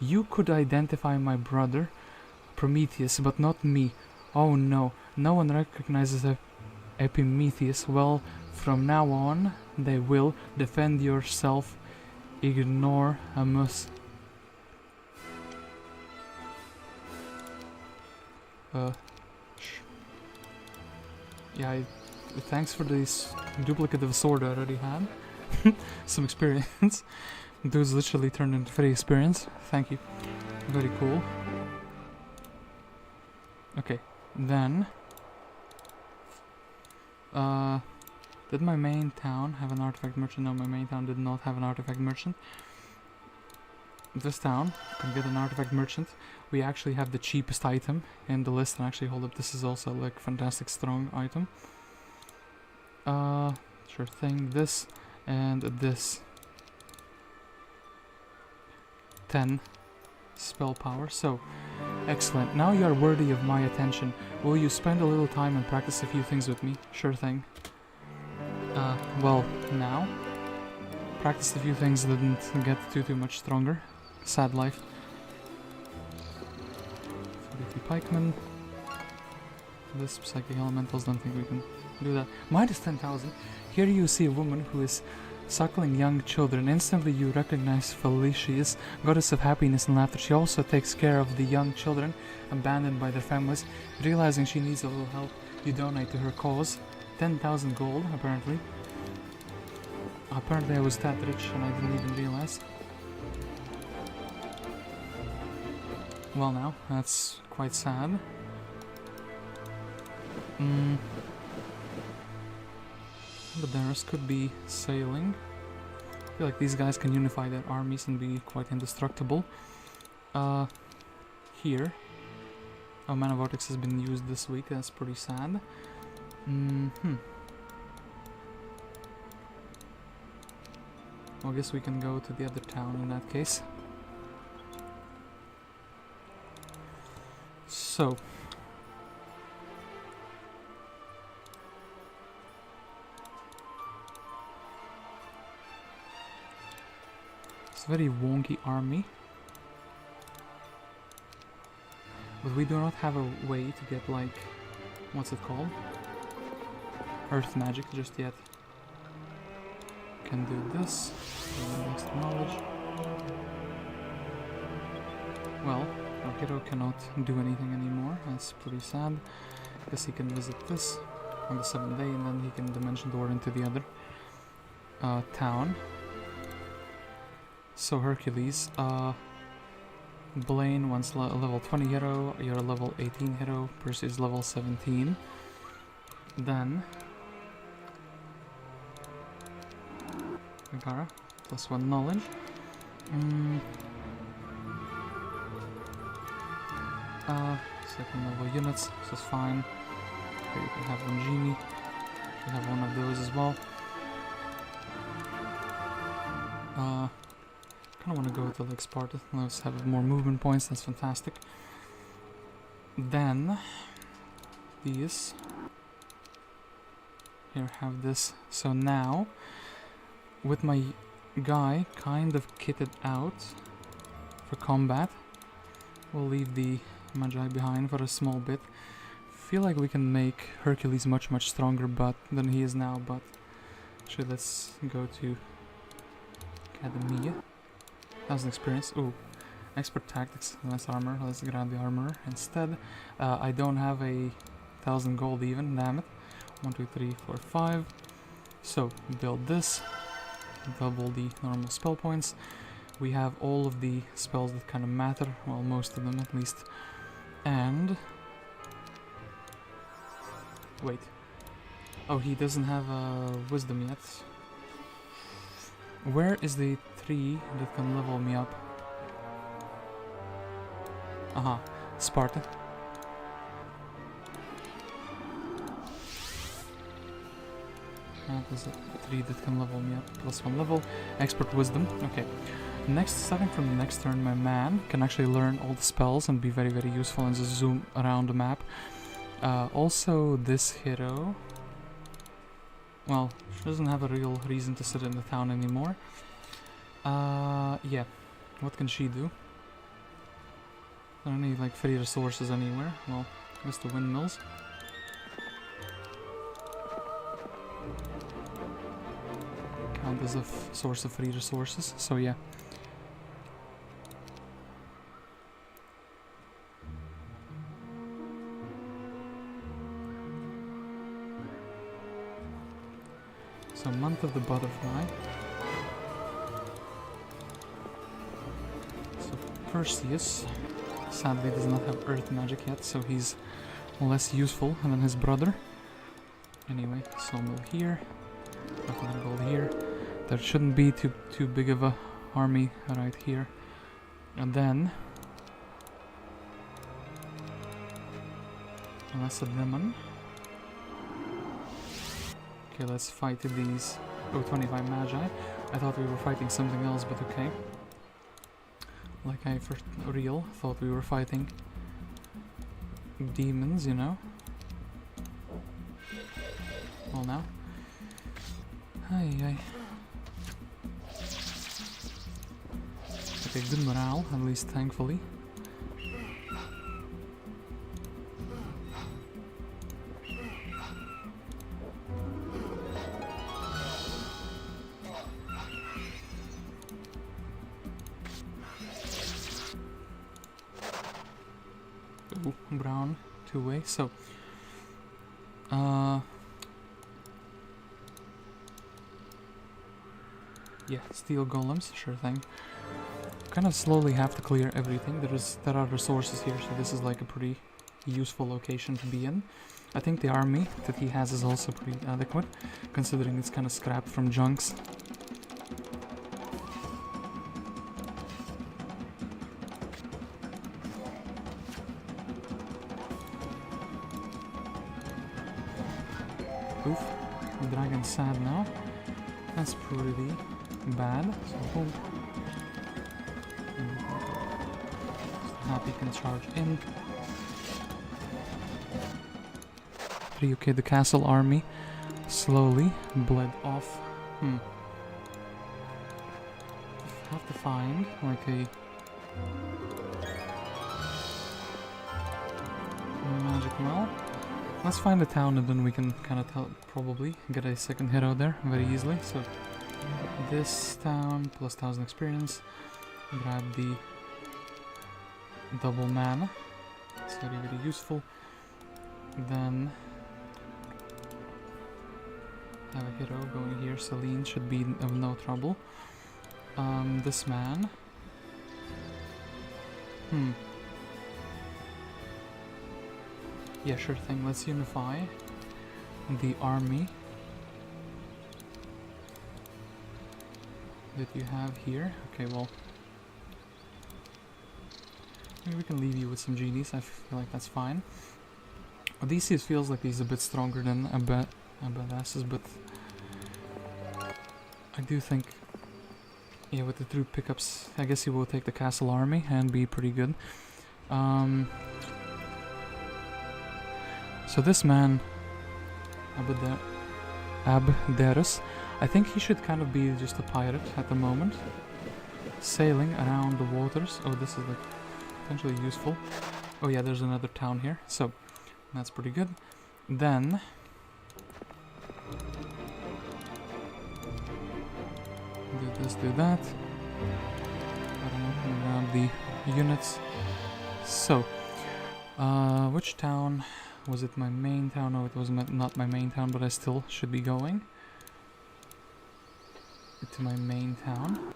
You could identify my brother, Prometheus, but not me. Oh no, no one recognizes Epimetheus. Well, from now on, they will. Defend yourself. Ignore Amos. Yeah, thanks for this duplicative sword I already had. Some experience. Dude's literally turned into free experience. Thank you. Very cool. Okay, then... did my main town have an artifact merchant? No, my main town did not have an artifact merchant. This town can get an artifact merchant. We actually have the cheapest item in the list, and actually hold up, this is also like fantastic strong item. Sure thing, this and this. 10 spell power, so excellent. Now you are worthy of my attention. Will you spend a little time and practice a few things with me? Sure thing. Well, now practice a few things, didn't get too much stronger. Sad life. 50 pikemen. This psychic elementals, don't think we can do that. Minus 10,000. Here you see a woman who is suckling young children. Instantly you recognize Felicius, goddess of happiness and laughter. She also takes care of the young children abandoned by their families. Realizing she needs a little help, you donate to her cause. 10,000 gold, apparently. Apparently I was that rich and I didn't even realize. Well now, that's quite sad. But the rest could be sailing. I feel like these guys can unify their armies and be quite indestructible. Here. Oh, Mana Vortex has been used this week, that's pretty sad. Well, I guess we can go to the other town in that case. So. It's a very wonky army. But we do not have a way to get, like, what's it called? Earth magic just yet. Can do this. Next knowledge. Well, our hero cannot do anything anymore. That's pretty sad. Guess he can visit this on the 7th day, and then he can dimension door into the other. town. So Hercules, Blaine once level 20 hero, you're a level 18 hero, Perseus level 17. Then Megara, +1 knowledge. Second level units, this is fine. Here you can have one genie. You have one of those as well. Kinda wanna go to like Sparta. Let's have more movement points, that's fantastic. Then these. Here, have this. So now, with my guy kind of kitted out for combat, we'll leave the Magi behind for a small bit. Feel like we can make Hercules much stronger than he is now, but actually let's go to Academia. 1000 experience. Ooh, expert tactics, less armor. Let's grab the armor instead. I don't have a 1000 gold even, damn it. 1, 2, 3, 4, 5. So build this, double the normal spell points. We have all of the spells that kind of matter, well, most of them at least. And wait, oh, he doesn't have wisdom yet. Where is the 3 that can level me up? Aha, Sparta. That is a 3 that can level me up, +1 level. Expert wisdom, okay. Next, starting from the next turn, my man can actually learn all the spells and be very useful and just zoom around the map. Also, this hero, well, she doesn't have a real reason to sit in the town anymore. Yeah, what can she do? I don't need like free resources anywhere. Well, just the windmills. Count as a source of free resources, so yeah. So, month of the butterfly. So, Perseus sadly does not have earth magic yet, so he's less useful than his brother. Anyway, sawmill here, 500 gold here. There shouldn't be too big of a army right here. And then Lacedaemon. Okay, let's fight these. Oh, 25 Magi. I thought we were fighting something else, but okay. Like I for real thought we were fighting demons, you know. Well now. Ay. Okay, good morale, at least thankfully. Ooh, brown, two-way, so yeah, steel golems, sure thing. Kind of slowly have to clear everything. There are resources here, so this is like a pretty useful location to be in. I think the army that he has is also pretty adequate, considering it's kind of scrapped from junks. Oof, the dragon's sad now. That's pretty bad. So boom. Happy can charge in. 3, okay, the castle army slowly bled off. Have to find like a magic well. Let's find a town and then we can kind of probably get a second hero there very easily. So this town plus 1000 experience. Grab the double mana. It's very useful. Then Have a hero going here. Selene should be of no trouble. This man. Yeah, sure thing. Let's unify the army that you have here. Okay, well, maybe we can leave you with some genies. I feel like that's fine. Odysseus feels like he's a bit stronger than Abderus, but I do think, yeah, with the troop pickups, I guess he will take the castle army and be pretty good. So this man, Abderus, I think he should kind of be just a pirate at the moment, sailing around the waters. Oh, this is like potentially useful. Oh yeah, there's another town here, so that's pretty good. Then do this, do that. I don't know, grab the units. So, which town? Was it my main town? No, it was not my main town, but I still should be going to my main town.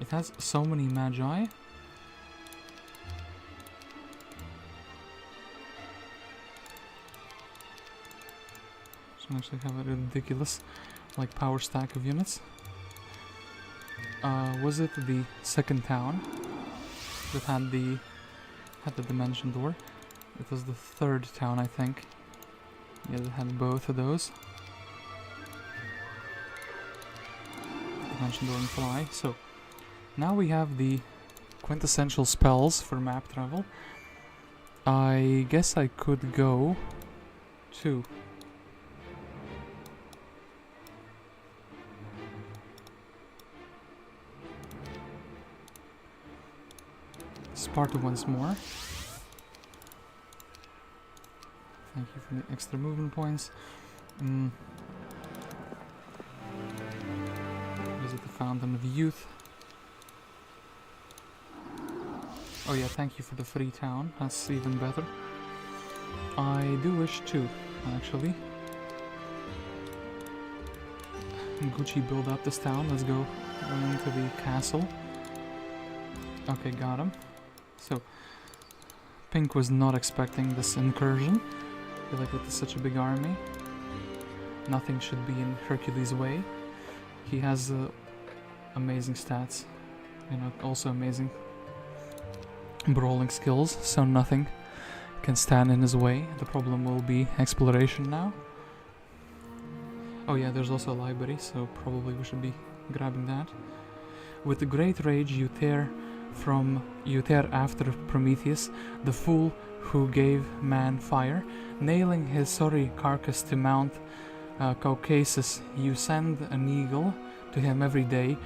It has so many magi. So I actually have a ridiculous, like, power stack of units. Was it the second town that had the dimension door? It was the third town, I think. Yeah, it had both of those. Dimension door and fly. So now we have the quintessential spells for map travel. I guess I could go to Sparta once more. Thank you for the extra movement points. Visit the Fountain of Youth. Oh yeah, thank you for the free town. That's even better. I do wish to, actually. Gucci build up this town. Let's go into the castle. Okay, got him. So, Pink was not expecting this incursion. I feel like with such a big army, nothing should be in Hercules' way. He has amazing stats, you know, also amazing brawling skills, so nothing can stand in his way. The problem will be exploration now. Oh yeah, there's also a library, so probably we should be grabbing that. With the great rage you tear after Prometheus, the fool who gave man fire, nailing his sorry carcass to Mount Caucasus, you send an eagle to him every day.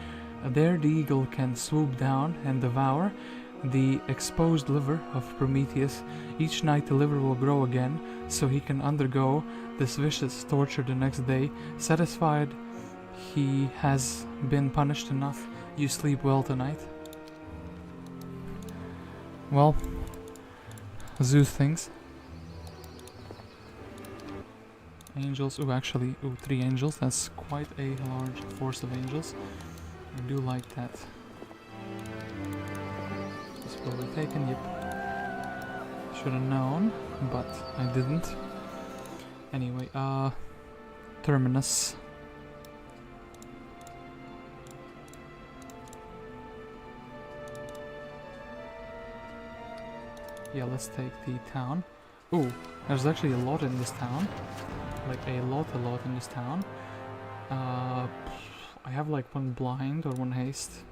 There the eagle can swoop down and devour the exposed liver of Prometheus. Each night the liver will grow again, so he can undergo this vicious torture the next day. Satisfied he has been punished enough, you sleep well tonight. Well, Zeus thinks. Angels, actually, 3 angels, that's quite a large force of angels. I do like that. This will be taken, yep. Should have known, but I didn't. Anyway, Terminus. Yeah, let's take the town. Ooh, there's actually a lot in this town. Like a lot in this town. I have like 1 blind or 1 haste.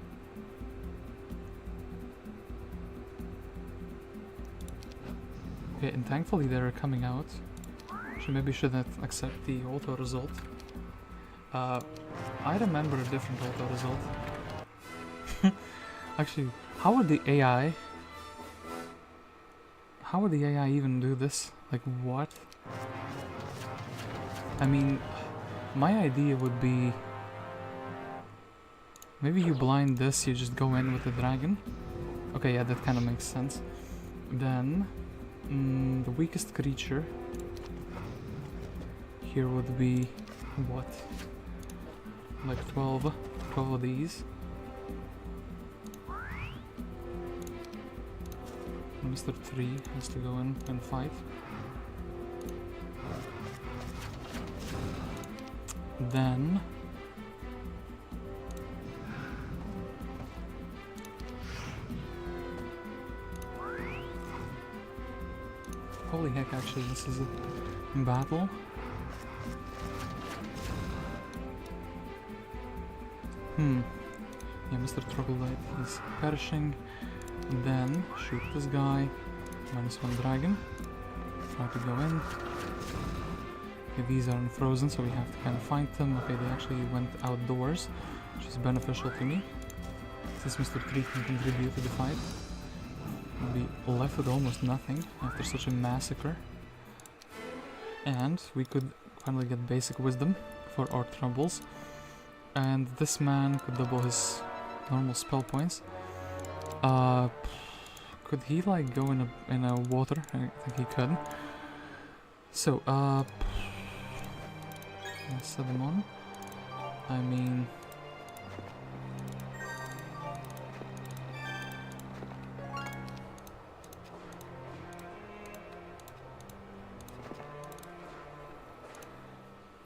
Okay, and thankfully they're coming out. So maybe shouldn't accept the auto result. I remember a different auto result. Actually, how would the AI... How would the AI even do this? Like, what? I mean, my idea would be... Maybe you blind this, you just go in with the dragon. Okay, yeah, that kind of makes sense. Then, the weakest creature... here would be what? Like 12 of these. Mr. 3 has to go in and fight. Then holy heck, actually this is a battle. Yeah, Mr. Troglodyte is perishing. Then shoot this guy. -1 dragon. Try to go in. Okay, these are unfrozen, so we have to kind of find them. Okay, they actually went outdoors, which is beneficial to me, since Mr. 3 can contribute to the fight. We'll be left with almost nothing after such a massacre. And we could finally get basic wisdom for our troubles. And this man could double his normal spell points. Could he like go in a water? I think he could. So, Lacedaemon. I mean,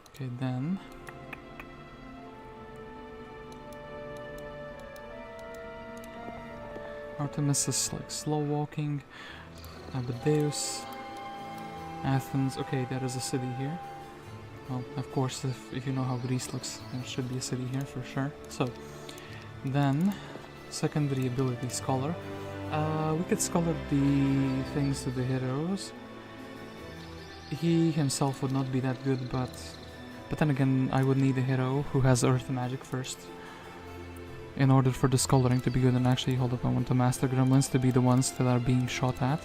okay, then Artemis is like slow walking. Abderus, Athens. Okay, there is a city here. Well, of course, if you know how Greece looks, there should be a city here for sure. So, then, secondary ability, Scholar. We could scholar the things to the heroes. He himself would not be that good, but then again, I would need a hero who has earth magic first, in order for the scholaring to be good. And actually, hold up, I want the master gremlins to be the ones that are being shot at.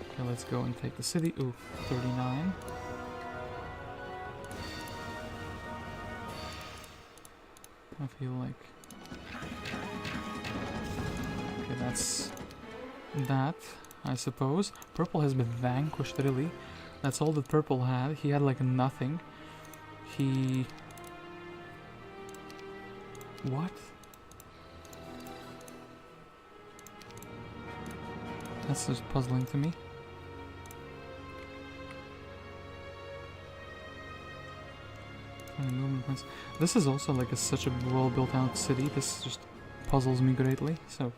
Okay, let's go and take the city. Ooh, 39. I feel like... okay, that's that, I suppose. Purple has been vanquished, really. That's all that Purple had. He had like nothing. He... what? That's just puzzling to me. Movement points. This is also like such a well built out city. This just puzzles me greatly. So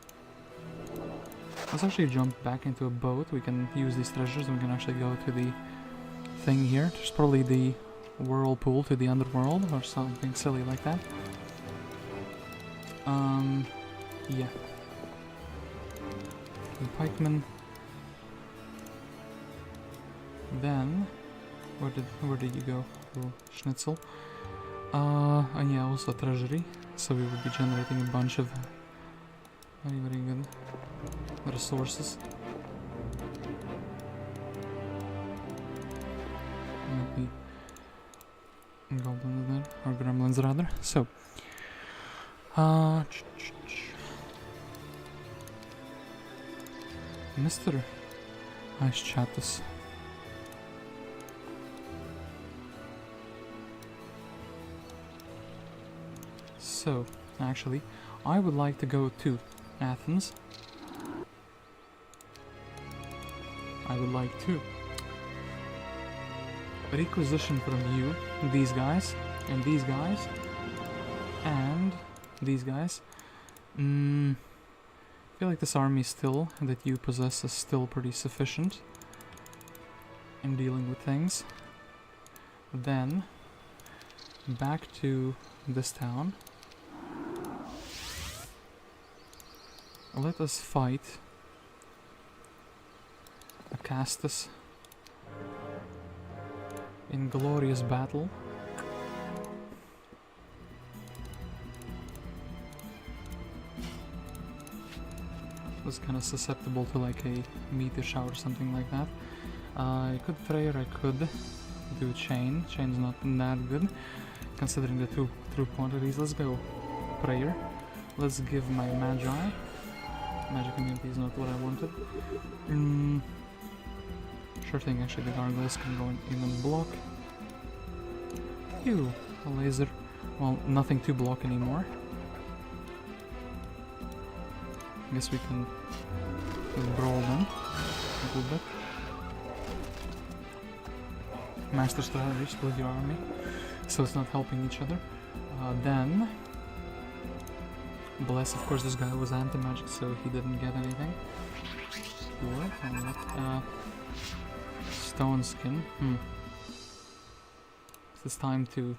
let's actually jump back into a boat. We can use these treasures and we can actually go to the thing here. There's probably the whirlpool to the underworld or something silly like that. Yeah. The pikeman. Then where did you go, little schnitzel? And yeah, also treasury. So we will be generating a bunch of very, very good resources. Maybe goblins there, or gremlins rather. So, Mr. Achates. So, actually, I would like to go to Athens. I would like to requisition from you these guys, and these guys, and these guys. I feel like this army still that you possess is still pretty sufficient in dealing with things. Then, back to this town. Let us fight Acastus in glorious battle. Was kind of susceptible to like a meteor shower or something like that. I could prayer, I could do chain. Chain's not that good considering the two quantities. Let's go prayer. Let's give my magi. Magic immunity is not what I wanted. Sure thing, actually the gargoyles can go in and block. Ew, a laser. Well, nothing to block anymore. I guess we can brawl them a little bit. Master strategy, split your army, so it's not helping each other. Then, bless, of course, this guy was anti-magic, so he didn't get anything. Stone skin. It's time to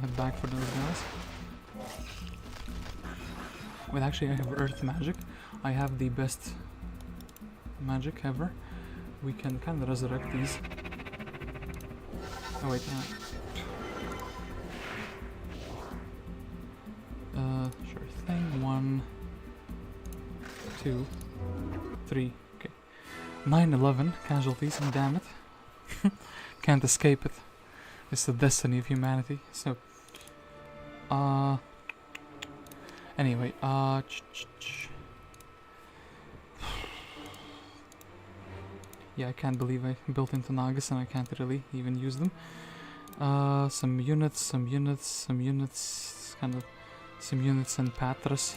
head back for those guys. Wait, actually I have earth magic. I have the best magic ever. We can kind of resurrect these. Oh wait, sure thing. 1, 2, 3. Okay, 9/11 casualties. Damn it! Can't escape it. It's the destiny of humanity. So, anyway, yeah, I can't believe I built into Nagas and I can't really even use them. Some units, kind of, some units in Patras.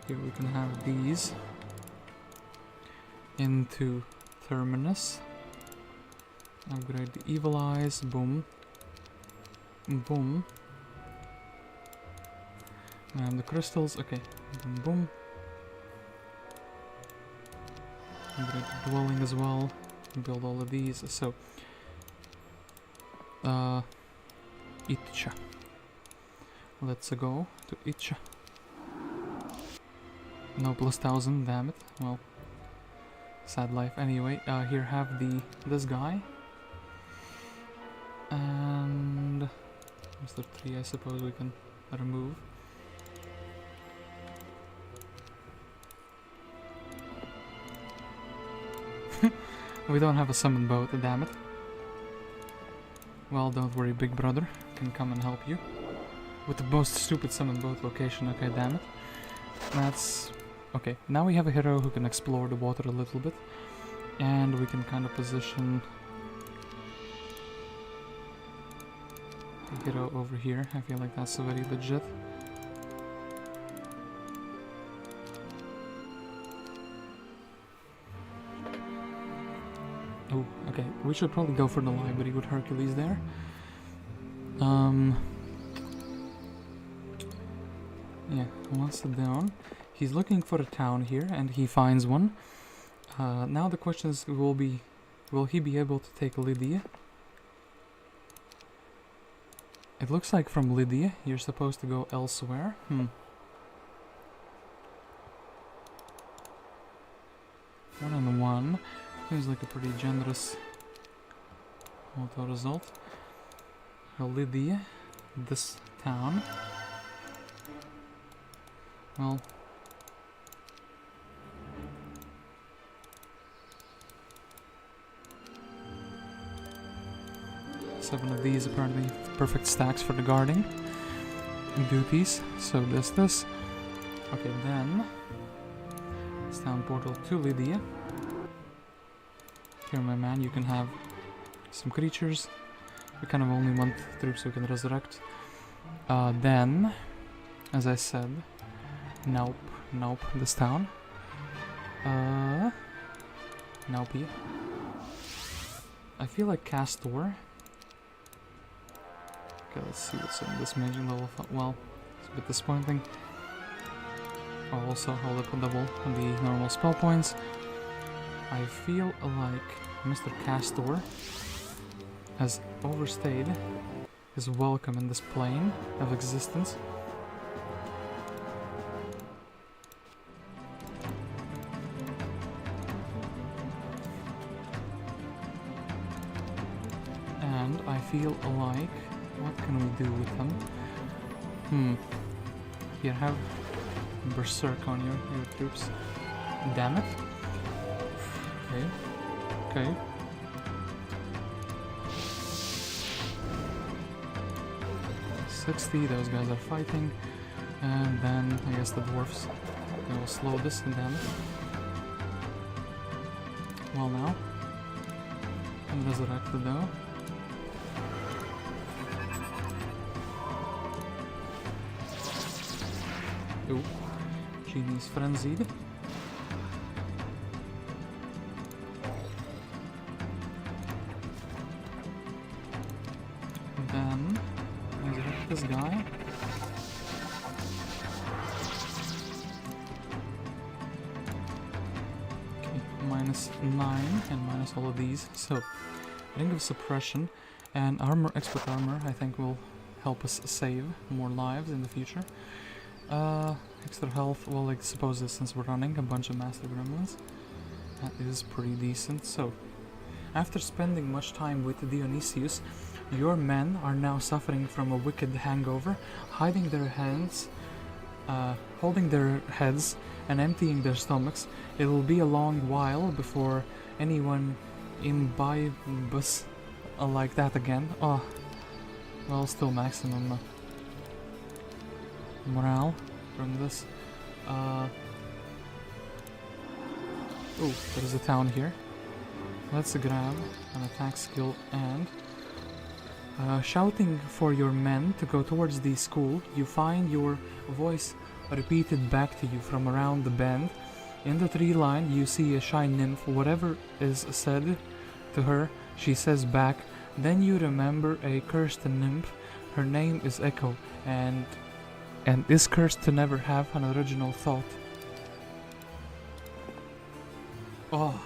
Here we can have these into Terminus. Upgrade the evil eyes. Boom. Boom. And the crystals. Okay. Boom. Boom. Upgrade the dwelling as well. Build all of these. So, Tyche. Let's go to Tyche. No plus 1000. Damn it. Well. Sad life. Anyway, here have this guy. And Mr. 3, I suppose we can remove. We don't have a summon boat, damn it. Well, don't worry, big brother can come and help you. With the most stupid summon boat location, okay, damn it. That's... okay, now we have a hero who can explore the water a little bit. And we can kind of position the hero over here. I feel like that's very legit. Oh, okay. We should probably go for the library with Hercules there. Yeah, once down. He's looking for a town here, and he finds one. Now the question is, will he be able to take Lydia? It looks like from Lydia, you're supposed to go elsewhere. 1-on-1. Seems like a pretty generous auto result. Lydia, this town. Well, seven of these apparently perfect stacks for the guarding duties. So this. Okay, then it's town portal to Lydia. Here, my man, you can have some creatures. We kind of only want troops we can resurrect. Then, as I said, nope, this town. Nope. I feel like Castor. Okay, let's see what's in this major level. Well, it's a bit disappointing. I'll also hold up a double on the normal spell points. I feel like Mr. Castor has overstayed his welcome in this plane of existence. And I feel like, what can we do with him? Here, have Berserk on your troops. Damn it. Okay. 60, those guys are fighting. And then, I guess the dwarfs. They will slow this down. Well now. And resurrected though. Ooh. Genie's frenzied. Then, resurrect this guy. Okay, -9 and minus all of these. So, Ring of Suppression and expert armor I think will help us save more lives in the future. Extra health, well I suppose that since we're running a bunch of master gremlins, that is pretty decent. So, after spending much time with Dionysius, your men are now suffering from a wicked hangover, hiding their hands, holding their heads and emptying their stomachs. It will be a long while before anyone imbibes like that again. Oh, well, still maximum morale from this. Oh, there's a town here. Let's grab an attack skill and shouting for your men to go towards the school. You find your voice repeated back to you from around the bend. In the tree line you see a shy nymph. Whatever is said to her, she says back. Then you remember a cursed nymph. Her name is Echo, and is cursed to never have an original thought. Oh,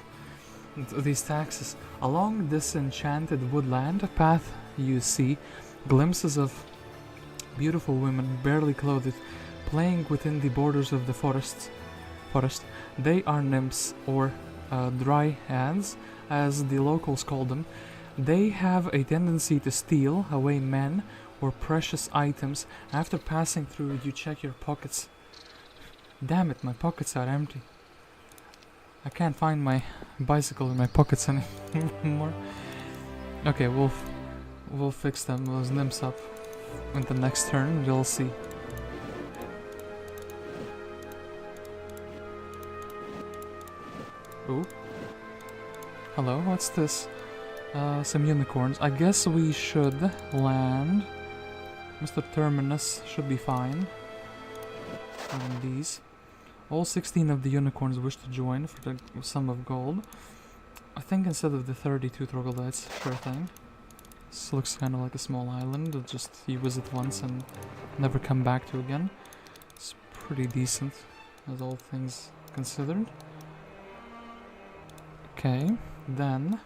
these taxes. Along this enchanted woodland path you see glimpses of beautiful women, barely clothed, playing within the borders of the forest. They are nymphs, or dryads, as the locals call them. They have a tendency to steal away men or precious items. After passing through, you check your pockets. Damn it, my pockets are empty. I can't find my bicycle in my pockets anymore. Okay, we'll fix them, those nymphs up in the next turn. We'll see. Ooh. Hello, what's this? Some unicorns. I guess we should land. Mr. Terminus should be fine. And these. All 16 of the unicorns wish to join for the sum of gold. I think instead of the 32 troglodytes, sure thing. This looks kind of like a small island that just you visit once and never come back to again. It's pretty decent, as all things considered. Okay, then...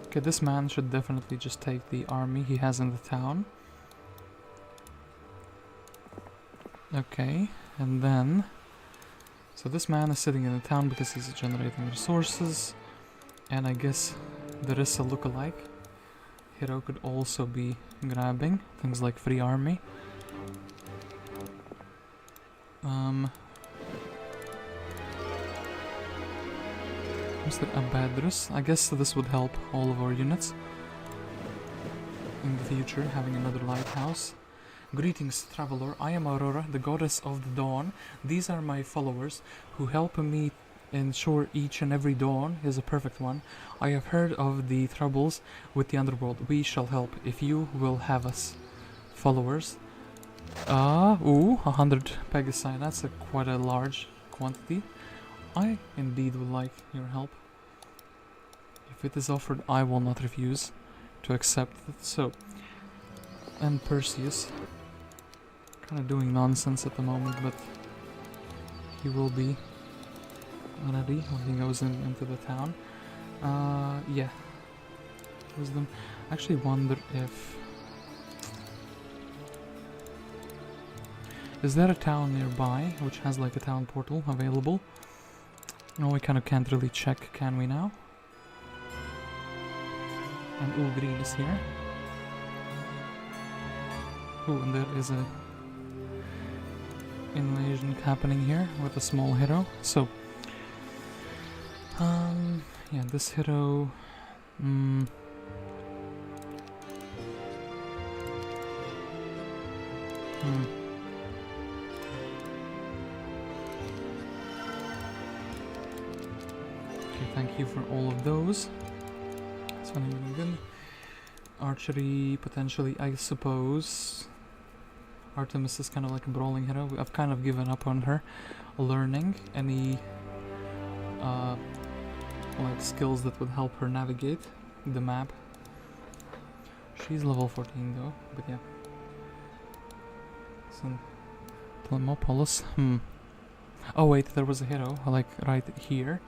Okay, this man should definitely just take the army he has in the town. Okay, and then... So this man is sitting in the town because he's generating resources. And I guess there is a lookalike. Hero could also be grabbing things like free army. Mr. Abderus. I guess this would help all of our units in the future, having another lighthouse. Greetings, traveler. I am Aurora, the goddess of the dawn. These are my followers who help me ensure each and every dawn is a perfect one. I have heard of the troubles with the underworld. We shall help if you will have us. Followers. Ooh, 100 Pegasi. That's quite a large quantity. I indeed would like your help. If it is offered, I will not refuse to accept it. So, and Perseus. Kind of doing nonsense at the moment, but he will be ready when he goes into the town. Yeah. Wisdom. I actually wonder if... Is there a town nearby which has like a town portal available? No, we kind of can't really check, can we now? And ooh, green is here. Ooh, and there is a invasion happening here with a small hero. So, yeah, this hero... Hmm. Okay, thank you for all of those. That's not even good. Archery, potentially, I suppose. Artemis is kind of like a brawling hero. I've kind of given up on her learning any like skills that would help her navigate the map. She's level 14 though, but yeah. So, Thermopolis. Oh wait, there was a hero like right here.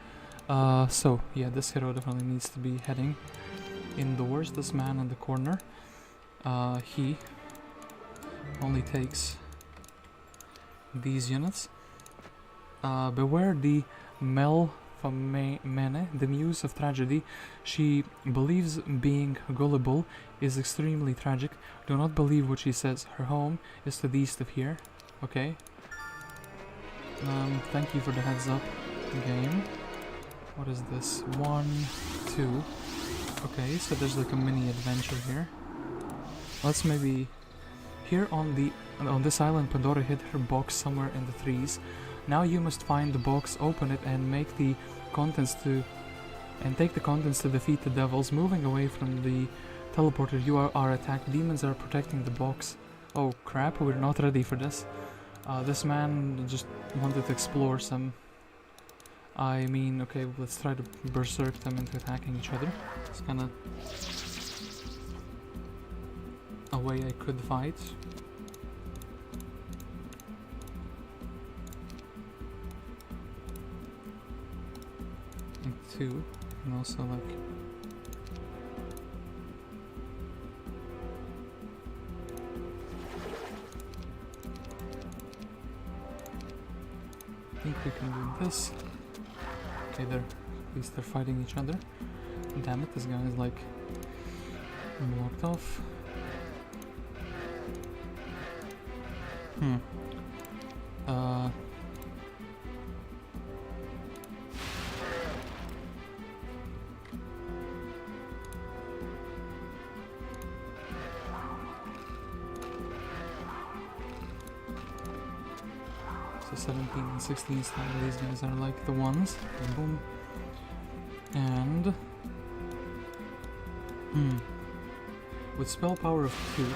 So yeah, this hero definitely needs to be heading indoors. This man in the corner, he only takes these units. Beware the Mnemosyne, the muse of tragedy. She believes being gullible is extremely tragic. Do not believe what she says. Her home is to the east of here. Okay. Thank you for the heads up, game. What is this? 1, 2. Okay, so there's like a mini adventure here. Let's maybe here on this island, Pandora hid her box somewhere in the trees. Now you must find the box, open it, and make the contents take the contents to defeat the devils. Moving away from the teleporter, you are attacked. Demons are protecting the box. Oh crap, we're not ready for this. This man just wanted to explore some. I mean, okay, let's try to berserk them into attacking each other. It's kind of a way I could fight. And 2, and also like I think we can do this. Okay, at least they're fighting each other. Damn it, this guy is like blocked off. So 17 and 16 style, these guys are like the ones. Boom. And with spell power of 2.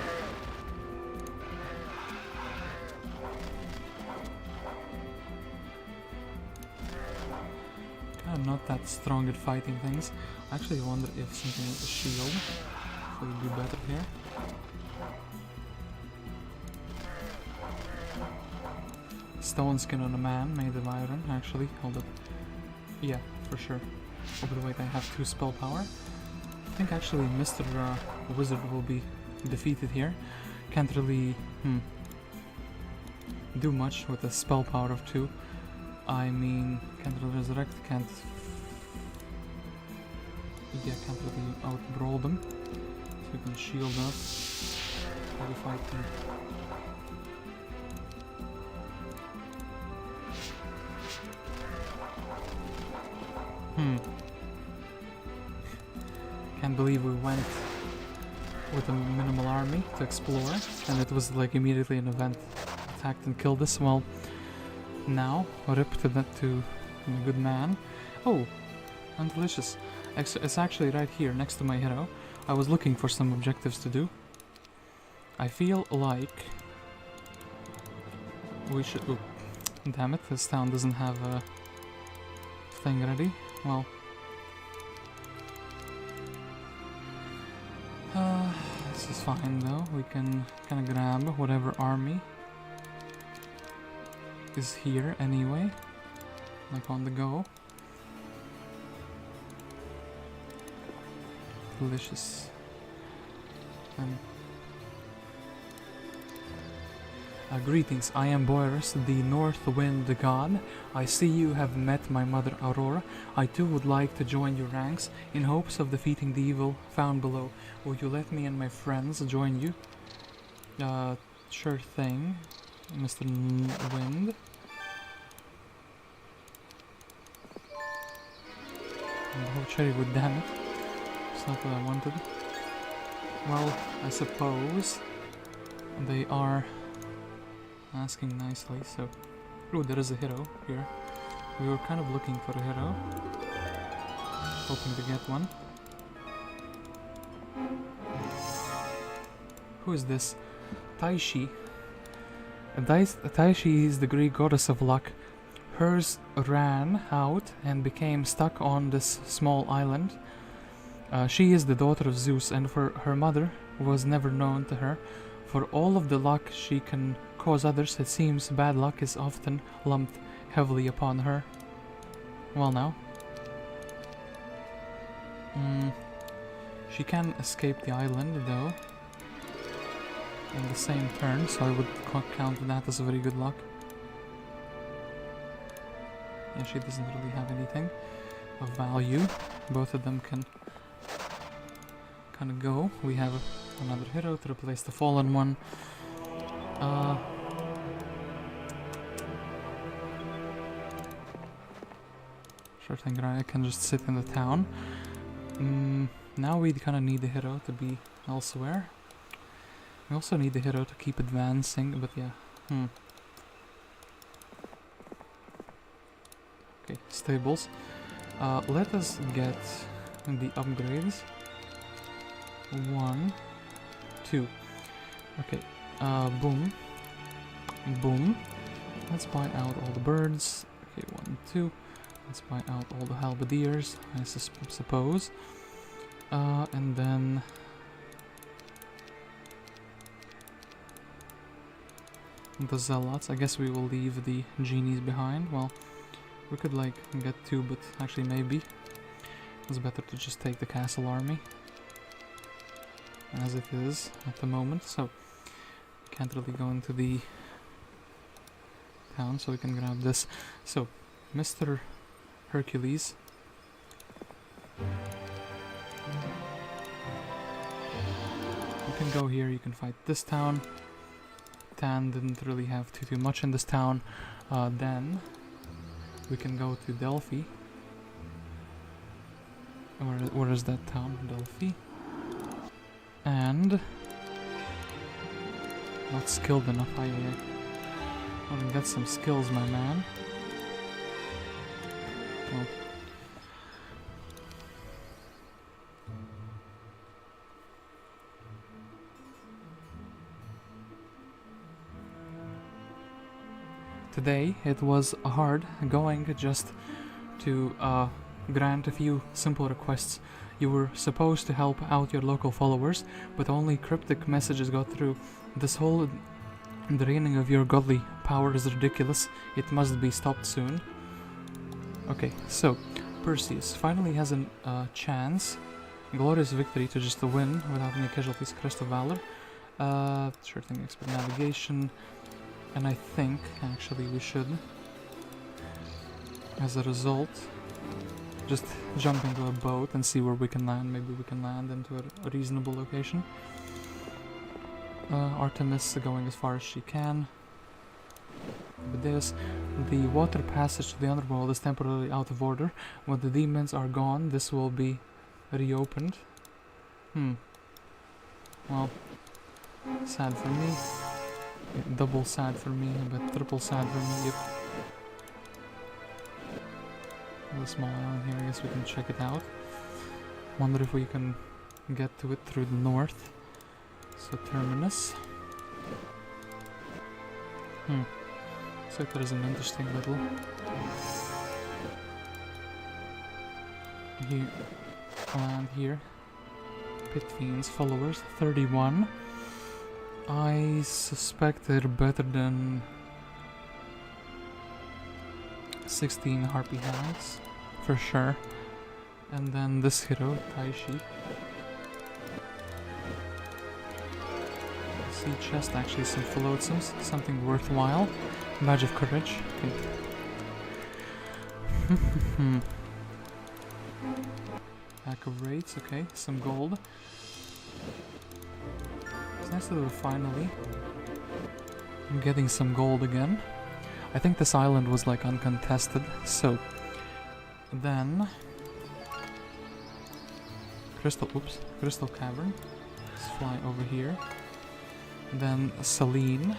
I'm not that strong at fighting things. I actually wonder if something like a shield would be better here. Stone skin on a man made of iron, actually. Hold up. Yeah, for sure. Oh, but wait, I have 2 spell power. I think actually Mr. Wizard will be defeated here. Can't really do much with a spell power of 2. I mean, can't really resurrect, can't really out-brawl them. So we can shield up. Try to fight them. Can't believe we went with a minimal army to explore, and it was like immediately an event. Attacked and killed us. Well, now, rip to that to a good man. Oh, Antilochus. It's actually right here next to my hero. I was looking for some objectives to do. I feel like we should. Oh, damn it! This town doesn't have a thing ready. Well, this is fine though. We can kind of grab whatever army is here anyway, like on the go. Delicious. Greetings, I am Boerus, the North Wind God. I see you have met my mother Aurora. I too would like to join your ranks in hopes of defeating the evil found below. Will you let me and my friends join you? Sure thing, Mr. Wind. Oh, cherry wood, damn it. It's not what I wanted. Well, I suppose they are asking nicely, so... Ooh, there is a hero here. We were kind of looking for a hero. Hoping to get one. Who is this? Tyche. Tyche is the Greek goddess of luck. Hers ran out and became stuck on this small island. She is the daughter of Zeus, and for her mother was never known to her. For all of the luck she can cause others, it seems bad luck is often lumped heavily upon her. Well now. She can escape the island though in the same turn, so I would count that as a very good luck. And she doesn't really have anything of value. Both of them can kind of go. We have another hero to replace the fallen one. Sure thing, Rhea can just sit in the town. Now we kind of need the hero to be elsewhere. We also need the hero to keep advancing, but yeah. Okay, stables. Let us get the upgrades. 1, 2. Okay, boom. Boom. Let's buy out all the birds. Okay, 1, 2. Let's buy out all the halberdiers, I suppose. And then... the zealots. I guess we will leave the genies behind. Well, we could like get 2, but actually maybe it's better to just take the castle army as it is at the moment. So can't really go into the town, so we can grab this. So Mr. Hercules, you can go here, you can fight this town. Tan didn't really have too much in this town. Then we can go to Delphi. Where is that town? Delphi. And not skilled enough. I want to get some skills, my man. Well, today it was hard going just to grant a few simple requests. You were supposed to help out your local followers, but only cryptic messages got through. This whole draining of your godly power is ridiculous. It must be stopped soon. Okay, so Perseus finally has a chance. Glorious victory to just win without any casualties. Crest of Valor. Sure thing, expert navigation. And I think, actually, we should, as a result, just jump into a boat and see where we can land. Maybe we can land into a reasonable location. Artemis going as far as she can. With this, the water passage to the underworld is temporarily out of order. When the demons are gone, this will be reopened. Well, sad for me. Double sad for me, but triple sad for me. Yep. A small island here, I guess we can check it out. Wonder if we can get to it through the north. So Terminus. So there is an interesting little land here. Pit Fiends followers, 31. I suspect they're better than 16 Harpy Hags, for sure. And then this hero, Tyche. Sea chest, actually some flotsams, something worthwhile. Badge of Courage, okay. Pack of Raids, okay, some gold. It's nice that we're finally getting some gold again. I think this island was like uncontested, so then Crystal Cavern. Let's fly over here. Then Selene.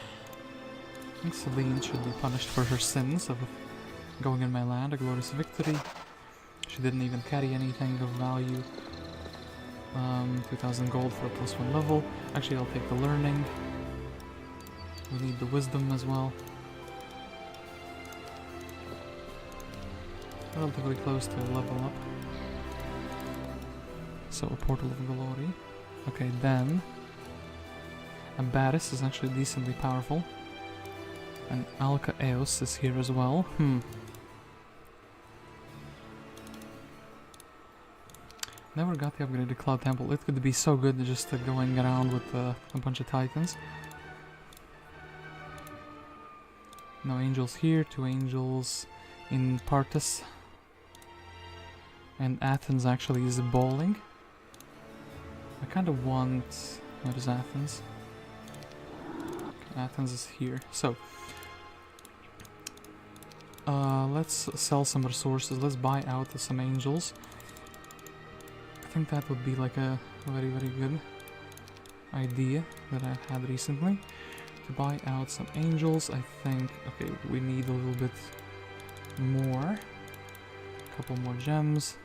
I think Selene should be punished for her sins of going in my land, a glorious victory. She didn't even carry anything of value. 2000 gold for a +1 level. Actually, I'll take the learning. We need the wisdom as well. Relatively close to a level up. So a portal of glory. Okay, then Abderus is actually decently powerful. And Alcaeus is here as well. Never got the upgraded Cloud Temple. It could be so good just going around with a bunch of titans. No angels here, 2 angels in Partus. And Athens actually is bowling. I kind of want... What is Athens? Okay, Athens is here. So, let's sell some resources. Let's buy out some angels. I think that would be like a very, very good idea that I've had recently. To buy out some angels, I think... Okay, we need a little bit more. A couple more gems.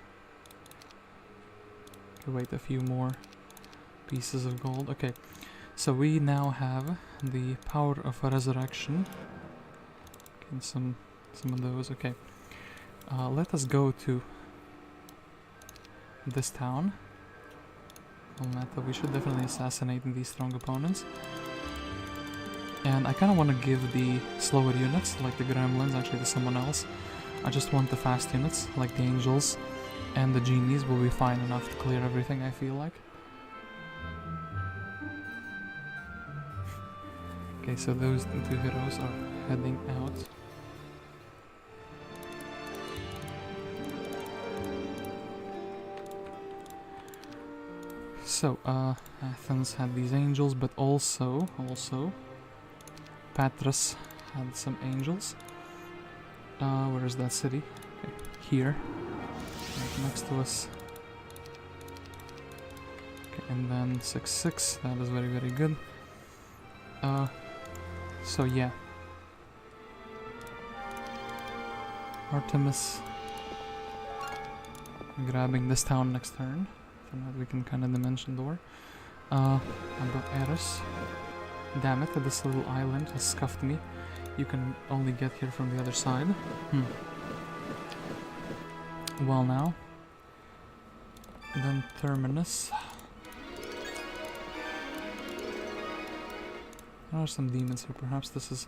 Okay, wait, a few more pieces of gold. Okay, so we now have the power of resurrection. Okay, some of those. Okay, let us go to this town. We should definitely assassinate these strong opponents. And I kind of want to give the slower units, like the gremlins, actually to someone else. I just want the fast units, like the angels and the genies will be fine enough to clear everything, I feel like. Okay, so those 2 heroes are heading out. So, Athens had these angels, but also, Patras had some angels. Where is that city? Okay, here. Right next to us. Okay, and then 6-6, that is very, very good. So yeah. Artemis. Grabbing this town next turn. So that we can kind of dimension door. About Eros. Damn it, this little island has scuffed me. You can only get here from the other side. Well now. Then Terminus. There are some demons here, perhaps this is...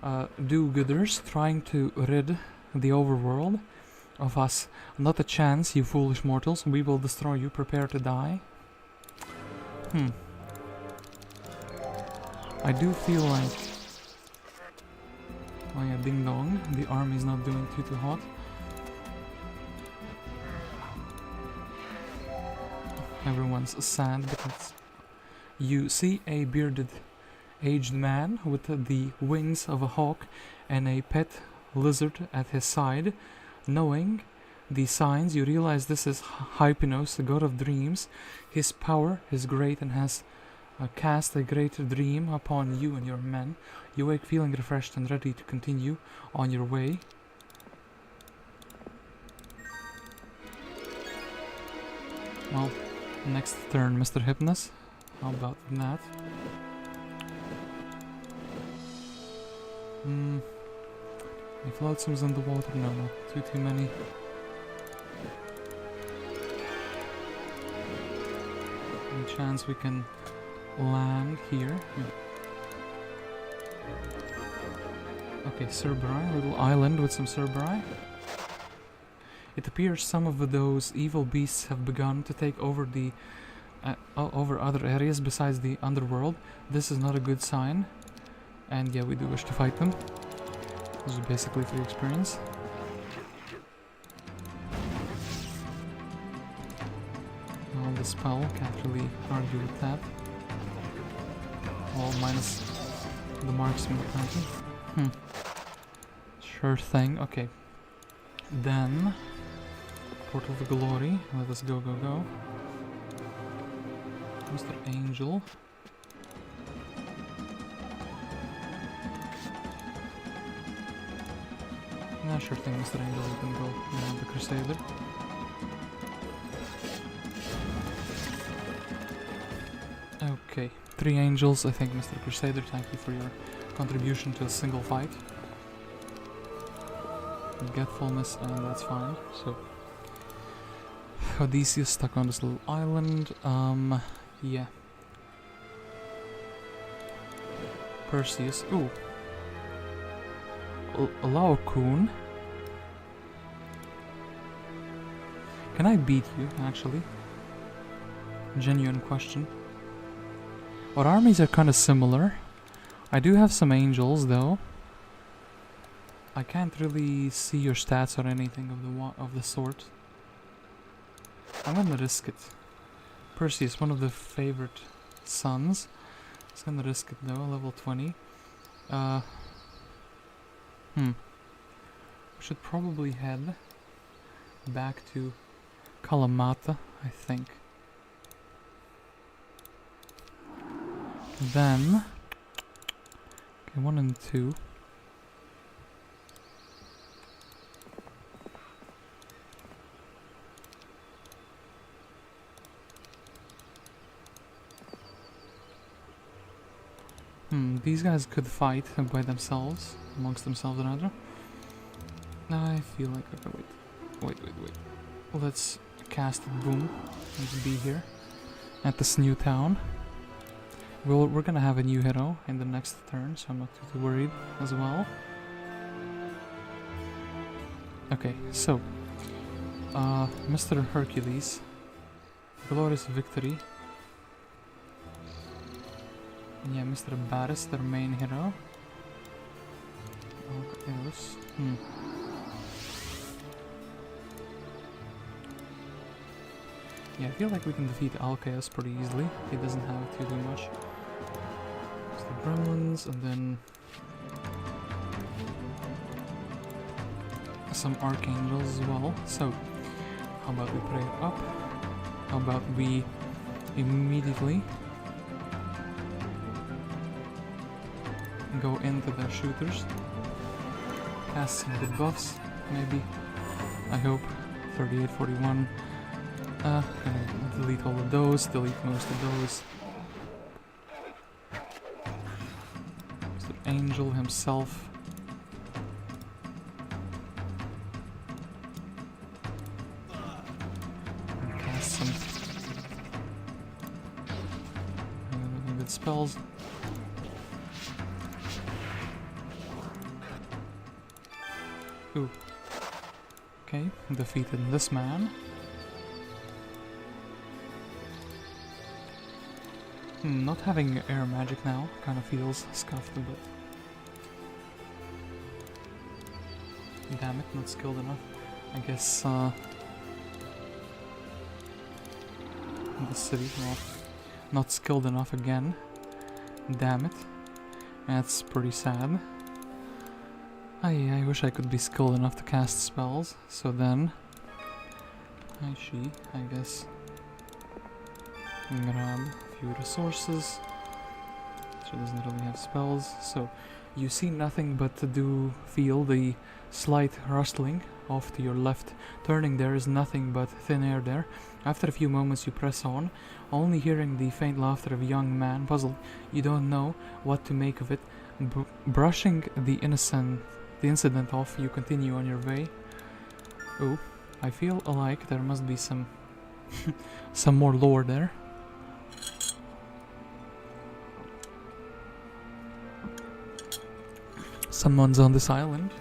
do-gooders trying to rid the overworld of us. Not a chance, you foolish mortals. We will destroy you, prepare to die. I do feel like... Oh yeah, ding dong. The army's not doing too hot. Everyone's sad because you see a bearded aged man with the wings of a hawk and a pet lizard at his side. Knowing the signs, you realize this is Hypnos, the god of dreams. His power is great and has cast a great dream upon you and your men. You wake feeling refreshed and ready to continue on your way. Well, next turn, Mr. Hypnos. How about that? Any flotsams in the water? No, too many. Any chance we can land here? Okay, Cerberi, little island with some Cerberi. It appears some of those evil beasts have begun to take over the over other areas besides the underworld. This is not a good sign. And yeah, we do wish to fight them. This is basically free experience. Well, the spell can't really argue with that. All minus the marksman apparently. Sure thing, okay. Then Portal of Glory, let us go. Mr. Angel. Nah, sure thing, Mr. Angel, you can go around the Crusader. Okay, 3 angels, I think, Mr. Crusader, thank you for your contribution to a single fight. Forgetfulness, and that's fine, so... Odysseus stuck on this little island, yeah. Perseus, ooh. Laocoon. Can I beat you, actually? Genuine question. Our armies are kind of similar. I do have some angels, though. I can't really see your stats or anything of the sort. I'm gonna risk it. Perseus, one of the favorite sons. He's gonna risk it though, level 20. We should probably head back to Kalamata, I think. Then... Okay, 1 and 2. These guys could fight by themselves, amongst themselves rather. I feel like, okay, wait. Let's cast boom. Let's be here at this new town. We're gonna have a new hero in the next turn, so I'm not too worried as well. Okay, so Mr. Hercules, glorious victory. Yeah, Mr. Abderus, their main hero. Eros. Yeah, I feel like we can defeat Alcaeus pretty easily. He doesn't have too much. It's the gremlins, and then some archangels as well. So, how about we pray up? How about we immediately go into their shooters, cast some good buffs, maybe, I hope. 38, 41. Gonna delete all of those, delete most of those. Mr. Angel himself. And cast some good spells. Ooh. Okay, defeated this man. Not having air magic now kind of feels scuffed a bit. Damn it, not skilled enough. I guess the city, well, not skilled enough again. Damn it. That's pretty sad. I wish I could be skilled enough to cast spells, so then Tyche, I guess, grab a few resources. She doesn't really have spells, so you see nothing but feel the slight rustling off to your left. Turning there is nothing but thin air there. After a few moments you press on, only hearing the faint laughter of a young man. Puzzled, you don't know what to make of it. Brushing the incident off, you continue on your way. Oh, I feel like there must be some some more lore there. Someone's on this island,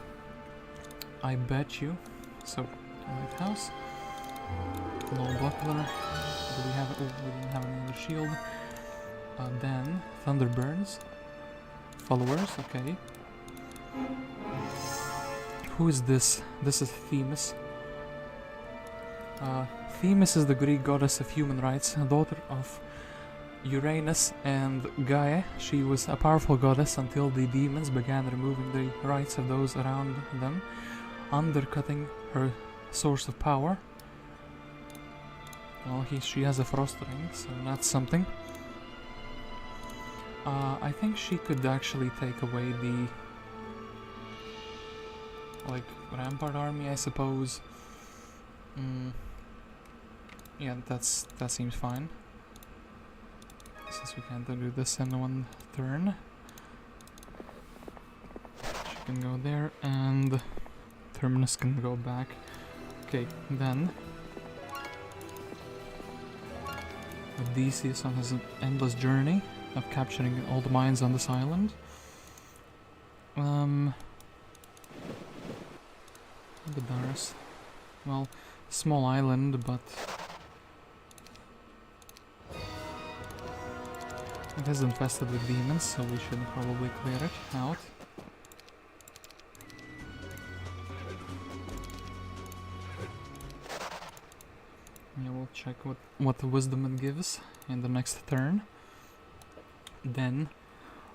I bet you. So, lighthouse, low buckler. Do we have? Oh, we didn't have another shield. Then thunder burns. Followers, okay. Who is this? This is Themis. Themis is the Greek goddess of human rights, a daughter of Uranus and Gaia. She was a powerful goddess until the demons began removing the rights of those around them, undercutting her source of power. Well, she has a frost ring, so that's something. I think she could actually take away like rampart army, I suppose. Yeah, that seems fine. Since we can't do this in one turn. She can go there, and Terminus can go back. Okay, then Odysseus on his endless journey of capturing all the mines on this island. Abderus. Well, small island, but it is infested with demons, so we should probably clear it out. Yeah, we'll check what the wisdom it gives in the next turn. Then,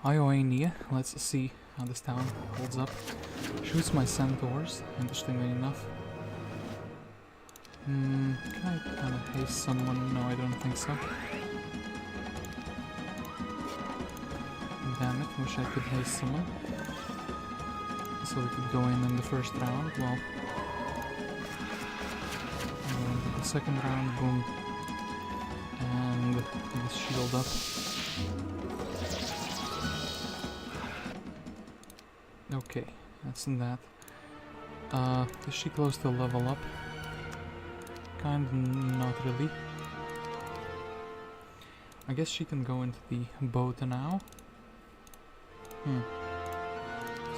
Ionia, let's see how this town holds up. Shoots my centaurs, interestingly enough. Can I kind of haste someone? No, I don't think so. Damn it, wish I could haste someone. So we could go in the first round. Well, the second round, boom. And get the shield up. Okay, that's that. Is she close to level up? Kind of not really. I guess she can go into the boat now.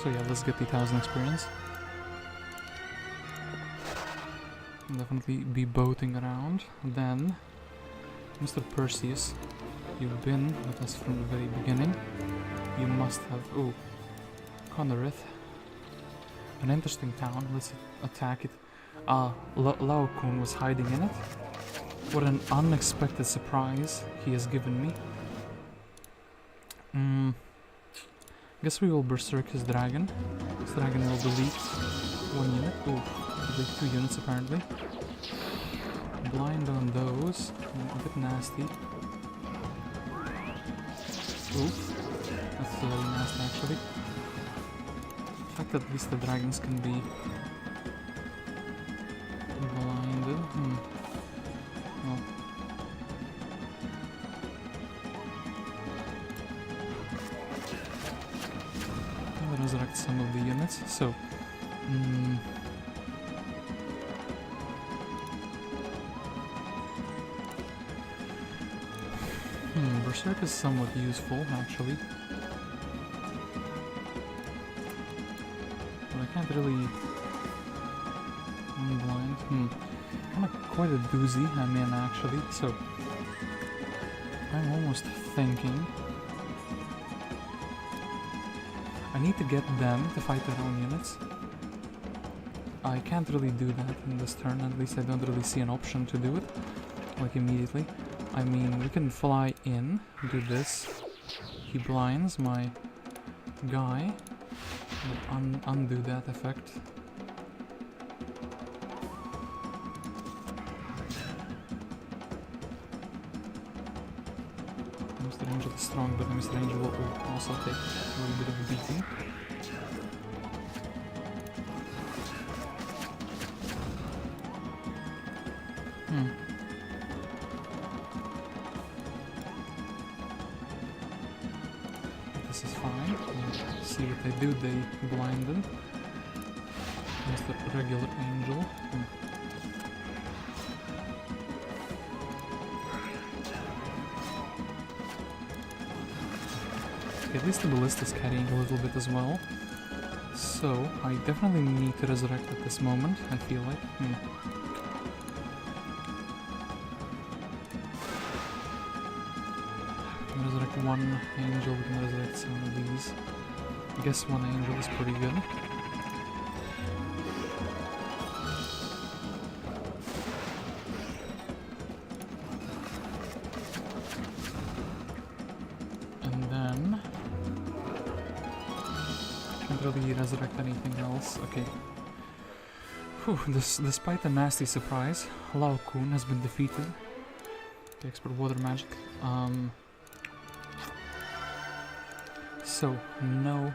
So yeah, let's get the 1000 experience. Definitely be boating around. Then, Mr. Perseus, you've been with us from the very beginning. You must have... Oh, Connorith. An interesting town. Let's attack it. Laocoon was hiding in it. What an unexpected surprise he has given me. Guess we will berserk his dragon. His dragon will delete 1 unit. Ooh, delete 2 units apparently. Blind on those. A bit nasty. Ooh, that's really nasty actually. The fact that at least the dragons can be blinded. Well. I'll resurrect some of the units, so Berserk is somewhat useful actually. But I can't really blind. Kind of quite a doozy I'm in actually, so I'm almost thinking I need to get them to fight their own units. I can't really do that in this turn, at least I don't really see an option to do it, like immediately. I mean, we can fly in, do this, he blinds my guy, undo that effect. Mr. Angel is strong, but Mr. Angel will also take a little bit of a beating. This is fine. We'll see what they do. They blind them. Just a regular angel. At least the ballista is carrying a little bit as well. So, I definitely need to resurrect at this moment, I feel like. We can resurrect one angel, we can resurrect some of these. I guess one angel is pretty good. Really resurrect anything else. Okay. Whew, despite the nasty surprise, Laocoon has been defeated. The expert water magic. So, no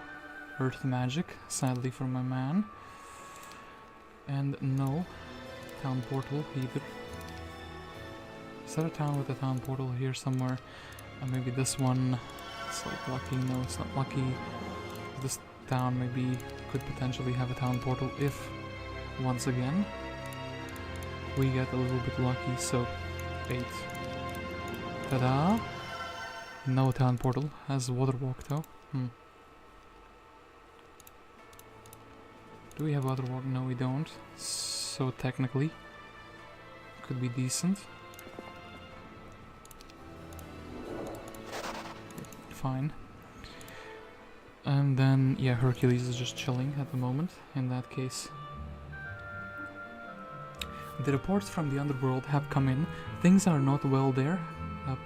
earth magic, sadly for my man. And no town portal either. Is there a town with a town portal here somewhere? Maybe this one. It's like lucky. No, it's not lucky. This town maybe could potentially have a town portal if, once again, we get a little bit lucky. So, 8. Ta-da! No town portal. Has water walk though. Do we have water walk? No, we don't. So technically, could be decent. Fine. And then, yeah, Hercules is just chilling at the moment, in that case. The reports from the underworld have come in. Things are not well there.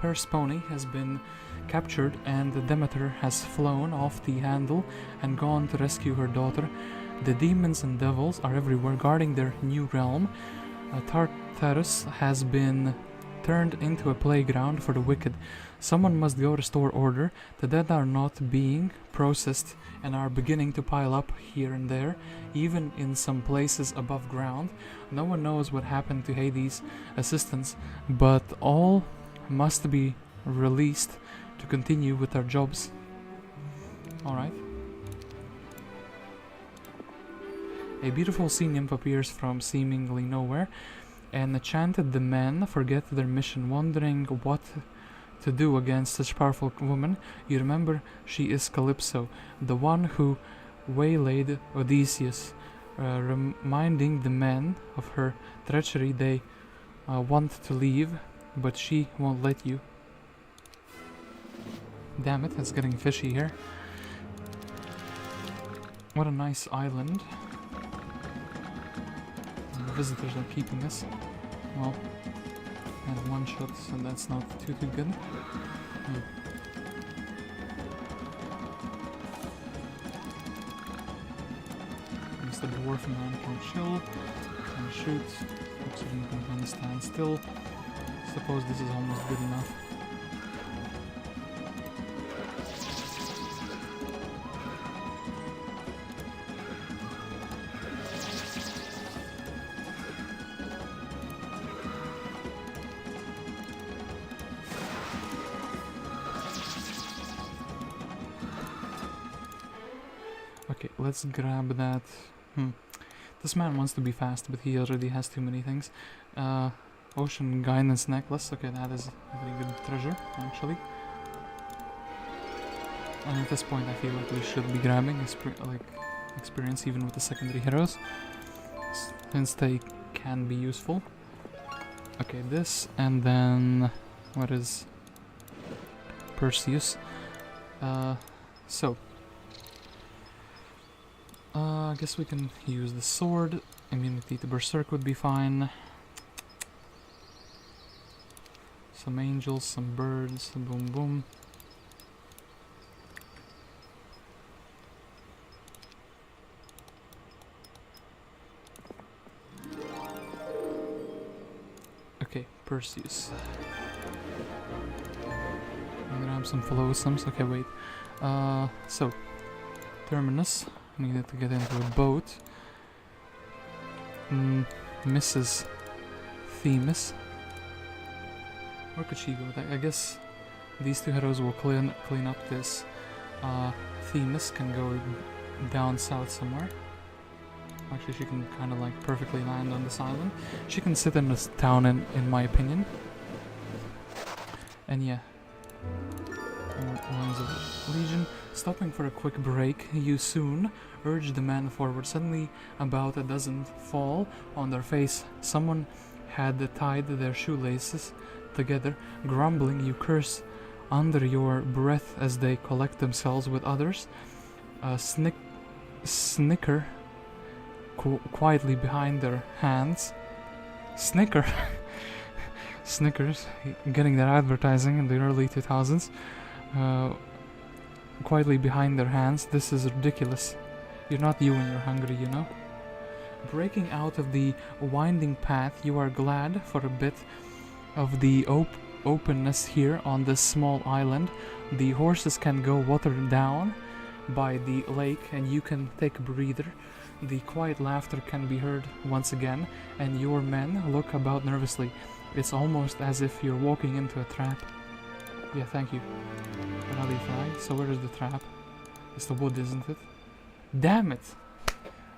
Perseus has been captured and Demeter has flown off the handle and gone to rescue her daughter. The demons and devils are everywhere guarding their new realm. Tartarus has been turned into a playground for the wicked. Someone must go restore order. The dead are not being processed and are beginning to pile up here and there, even in some places above ground. No one knows what happened to Hades' assistants, but all must be released to continue with their jobs. Alright. A beautiful sea nymph appears from seemingly nowhere and enchanted the men forget their mission, wondering what to do against such powerful woman. You remember, she is Calypso, the one who waylaid Odysseus, reminding the men of her treachery. They want to leave, but she won't let you. Damn it, it's getting fishy here. What a nice island. And the visitors are keeping us. Well, and one shot, so that's not too good. Mr. Dwarf man can chill, can shoot, oxygen can stand still. Suppose this is almost good enough. Okay, let's grab that. This man wants to be fast, but he already has too many things. Ocean Guidance Necklace. Okay, that is a very good treasure, actually. And at this point, I feel like we should be grabbing experience even with the secondary heroes, since they can be useful. Okay, this, and then what is Perseus? I guess we can use the sword. Immunity to Berserk would be fine. Some angels, some birds, boom boom. Okay, Perseus. I'm gonna have some flowsomes. Okay, wait. So, Terminus. Needed to get into a boat. Mrs. Themis. Where could she go? I guess these two heroes will clean up this. Themis can go down south somewhere. Actually, she can kind of like perfectly land on this island. She can sit in this town, in my opinion. And yeah. Lines of Legion. Stopping for a quick break, you soon urge the man forward. Suddenly, about a dozen fall on their face. Someone had tied their shoelaces together. Grumbling, you curse under your breath as they collect themselves with others. Snicker quietly behind their hands. Snicker. Snickers, getting their advertising in the early 2000s. Quietly behind their hands. This is ridiculous. You're not you when you're hungry, you know? Breaking out of the winding path, you are glad for a bit of the openness here on this small island. The horses can go water down by the lake and you can take a breather. The quiet laughter can be heard once again, and your men look about nervously. It's almost as if you're walking into a trap. Yeah, thank you. Rally flag. So where is the trap? It's the wood, isn't it? Damn it!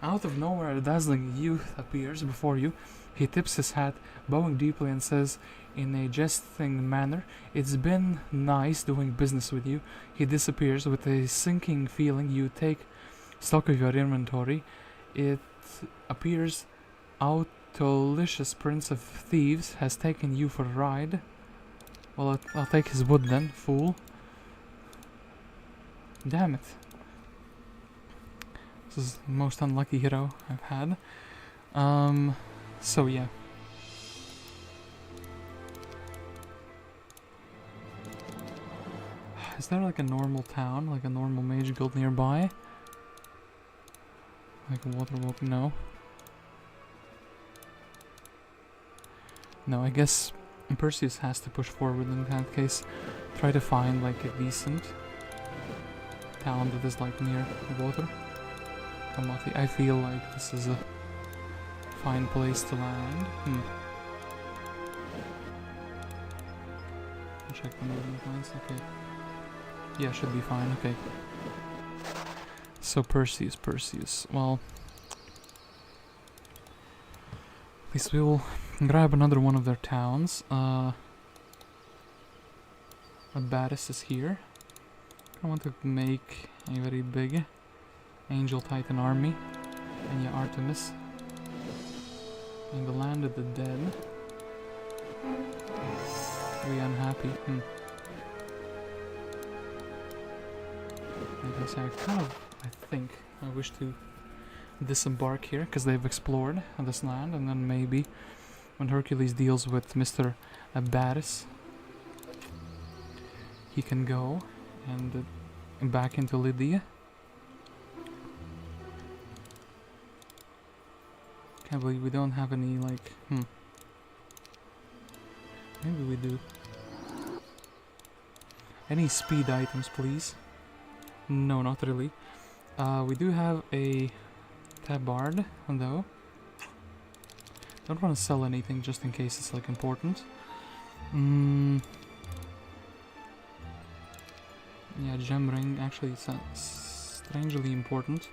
Out of nowhere, a dazzling youth appears before you. He tips his hat, bowing deeply, and says in a jesting manner, "It's been nice doing business with you." He disappears with a sinking feeling. You take stock of your inventory. It appears Autolycus, Prince of Thieves, has taken you for a ride. Well, I'll take his wood then, fool. Damn it. This is the most unlucky hero I've had. So yeah. Is there like a normal town, like a normal mage guild nearby? Like a water walk? No. No, I guess Perseus has to push forward in that case. Try to find like a decent town that is like near water. I feel like this is a fine place to land. Check the moving points. Okay. Yeah, should be fine. Okay. So Perseus. Well, at least we will grab another one of their towns. Abderus is here. I want to make a very big Angel Titan army. And yeah, Artemis. And the land of the dead. We unhappy. I guess I think I wish to disembark here because they've explored this land, and then maybe when Hercules deals with Mr. Abderus, he can go and back into Lydia. Can't believe we don't have any like maybe we do. Any speed items, please? No, not really. We do have a tabard, though. Don't want to sell anything just in case it's like important. Yeah, gem ring. Actually, it's strangely important.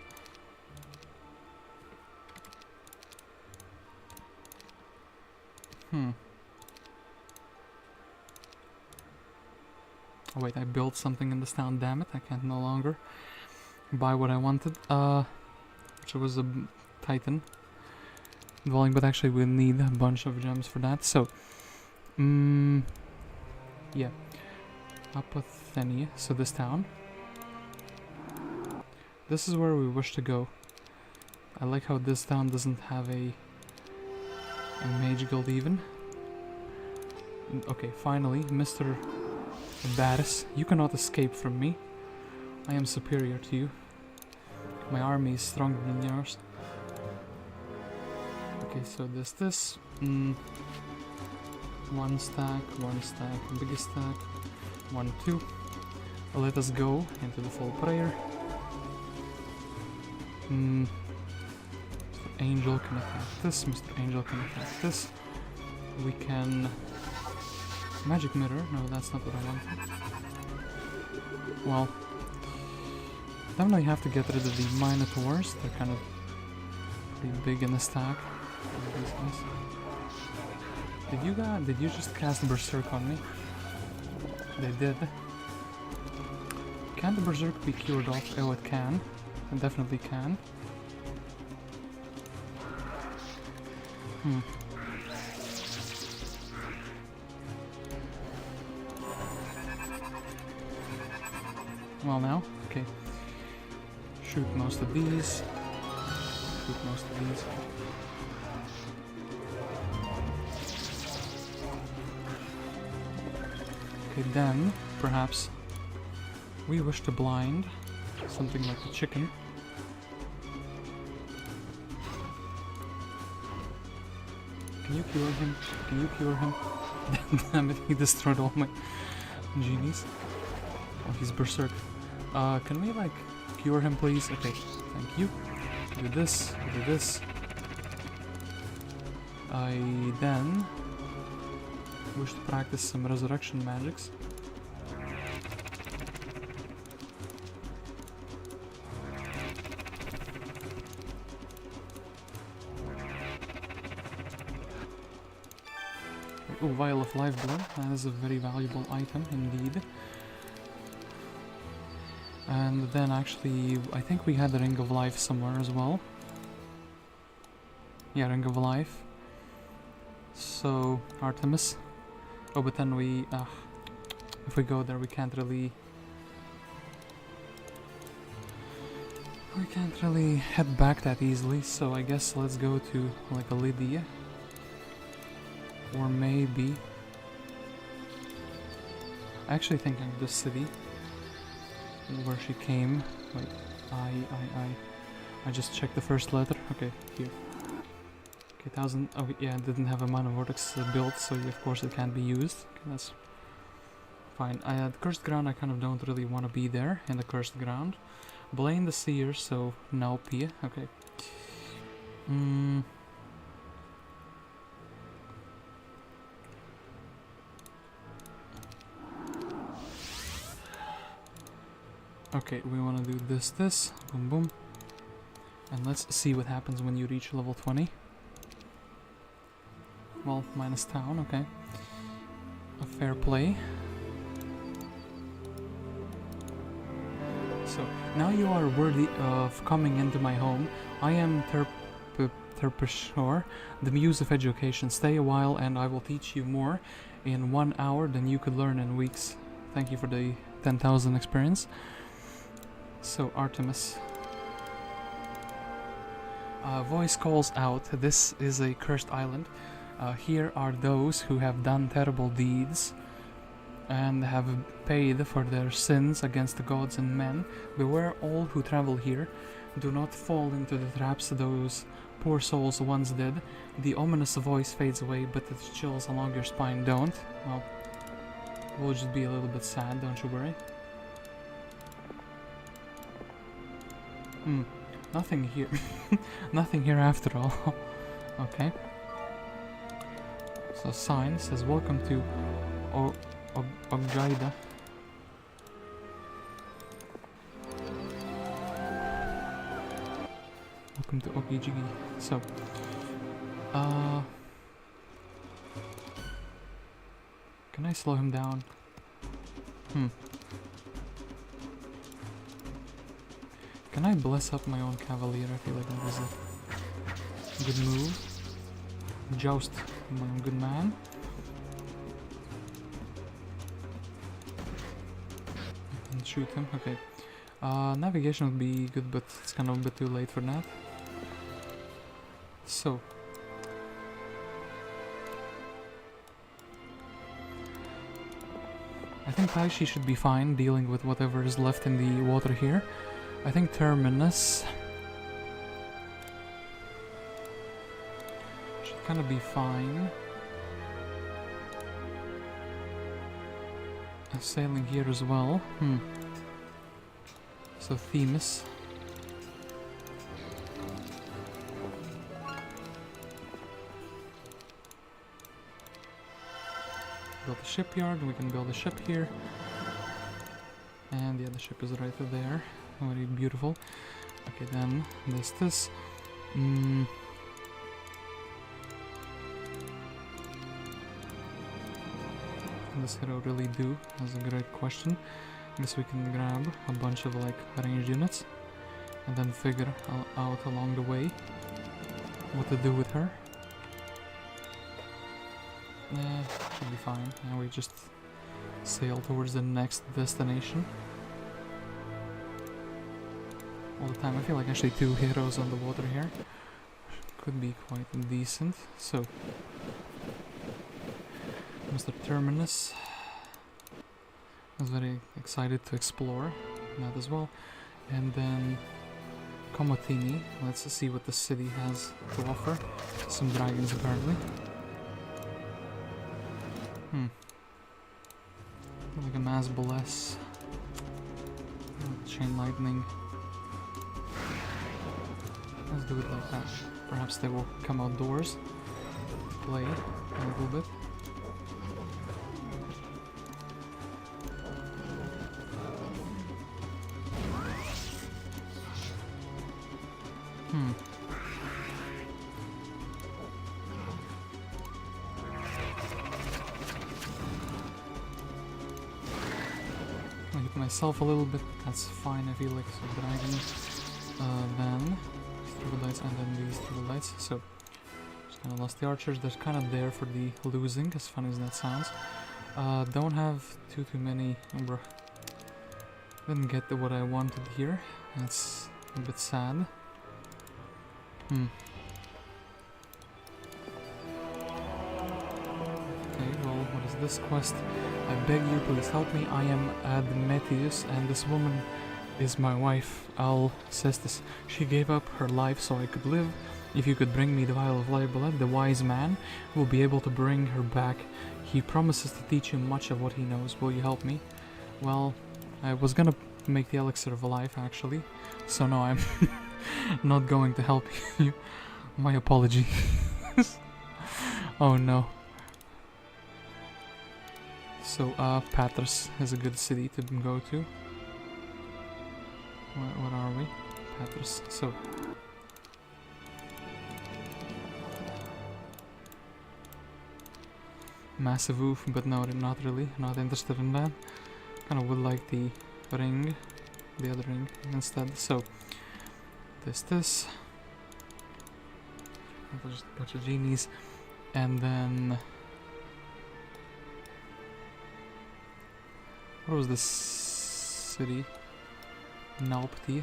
Oh wait, I built something in this town, damn it, I can't no longer buy what I wanted, which was a Titan dwelling, but actually we'll need a bunch of gems for that, so, yeah, Apothenia, so this town, this is where we wish to go. I like how this town doesn't have a mage guild even. Okay, finally, Mr. Abderus, you cannot escape from me. I am superior to you. My army is stronger than yours. Okay, so there's this. One stack, biggest stack. 1, 2. Let us go into the full prayer. Mr. Angel can attack this. Mr. Angel can attack this. We can... Magic mirror? No, that's not what I wanted. Well, definitely have to get rid of the Minotaurs. They're kind of pretty big in the stack. Did you just cast Berserk on me? They did. Can the Berserk be cured off? Oh, it can. It definitely can. Well now, okay. Shoot most of these. Shoot most of these. Okay, then, perhaps, we wish to blind something like a chicken. Can you cure him? Can you cure him? Damn it, he destroyed all my genies. Oh, he's berserk. Can we, like, cure him, please? Okay, thank you. do this, do this. I then wish to practice some resurrection magics. Oh, vial of lifeblood. That is a very valuable item indeed. And then actually, I think we had the Ring of Life somewhere as well. Yeah, Ring of Life. So, Artemis. Oh, but then if we go there, we can't really head back that easily. So I guess let's go to like a Lydia. Or maybe... I actually think of this city where she came. Wait, I just checked the first letter. Okay, here. Okay, 1000. Oh yeah, it didn't have a mana vortex built, so of course it can't be used. Okay, that's fine. The cursed ground, I kind of don't really want to be there in the cursed ground. Blaine the Seer, so no Pia. Okay. Okay, we want to do this, boom, boom. And let's see what happens when you reach level 20. Well, minus town, okay. A fair play. So, now you are worthy of coming into my home. I am Terpishor, the muse of education. Stay a while and I will teach you more in 1 hour than you could learn in weeks. Thank you for the 10,000 experience. So, Artemis. Voice calls out, this is a cursed island. Here are those who have done terrible deeds and have paid for their sins against the gods and men. Beware all who travel here. Do not fall into the traps those poor souls once did. The ominous voice fades away, but the chills along your spine don't. Well, we'll just be a little bit sad, don't you worry. Nothing here. Nothing here after all. Okay. So sign says welcome to Ogjaida. Welcome to Okijigi. So can I slow him down? Can I bless up my own cavalier? I feel like that is a good move. Joust my own good man. And shoot him. Okay. Navigation would be good, but it's kind of a bit too late for that. So. I think Tyche should be fine dealing with whatever is left in the water here. I think Terminus should kind of be fine. Sailing here as well. So Themis. Build a shipyard, we can build a ship here. And yeah, the ship is right there. Very beautiful. Okay, then there's this. What does hero really do? That's a great question. I guess we can grab a bunch of like ranged units and then figure out along the way what to do with her. Should be fine. Now we just sail towards the next destination. All the time. I feel like actually 2 heroes on the water here could be quite decent. So, Mr. Terminus. I was very excited to explore that as well. And then Komotini. Let's see what the city has to offer. Some dragons apparently. Like a mass bless. Chain lightning. Let's do it like that. Perhaps they will come outdoors, play a little bit. I hit myself a little bit, that's fine. I feel like it's a dragon. Then troglodytes and then these troglodytes. So just kind of lost the archers. They're kind of there for the losing, as funny as that sounds. Don't have too many. Didn't get what I wanted here. That's a bit sad. Okay, well, what is this quest? I beg you, please help me. I am Artemis, and this woman is my wife, Acastus. She gave up her life so I could live. If you could bring me the vial of life blood, the wise man will be able to bring her back. He promises to teach you much of what he knows. Will you help me? Well, I was gonna make the elixir of life, actually. So no, I'm not going to help you. My apologies. Oh no. So, Patras is a good city to go to. What are we? Patras. So. Massive oof, but no, not really. Not interested in that. Kind of would like the ring. The other ring instead. So. This. Just a bunch of genies. And then. What was this city? Nalpti.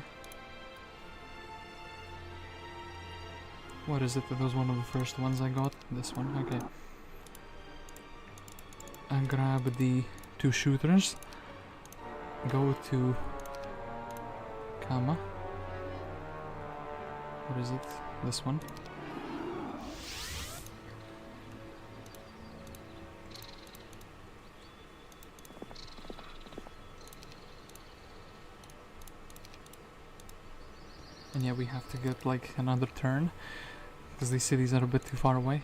What is it? That was one of the first ones I got. This one, okay. And grab the 2 shooters. Go to Kama. What is it? This one. And yeah, we have to get like another turn because these cities are a bit too far away.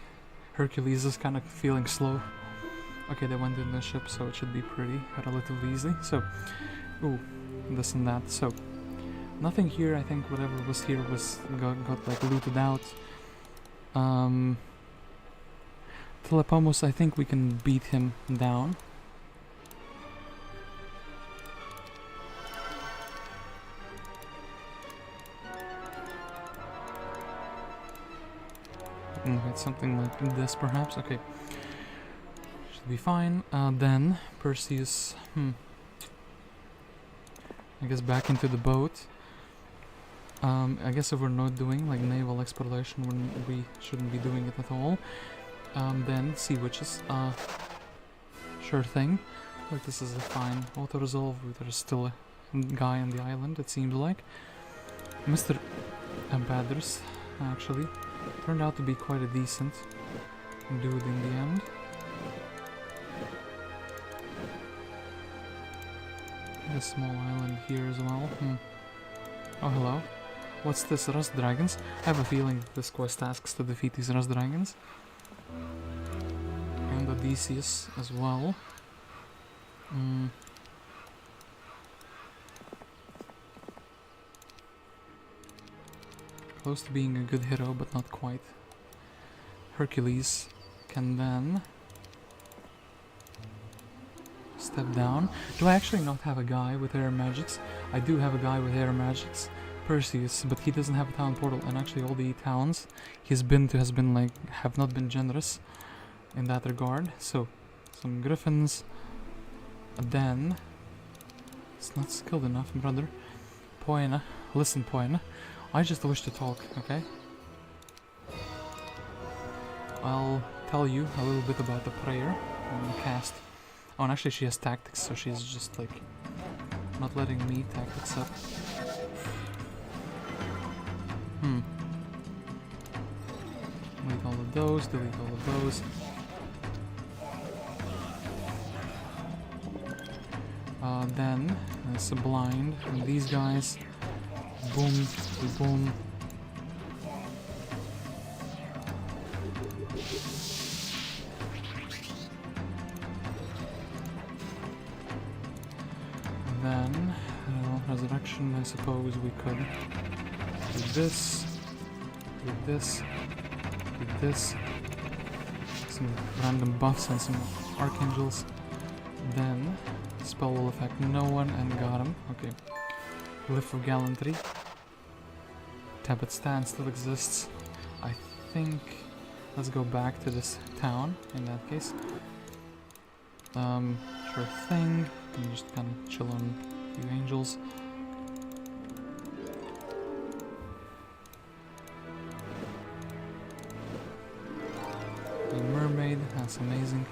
Hercules is kind of feeling slow. Okay, they went in the ship, so it should be pretty relatively easy. So, ooh, this and that. So, nothing here. I think whatever was here was got like looted out. Telepomos, I think we can beat him down. It's something like this, perhaps. Okay, should be fine. Then Perseus. I guess back into the boat. I guess if we're not doing like naval exploration, we shouldn't be doing it at all. Then sea witches. Sure thing. Like this is a fine auto resolve. There's still a guy on the island. It seems like Mr. Abderus actually turned out to be quite a decent dude in the end. A small island here as well. Oh, hello. What's this? Rust Dragons? I have a feeling that this quest asks to defeat these Rust Dragons. And Odysseus as well. Close to being a good hero, but not quite. Hercules can then step down. Do I actually not have a guy with air magics? I do have a guy with air magics, Perseus, but he doesn't have a town portal, and actually all the towns he's been to have not been generous in that regard. So some griffins. Then it's not skilled enough, brother. Poena, listen, Poena. I just wish to talk, okay? I'll tell you a little bit about the prayer and the cast. Oh, and actually she has tactics, so she's just like not letting me tactics up. Delete all of those, delete all of those. Then it's a blind, and these guys. Boom, boom. resurrection, I suppose we could do this, do this, do this, some random buffs and some archangels, then spell will affect no one and got him. Okay. Live for gallantry. Tablet stand still exists. I think let's go back to this town in that case. Sure thing. Can just kind of chill on a few angels. A mermaid, that's amazing.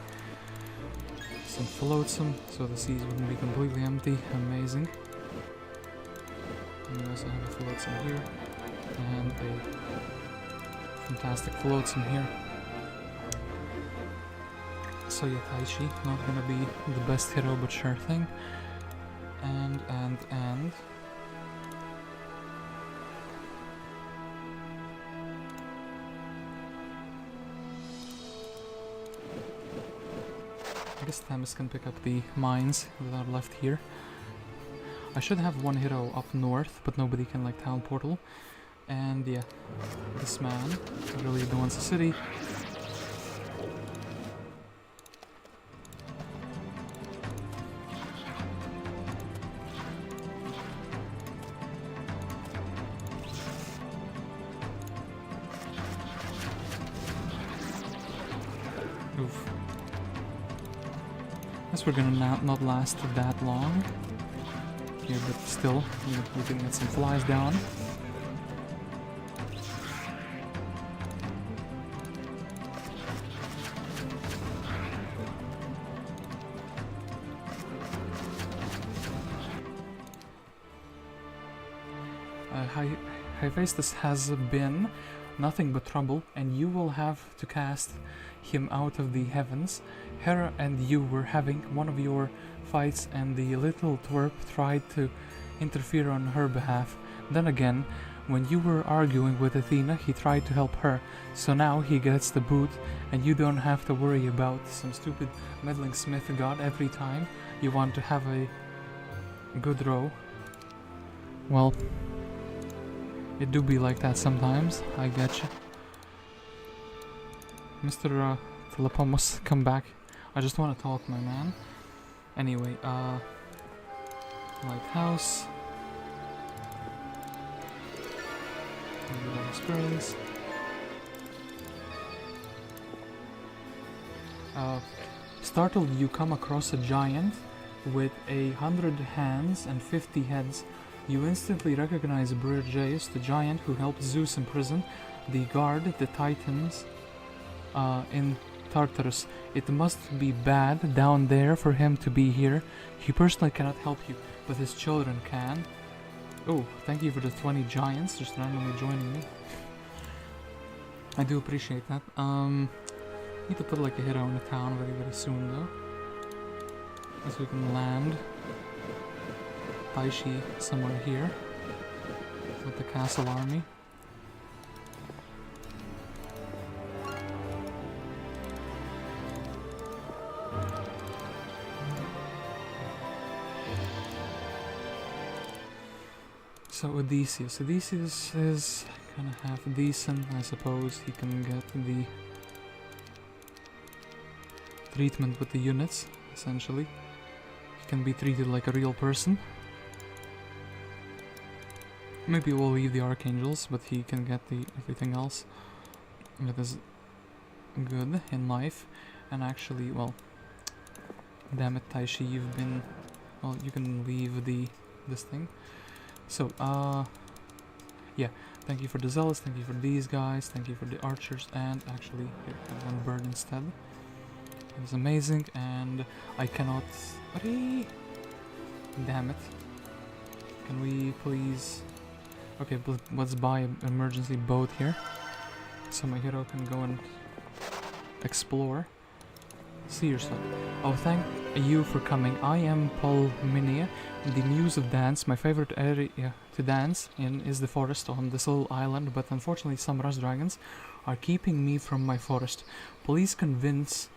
Some flotsam, so the seas wouldn't be completely empty. Amazing. And we also have a flotsam here, and a fantastic flotsam here. So yeah, Tyche, not gonna be the best hero, but sure thing. And I guess Themis can pick up the mines that are left here. I should have one hero up north, but nobody can like town portal. And yeah, this man really wants a city. Oof. Guess we're gonna not last that long here, but still, we can get some flies down. Hephaestus has been nothing but trouble, and you will have to cast him out of the heavens. Hera and you were having one of your fights, and the little twerp tried to interfere on her behalf. Then again, when you were arguing with Athena, he tried to help her. So now he gets the boot, and you don't have to worry about some stupid meddling smith god every time you want to have a good row. Well, it do be like that sometimes, I getcha. Mr. Telepomos, come back. I just want to talk, my man. Anyway, lighthouse. Experience. Startled, you come across a giant with 100 hands and 50 heads. You instantly recognize Perseus, the giant who helped Zeus imprison the guard, the Titans, in Tartarus. It must be bad down there for him to be here. He personally cannot help you, but his children can. Oh, thank you for the 20 giants just randomly joining me. I do appreciate that. Need to put like a hero in the town very, very soon though. As we can land Tyche somewhere here with the castle army. So Odysseus is kind of half decent, I suppose. He can get the treatment with the units, essentially. He can be treated like a real person. Maybe we'll leave the archangels, but he can get the everything else that is good in life. And actually, well, damn it, Tyche, you've been, well, you can leave this thing. So, yeah, thank you for the zealots, thank you for these guys, thank you for the archers, and actually, here, have one bird instead. It was amazing, and I cannot, damn it. Can we please, okay, let's buy an emergency boat here, so my hero can go and explore. See yourself. Oh, thank you for coming. I am Palminia, the muse of dance. My favorite area to dance in is the forest on this little island, but unfortunately some rust dragons are keeping me from my forest. Please convince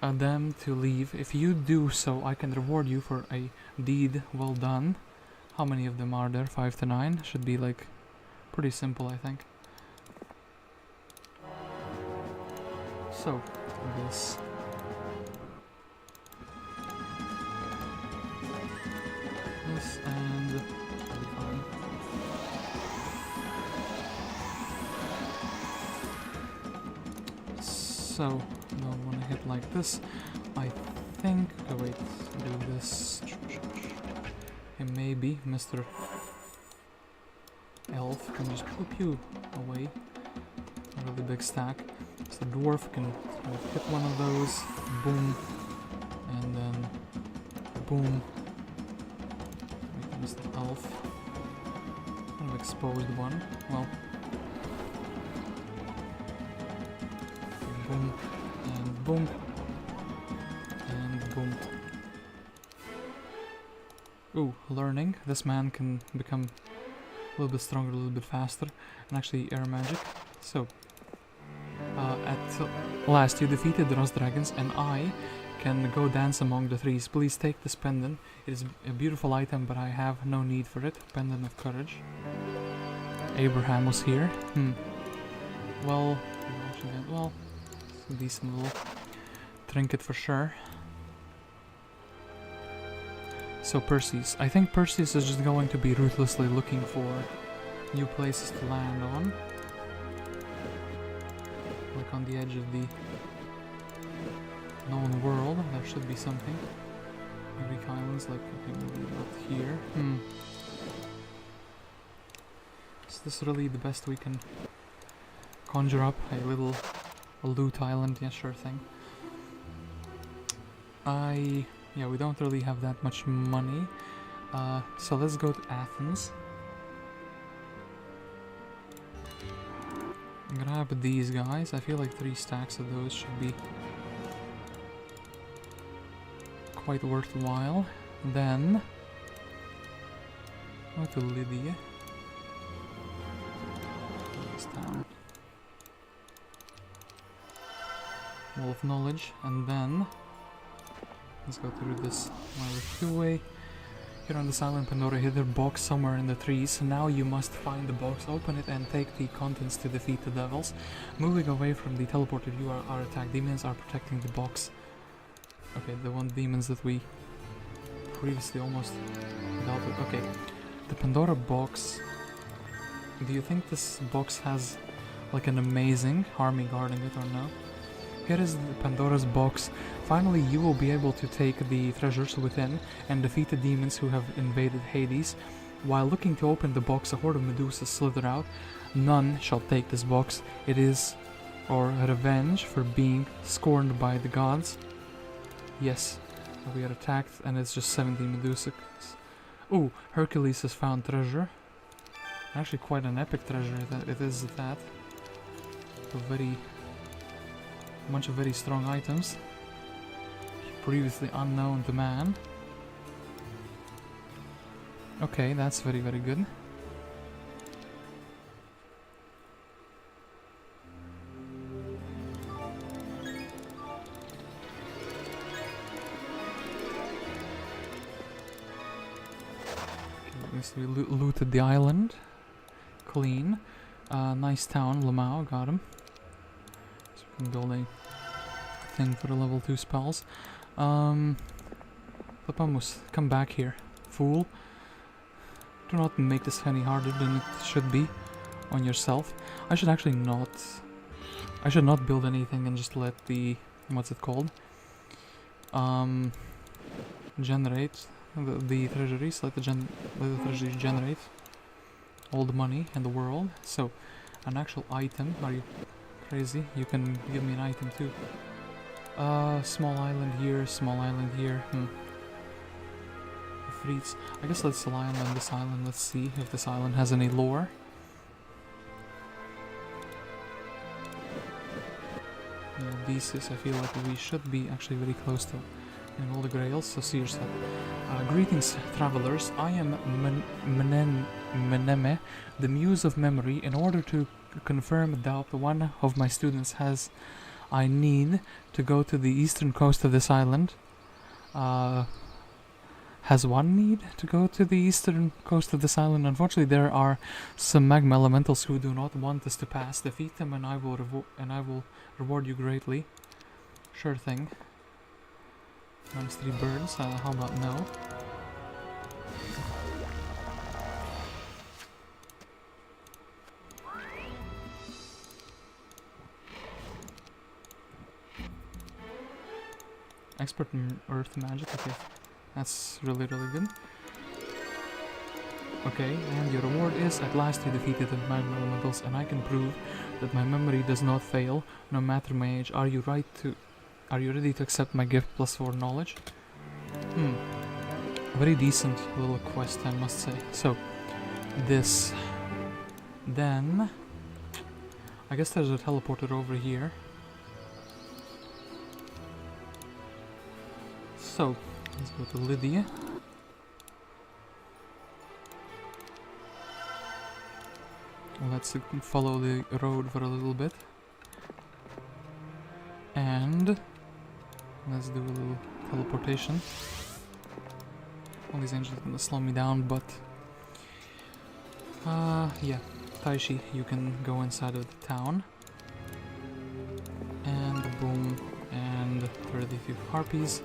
them to leave. If you do so, I can reward you for a deed well done. How many of them are there? 5 to 9? Should be like pretty simple, I think. So, this. This and that'll be fine. So, don't want to hit like this. I think. Oh wait, do this. And maybe Mr. Elf can just put you away. A really big stack. So the dwarf can hit one of those, boom, and then boom. Mr. Elf. Kind of exposed one. Well, boom, and boom, and boom. Ooh, learning. This man can become a little bit stronger, a little bit faster, and actually air magic. So, at last you defeated the Rust Dragons, and I can go dance among the trees. Please take this pendant. It is a beautiful item, but I have no need for it. Pendant of Courage. Abraham was here. Well, it's a decent little trinket for sure. So Perseus. I think Perseus is just going to be ruthlessly looking for new places to land on. Like on the edge of the known world, there should be something. Greek islands, like maybe not here. Is this really the best we can conjure up? A little loot island, yeah, sure thing. Yeah, we don't really have that much money. So let's go to Athens. Grab these guys. I feel like 3 stacks of those should be quite worthwhile. Then go to Lydia. This town. Wall of Knowledge, and then let's go through this way. Here on this island, Pandora hid her box somewhere in the trees. Now you must find the box, open it, and take the contents to defeat the devils. Moving away from the teleporter, you are attacked. Demons are protecting the box. Okay, the one demons that we previously almost dealt with. Okay, the Pandora Box. Do you think this box has like an amazing army guarding it or no? Here is the Pandora's Box. Finally, you will be able to take the treasures within and defeat the demons who have invaded Hades. While looking to open the box, a horde of Medusas slither out. None shall take this box. It is our revenge for being scorned by the gods. Yes, we are attacked, and it's just 17 Medusas. Ooh, Hercules has found treasure. Actually, quite an epic treasure. It is that. A bunch of very strong items, previously unknown to man. Okay, that's very, very good. Okay, so we looted the island. Clean. Nice town, Lamau, got him. Build a thing for the level 2 spells. Lepamus, come back here, fool. Do not make this any harder than it should be on yourself. I should actually not... I should not build anything and just let the... what's it called? Generate the treasuries, let the treasuries generate all the money in the world. So, an actual item, are you... crazy? You can give me an item too. Small island here, small island here. Freeze. I guess let's land on this island. Let's see if this island has any lore. Yeah, Odysseus, I feel like we should be actually very close to getting all the grails, so see yourself. Greetings, travelers. I am Mnemosyne, the muse of memory. In order to confirm doubt one of my students has, I need to go to the eastern coast of this island. has one need to go to the eastern coast of this island. Unfortunately, there are some magma elementals who do not want us to pass. Defeat them, and I will reward you greatly. Sure thing. Minus 3 birds. How about no? Expert in earth magic. Okay, that's really good. Okay, and your reward is at last you defeated the magma elementals, and I can prove that my memory does not fail, no matter my age. Are you ready to accept my gift plus 4 knowledge? Very decent little quest, I must say. So, this. Then, I guess there's a teleporter over here. So, let's go to Lydia. Let's follow the road for a little bit. And let's do a little teleportation. All these angels are gonna slow me down, but yeah, Tyche, you can go inside of the town. And boom, and 32 harpies.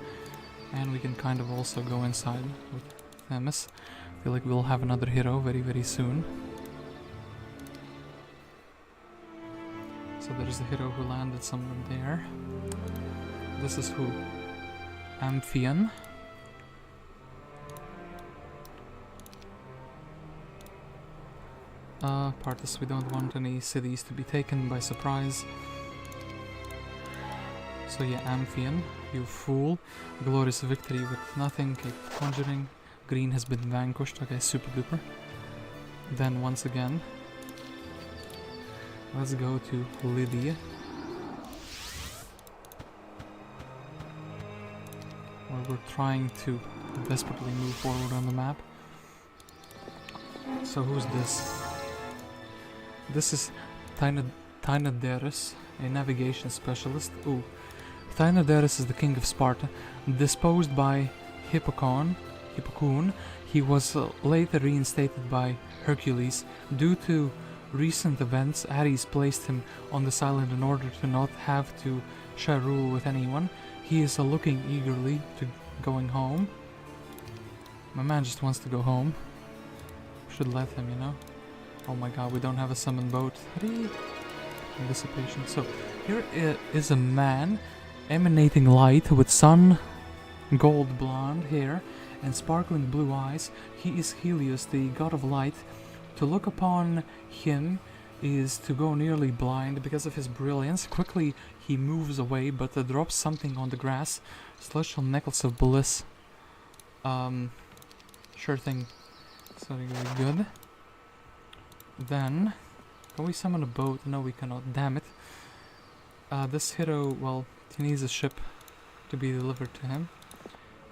And we can kind of also go inside with Themis. I feel like we'll have another hero very soon. So there's the hero who landed somewhere there. This is who? Amphion. Partus, we don't want any cities to be taken by surprise. So yeah, Amphion, you fool. Glorious victory with nothing, capable of conjuring. Green has been vanquished. Okay, super duper. Then once again, let's go to Lydia. Where we're trying to desperately move forward on the map. So who's this? This is Abderus, a navigation specialist. Ooh. Abderus is the king of Sparta. Disposed by Hippocoon, he was later reinstated by Hercules. Due to recent events, Ares placed him on this island in order to not have to share rule with anyone. He is looking eagerly to going home. My man just wants to go home. Should let him, you know. Oh my god, we don't have a summoned boat. Dissipation. So, here is a man emanating light with sun gold blonde hair and sparkling blue eyes. He is Helios, the god of light. To look upon him is to go nearly blind because of his brilliance. Quickly he moves away, but drops something on the grass. Celestial necklace of bliss. Sure thing. It's very good. Then, can we summon a boat? No, we cannot. Damn it. This hero, well, he needs a ship to be delivered to him.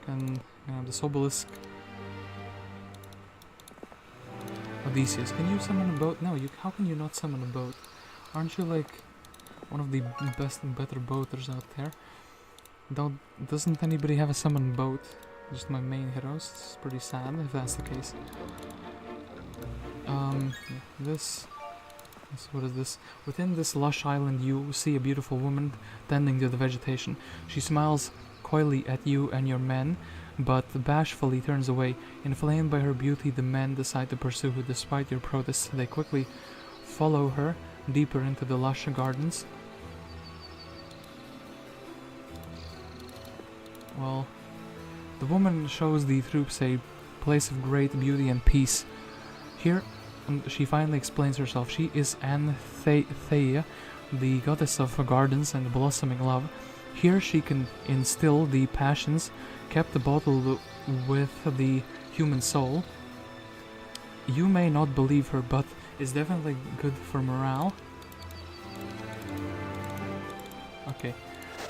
Can this obelisk. Odysseus, can you summon a boat? No, how can you not summon a boat? Aren't you like one of the best and better boaters out there? Doesn't anybody have a summoned boat? Just my main heroes. It's pretty sad if that's the case. What is this? Within this lush island you see a beautiful woman tending to the vegetation. She smiles coyly at you and your men, but bashfully turns away. Inflamed by her beauty, the men decide to pursue her despite your protests. They quickly follow her deeper into the lush gardens. Well, the woman shows the troops a place of great beauty and peace. Here, she finally explains herself. She is Antilochus, the goddess of gardens and blossoming love. Here she can instill the passions kept bottled with the human soul. You may not believe her, but it's definitely good for morale. Okay,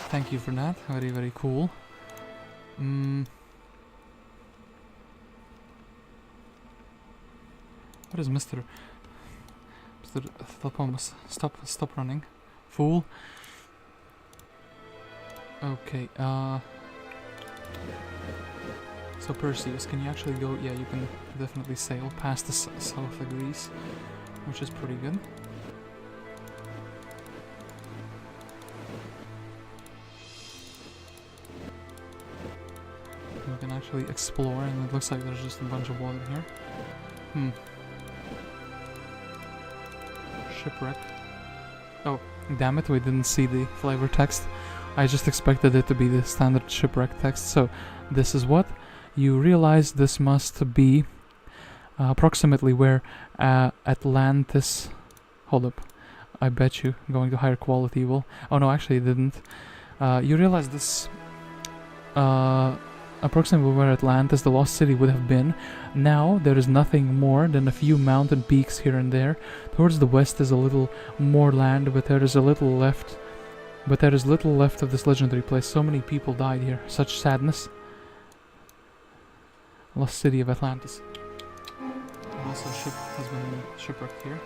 thank you for that. Very, very cool. What is Mr. Thelpomus? Stop running. Fool. So Perseus, can you actually go? Yeah, you can definitely sail past the south of Greece, which is pretty good. We can actually explore, and it looks like there's just a bunch of water here. Shipwreck. Oh, damn it, we didn't see the flavor text. I just expected it to be the standard shipwreck text. So, this is what? You realize this must be approximately where Atlantis... Hold up. I bet you going to higher quality will... Oh no, actually it didn't. You realize this... approximately where Atlantis, the lost city, would have been. Now there is nothing more than a few mountain peaks here and there. Towards the west is a little more land, but there is a little left. But there is little left of this legendary place. So many people died here. Such sadness. Lost city of Atlantis. Also, a ship has been shipwrecked here.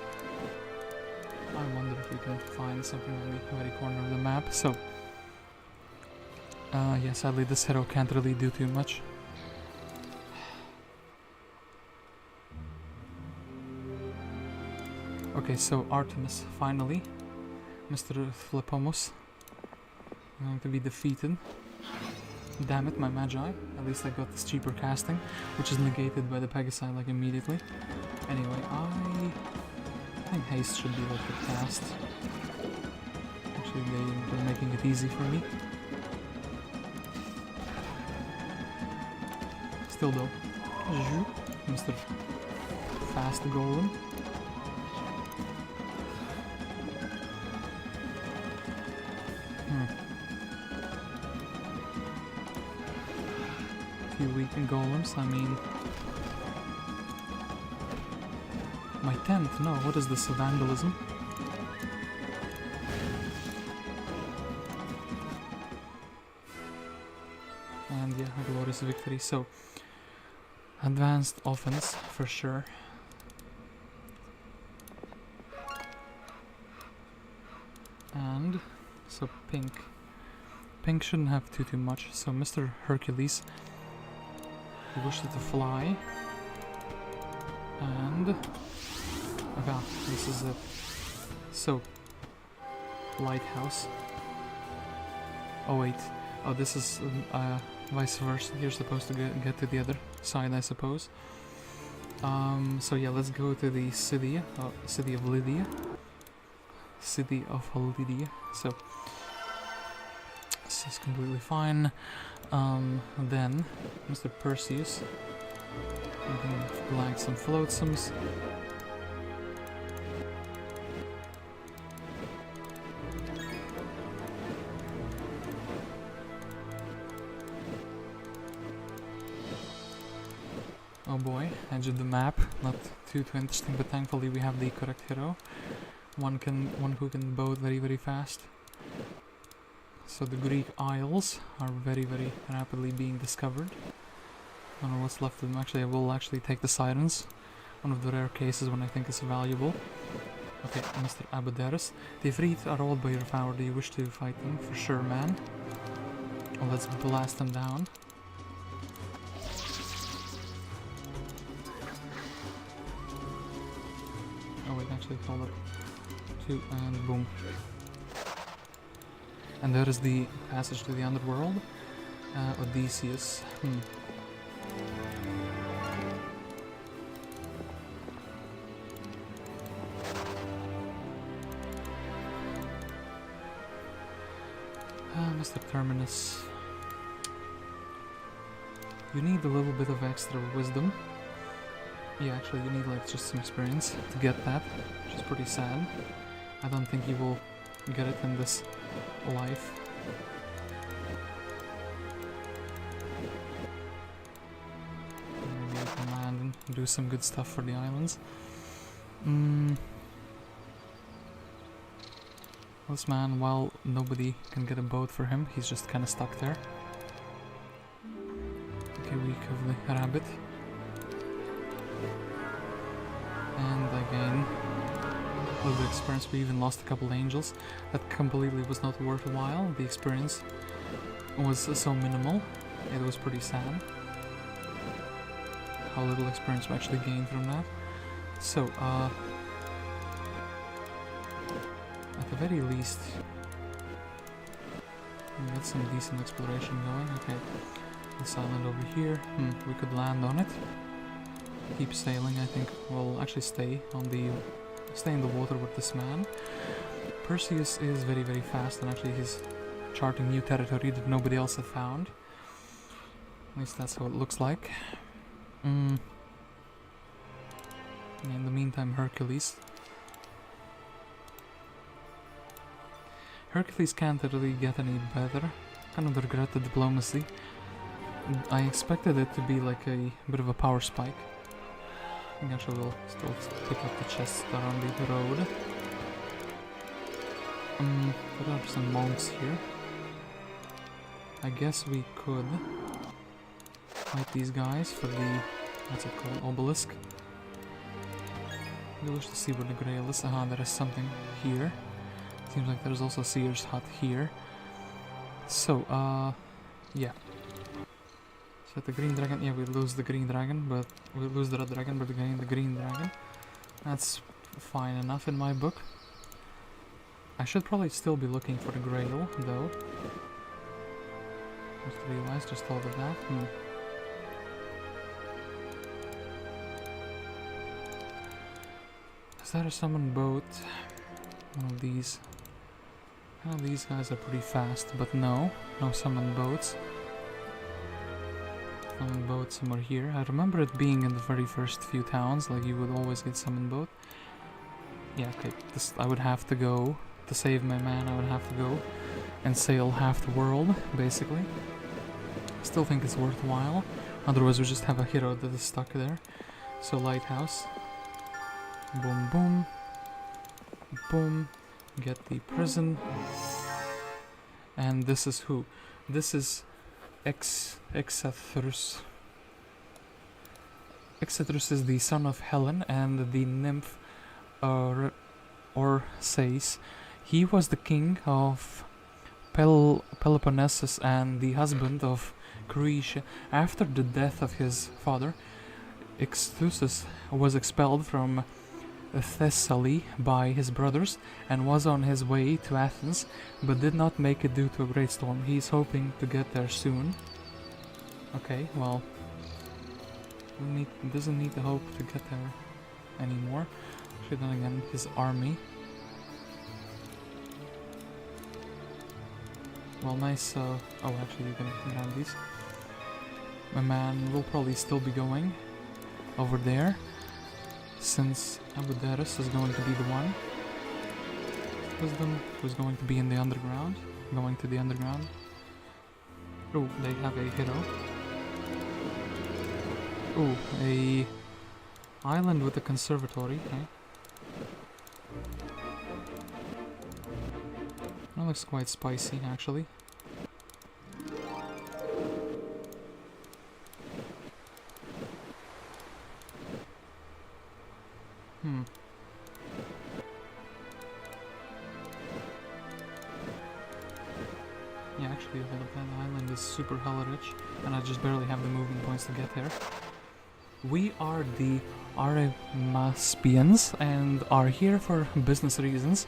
I wonder if we can find something on the very corner of the map. So, yeah, sadly this hero can't really do too much. Okay, so Artemis, finally. Mr. Flippomos going to be defeated. Damn it, my magi. At least I got this cheaper casting, which is negated by the Pegasi like immediately. Anyway, I think haste should be like the cast. Actually, they're making it easy for me. Still though, Mr. Fast Golem. Few weakened golems, I mean... My 10th? No, what is this, vandalism? And yeah, a glorious victory, so... Advanced offense, for sure. And... So pink. Pink shouldn't have too much, so Mr. Hercules... He wished it to fly. And... Okay, this is it. So... Lighthouse. Oh wait. Oh, this is vice versa. You're supposed to get to the other side, I suppose. So yeah, let's go to the city of Lydia. City of Lydia. So... This is completely fine. Then, Mr. Perseus. We can flag some floatsomes. Oh boy, edge of the map. Not too interesting, but thankfully we have the correct hero. One who can boat very fast. So the Greek Isles are very rapidly being discovered. I don't know what's left of them. Actually, I will actually take the Sirens. One of the rare cases when I think it's valuable. Okay, Mr. Abderus. The Ifrit are all by your power. Do you wish to fight them? For sure, man. Well, let's blast them down. Oh wait, actually hold up. 2 and boom. And there is the passage to the underworld. Odysseus. Mr. Terminus. You need a little bit of extra wisdom. Yeah, actually you need like just some experience to get that, which is pretty sad. I don't think you will get it in this life. Maybe you can land and do some good stuff for the islands. This man, while nobody can get a boat for him, he's just kinda stuck there. Okay, weak of the rabbit. And again, a little bit of experience. We even lost a couple angels. That completely was not worthwhile. The experience was so minimal. It was pretty sad. how little experience we actually gained from that. So, at the very least, we got some decent exploration going. Okay, this island over here, we could land on it. Keep sailing, I think we'll actually stay in the water with this man. Perseus is very, very fast, and actually he's charting new territory that nobody else had found. At least that's how it looks like. In the meantime, Hercules can't really get any better. Kind of regret the diplomacy. I expected it to be like a bit of a power spike. I think actually we'll still pick up the chests that are on the road. There are some monks here. I guess we could fight these guys for the, what's it called, obelisk. I wish to see where the grail is. Aha, there is something here. Seems like there's also a seer's hut here. So, yeah. So the green dragon, yeah, we lose the green dragon, but we lose the red dragon, but we gain the green dragon. That's fine enough in my book. I should probably still be looking for the grail, though. Just realized, just thought of that. Is that a summoned boat? One of these. Well, these guys are pretty fast, but no summoned boats. Summoned boat somewhere here. I remember it being in the very first few towns, like you would always get summoned boat. Yeah, okay, this I would have to go. To save my man, I would have to go and sail half the world, basically. Still think it's worthwhile. Otherwise we just have a hero that is stuck there. So lighthouse. Boom, boom. Boom. Get the prison. And this is who? This is Exathurus. Exathurus is the son of Helen and the nymph Orpheus. He was the king of Peloponnesus and the husband of Croatia. After the death of his father, Theseus was expelled from Thessaly by his brothers and was on his way to Athens, but did not make it due to a great storm. He's hoping to get there soon. Okay, well, doesn't need to hope to get there anymore. Actually, then again, his army. Well, nice, oh, actually you can grab these. My man will probably still be going over there, since Abderus is going to be the one. Wisdom, who's going to be in the underground, going to the underground. Oh, they have a hero. Oh, a island with a conservatory, okay. That looks quite spicy, actually. Yeah, actually, hold up, that island is super hella rich, and I just barely have the movement points to get there. We are the Artemispians and are here for business reasons.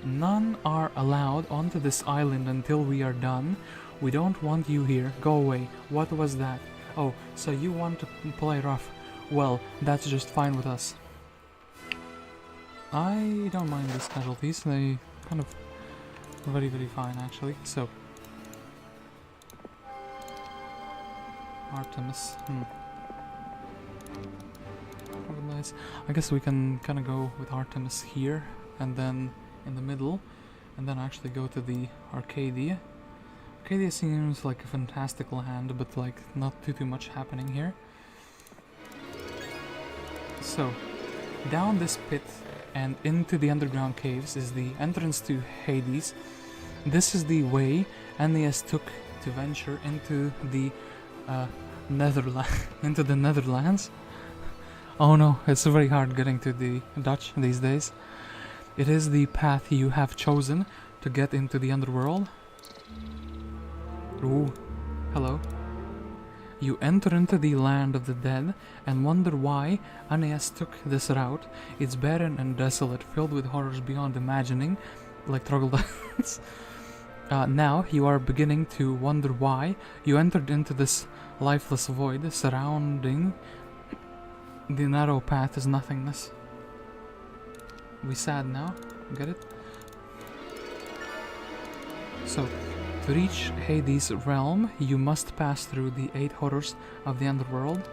None are allowed onto this island until we are done. We don't want you here. Go away. What was that? Oh, so you want to play rough. Well, that's just fine with us. I don't mind these casualties. They kind of very, very fine, actually. So, Artemis. Nice. I guess we can kind of go with Artemis here, and then in the middle, and then actually go to the Arcadia. Arcadia seems like a fantastic land, but like not too much happening here. So, down this pit and into the underground caves is the entrance to Hades. This is the way Aeneas took to venture into the Netherlands. Oh no, it's very hard getting to the Dutch these days. It is the path you have chosen to get into the underworld. Ooh, hello. You enter into the land of the dead and wonder why Aeneas took this route. It's barren and desolate, filled with horrors beyond imagining, like troglodytes. Now you are beginning to wonder why you entered into this lifeless void. Surrounding the narrow path is nothingness. We sad now, get it? So, to reach Hades' realm, you must pass through the 8 horrors of the underworld.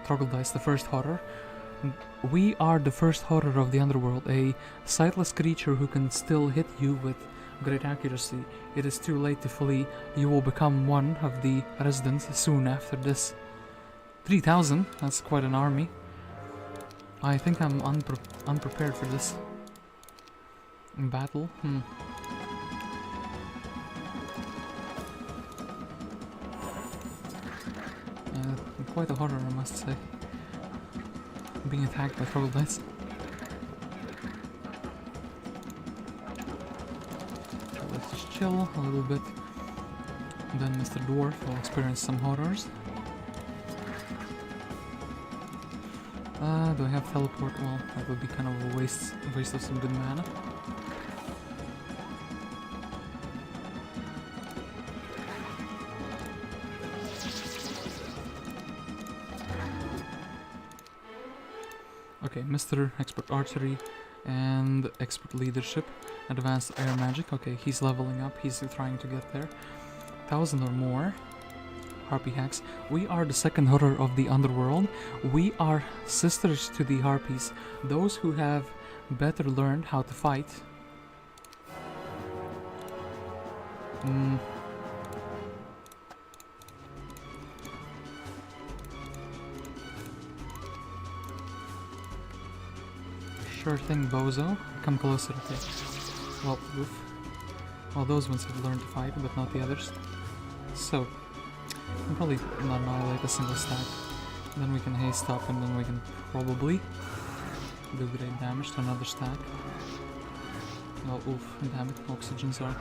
Troglodytes, the first horror. We are the first horror of the underworld, a sightless creature who can still hit you with great accuracy. It is too late to flee. You will become one of the residents soon after this. 3,000, that's quite an army. I think I'm unprepared for this. In battle? Quite a horror, I must say. Being attacked by troglodytes. Let's just chill a little bit. Then Mr. Dwarf will experience some horrors. Do I have teleport? Well, that would be kind of a waste of some good mana. Okay, Mr. Expert Archery and Expert Leadership, Advanced Air Magic. Okay, he's leveling up, he's trying to get there. 1,000 or more. Harpy hacks. We are the second horror of the underworld. We are sisters to the harpies, those who have better learned how to fight. Sure thing, bozo. Come closer, okay. Well, oof. Well, those ones have learned to fight, but not the others. So, I'll probably not annihilate a single stack. Then we can haste up and then we can probably do great damage to another stack. Oh, oof, damn it, oxygens are...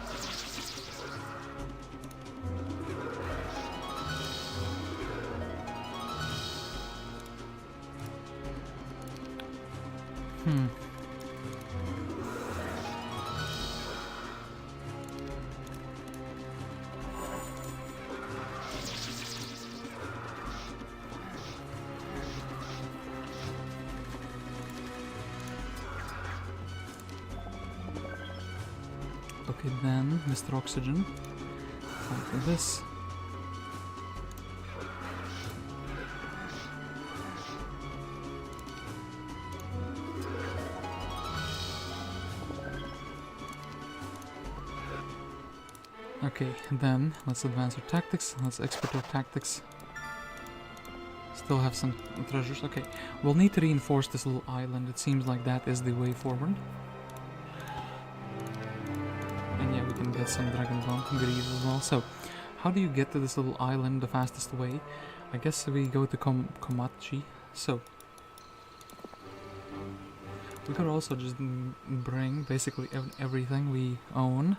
Okay, then, Mr. Oxygen. Time for this. Okay, then, let's advance our tactics. Let's expert our tactics. Still have some treasures. Okay, we'll need to reinforce this little island. It seems like that is the way forward. And yeah, we can get some dragon bone greaves as well. So, how do you get to this little island the fastest way? I guess we go to Komachi. So, we could also just bring basically everything we own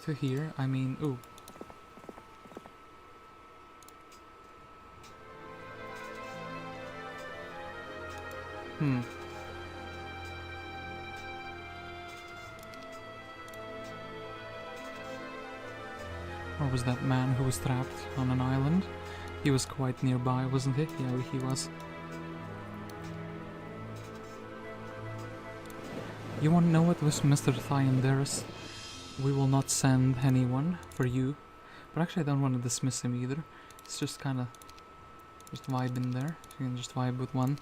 to here. I mean, ooh. Or was that man who was trapped on an island? He was quite nearby, wasn't he? Yeah, he was. You want to know what was Mr. Thianderus? We will not send anyone for you. But actually I don't want to dismiss him either. It's just kind of... just vibe in there. You can just vibe with one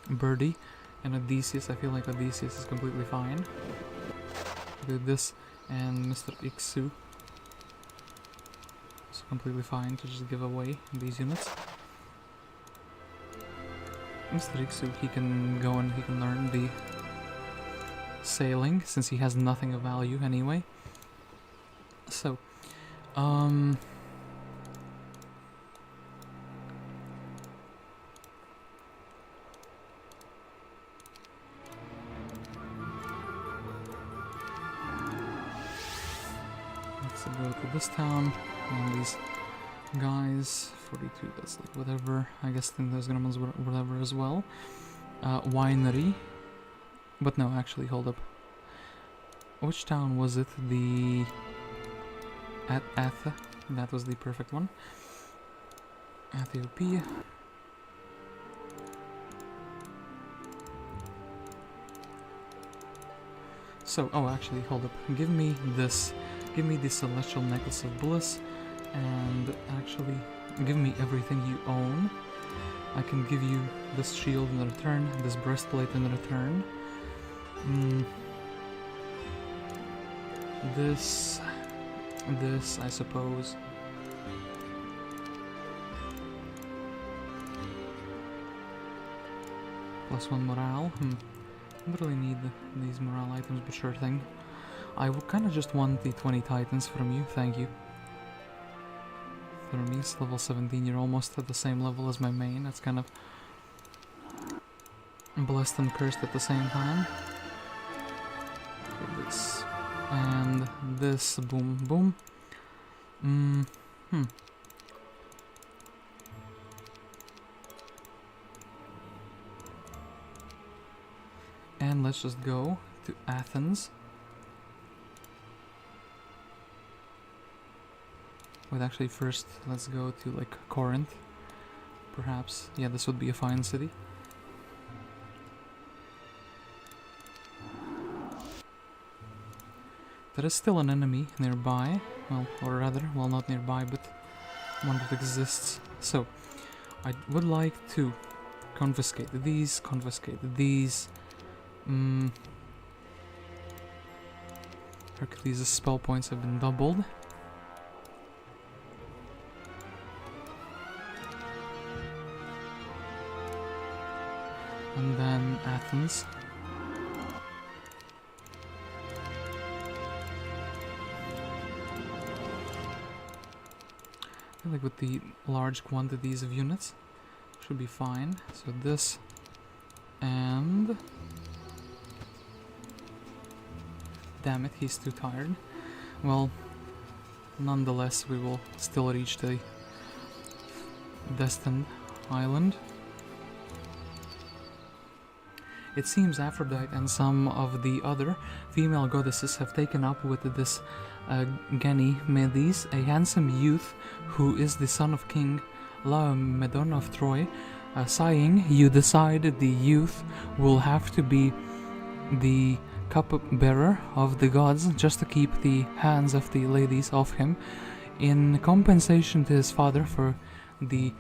birdie. And Odysseus, I feel like Odysseus is completely fine. Do this and Mr. Iksu. It's completely fine to just give away these units. Mr. Iksu, he can go and he can learn the sailing, since he has nothing of value anyway. So, let's So go to this town, and these guys, 42, that's like whatever, I guess think those Gremlins whatever as well. Winery, but no, actually, hold up. Which town was it? The... Atha, that was the perfect one. Ethiopia. So, oh, actually, hold up. Give me this. Give me the Celestial Necklace of Bliss, and actually, give me everything you own. I can give you this shield in return, this breastplate in return. This, I suppose. +1 morale. I don't really need these morale items, but sure thing. I would kind of just want the 20 titans from you, thank you. Hermes, level 17, you're almost at the same level as my main, that's kind of blessed and cursed at the same time. Okay, this, and this, boom, boom. And let's just go to Athens. Wait, actually first let's go to like Corinth. Perhaps. Yeah, this would be a fine city. There is still an enemy nearby. Well, or rather, well, not nearby, but one that exists. So, I would like to confiscate these, Hercules' spell points have been doubled. And then Athens. I feel like with the large quantities of units should be fine. So this and... Damn it, he's too tired. Well, nonetheless, we will still reach the destined island. It seems Aphrodite and some of the other female goddesses have taken up with this Ganymedes, a handsome youth who is the son of King Laomedon of Troy. Sighing, you decide the youth will have to be the cupbearer of the gods just to keep the hands of the ladies off him. In compensation to his father for the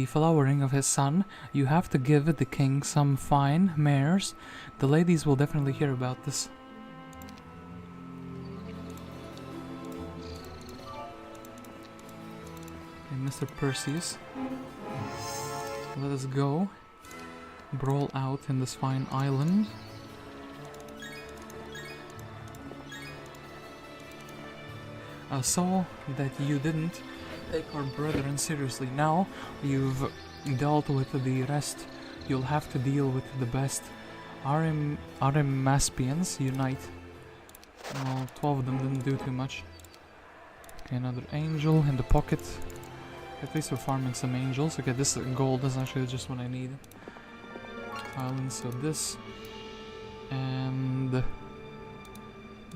flowering of his son, you have to give the king some fine mares. The ladies will definitely hear about this. Okay, Mr. Perseus, let us go brawl out in this fine island. I saw that you didn't take our brethren seriously. Now you've dealt with the rest, you'll have to deal with the best. Arimaspians unite. Well, 12 of them didn't do too much. Okay, another angel in the pocket. At least we're farming some angels. Okay, this gold is actually just what I need. Island, so this. And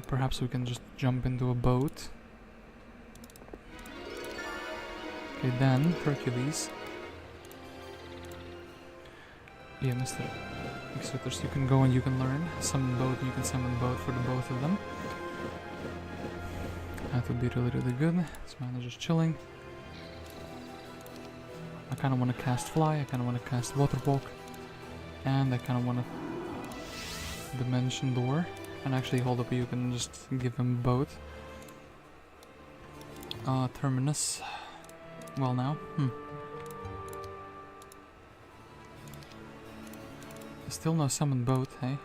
perhaps we can just jump into a boat. Okay, then Hercules. Yeah, Mr. Exoters, you can go and you can learn. Summon both, you can summon both for the both of them. That would be really, really good. This man is just chilling. I kind of want to cast Fly, I kind of want to cast Water Walk, and I kind of want to Dimension Door. And actually, hold up, you can just give him both. Terminus. Well, now, Still no summon boat, hey?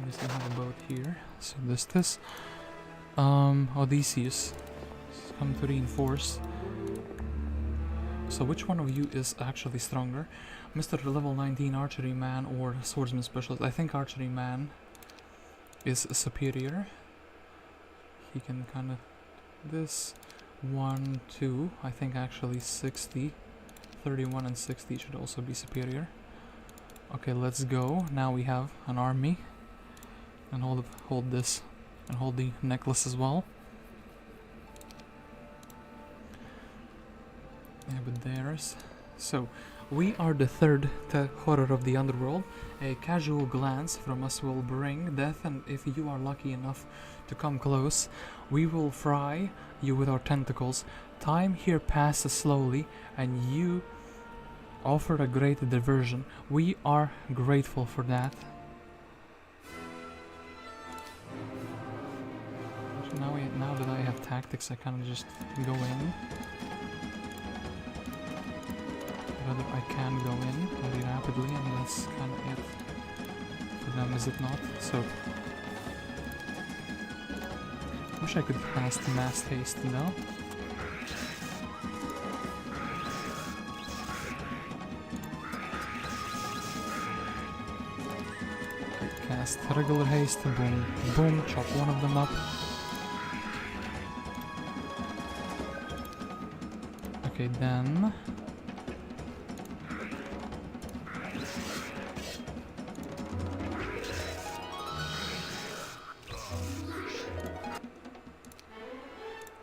We still have a boat here. So this. Odysseus. Come to reinforce. So which one of you is actually stronger? Mr. Level 19 Archery Man or Swordsman Specialist? I think Archery Man is superior. he can kind of this 1, 2. I think actually 60, 31 and 60 should also be superior. Okay, let's go. Now we have an army, and hold this, and hold the necklace as well. Abderus. So, we are the third horror of the underworld. A casual glance from us will bring death, and if you are lucky enough to come close, we will fry you with our tentacles. Time here passes slowly, and you offer a great diversion. We are grateful for that. Now that I have tactics, I kind of just go in. Rather, I can go in very rapidly, and that's kind of it for them, is it not? So, wish I could cast mass haste now. Okay, cast regular haste, boom, boom, chop one of them up. Okay, then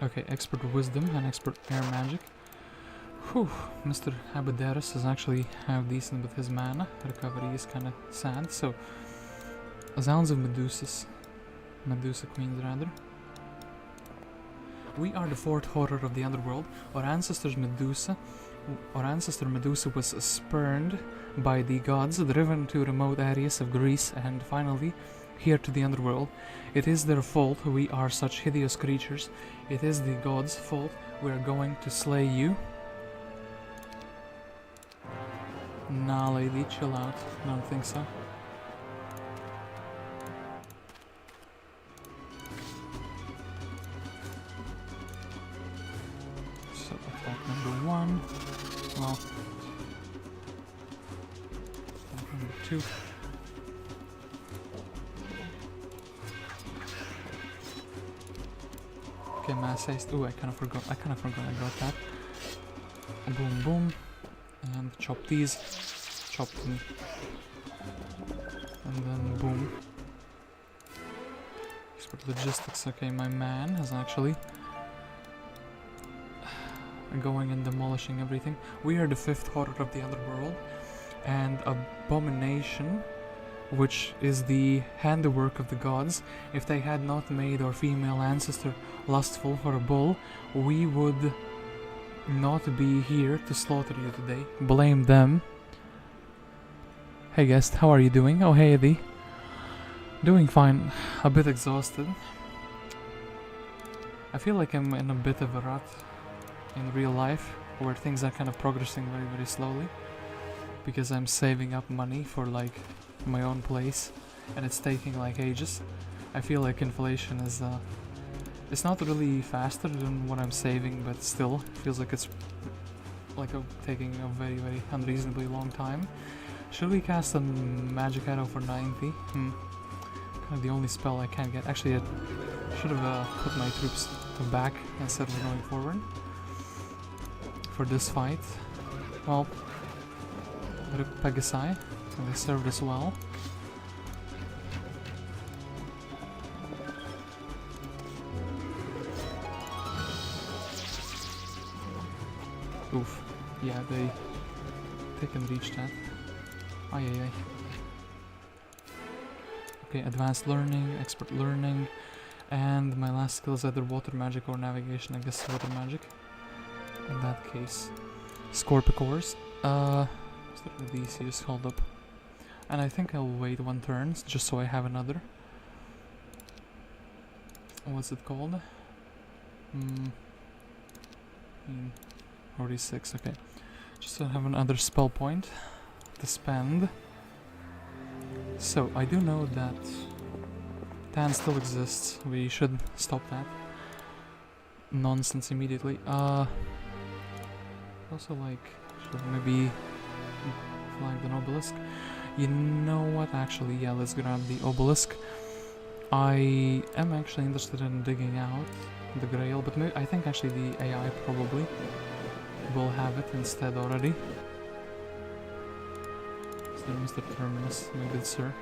okay, expert wisdom and expert air magic. Whew, Mr. Abderus is actually half decent with his mana. Recovery is kind of sad, so sounds of Medusa queens rather. We are the fourth horror of the underworld. Our ancestor Medusa was spurned by the gods, driven to remote areas of Greece, and finally here to the underworld. It is their fault we are such hideous creatures. It is the gods' fault we are going to slay you. Nah, lady, chill out. I don't think so. So, attack number 1. Well, attack number 2. Okay, mass haste. Ooh, I kind of forgot I got that. Boom, boom. And chop these. Chop them. And then boom. Expert logistics. Okay, my man is actually going and demolishing everything. We are the fifth horror of the underworld. And abomination, which is the handiwork of the gods. If they had not made our female ancestor lustful for a bull, we would not be here to slaughter you today. Blame them. Hey guest, how are you doing? Oh hey Eddie. Doing fine. A bit exhausted. I feel like I'm in a bit of a rut in real life, where things are kind of progressing very, very slowly. Because I'm saving up money for like my own place, and it's taking like ages. I feel like inflation is it's not really faster than what I'm saving, but still feels like it's like taking a very, very unreasonably long time. Should we cast a magic arrow for 90? Kind of the only spell I can get. Actually, I should have put my troops back instead of going forward for this fight. Well, Rip Pegasi, and they served us well. Oof. Yeah, they can reach that. Ay ay ay. Okay, advanced learning, expert learning, and my last skill is either water magic or navigation. I guess water magic. In that case, Scorpicores. Odysseus, hold up. And I think I'll wait 1 turn just so I have another. What's it called? 46, okay. Just so I have another spell point to spend. So, I do know that Tan still exists. We should stop that nonsense immediately. Also, like, should maybe flag an obelisk. You know what? Actually, yeah, let's grab the obelisk. I am actually interested in digging out the Grail, but I think actually the AI probably will have it instead already. Is there Mr. Terminus? My good sir.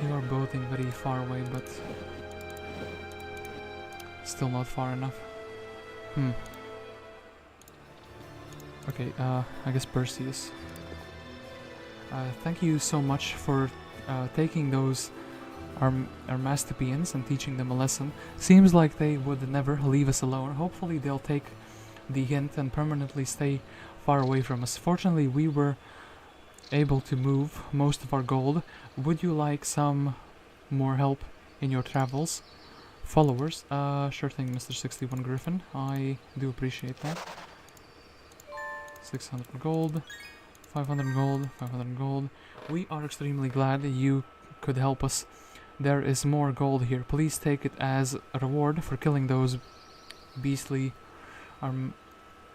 You are boating very far away, but still not far enough. Okay, I guess Perseus. Thank you so much for taking those Armastepians and teaching them a lesson. Seems like they would never leave us alone. Hopefully they'll take the hint and permanently stay far away from us. Fortunately, we were able to move most of our gold. Would you like some more help in your travels? Followers? Sure thing, Mr. 61 Griffin. I do appreciate that. 600 gold, 500 gold, 500 gold. We are extremely glad that you could help us. There is more gold here. Please take it as a reward for killing those beastly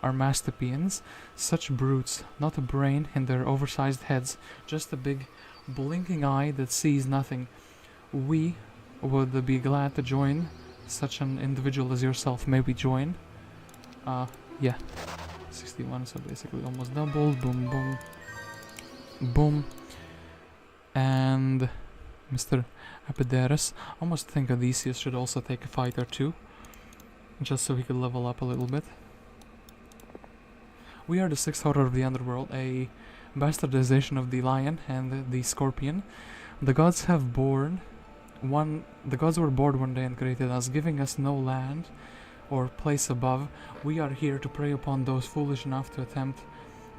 Armastepians. Such brutes, not a brain in their oversized heads, just a big blinking eye that sees nothing. We would be glad to join such an individual as yourself. May we join? Yeah. 61, so basically almost doubled. Boom, boom, boom. And Mr. Abderus. Almost think Odysseus should also take a fight or two, just so he could level up a little bit. We are the sixth horror of the underworld, a bastardization of the lion and the scorpion. The gods have born the gods were bored one day and created us, giving us no land or place above. We are here to prey upon those foolish enough to attempt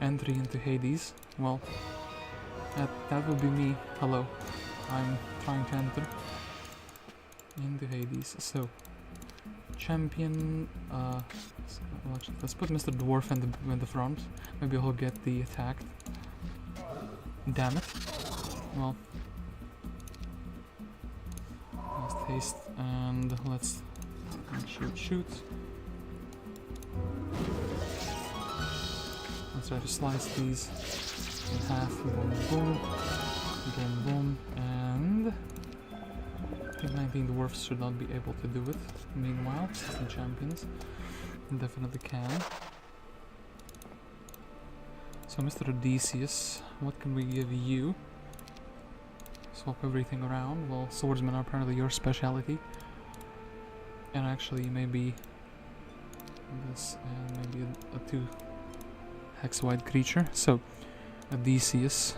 entry into Hades. Well, that would be me. Hello. I'm trying to enter into Hades. So, champion, let's put Mr. Dwarf in the front. Maybe he'll get the attack. Damn it. Well, last haste, and let's shoot. Let's try to slice these in half. Boom, boom, boom, boom, and I think 19 dwarfs should not be able to do it. Meanwhile, 16 champions definitely can. So, Mr. Odysseus, what can we give you? Swap everything around. Well, swordsmen are apparently your specialty. And actually, maybe this and maybe a 2 hex wide creature. So, Odysseus.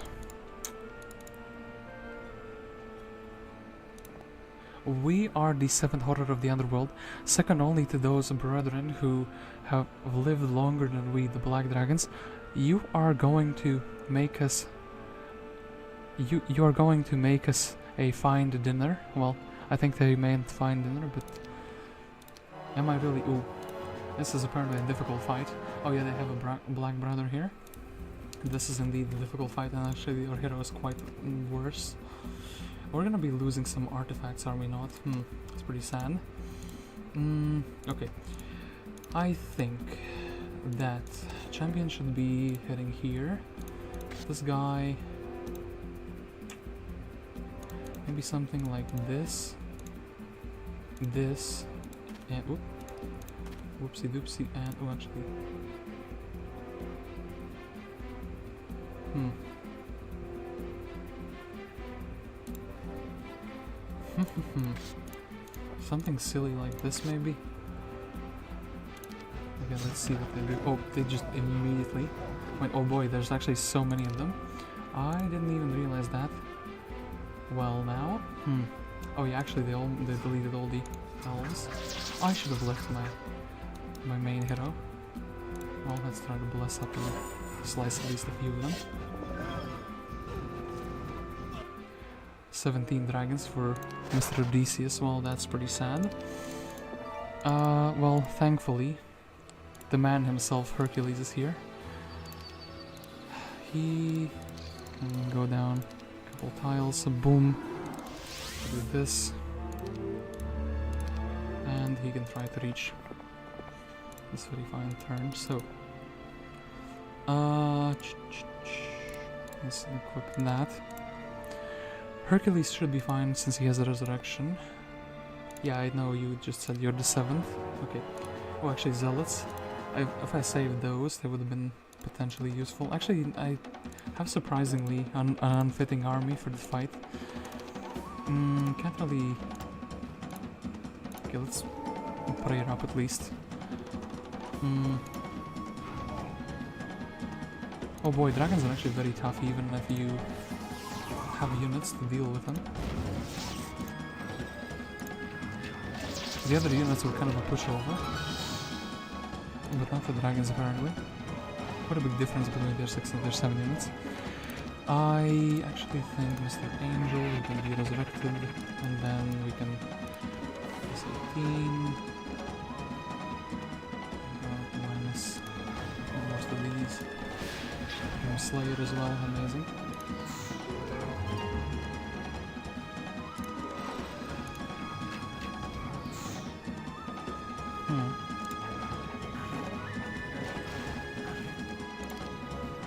We are the seventh horror of the underworld, second only to those brethren who have lived longer than we, the Black Dragons. You are going to make us. You are going to make us a fine dinner. Well, I think they meant fine dinner, but am I really? Ooh, this is apparently a difficult fight. Oh yeah, they have a black brother here. This is indeed a difficult fight, and actually our hero is quite worse. We're gonna be losing some artifacts, are we not? It's pretty sad. Okay. I think that champion should be heading here. This guy... maybe something like this. This. And... oop. Whoopsie doopsie. And... oh, actually... something silly like this, maybe? Okay, let's see what they do. Oh, they just immediately went, oh boy, there's actually so many of them. I didn't even realize that. Well, now? Oh yeah, actually they deleted all the elves. I should have left my main hero. Well, let's try to bless up and slice at least a few of them. 17 dragons for Mr. Odysseus. Well, that's pretty sad. Well, thankfully, the man himself, Hercules, is here. He can go down a couple tiles, boom, do this, and he can try to reach this very fine turn. So, let's equip that. Hercules should be fine since he has a resurrection. Yeah, I know you just said you're the 7th. Okay. Oh, actually, Zealots. If I saved those, they would have been potentially useful. Actually, I have surprisingly an unfitting army for this fight. Can't really... Okay, let's pray it up at least. Oh boy, dragons are actually very tough even if you have units to deal with them. The other units were kind of a pushover, but not the dragons apparently. Quite a big difference between their 6 and their 7 units. I actually think Mr. Angel can be resurrected, and then we can... 18... minus most of these. Slayer as well, amazing.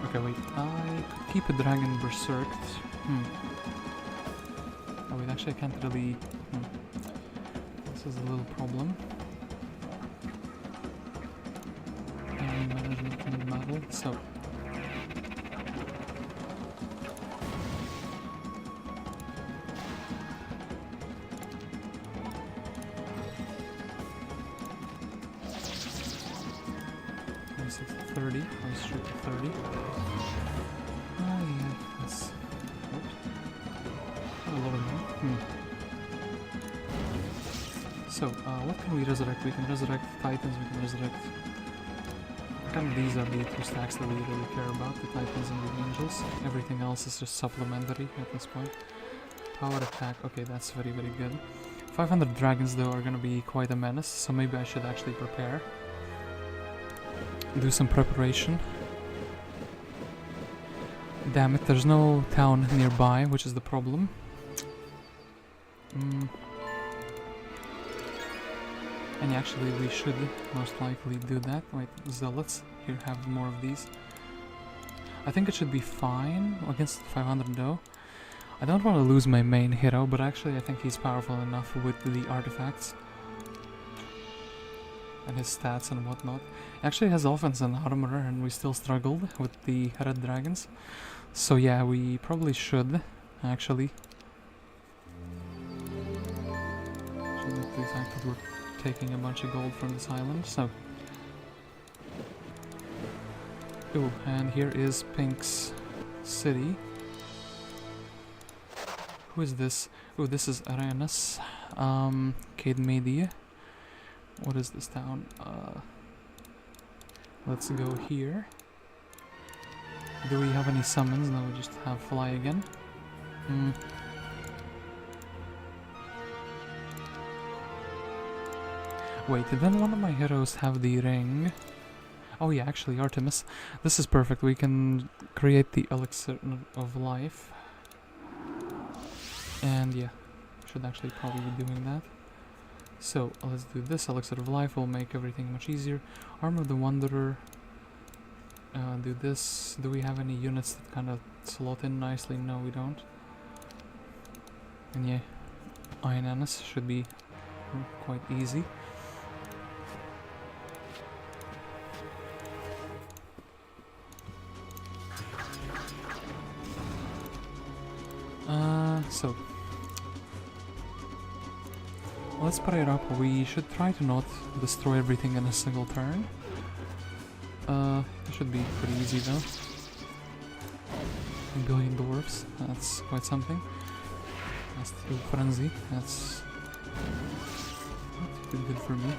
Okay, wait, I could keep a dragon berserked. Oh wait, actually I can't really... This is a little problem. And management mid-battle, so... what can we resurrect? We can resurrect Titans, we can resurrect... Kind of these are the 2 stacks that we really care about, the Titans and the Angels. Everything else is just supplementary at this point. Power attack, okay, that's very, very good. 500 dragons though are gonna be quite a menace, so maybe I should actually prepare. Do some preparation. Damn it, there's no town nearby, which is the problem. And actually we should most likely do that. Wait, Zealots, here, have more of these. I think it should be fine against 500 though. I don't want to lose my main hero, but actually I think he's powerful enough with the artifacts. And his stats and whatnot. He actually has offense and armor, and we still struggled with the red dragons. So yeah, we probably should, actually. We're taking a bunch of gold from this island, so... Oh, and here is Pink's city. Who is this? Oh, this is Aeneas. Cade Media. What is this town? Let's go here. Do we have any summons? No, we just have fly again. Wait, did then one of my heroes have the ring? Oh yeah, actually Artemis. This is perfect. We can create the elixir of life. And yeah, should actually probably be doing that. So let's do this. Elixir of life will make everything much easier. Armor of the Wanderer. Do this. Do we have any units that kind of slot in nicely? No, we don't. And yeah, Aeneas should be quite easy. So let's put it up. We should try to not destroy everything in a single turn. It should be pretty easy though. 1 billion dwarfs, that's quite something. That's too frenzy, that's not too good for me.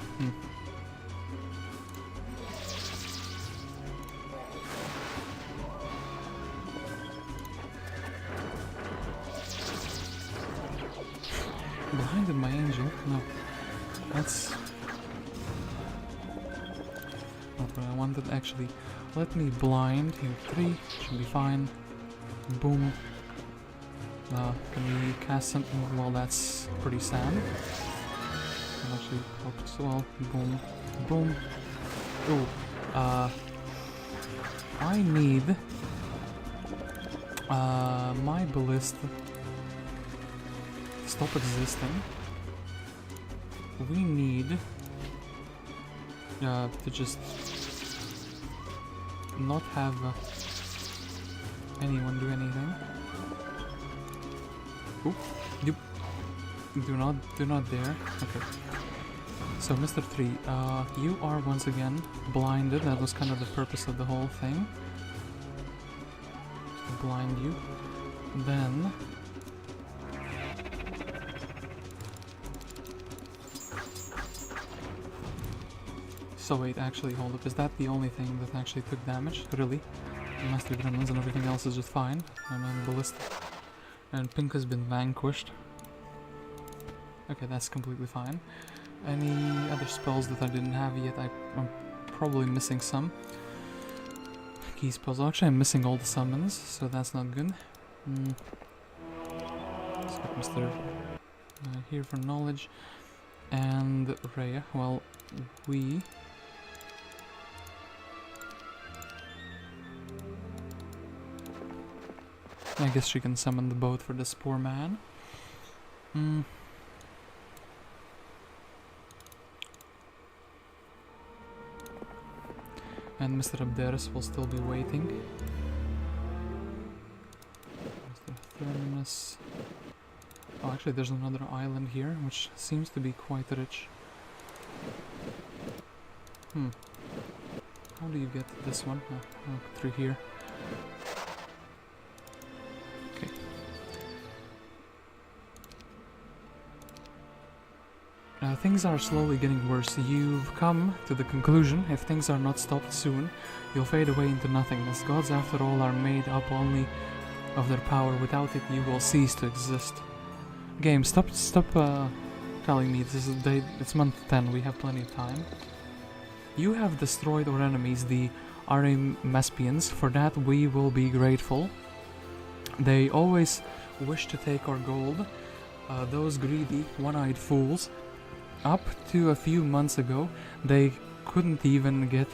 Blinded my angel? No. That's not what I wanted. Actually, let me blind. Here, 3. Should be fine. Boom. Can we cast something? Well, that's pretty sad. Can actually help as well. Boom. Boom. Oh. I need my ballista stop existing, we need to just not have anyone do anything. Oop. Do not dare. Okay. So Mr. 3, you are once again blinded. That was kind of the purpose of the whole thing. To blind you. Then so wait, actually, hold up. Is that the only thing that actually took damage? Really? Master gremlins and everything else is just fine. And I'm ballistic. And Pink has been vanquished. Okay, that's completely fine. Any other spells that I didn't have yet? I'm probably missing some. Key spells. Actually, I'm missing all the summons, so that's not good. Let's get Mr. Here for knowledge. And Rhea. Well, I guess she can summon the boat for this poor man. And Mr. Abderus will still be waiting. Mr. Terminus. Oh, actually there's another island here, which seems to be quite rich. How do you get this one? Oh, through here. Okay. Things are slowly getting worse. You've come to the conclusion, if things are not stopped soon, you'll fade away into nothingness. Gods, after all, are made up only of their power. Without it, you will cease to exist. Game, stop telling me this is it's month 10, we have plenty of time. You have destroyed our enemies, the Artemis. For that we will be grateful. They always wish to take our gold. Those greedy, one-eyed fools. Up to a few months ago, they couldn't even get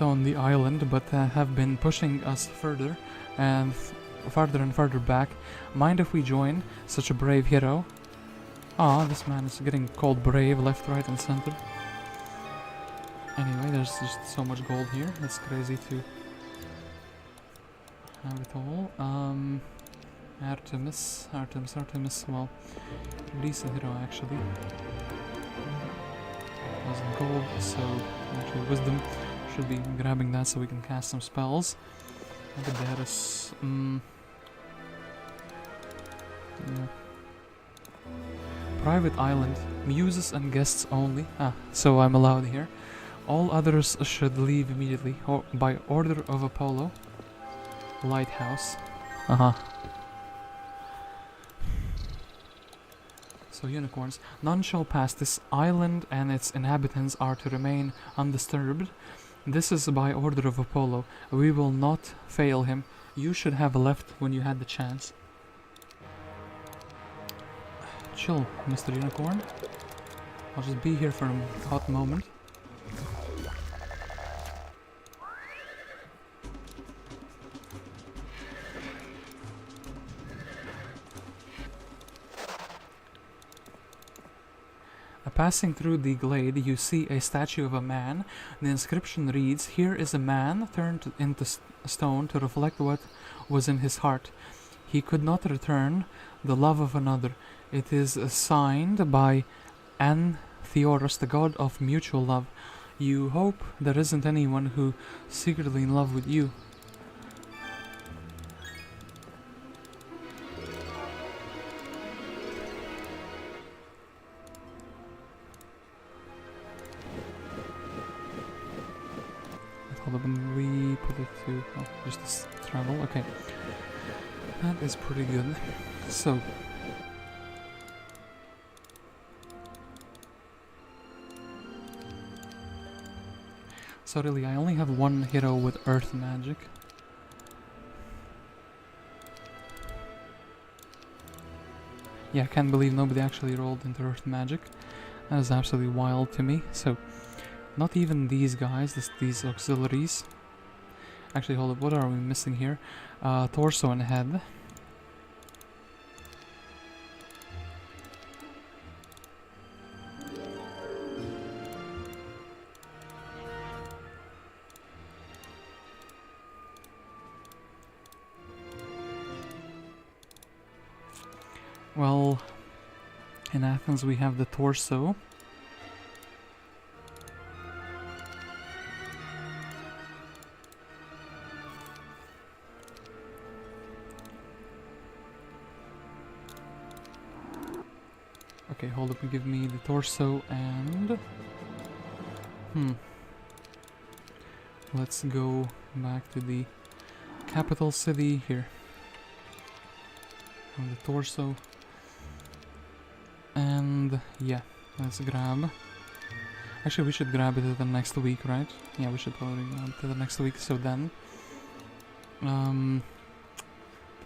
on the island, but have been pushing us further and further back. Mind if we join such a brave hero? Ah, this man is getting called brave left, right, and center. Anyway, there's just so much gold here. It's crazy to have it all. Artemis. Well, decent hero actually. Wasn't gold, so actually wisdom. Should be grabbing that so we can cast some spells. Abderus. Yeah. Private island. Muses and guests only. So I'm allowed here. All others should leave immediately, or by order of Apollo. Lighthouse. So unicorns. None shall pass. This island and its inhabitants are to remain undisturbed. This is by order of Apollo. We will not fail him. You should have left when you had the chance. Chill, Mr. Unicorn. I'll just be here for a hot moment. Passing through the glade, you see a statue of a man. The inscription reads, "Here is a man turned into stone to reflect what was in his heart. He could not return the love of another. It is signed by Theseus, the god of mutual love. You hope there isn't anyone who secretly in love with you." When we put it to just this travel, okay, that is pretty good. So really I only have one hero with earth magic. Yeah, I can't believe nobody actually rolled into earth magic. That is absolutely wild to me. So not even these guys, these auxiliaries. Actually, hold up, what are we missing here? Torso and head. Well, in Athens we have the torso. Okay, hold up and give me the torso and... Let's go back to the capital city here. And the torso. And yeah, let's grab... Actually, we should grab it to the next week, right? Yeah, we should probably grab it to the next week, so then... there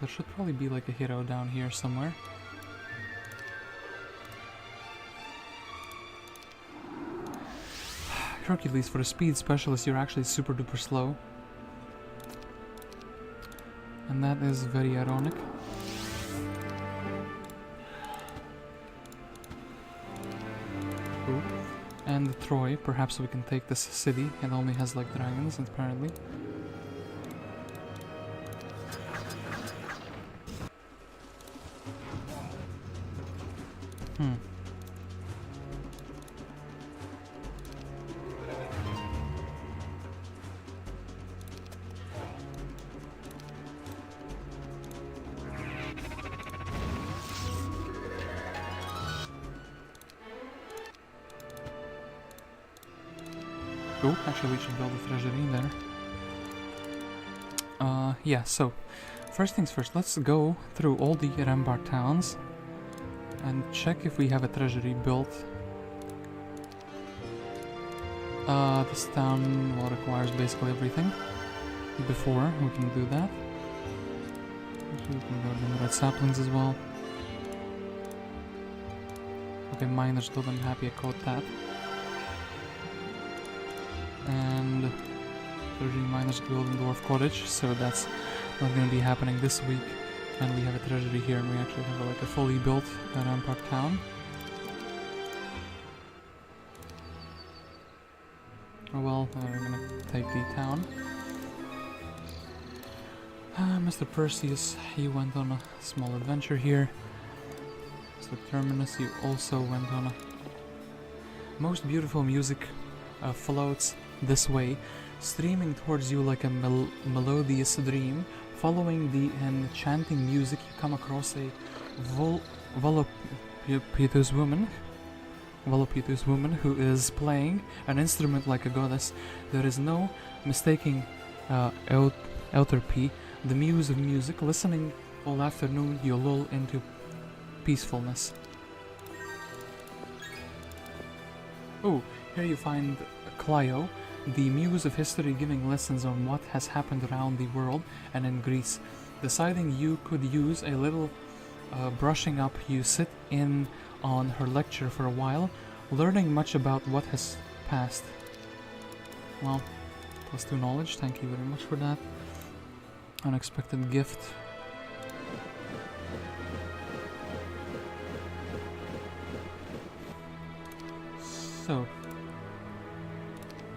should probably be like a hero down here somewhere. Hercules, for a speed specialist, you're actually super duper slow. And that is very ironic. Ooh. And Troy, perhaps we can take this city. It only has like dragons, apparently. Oh, actually we should build a treasury there. Yeah, so, first things first, let's go through all the rampart towns and check if we have a treasury built. This town requires basically everything. Before we can do that. Actually, we can go to the red saplings as well. Okay, miners good, I'm happy I caught that. And 30 miners guild in Dwarf Cottage, so that's not going to be happening this week. And we have a treasury here, and we actually have like a fully built rampart town. Oh well, we're gonna take the town. Mr. Perseus, he went on a small adventure here. Mr. Terminus, you also went on a... Most beautiful music floats this way, streaming towards you like a melodious dream. Following the enchanting music, you come across a voluptuous woman who is playing an instrument like a goddess. There is no mistaking Euterpe, the muse of music. Listening all afternoon, you lull into peacefulness. Oh, here you find Clio, the muse of history, giving lessons on what has happened around the world and in Greece. Deciding you could use a little brushing up, you sit in on her lecture for a while, learning much about what has passed. Well, +2 knowledge, thank you very much for that. Unexpected gift. So,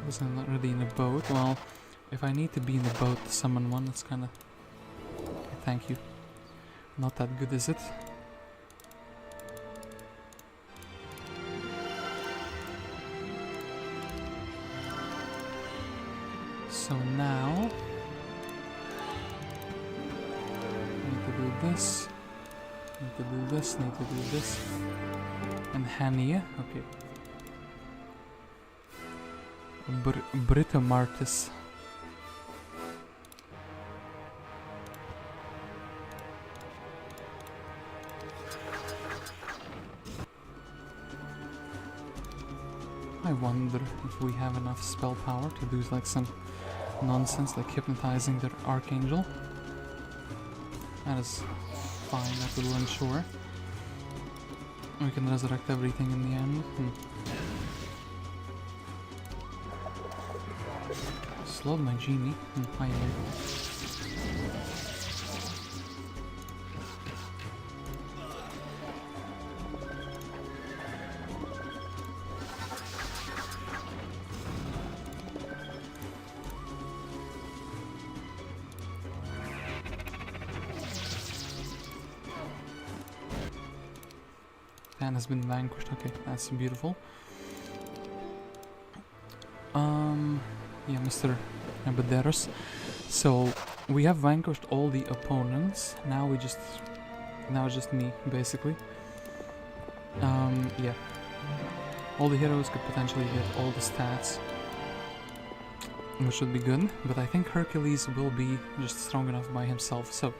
wasn't already in a boat. Well, if I need to be in a boat to summon one, it's kinda... Okay, thank you. Not that good, is it? So now... need to do this. Need to do this, need to do this. And Hania, okay. Britomartis. I wonder if we have enough spell power to do like some nonsense like hypnotizing the Archangel. That is fine, that will ensure. We can resurrect everything in the end. Slowed my genie. I know. Tan has been vanquished. Okay, that's beautiful. Yeah, Mr. Abderus. So we have vanquished all the opponents. Now it's just me, basically. Yeah. All the heroes could potentially get all the stats, which should be good, but I think Hercules will be just strong enough by himself. So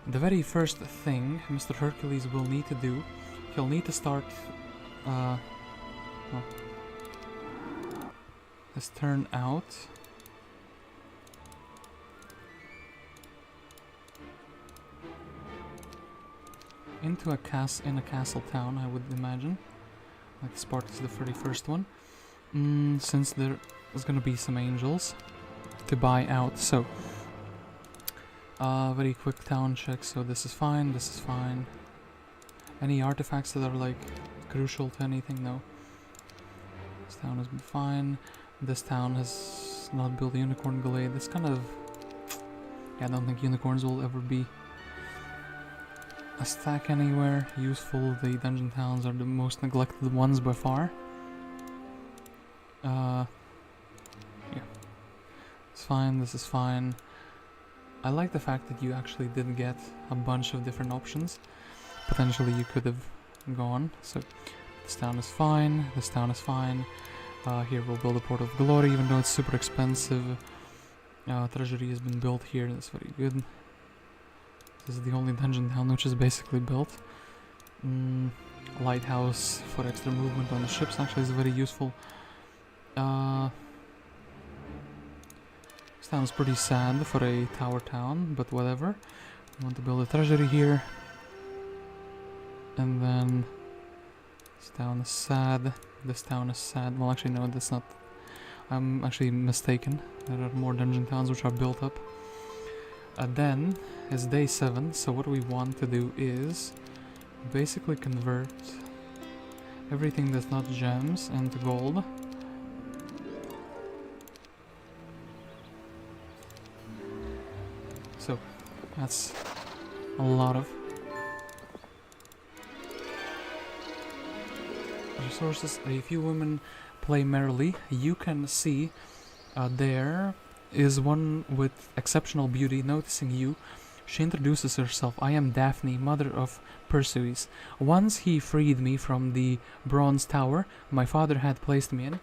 the very first thing Mr. Hercules will need to do, he'll need to start his turn out. Into a castle town, I would imagine. Like Sparta's the 31st one. Since there is gonna be some angels to buy out, so very quick town check. So this is fine, this is fine. Any artifacts that are like crucial to anything? No. This town has been fine. This town has not built a unicorn glade. It's kind of, yeah, I don't think unicorns will ever be a stack anywhere useful. The dungeon towns are the most neglected ones by far. Yeah, it's fine, this is fine. I like the fact that you actually did get a bunch of different options. Potentially you could have gone. So this town is fine, this town is fine. Here we'll build a Port of Glory, even though it's super expensive. Treasury has been built here, that's very good. This is the only dungeon town which is basically built. Lighthouse for extra movement on the ships actually is very useful. This town is pretty sad for a tower town, but whatever. I want to build a treasury here. And then this town is sad. This town is sad. Well, actually, no, that's not. I'm actually mistaken. There are more dungeon towns which are built up. Then it's day 7, so what we want to do is basically convert everything that's not gems into gold. So that's a lot of resources. A few women play merrily. You can see there is one with exceptional beauty noticing you. She introduces herself. I am Daphne, mother of Perseus. Once he freed me from the bronze tower my father had placed me in,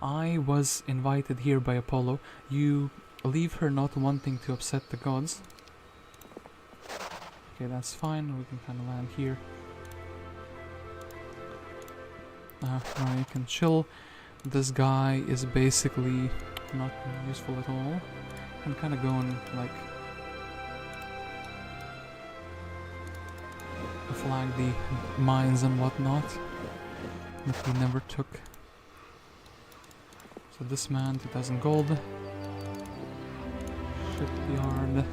I was invited here by Apollo. You leave her not wanting to upset the gods. Okay, that's fine. We can kind of land here. Now you can chill. This guy is basically not useful at all. I'm kind of going like flag the mines and whatnot that we never took. So this man, 2000 gold. Shipyard,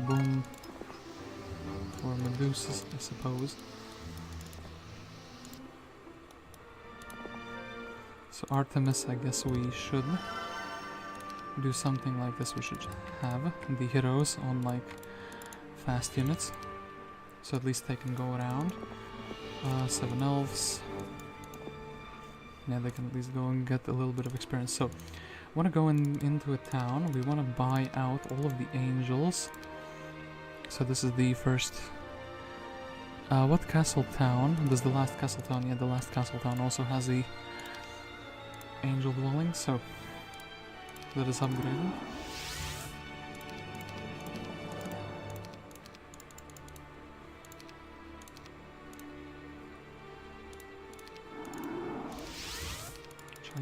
boom. For Medusas, I suppose. So Artemis, I guess we should do something like this. We should have the heroes on like fast units, so at least they can go around. 7 elves. Yeah, they can at least go and get a little bit of experience. So, want to go into a town. We want to buy out all of the angels. So this is the first. What castle town? Does the last castle town? Yeah, the last castle town also has a angel dwelling. So that is upgraded.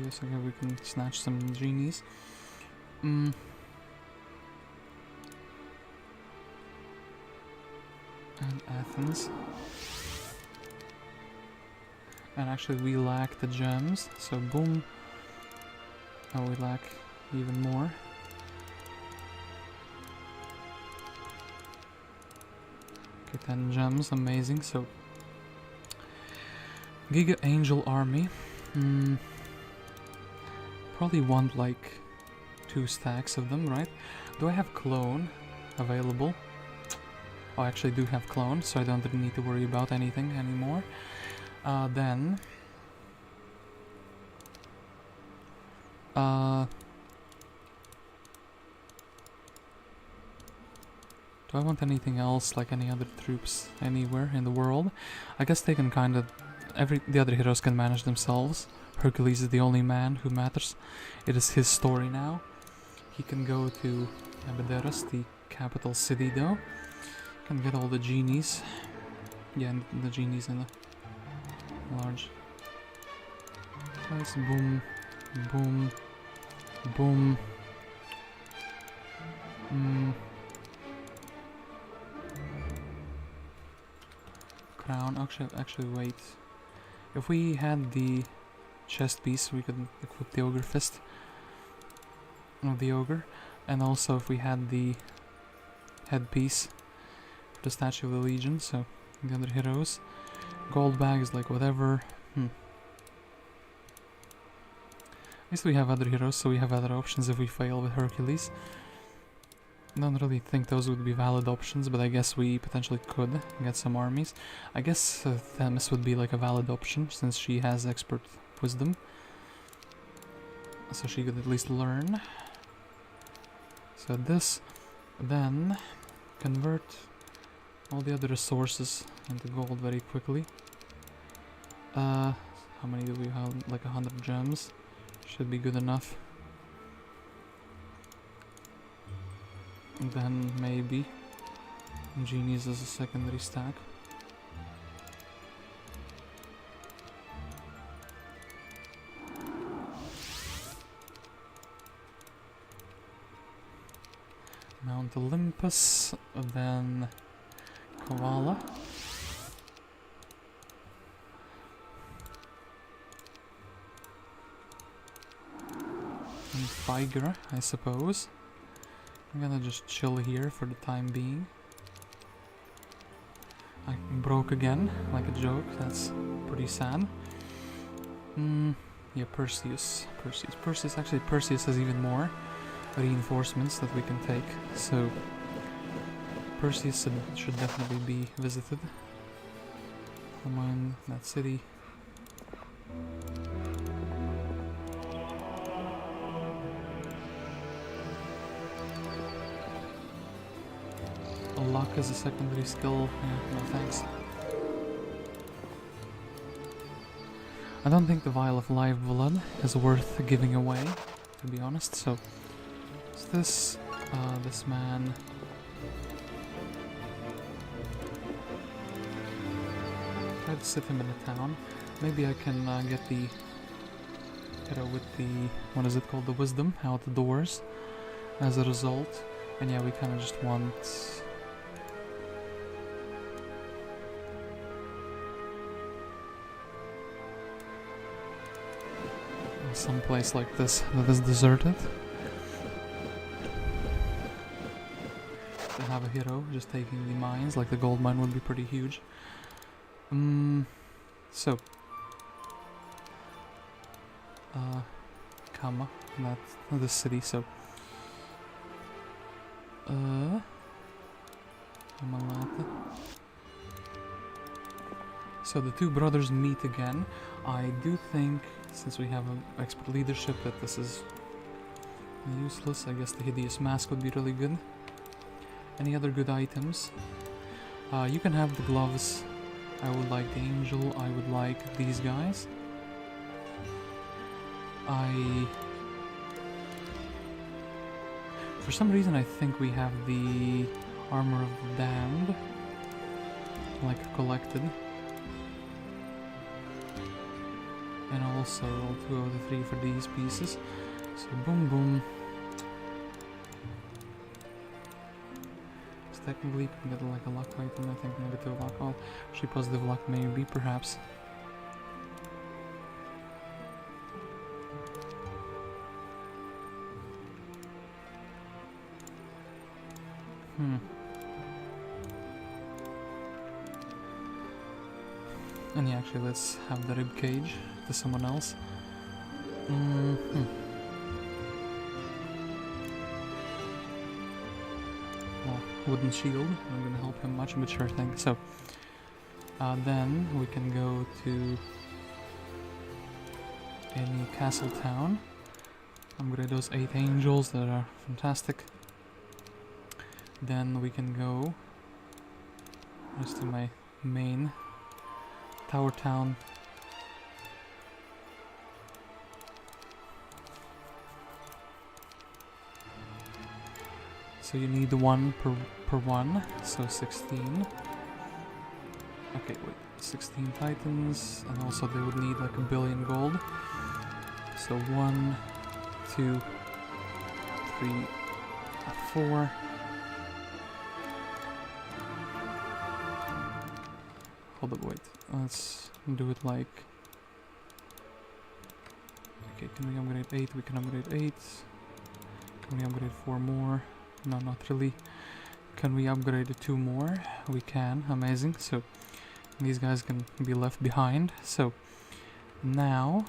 Yes, okay, we can snatch some genies. And Athens. And actually we lack the gems, so boom. Oh, we lack even more. Okay, 10 gems, amazing. So Giga Angel Army. Probably want like 2 stacks of them, right? Do I have clone available? Oh, I actually do have clone, so I don't really need to worry about anything anymore. Then... do I want anything else, like any other troops anywhere in the world? I guess they can kind of... the other heroes can manage themselves. Hercules is the only man who matters. It is his story now. He can go to Abderus, the capital city though. Can get all the genies. Yeah, and the genies in the large place. Boom, boom, boom. Crown. Actually, wait. If we had the chest piece, we could equip the ogre fist of the ogre, and also if we had the headpiece for the statue of the legion, so the other heroes. Gold bag is like whatever. At least we have other heroes, so we have other options if we fail with Hercules. I don't really think those would be valid options, but I guess we potentially could get some armies. I guess Themis would be like a valid option, since she has expert wisdom. So she could at least learn. So this, then convert all the other resources into gold very quickly. How many do we have? Like 100 gems. Should be good enough. And then maybe genies as a secondary stack. Mount Olympus, then Koala. And Tiger, I suppose. I'm gonna just chill here for the time being. I broke again, like a joke, that's pretty sad. Yeah, Perseus. Actually, Perseus has even more reinforcements that we can take, so Perseus should definitely be visited. Come on, that city. Luck is a secondary skill. Yeah, no thanks. I don't think the vial of live blood is worth giving away, to be honest, so it's this man. Try to sit him in a town. Maybe I can get the hero with the, what is it called, the wisdom outdoors as a result. And yeah, we kind of just want some place like this that is deserted to have a hero just taking the mines. Like the gold mine would be pretty huge. So Kama, that's the city, so Amalata. So the two brothers meet again. I do think, since we have an expert leadership, that this is useless. I guess the hideous mask would be really good. Any other good items? You can have the gloves. I would like the angel. I would like these guys. For some reason I think we have the armor of the damned, like collected. And also roll 2 out of 3 for these pieces. So boom boom. So technically you can get like a luck item, I think negative luck. Oh, actually positive luck maybe, perhaps. And yeah, actually let's have the rib cage to someone else. Well, wooden shield, not gonna help him much, but sure thing. So Then we can go to any castle town. Upgrade those 8 angels that are fantastic. Then we can go just to my main tower town. So you need 1 per one, so 16. Okay, wait, 16 titans, and also they would need like 1 billion gold. So 1, 2, 3, 4. Hold up, wait. Let's do it like... Okay, can we upgrade 8? We can upgrade 8. Can we upgrade 4 more? No, not really. Can we upgrade 2 more? We can. Amazing. So these guys can be left behind. So now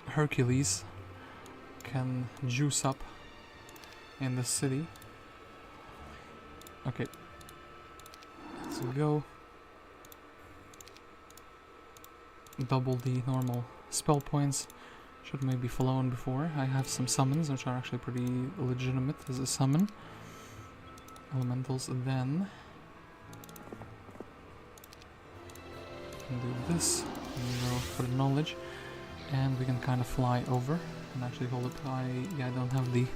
Hercules can juice up in the city. Okay. Let's go. Double the normal spell points. Should maybe flown before. I have some summons which are actually pretty legitimate as a summon. Elementals, then can do this. And go for the knowledge, and we can kind of fly over. And actually, hold up, I don't have the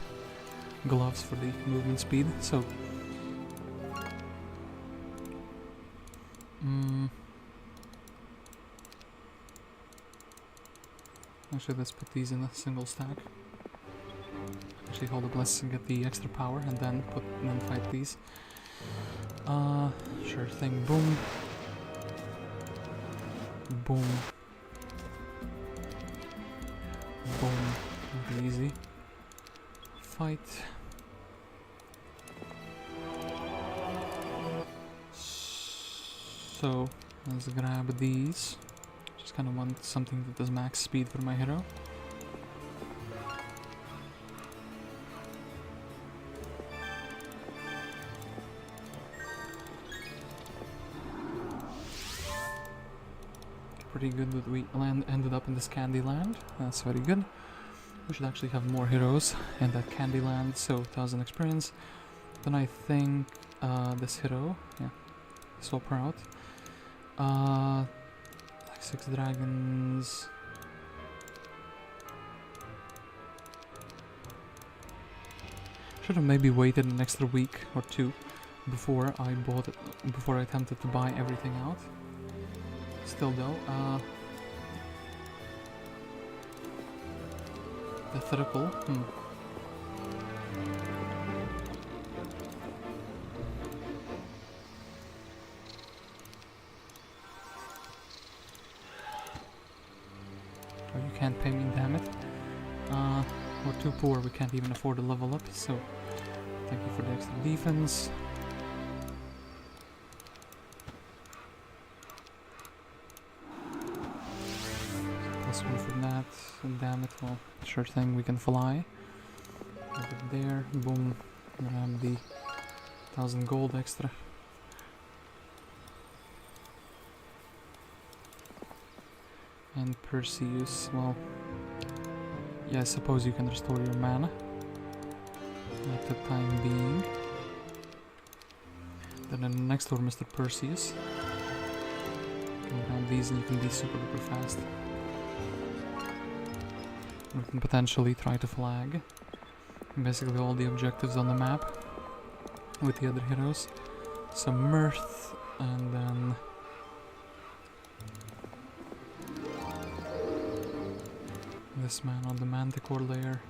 gloves for the movement speed, so actually, let's put these in a single stack. Actually, hold up, let's get the extra power and then fight these. Sure thing. Boom. Boom. Boom. Very easy. Fight. So, let's grab these. Just kind of want something that does max speed for my hero. Pretty good that we ended up in this candy land. That's very good. We should actually have more heroes in that candy land, so 1000 experience. Then I think this hero, yeah, swap her out. Like 6 dragons. Should have maybe waited an extra week or 2 before I bought it, before I attempted to buy everything out. Still though, the triple, Oh, you can't pay me, damn it. We're too poor, we can't even afford to level up, so thank you for the extra defense. Plus 1 for that, and damn it, well, sure thing, we can fly. Put it there, boom, grab the 1000 gold extra. And Perseus, well, yeah, I suppose you can restore your mana at the time being. Then in the next door, Mr. Perseus. You can grab these and you can be super duper fast. We can potentially try to flag basically all the objectives on the map with the other heroes. Some mirth, and then this man on the manticore layer.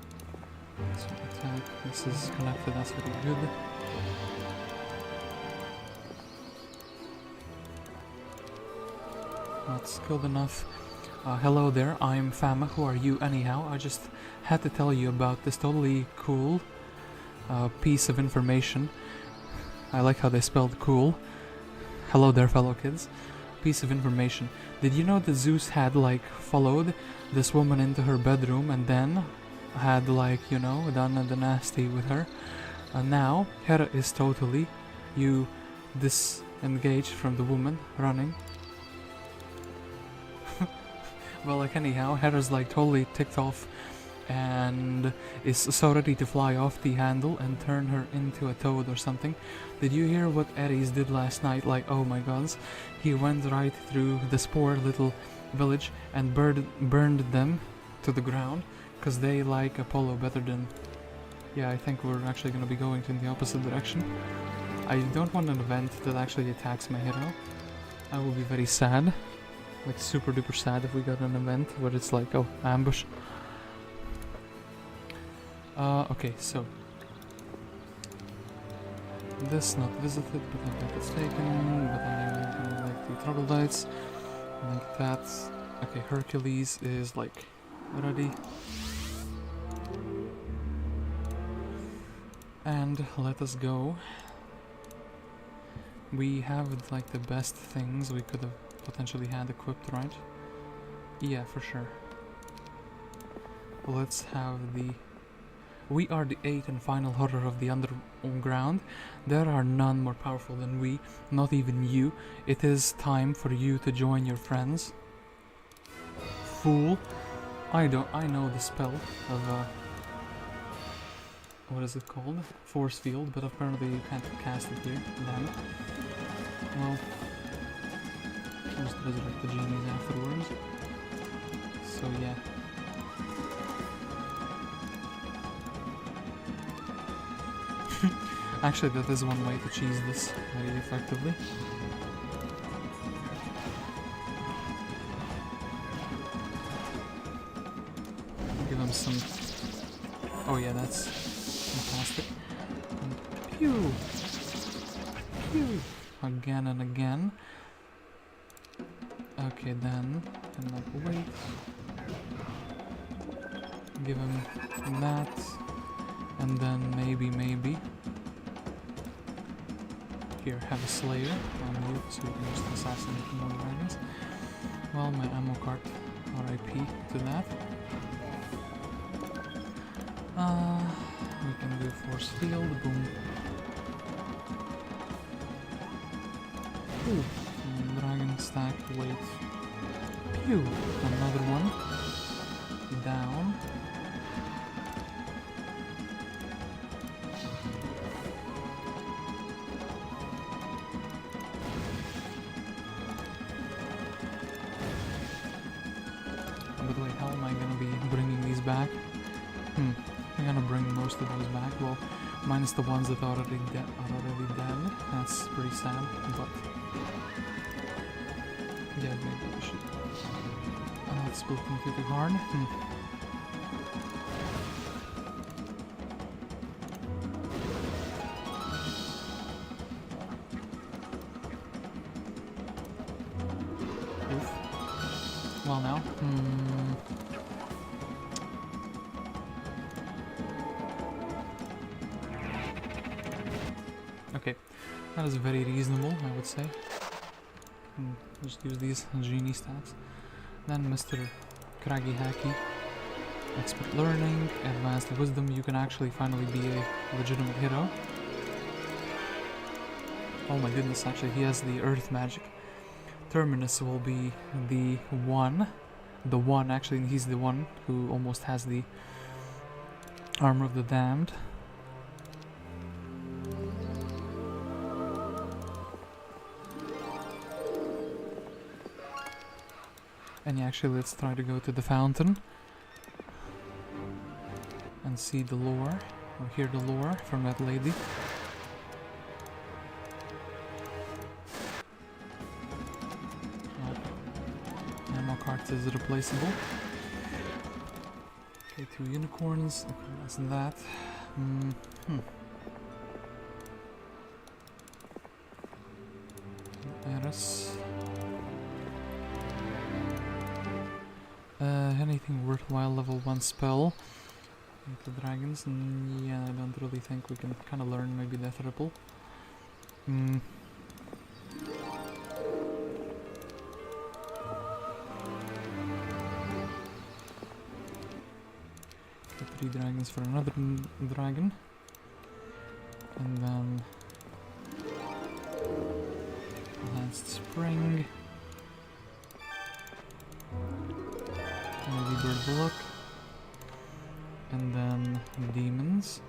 So attack. This is connected, that's very good. Not skilled enough. Hello there, I'm Fama. Who are you anyhow? I just had to tell you about this totally cool piece of information. I like how they spelled cool. Hello there, fellow kids. Piece of information. Did you know that Zeus had like followed this woman into her bedroom and then had like, you know, done the nasty with her? And now Hera is totally this engaged from the woman running. Well, like anyhow, Hera's like totally ticked off and is so ready to fly off the handle and turn her into a toad or something. Did you hear what Ares did last night? Like, oh my gods. He went right through this poor little village and burned them to the ground because they like Apollo better than... Yeah, I think we're actually going to be going in the opposite direction. I don't want an event that actually attacks my hero. I will be very sad. Like super duper sad if we got an event where it's like, oh, ambush. Okay, so this not visited, but I think it's taken, but I like the troglodytes, like that. Okay, Hercules is like ready. And let us go. We have like the best things we could have potentially had equipped, right? Yeah, for sure. Let's have the... We are the 8th and final horror of the underground. There are none more powerful than we, not even you. It is time for you to join your friends. Fool. I know the spell of what is it called? Force field, but apparently you can't cast it here. Damn it. Well, just resurrect the genies afterwards. So yeah. Actually, that is one way to cheese this very effectively. Give him some... Oh yeah, that's fantastic. And pew! Pew! Again and again. Okay, then, and like wait. Give him that. And then maybe... Here, have a slayer on you so you can just assassinate more dragons. Well, my ammo cart, RIP to that. We can do force field, boom. Ooh, dragon stack, wait. Pew, another one. Down. Minus the ones that are already dead. That's pretty sad, but yeah, maybe we should. Let's split them to the guard. Oof. Well now. Okay, that is very reasonable, I would say. Just use these genie stacks. Then Mr. Craggy Hacky, expert learning, advanced wisdom. You can actually finally be a legitimate hero. Oh my goodness, actually he has the earth magic. Terminus will be the one actually, he's the one who almost has the armor of the damned. And yeah, actually let's try to go to the fountain and see the lore, or hear the lore from that lady. Ammo cart is replaceable. Okay, 2 unicorns, okay, that's that. Eros. Anything worthwhile level 1 spell. The dragons, yeah, I don't really think we can kind of learn maybe Death Ripple. Get 3 dragons for another dragon. And then unannounced spring. Maybe bird of luck. And then demons.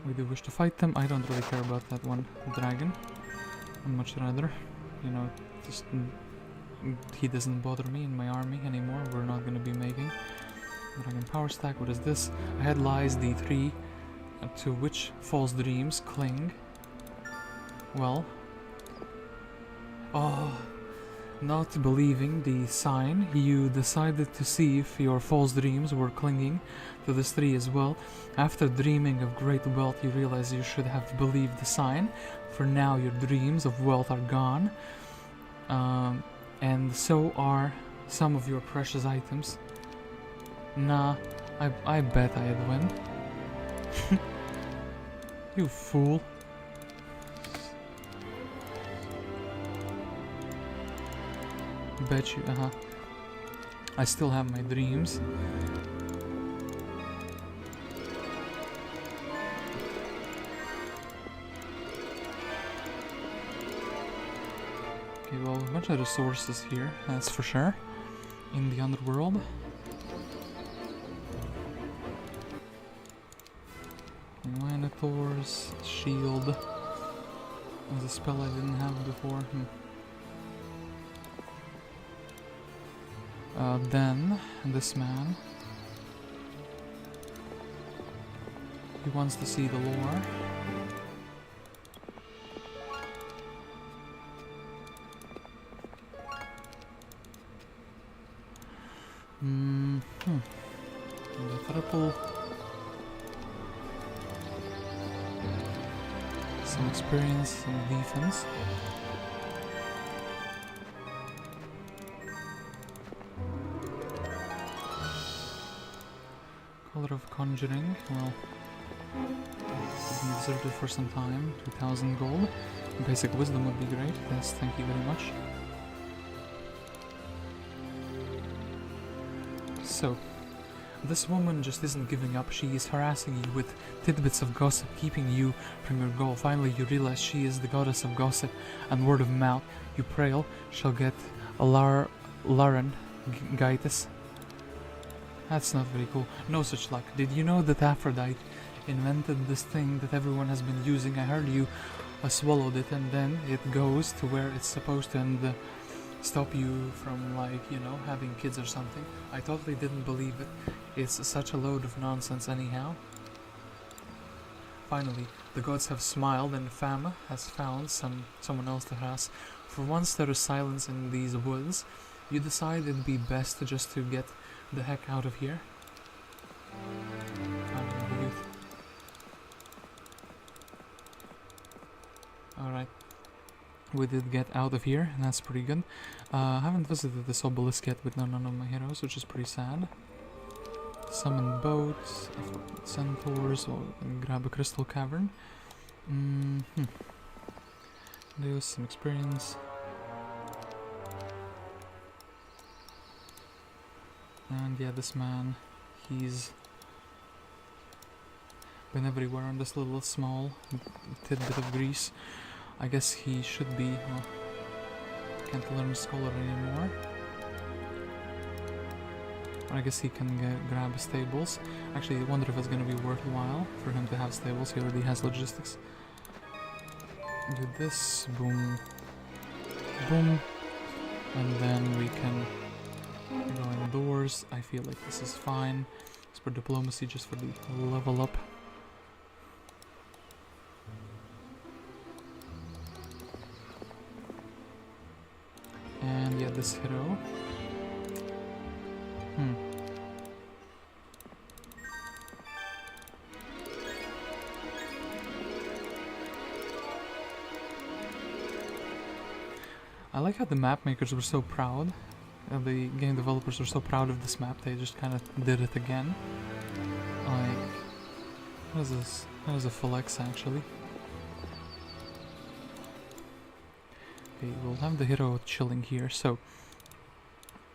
We do wish to fight them. I don't really care about that one dragon. I'd much rather, you know, just he doesn't bother me in my army anymore. We're not gonna be making dragon power stack. What is this? I had lies D3, to which false dreams cling. Well, oh, not believing the sign, you decided to see if your false dreams were clinging to this 3 as well. After dreaming of great wealth, you realize you should have believed the sign. For now, your dreams of wealth are gone, and so are some of your precious items. Nah, I bet I'd win. You fool. Bet you, I still have my dreams. Okay, well, a bunch of resources here, that's for sure. In the underworld. Minotaurs, shield. Was a spell I didn't have before. Then, this man. He wants to see the lore. The triple. Some experience, some defense. Color of Conjuring, well, been deserted for some time, 2000 gold. Basic Wisdom would be great, yes, thank you very much. So, this woman just isn't giving up, she is harassing you with tidbits of gossip, keeping you from your goal. Finally you realize she is the goddess of gossip and word of mouth. You pray shall get a laryngitis. That's not very cool. No such luck. Did you know that Aphrodite invented this thing that everyone has been using? I heard you swallowed it and then it goes to where it's supposed to and stop you from, like, you know, having kids or something. I totally didn't believe it. It's such a load of nonsense anyhow. Finally, the gods have smiled and Fama has found someone else to harass. For once there is silence in these woods. You decide it'd be best just to get the heck out of here. Alright. We did get out of here, and that's pretty good. I haven't visited this obelisk yet with none of my heroes, which is pretty sad. Summon boats, centaurs, or grab a crystal cavern. There's some experience. And yeah, this man, he's been everywhere on this little small tidbit of Greece. I guess he should be, well, can't learn scholar anymore. I guess he can grab stables. Actually, I wonder if it's gonna be worthwhile for him to have stables. He already has logistics. Do this, boom, boom, and then we can go indoors. I feel like this is fine. It's for diplomacy, just for the level up. And yeah, this hero. I like how the map makers were so proud. The game developers were so proud of this map, they just kind of did it again. Like, what is this? That is a full X actually. Okay, we'll have the hero chilling here, so...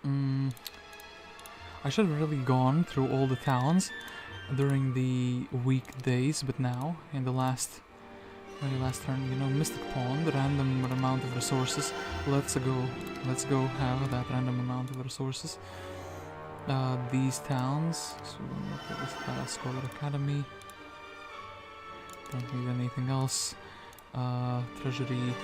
I should have really gone through all the towns during the weekdays, but now, in the last Very last turn, you know, Mystic Pond, random amount of resources. Let's go have that random amount of resources. These towns, so this Scholar Academy. Don't need anything else. Treasury.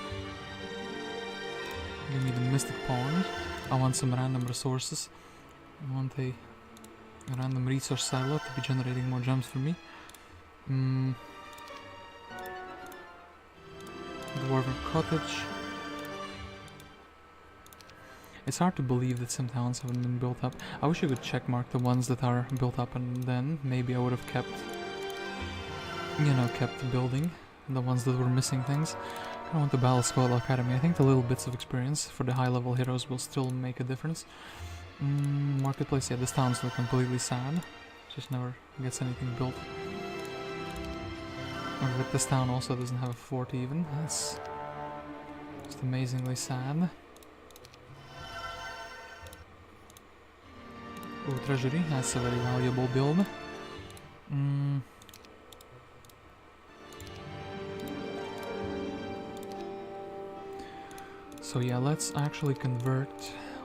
Give me the Mystic Pond. I want some random resources. I want a random resource silo to be generating more gems for me. Dwarven Cottage. It's hard to believe that some towns haven't been built up. I wish I could checkmark the ones that are built up, and then maybe I would have kept, you know, kept building the ones that were missing things. I want the Battle Scholar Academy. I think the little bits of experience for the high level heroes will still make a difference. Marketplace, yeah, this town's like completely sad. Just never gets anything built. But this town also doesn't have a fort even. That's just amazingly sad. Oh, treasury, that's a very valuable build. So yeah, let's actually convert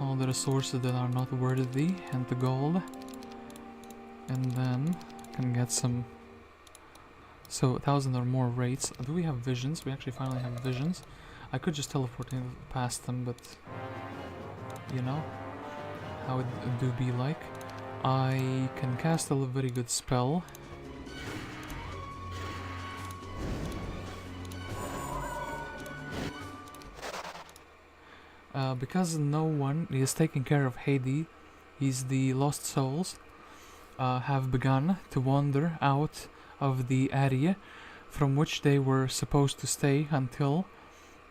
all the resources that are not worthy into gold. And then can get some... So 1,000 or more rates. Do we have visions? We actually finally have visions. I could just teleport in past them, but... You know how it do be like. I can cast a very good spell. Because no one is taking care of Hades, the lost souls have begun to wander out of the area from which they were supposed to stay until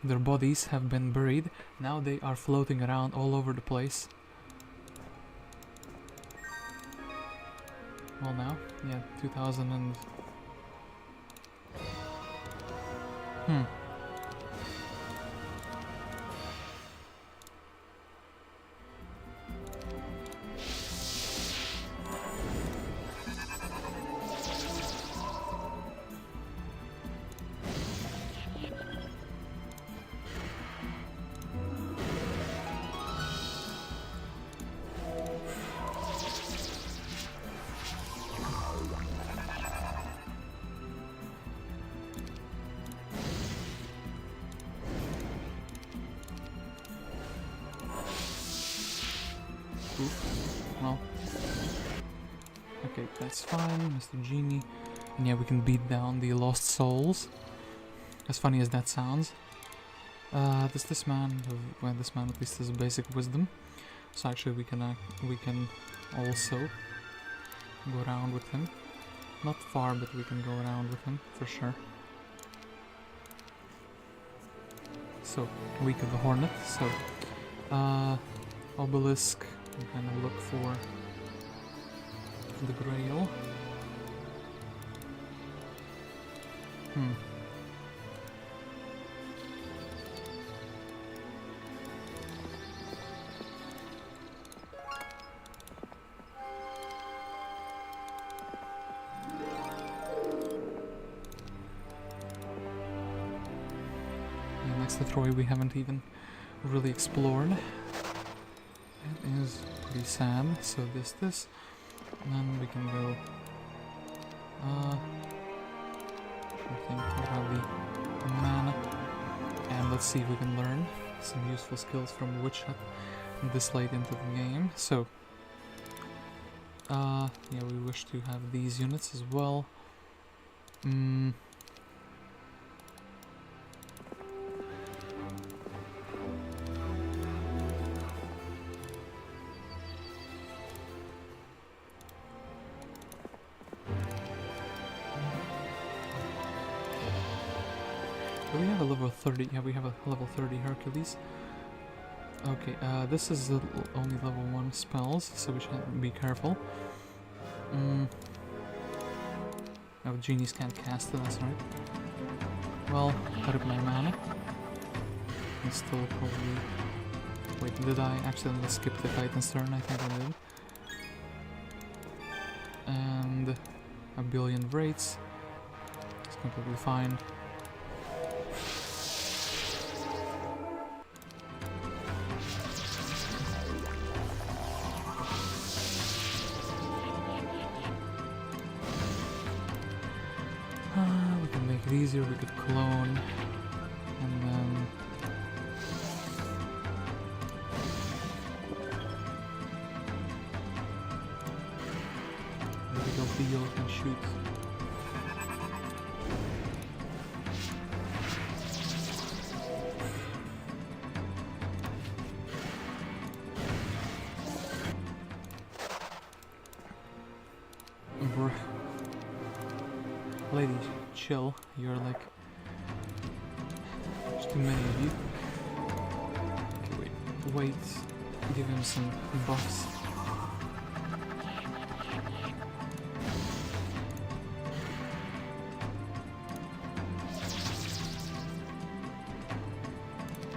their bodies have been buried. Now they are floating around all over the place. Well now, yeah, 2000 and... Well, okay, that's fine, Mr. Genie. And yeah, we can beat down the lost souls. As funny as that sounds. Does this man, well, this man at least has basic wisdom. So actually we can also go around with him. Not far, but we can go around with him, for sure. So, Week of the Hornet, so, Obelisk, we kind of look for the Grail. The Troy we haven't even really explored. It is pretty sad. So this, and then we can go. I think we'll have the mana, and let's see if we can learn some useful skills from Witch Hut this late into the game. So, yeah, we wish to have these units as well. Do we have a level 30? Yeah, we have a level 30 Hercules. Okay, this is the only level 1 spells, so we should be careful. Oh, genies can't cast it, that's right. Well, put up my mana. And still probably... Wait, did I accidentally skip the Titan's turn? I think I did. And... a billion rates. It's completely fine. easier, we could clone, and then maybe go deal and shoot. Ladies, chill. You're like... There's too many of you. Okay, wait. Give him some buffs.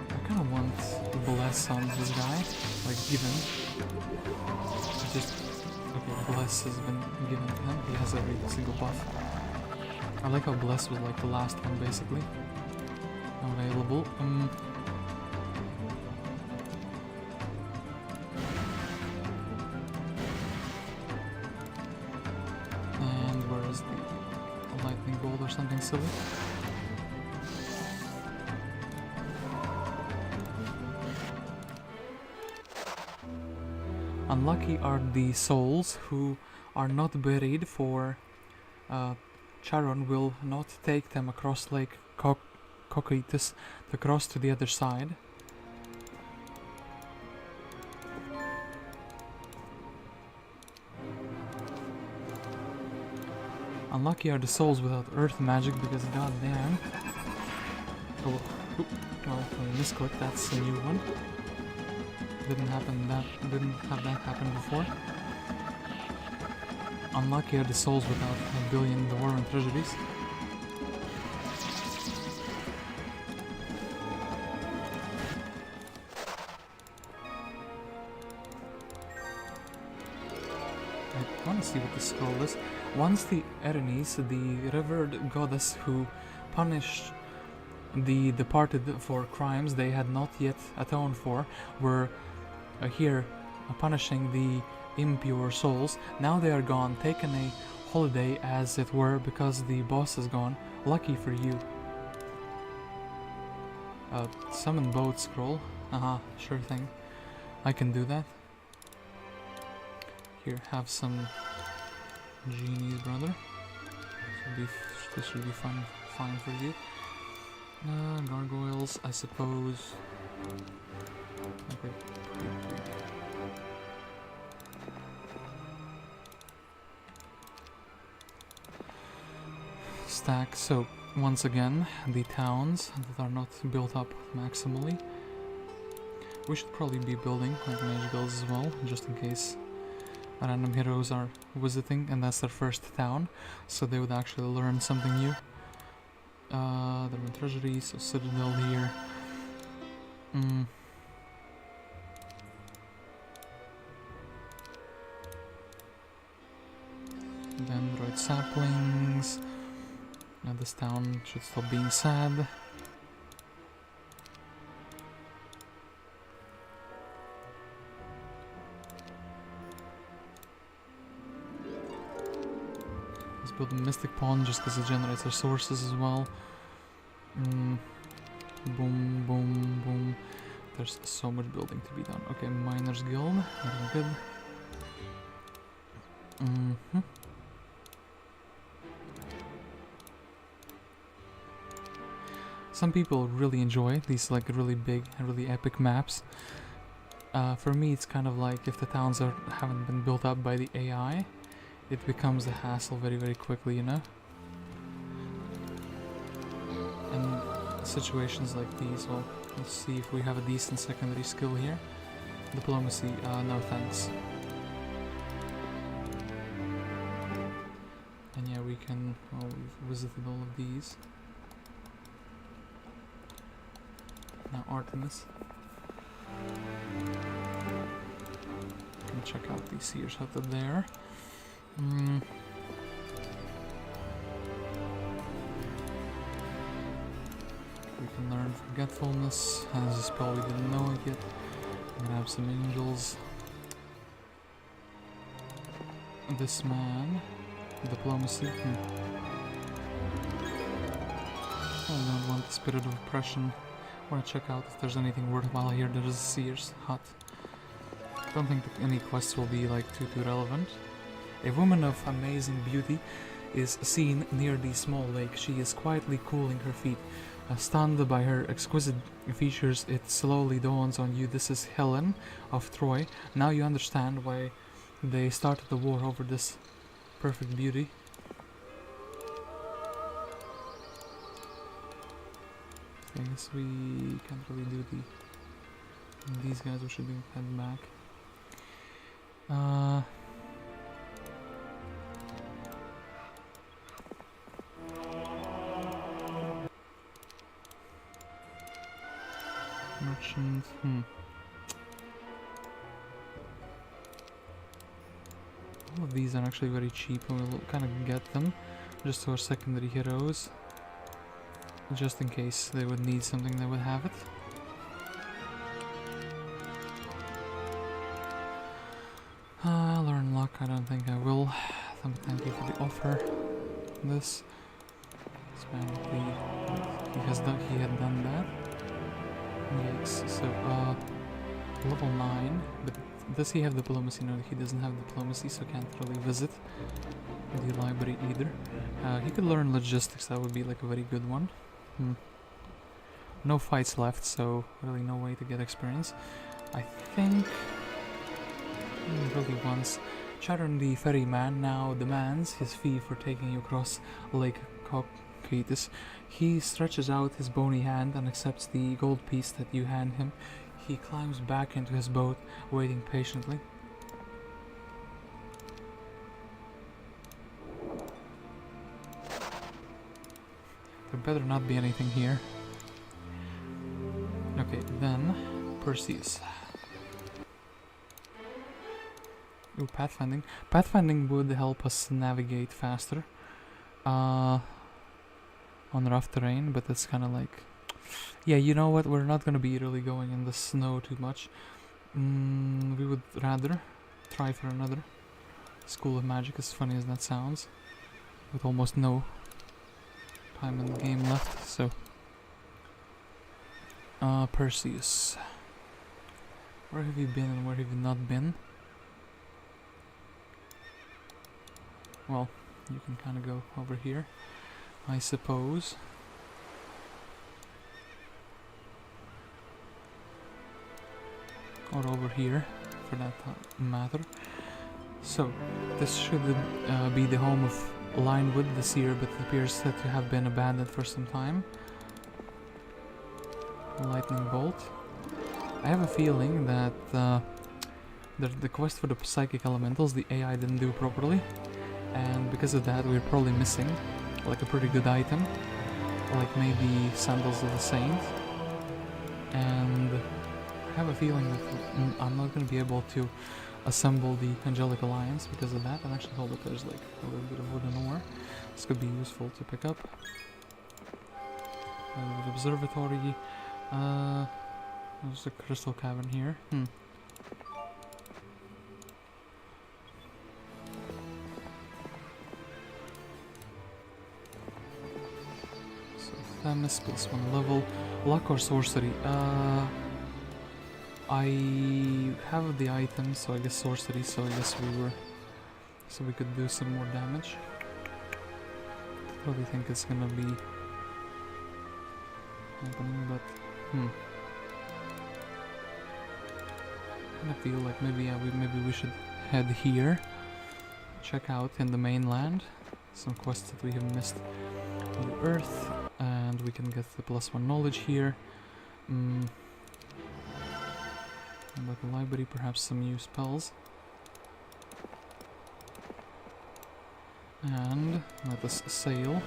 I kinda want bless on this guy. Like, give him. Just... Okay, bless has been given to him. He has every single buff. I like how Bless was like the last one basically available. And where is the lightning bolt or something silly? Unlucky are the souls who are not buried, for Charon will not take them across Lake Achates to cross to the other side. Unlucky are the souls without earth magic, because goddamn. Oh, well, misclick, that's a new one. Didn't have that happen before. Unlucky are the souls without a billion dwarven treasuries. I want to see what the scroll is. Once the Aeneas, the revered goddess who punished the departed for crimes they had not yet atoned for, were here punishing the impure souls. Now they are gone, taken a holiday as it were, because the boss is gone. Lucky for you. Summon boat scroll. Sure thing. I can do that. Here, have some genies, brother. This should be fine for you. Gargoyles, I suppose. Okay. Stack. So once again, the towns that are not built up maximally. We should probably be building like mage guilds as well, just in case random heroes are visiting and that's their first town, so they would actually learn something new. There are treasuries, so citadel here. Dendroid saplings. Now this town should stop being sad. Let's build a mystic pond just because it generates resources as well. Boom, boom, boom. There's so much building to be done. Okay, Miners Guild. Very good. Some people really enjoy these like really big and really epic maps. For me, it's kind of like if the towns haven't been built up by the AI, it becomes a hassle very, very quickly, you know? And situations like these, well, let's see if we have a decent secondary skill here. Diplomacy, no thanks. And yeah, we can, well, we've visited all of these. Now Artemis. Can check out the Seer's Hut up there. We can learn Forgetfulness as a spell we didn't know it yet. Grab some angels. This man. Diplomacy. want the spirit of oppression. Want to check out if there's anything worthwhile here. There is a seer's hut. Don't think that any quests will be like too relevant. A woman of amazing beauty is seen near the small lake. She is quietly cooling her feet. Stunned by her exquisite features, it slowly dawns on you this is Helen of Troy. Now you understand why they started the war over this perfect beauty. I guess we can't really do these guys. We should head back. Merchant. All of these are actually very cheap, and we'll kind of get them just to our secondary heroes. Just in case they would need something, they would have it. Learn luck, I don't think I will. Thank you for the offer. This. He had done that. Yikes. So, level 9. But does he have diplomacy? No, he doesn't have diplomacy, so can't really visit the library either. He could learn logistics, that would be like a very good one. No fights left, so really no way to get experience. I think really once Charon the ferryman now demands his fee for taking you across Lake Achates. He stretches out his bony hand and accepts the gold piece that you hand him. He climbs back into his boat, waiting patiently. There better not be anything here. Okay, then Perseus. Ooh, pathfinding. Pathfinding would help us navigate faster on rough terrain, but it's kind of like... Yeah, you know what? We're not going to be really going in the snow too much. We would rather try for another School of Magic, as funny as that sounds, with almost no time in the game left, so... Perseus. Where have you been and where have you not been? Well, you can kind of go over here, I suppose. Or over here, for that matter. So, this should be the home of Linewood the Seer, but it appears that you have been abandoned for some time. Lightning Bolt. I have a feeling that the quest for the psychic elementals, the AI didn't do properly, and because of that we're probably missing like a pretty good item, like maybe Sandals of the Saint, and I have a feeling that I'm not going to be able to assemble the Angelic Alliance because of that. And actually hold up, there's like a little bit of wooden ore. This could be useful to pick up. The observatory. There's a crystal cavern here. So Themis plus 1 level. Luck or sorcery? I have the items, so I guess sorcery, so I guess we could do some more damage. Probably think it's gonna be happening, but I feel like maybe we should head here, check out in the mainland some quests that we have missed on the Earth, and we can get the +1 knowledge here. Like a library, perhaps some new spells. And let us sail.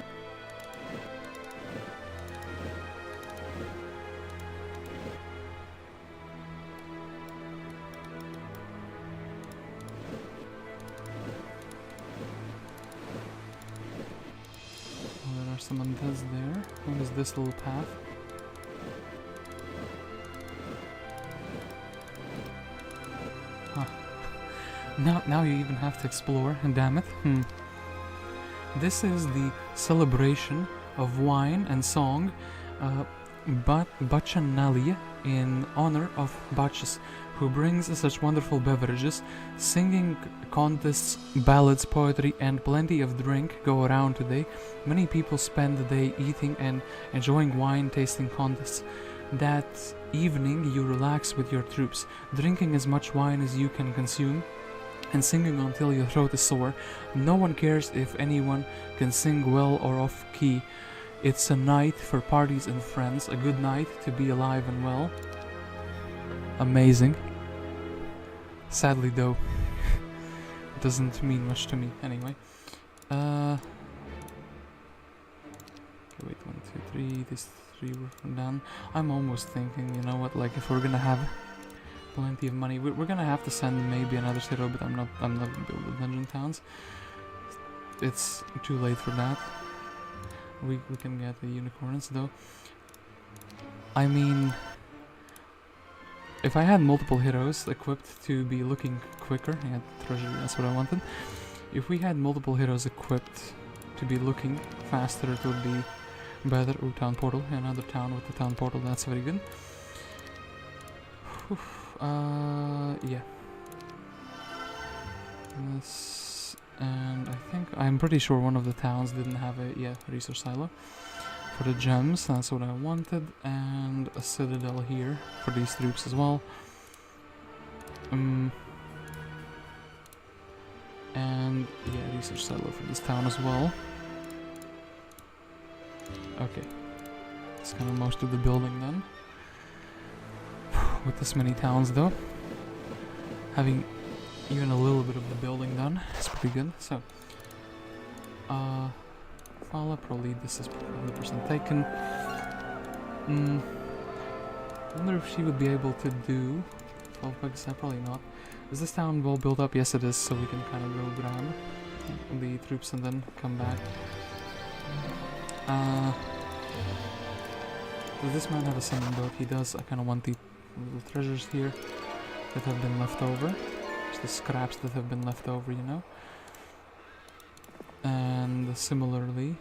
Oh, there are some undeads there. What is this little path? Now you even have to explore, damn it. This is the celebration of wine and song Bacchanali in honor of Bacchus, who brings such wonderful beverages. Singing contests, ballads, poetry, and plenty of drink go around today. Many people spend the day eating and enjoying wine tasting contests. That evening, you relax with your troops, drinking as much wine as you can consume and singing until your throat is sore. No one cares if anyone can sing well or off key. It's a night for parties and friends, a good night to be alive and well. Amazing. Sadly though, it doesn't mean much to me anyway. Okay, wait, 1, 2, 3, these 3 were done. I'm almost thinking, you know what, like if we're gonna have plenty of money, we're gonna have to send maybe another hero, but I'm not gonna build the dungeon towns. It's too late for that. We can get the unicorns though. I mean, if I had multiple heroes equipped to be looking quicker, yeah, treasury, that's what I wanted. If we had multiple heroes equipped to be looking faster, it would be better. Ooh, town portal, another town with the town portal, that's very good. Yeah. This, and I think, I'm pretty sure one of the towns didn't have a, yeah, resource silo. For the gems, that's what I wanted, and a citadel here for these troops as well. And yeah, research silo for this town as well. Okay, that's kind of most of the building done. With this many towns though, having even a little bit of the building done is pretty good. So, probably this is 100% taken. I wonder if she would be able to do 12 bugs. Probably not. Is this town well built up? Yes, it is. So we can kind of go grab the troops and then come back. Does this man have a sending boat? He does. I kind of want the little treasures here that have been left over. Just the scraps that have been left over, you know. And similarly,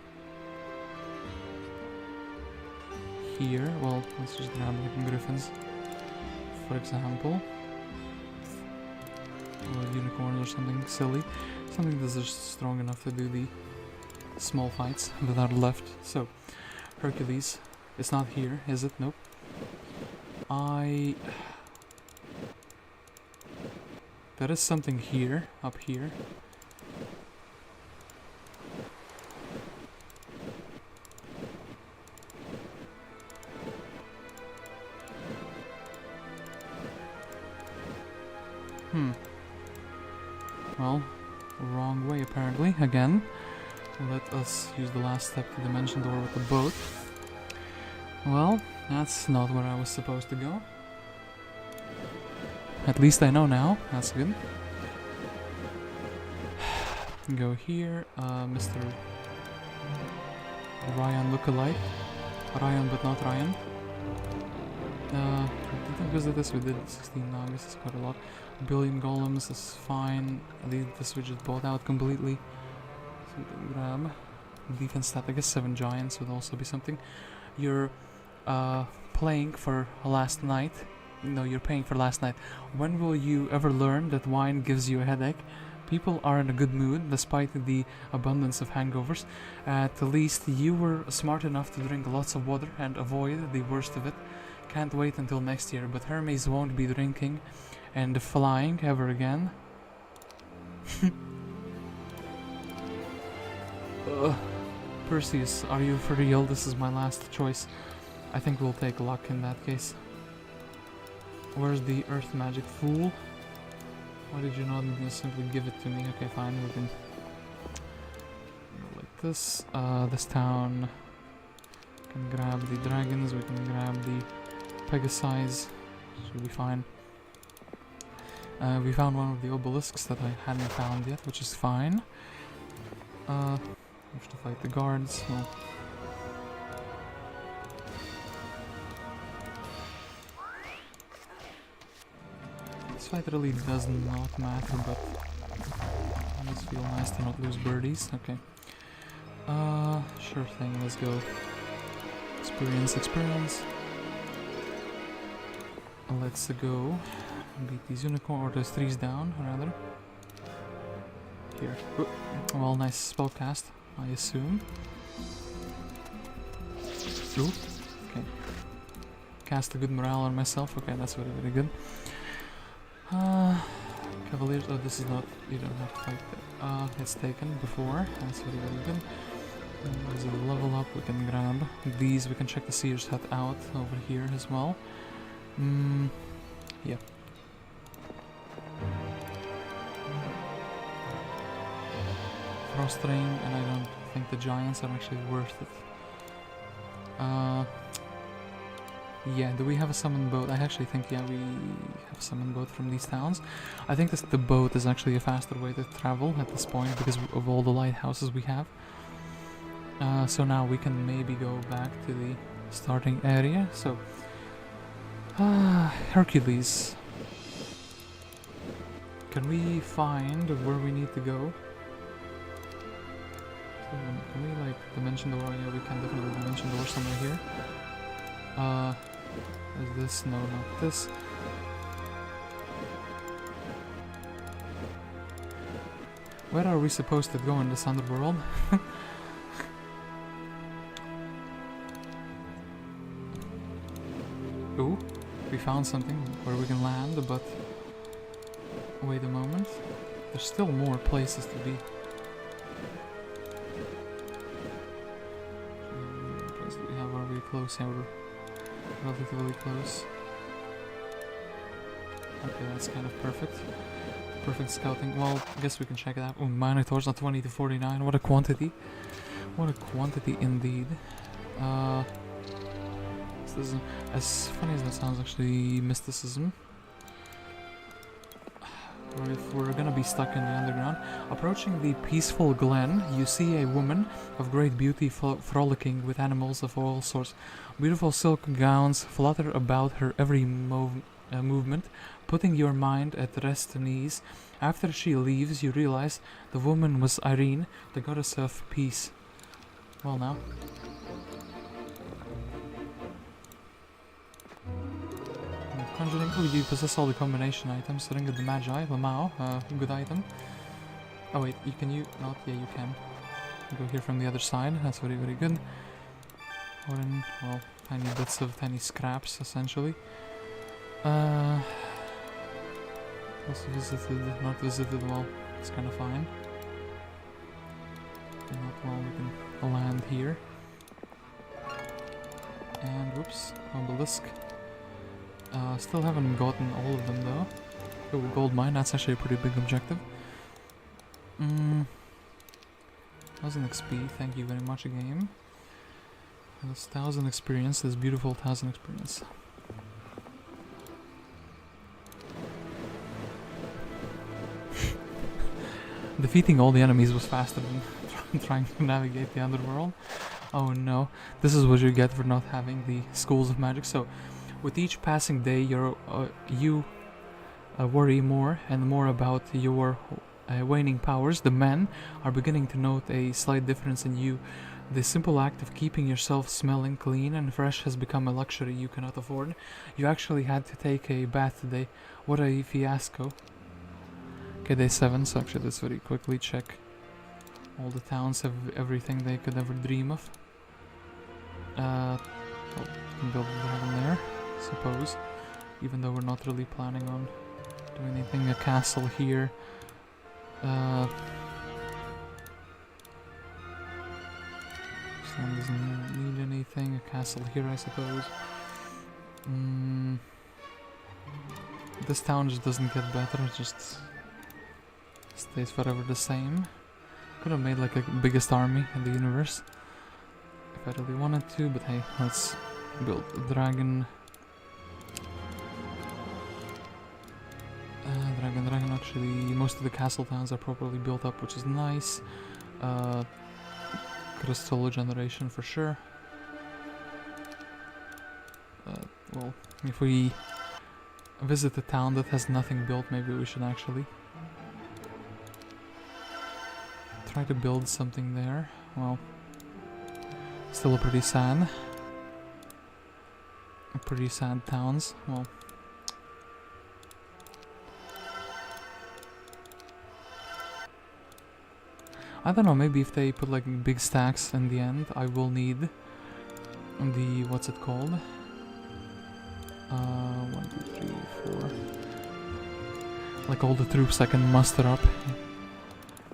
here, well, let's just grab like griffins, for example, or unicorns or something silly, something that's just strong enough to do the small fights that are left. So, Hercules, it's not here, is it? Nope. There is something here, up here. Well, wrong way apparently, again. Let us use the last step to dimension door with the boat. Well, that's not where I was supposed to go. At least I know now, that's good. Go here, Mr. Ryan lookalike. Ryan but not Ryan. Did we visit this? We did 16 now, this is quite a lot. A billion golems is fine. This we just bought out completely. So we can grab defense stat. I guess 7 giants would also be something. You're playing for last night. No, you're paying for last night. When will you ever learn that wine gives you a headache? People are in a good mood despite the abundance of hangovers. At least you were smart enough to drink lots of water and avoid the worst of it. Can't wait until next year, but Hermes won't be drinking and flying ever again. Perseus, are you for real? This is my last choice. I think we'll take luck in that case. Where's the earth magic fool? Why did you not just simply give it to me? Okay, fine, we can go like this. This town can grab the dragons, we can grab the Pegasides, should be fine. We found one of the obelisks that I hadn't found yet, which is fine. We have to fight the guards. Well, this fight really does not matter, but it does feel nice to not lose birdies. Okay. Sure thing, let's go. Experience, experience. Let's go. Beat these unicorn, or those threes down, rather. Here. Ooh. Well, nice spell cast, I assume. Ooh. Okay. Cast a good morale on myself. Okay, that's very, very good. Cavaliers. Oh, this is not. You don't have to fight that. It's taken before. That's very, very good. There's a level up we can grab. These we can check the Seer's Hut out over here as well. Yeah. Frost Rain, and I don't think the Giants are actually worth it. Yeah, do we have a summon boat? I actually think, yeah, we have a summon boat from these towns. I think the boat is actually a faster way to travel at this point because of all the lighthouses we have. So now we can maybe go back to the starting area. So, Hercules. Can we find where we need to go? So, can we like dimension door? Yeah, we can definitely dimension door somewhere here. Is this? No, not this. Where are we supposed to go in this underworld? Ooh, we found something where we can land, but wait a moment. There's still more places to be. Are we close? Yeah, we're relatively close. Okay, that's kind of perfect. Perfect scouting. Well, I guess we can check it out. Oh, Minotaurs on 20 to 49. What a quantity. What a quantity indeed. This is, as funny as that sounds, actually mysticism. Or if we're gonna be stuck in the underground. Approaching the peaceful glen, you see a woman of great beauty frolicking with animals of all sorts. Beautiful silk gowns flutter about her every movement, putting your mind at rest and ease. After she leaves, you realize the woman was Irene, the goddess of peace. Well now. Conjuring. Oh, you possess all the combination items. Ring of the Magi, Lamau, good item. Oh wait, can you not? Yeah, you can. Go here from the other side. That's very, very good. Or in, well, tiny bits of tiny scraps, essentially. Also visited, not visited. Well, it's kind of fine. Not well. We can land here. And whoops, obelisk. Still haven't gotten all of them though. Oh, gold mine, that's actually a pretty big objective. 1000 XP, thank you very much game. That's 1000 experience, this beautiful 1000 experience. Defeating all the enemies was faster than trying to navigate the underworld. Oh no, this is what you get for not having the schools of magic. So with each passing day, you worry more and more about your waning powers. The men are beginning to note a slight difference in you. The simple act of keeping yourself smelling clean and fresh has become a luxury you cannot afford. You actually had to take a bath today. What a fiasco. Okay, day 7, so actually let's very quickly check. All the towns have everything they could ever dream of. Well, we can build a dragon there. Suppose, even though we're not really planning on doing anything. A castle here. Slam doesn't need anything. A castle here, I suppose. This town just doesn't get better. It just stays forever the same. Could have made like a biggest army in the universe if I really wanted to, but hey, let's build a dragon. Dragon, actually, most of the castle towns are properly built up, which is nice. Crystal generation for sure. Well, if we visit a town that has nothing built, maybe we should actually try to build something there. Well, still pretty sad. pretty sad towns. Well, I don't know, maybe if they put like big stacks in the end, I will need the, what's it called? 1, 2, 3, 4. Like all the troops I can muster up.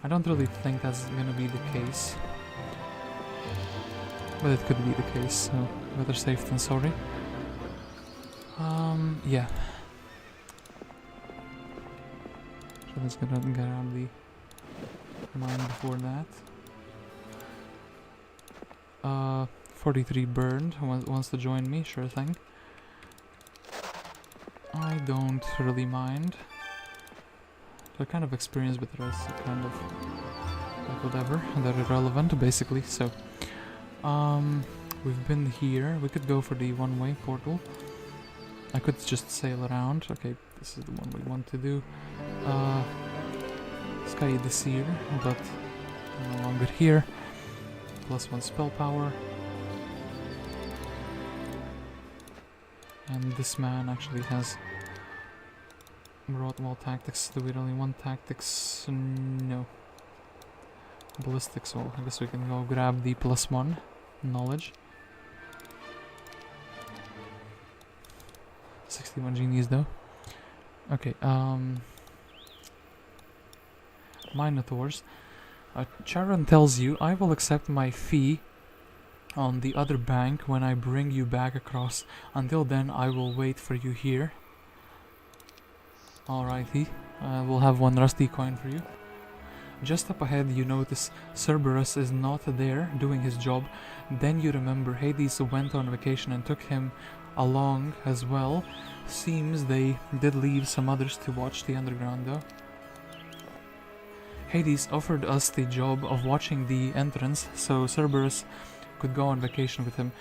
I don't really think that's gonna be the case. But it could be the case, so better safe than sorry. Yeah. So let's get out of the mine before that. 43 burned, wants to join me, sure thing. I don't really mind. They're kind of experienced, but the rest are kind of like whatever. They're irrelevant, basically, so... we've been here. We could go for the one-way portal. I could just sail around. Okay, this is the one we want to do. Sky Desir, but no longer here. +1 spell power. And this man actually has brought more tactics. Do we only want tactics? No. Ballistics, well, I guess we can go grab the +1 knowledge. 61 genies though. Okay, Minotaurs. Charon tells you, I will accept my fee on the other bank when I bring you back across. Until then, I will wait for you here. Alrighty, we'll have 1 rusty coin for you. Just up ahead you notice Cerberus is not there doing his job. Then you remember Hades went on vacation and took him along as well. Seems they did leave some others to watch the underground though. Hades offered us the job of watching the entrance so Cerberus could go on vacation with him.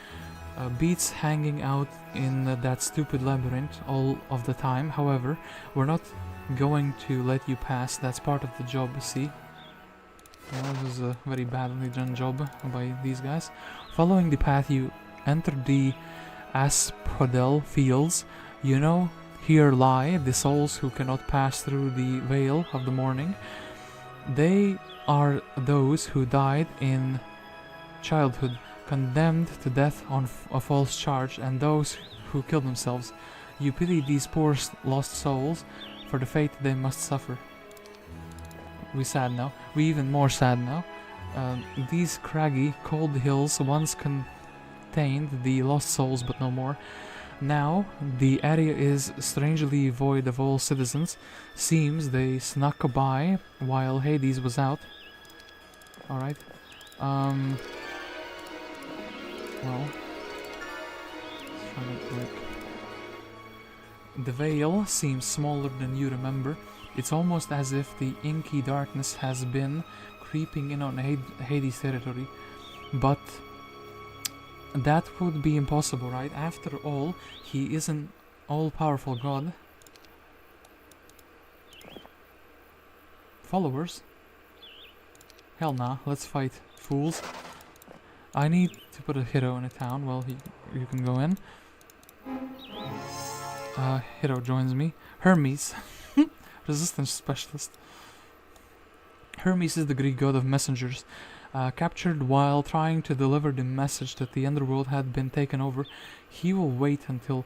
Beats hanging out in that stupid labyrinth all of the time. However, we're not going to let you pass. That's part of the job, see? Well, it was a very badly done job by these guys. Following the path, you enter the Asphodel fields. You know, here lie the souls who cannot pass through the veil of the morning. They are those who died in childhood, condemned to death on a false charge, and those who killed themselves. You pity these poor lost souls for the fate they must suffer. We sad now. We even more sad now. These craggy, cold hills once contained the lost souls, but no more. Now, the area is strangely void of all citizens. Seems they snuck by while Hades was out. Alright. Well... The veil seems smaller than you remember. It's almost as if the inky darkness has been creeping in on Hades' territory. But that would be impossible, right? After all, he is an all-powerful god. Followers? Hell nah, let's fight, fools. I need to put a hero in a town. Well, you can go in. Hero joins me. Hermes. Resistance specialist. Hermes is the Greek god of messengers. Captured while trying to deliver the message that the underworld had been taken over. He will wait until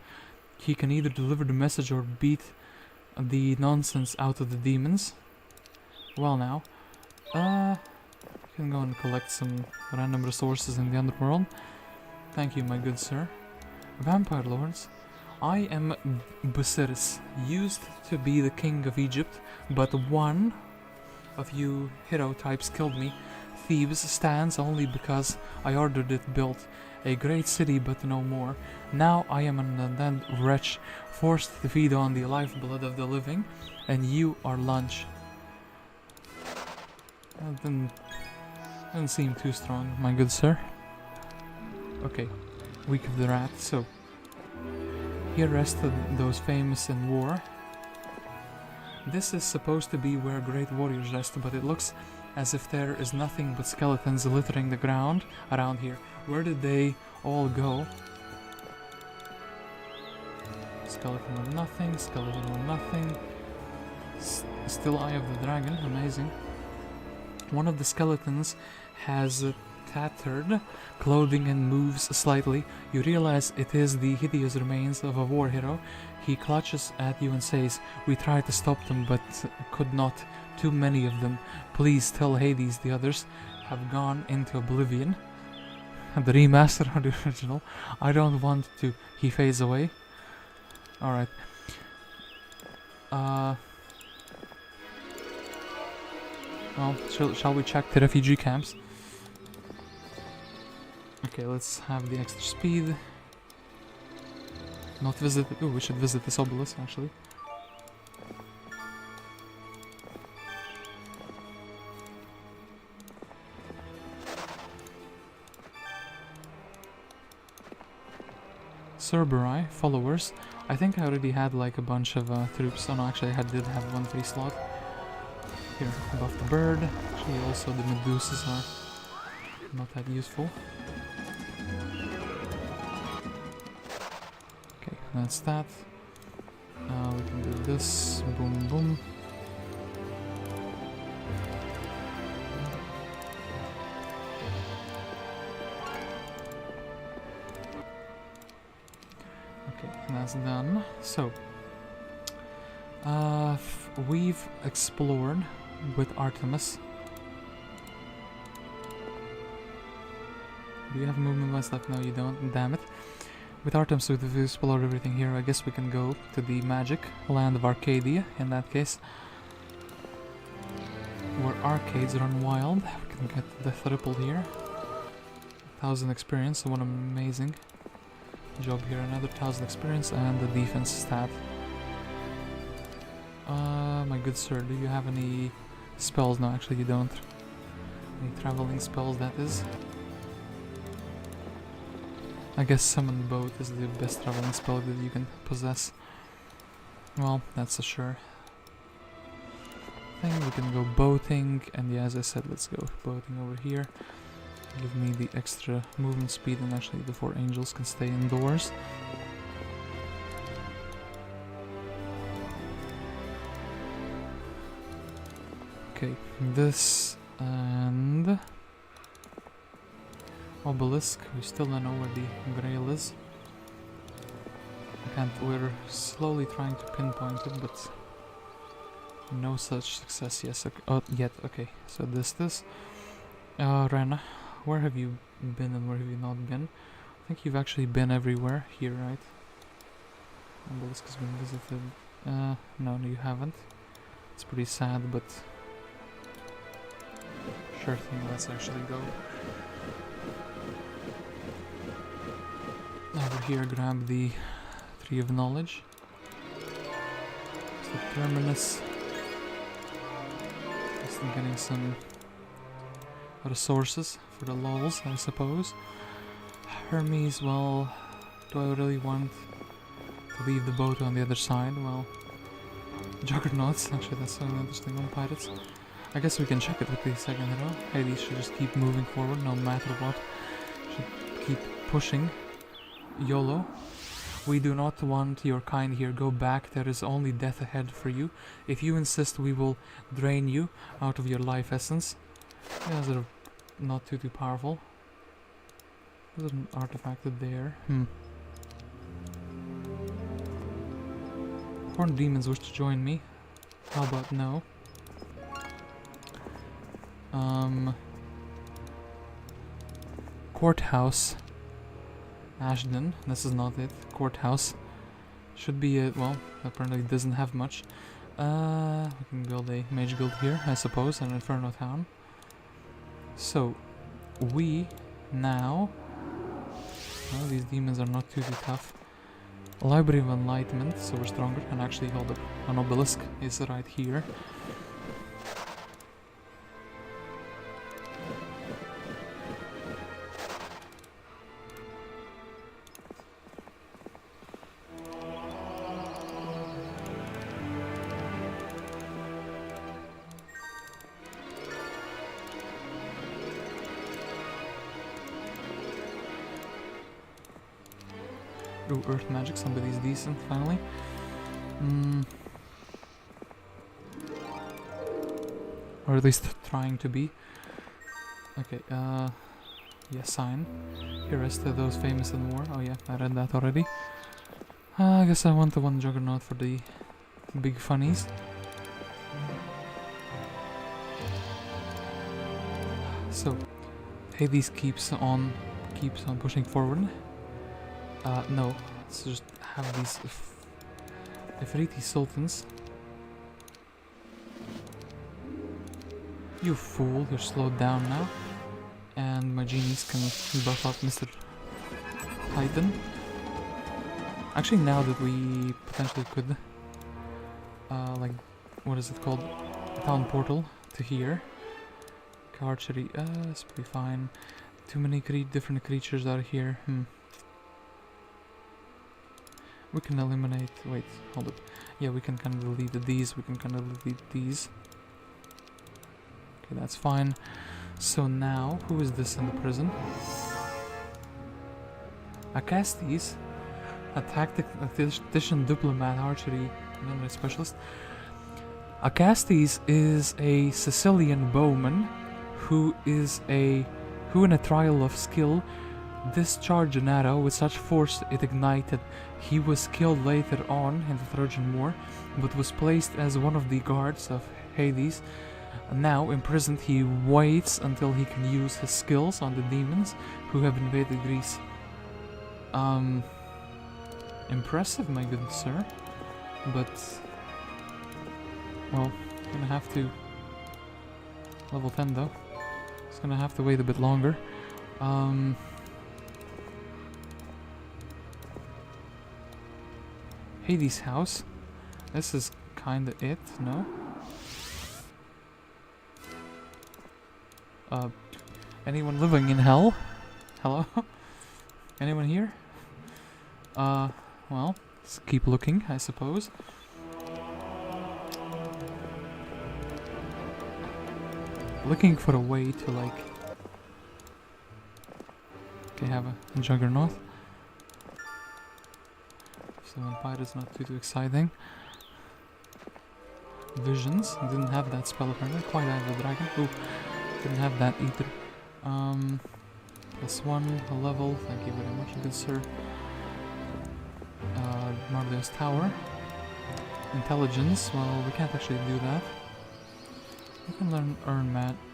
he can either deliver the message or beat the nonsense out of the demons. Well now. You can go and collect some random resources in the underworld. Thank you, my good sir. Vampire lords. I am Busiris, used to be the king of Egypt, but one of you hero types killed me. Thebes stands only because I ordered it built. A great city, but no more. Now I am an undead wretch, forced to feed on the lifeblood of the living, and you are lunch. That didn't seem too strong, my good sir. Okay, week of the rat, so... He arrested those famous in war. This is supposed to be where great warriors rest, but it looks as if there is nothing but skeletons littering the ground around here. Where did they all go? Skeleton with nothing, skeleton with nothing. Still Eye of the Dragon, amazing. One of the skeletons has tattered clothing and moves slightly. You realize it is the hideous remains of a war hero. He clutches at you and says, "We tried to stop them, but could not. Too many of them. Please tell Hades the others have gone into oblivion." The remaster of the original. I don't want to. He fades away. Alright. Well, shall we check the refugee camps? Okay, let's have the extra speed. Not visit. Oh, we should visit this obelisk actually. Cerberus, followers. I think I already had like a bunch of troops. Oh no, actually I did have one free slot. Here, above the bird. Actually also the Medusas are not that useful. Okay, that's that. We can do this. Boom, boom. That's done. So, we've explored with Artemis. Do you have movement west left? No, you don't. Damn it. With Artemis, we've explored everything here. I guess we can go to the magic land of Arcadia, in that case. Where arcades run wild. We can get the triple here. 1000 experience, so what amazing job here. Another 1000 experience and the defense stat. My good sir, do you have any spells? No, actually you don't. Any traveling spells, that is. I guess summon boat is the best traveling spell that you can possess. Well, that's a sure thing. We can go boating, and yeah, as I said, let's go boating over here. Give me the extra movement speed, and actually the 4 angels can stay indoors. Okay, this and obelisk. We still don't know where the grail is. We're slowly trying to pinpoint it, but no such success yet. Okay, so this. Rena, where have you been and where have you not been? I think you've actually been everywhere here, right? Obelisk has been visited. No, you haven't. It's pretty sad, but sure thing, let's actually go over here, grab the Tree of Knowledge. It's the Terminus. Just getting some resources for the lulz, I suppose. Hermes, well, do I really want to leave the boat on the other side? Well, Juggernauts, actually that's so interesting on pirates. I guess we can check it with the second hero. Hades should just keep moving forward no matter what. Should keep pushing. YOLO. We do not want your kind here. Go back. There is only death ahead for you. If you insist, we will drain you out of your life essence. Yeah, they're not too powerful. There's an artifact there. Horned demons wish to join me. How about no? Courthouse. Ashden. This is not it. Courthouse. Should be it. Well, apparently it doesn't have much. We can build a mage guild here, I suppose, an Inferno town. So, we now... Well, these demons are not too tough. Library of Enlightenment, so we're stronger. And actually, hold up. An obelisk is right here. Ooh, earth magic, somebody's decent, finally. Or at least trying to be. Okay, yeah, sign. Here is those famous in war. Oh yeah, I read that already. I guess I want the one juggernaut for the big funnies. So, Hades keeps on pushing forward. No, let's just have these Ifriti sultans. You fool, you're slowed down now. And my genies can buff up Mr. Titan. Actually, now that we potentially could, like, what is it called? Town portal to here. Archery, it's pretty fine. Too many different creatures out here. We can eliminate. Wait, hold up. Yeah, we can kind of delete these. We can kind of delete these. Okay, that's fine. So now, who is this in the prison? Acastus, a tactician, diplomat, archery, melee specialist. Acastus is a Sicilian bowman who in a trial of skill discharged an arrow with such force it ignited. He was killed later on in the Trojan War, but was placed as one of the guards of Hades. Now, imprisoned, he waits until he can use his skills on the demons who have invaded Greece. Impressive, my good sir. But, well, gonna have to... Level 10 though. It's gonna have to wait a bit longer. Hades' house. This is kinda it, no? Anyone living in hell? Hello? Anyone here? Well, let's keep looking, I suppose. Looking for a way to, like... Okay, have a juggernaut. So Empire is not too exciting. Visions. Didn't have that spell apparently. Quite have the dragon. Ooh. Didn't have that either. +1 a level. Thank you very much, good sir. Marvelous Tower. Intelligence. Well, we can't actually do that. We can learn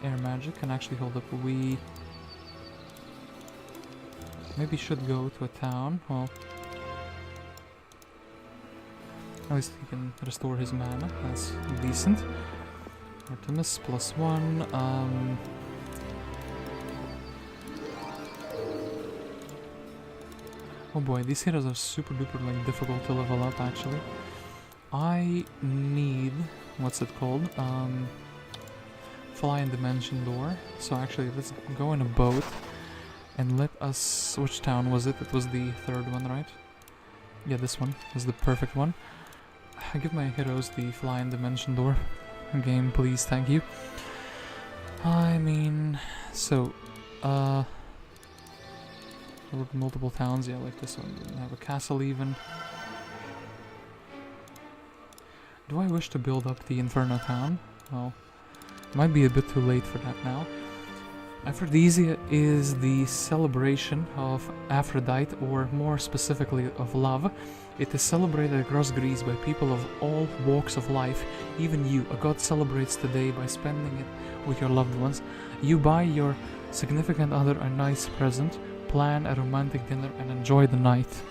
air magic and actually hold up. We maybe should go to a town. Well, at least he can restore his mana. That's decent. Artemis +1. Oh boy, these heroes are super duper like difficult to level up actually. I need, what's it called? Fly in Dimension Door. So actually let's go in a boat and let us, which town was it? It was the third one, right? Yeah, this one is the perfect one. I give my heroes the Fly in Dimension Door. Game, please, thank you. I mean, so, multiple towns, yeah, like this one. I have a castle even. Do I wish to build up the Inferno town? Well, might be a bit too late for that now. Aphrodisia is the celebration of Aphrodite, or more specifically of love. It is celebrated across Greece by people of all walks of life. Even you, a god celebrates today by spending it with your loved ones. You buy your significant other a nice present, plan a romantic dinner, and enjoy the night.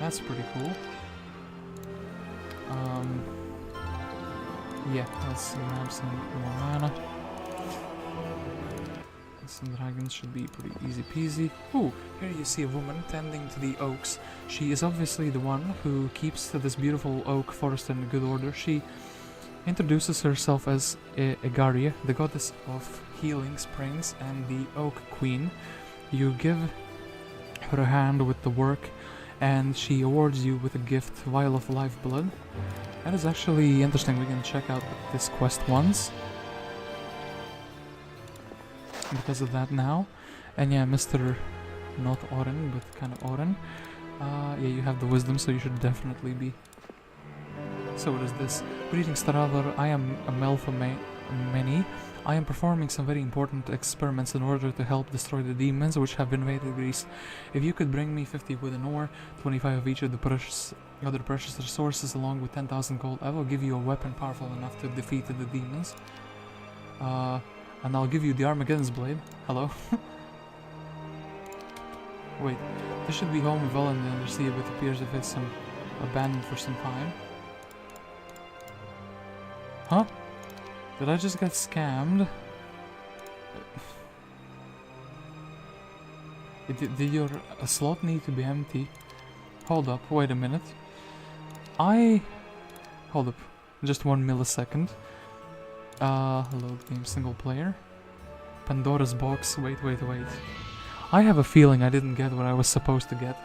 That's pretty cool. Yeah, let's grab some more mana. Some dragons should be pretty easy peasy. Ooh, here you see a woman tending to the oaks. She is obviously the one who keeps this beautiful oak forest in good order. She introduces herself as Egaria, the goddess of healing springs and the oak queen. You give her a hand with the work and she awards you with a gift, Vial of Lifeblood. That is actually interesting. We can check out this quest once. Because of that now. And yeah, Mr. not Oren, but kind of Oren. Yeah, you have the wisdom, so you should definitely be. So what is this? Greetings, Traveler. I am Many. I am performing some very important experiments in order to help destroy the demons which have invaded Greece. If you could bring me 50 wooden ore, 25 of each of the other precious resources, along with 10,000 gold, I will give you a weapon powerful enough to defeat the demons. And I'll give you the Armageddon's blade. Hello? Wait, this should be home well in the undersea, but it appears if it's abandoned for some time. Huh? Did I just get scammed? Did your slot need to be empty? Hold up, wait a minute. Hold up, just 1 millisecond. Load game single player. Pandora's box, wait. I have a feeling I didn't get what I was supposed to get.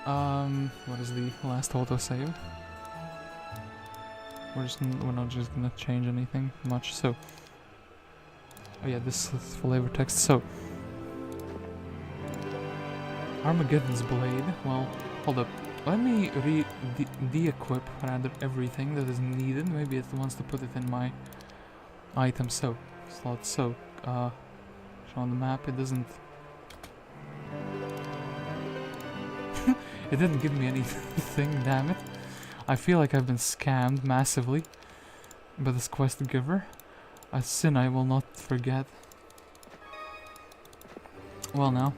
What is the last autosave? We're not just gonna change anything much, so... Oh yeah, this is flavor text, so... Armageddon's blade, well, hold up. Let me de-equip, rather, everything that is needed. Maybe it wants to put it in my item, so... Slot, so... show on the map, it doesn't... It didn't give me anything, damn it. I feel like I've been scammed massively by this quest giver. A sin I will not forget. Well now.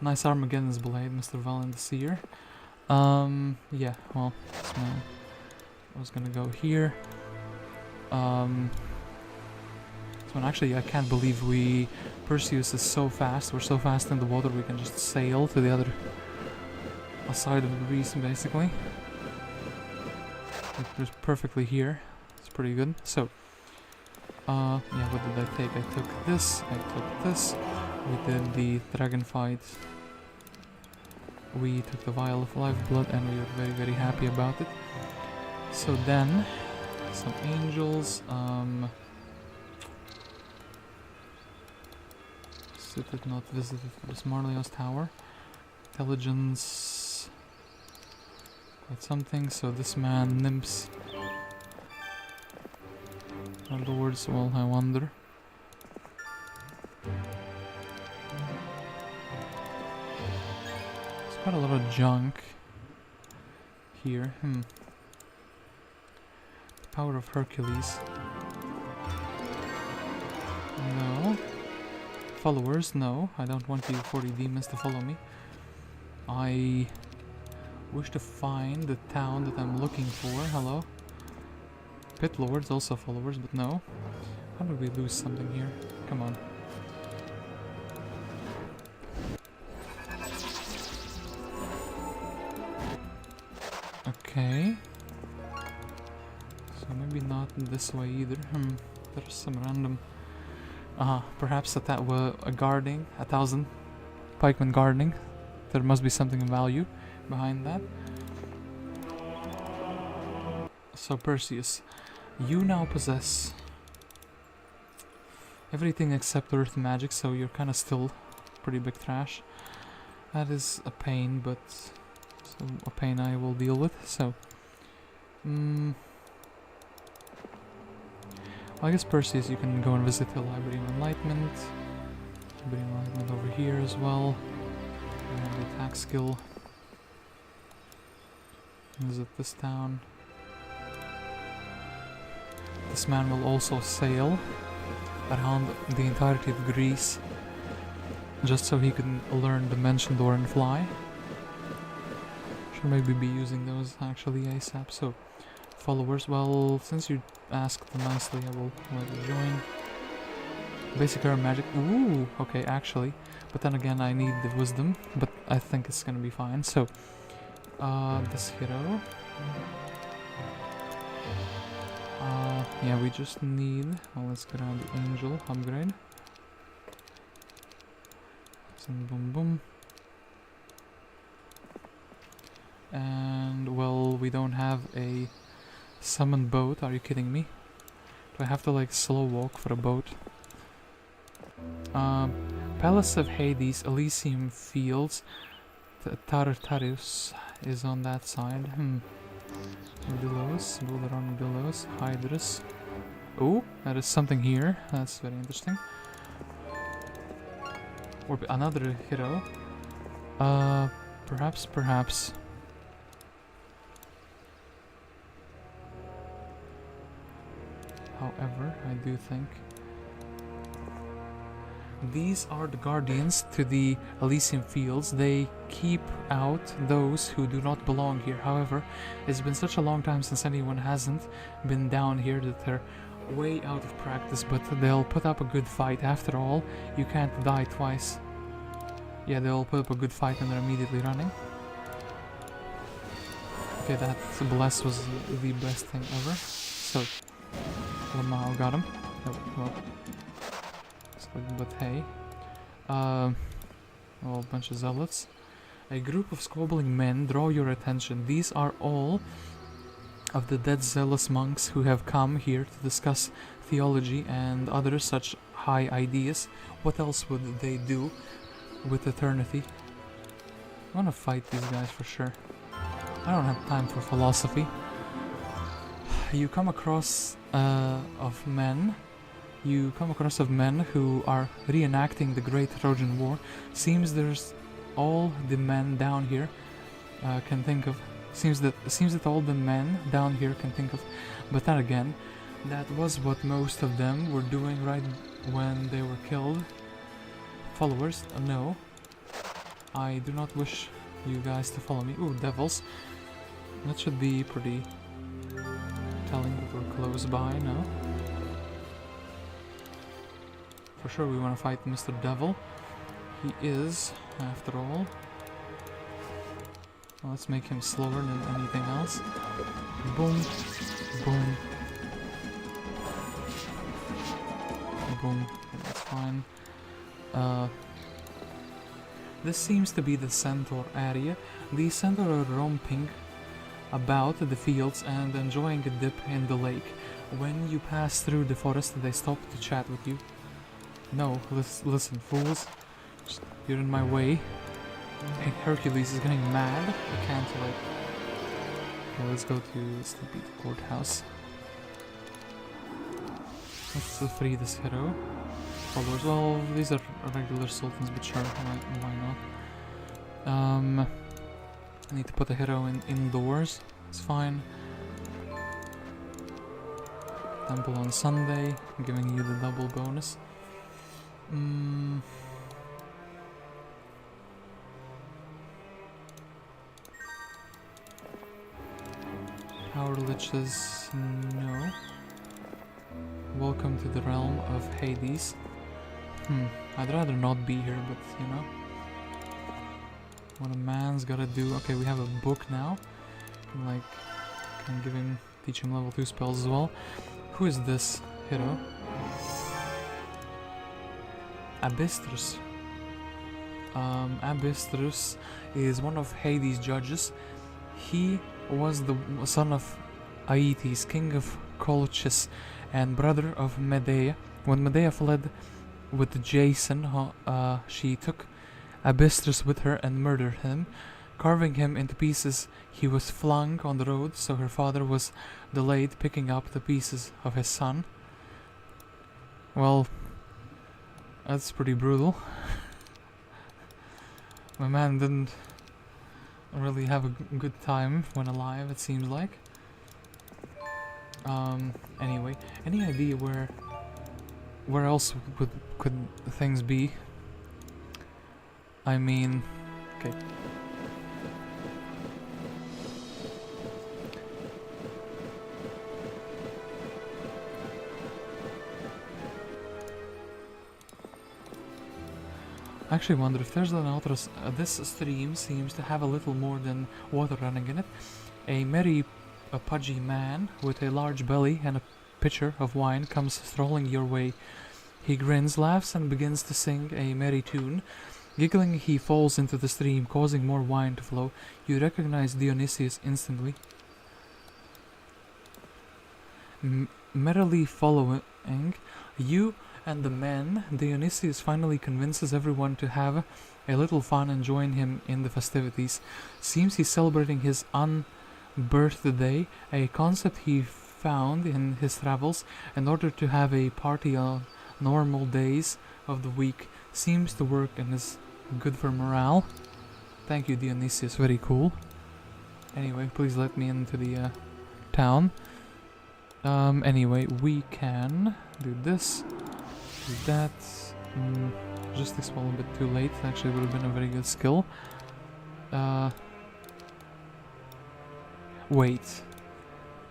Nice Armageddon's blade, Mr. Valiant the Seer. Yeah, well, this man was gonna go here. This one, actually, I can't believe Perseus is so fast. We're so fast in the water we can just sail to the other side of Greece, basically. It was perfectly here. It's pretty good. So, yeah, what did I take? I took this, we did the dragon fight, we took the vial of lifeblood, and we were very, very happy about it. So then, some angels, visited, not visited, this Marleos Tower, intelligence, quite something, so this man, nymphs, our lords, well, I wonder. There's quite a lot of junk here. Power of Hercules. No. Followers, no. I don't want you 40 demons to follow me. I wish to find the town that I'm looking for. Hello. Pit lords, also followers, but no. How did we lose something here? Come on. Okay. So maybe not this way either. There's some random... perhaps that were a guarding, 1,000 pikemen guarding. There must be something of value behind that. So Perseus, you now possess everything except earth magic, so you're kind of still pretty big trash. That is a pain, but a pain I will deal with. So, I guess Perseus, you can go and visit the Library of Enlightenment. Library of Enlightenment over here as well. And the attack skill. Visit this town. This man will also sail around the entirety of Greece, just so he can learn Dimension Door and fly. Should maybe be using those actually ASAP. So, followers, well, since you asked nicely, I will let you join. Basic air magic. Ooh, okay, actually. But then again, I need the wisdom, but I think it's gonna be fine. So, this hero. Yeah, we just need... Well, let's get on the angel upgrade. Some boom boom. And, well, we don't have a summoned boat. Are you kidding me? Do I have to, like, slow walk for a boat? Palace of Hades, Elysium Fields, Tartarus is on that side. Delos, Boulderon, Delos, Hydrus. Oh, that is something here. That's very interesting. Or another hero. Perhaps. However, I do think these are the guardians to the Elysian fields. They keep out those who do not belong here. However, it's been such a long time since anyone hasn't been down here that they're way out of practice, but they'll put up a good fight. After all, you can't die twice. Yeah, they'll put up a good fight and they're immediately running. Okay, that bless was the best thing ever. So, Lamau got him. Oh, well. But hey. Well, a bunch of zealots. A group of squabbling men draw your attention. These are all of the dead zealous monks who have come here to discuss theology and other such high ideas. What else would they do with eternity? I want to fight these guys for sure. I don't have time for philosophy. You come across of men who are reenacting the Great Trojan War. Seems there's all the men down here can think of. Seems that all the men down here can think of. But then again, that was what most of them were doing right when they were killed. Followers? No. I do not wish you guys to follow me. Ooh, devils. That should be pretty telling that we're close by, no? For sure we want to fight Mr. Devil. He is, after all. Well, let's make him slower than anything else. Boom. Boom. Boom. Okay, that's fine. This seems to be the centaur area. The centaur are romping about the fields and enjoying a dip in the lake. When you pass through the forest, they stop to chat with you. No, listen, fools. You're in my way. Hey, Hercules is getting mad. I can't, like... Okay, let's go to Sleepy Courthouse. Let's free this hero. Followers, well, these are regular sultans, but sure, why not? I need to put the hero indoors. It's fine. Temple on Sunday, I'm giving you the double bonus. Power liches, no. Welcome to the realm of Hades. I'd rather not be here, but you know. What a man's gotta do. Okay, we have a book now. Can teach him level 2 spells as well. Who is this hero? Abderus. Abderus is one of Hades' judges. He was the son of Aeneas, king of Colchis, and brother of Medea. When Medea fled with Jason, she took Abderus with her and murdered him. Carving him into pieces, he was flung on the road, so her father was delayed picking up the pieces of his son. Well, that's pretty brutal. My man didn't really have a good time when alive, it seems like. Anyway, any idea where else could things be? I mean, okay. I actually wonder if there's an Altarus. This stream seems to have a little more than water running in it. A pudgy man with a large belly and a pitcher of wine comes strolling your way. He grins, laughs, and begins to sing a merry tune. Giggling, he falls into the stream, causing more wine to flow. You recognize Dionysius instantly. Merrily following you and the men, Dionysius finally convinces everyone to have a little fun and join him in the festivities. Seems he's celebrating his unbirthday, a concept he found in his travels in order to have a party on normal days of the week. Seems to work and is good for morale. Thank you, Dionysius, very cool. Anyway, please let me into the town. Anyway, we can do this, do that. Logistics well, a bit too late. Actually, would have been a very good skill. Wait.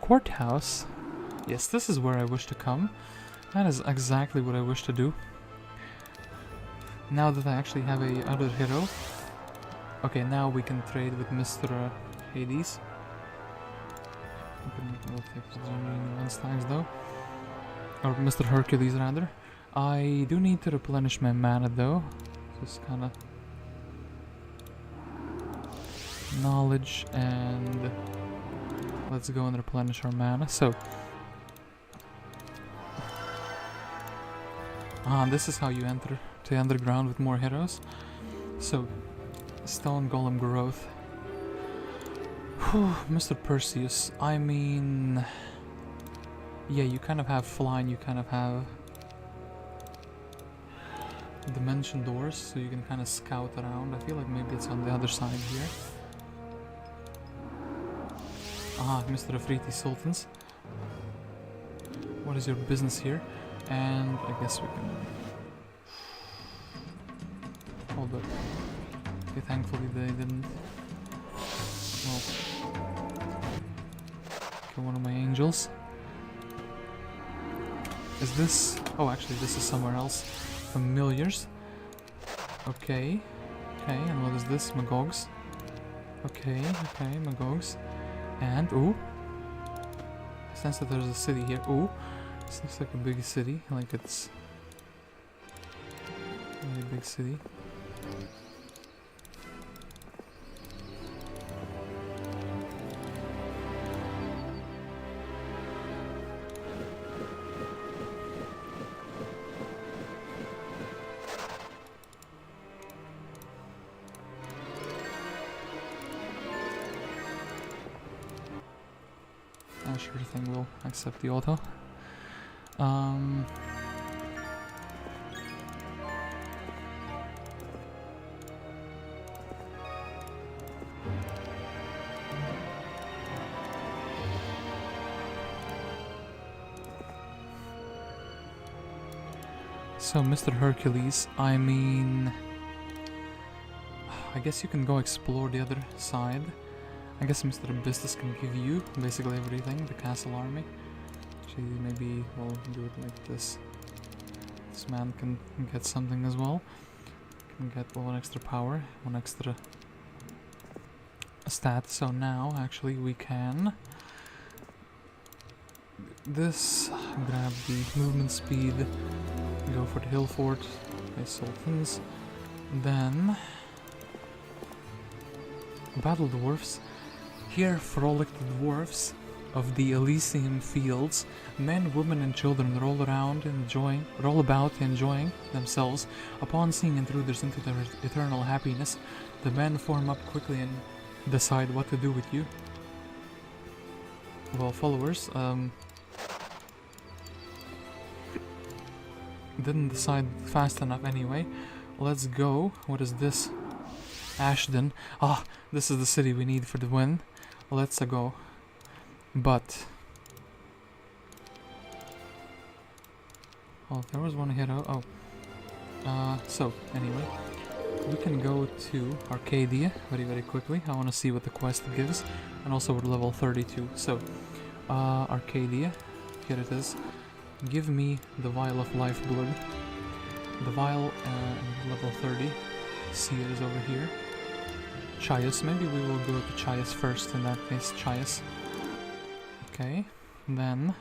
Courthouse? Yes, this is where I wish to come. That is exactly what I wish to do. Now that I actually have a other hero. Okay, now we can trade with Mr. Hades. We'll take the genuine ones times though. Or Mr. Hercules rather. I do need to replenish my mana though. Just kinda knowledge and let's go and replenish our mana. So this is how you enter to the underground with more heroes. So stone golem growth. Whew, Mr. Perseus, I mean, yeah, you kind of have flying, you kind of have dimension doors, so you can kind of scout around. I feel like maybe it's on the other side here. Mr. Afriti Sultans. What is your business here? And I guess we can hold up. Okay, thankfully they didn't. Well, kill one of my angels. Is this? Oh, actually, this is somewhere else. Familiars. Okay. Okay, and what is this? Magogs. Okay, okay, Magogs. And, ooh. I sense that there's a city here. Ooh. This looks like a big city. Like it's a really big city. Sure thing, we'll accept the auto. So, Mr. Hercules, I mean, I guess you can go explore the other side. I guess Mr. Abderus can give you basically everything, the castle army. Actually, maybe we'll do it like this. This man can get something as well. Can get one extra power, one extra stat. So now, actually, we can this, grab the movement speed, go for the hill fort, okay, sultans. Then battle dwarfs. Here frolic the dwarfs of the Elysium fields. Men, women, and children roll about enjoying themselves. Upon seeing intruders into their eternal happiness, the men form up quickly and decide what to do with you. Well, followers, didn't decide fast enough anyway. Let's go. What is this? Ashton. This is the city we need for the win. Let's go. But there was one hero. So anyway, we can go to Arcadia very quickly. I want to see what the quest gives, and also we're level 32. So Arcadia, here it is. Give me the vial of lifeblood. The vial, level 30. Seer is over here. Chias, maybe we will go to Chias first in that case. Chias. Okay, then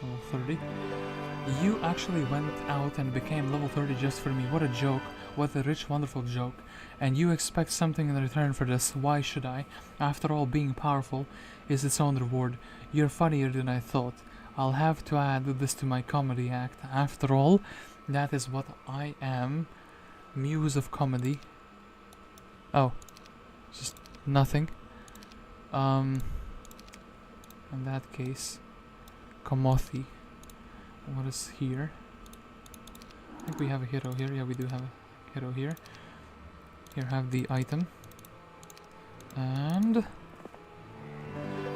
level 30. You actually went out and became level 30 just for me. What a joke. What a rich, wonderful joke. And you expect something in return for this. Why should I? After all, being powerful is its own reward. You're funnier than I thought. I'll have to add this to my comedy act. After all, that is what I am. Muse of comedy. Oh, just nothing. In that case, Komothi. What is here? I think we have a hero here. Yeah, we do have a hero here. Here, have the item. And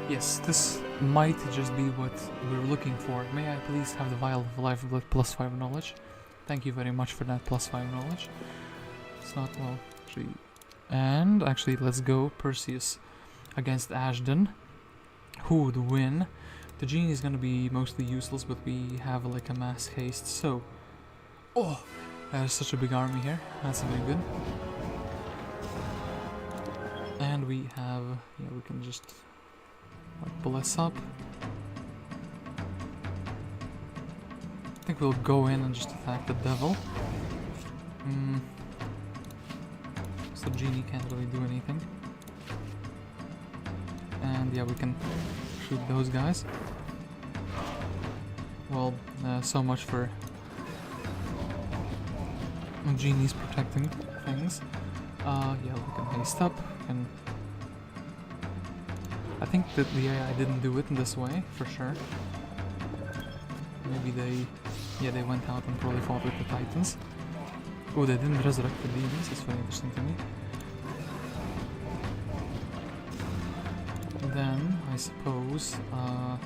yes, this might just be what we're looking for. May I please have the vial of life blood plus 5 knowledge? Thank you very much for that plus 5 knowledge. It's not well, actually. And actually, let's go Perseus against Ashton. Who would win? The genie is gonna be mostly useless, but we have like a mass haste. So, oh, there's such a big army here. That's very good. And we have, yeah, we can just like bless up. I think we'll go in and just attack the devil. So genie can't really do anything. And yeah, we can shoot those guys. Well, so much for genies protecting things. Yeah, we can haste up. And I think that the AI didn't do it in this way, for sure. Maybe they went out and probably fought with the Titans. Oh, they didn't resurrect the demons, that's very interesting to me. And then, I suppose, a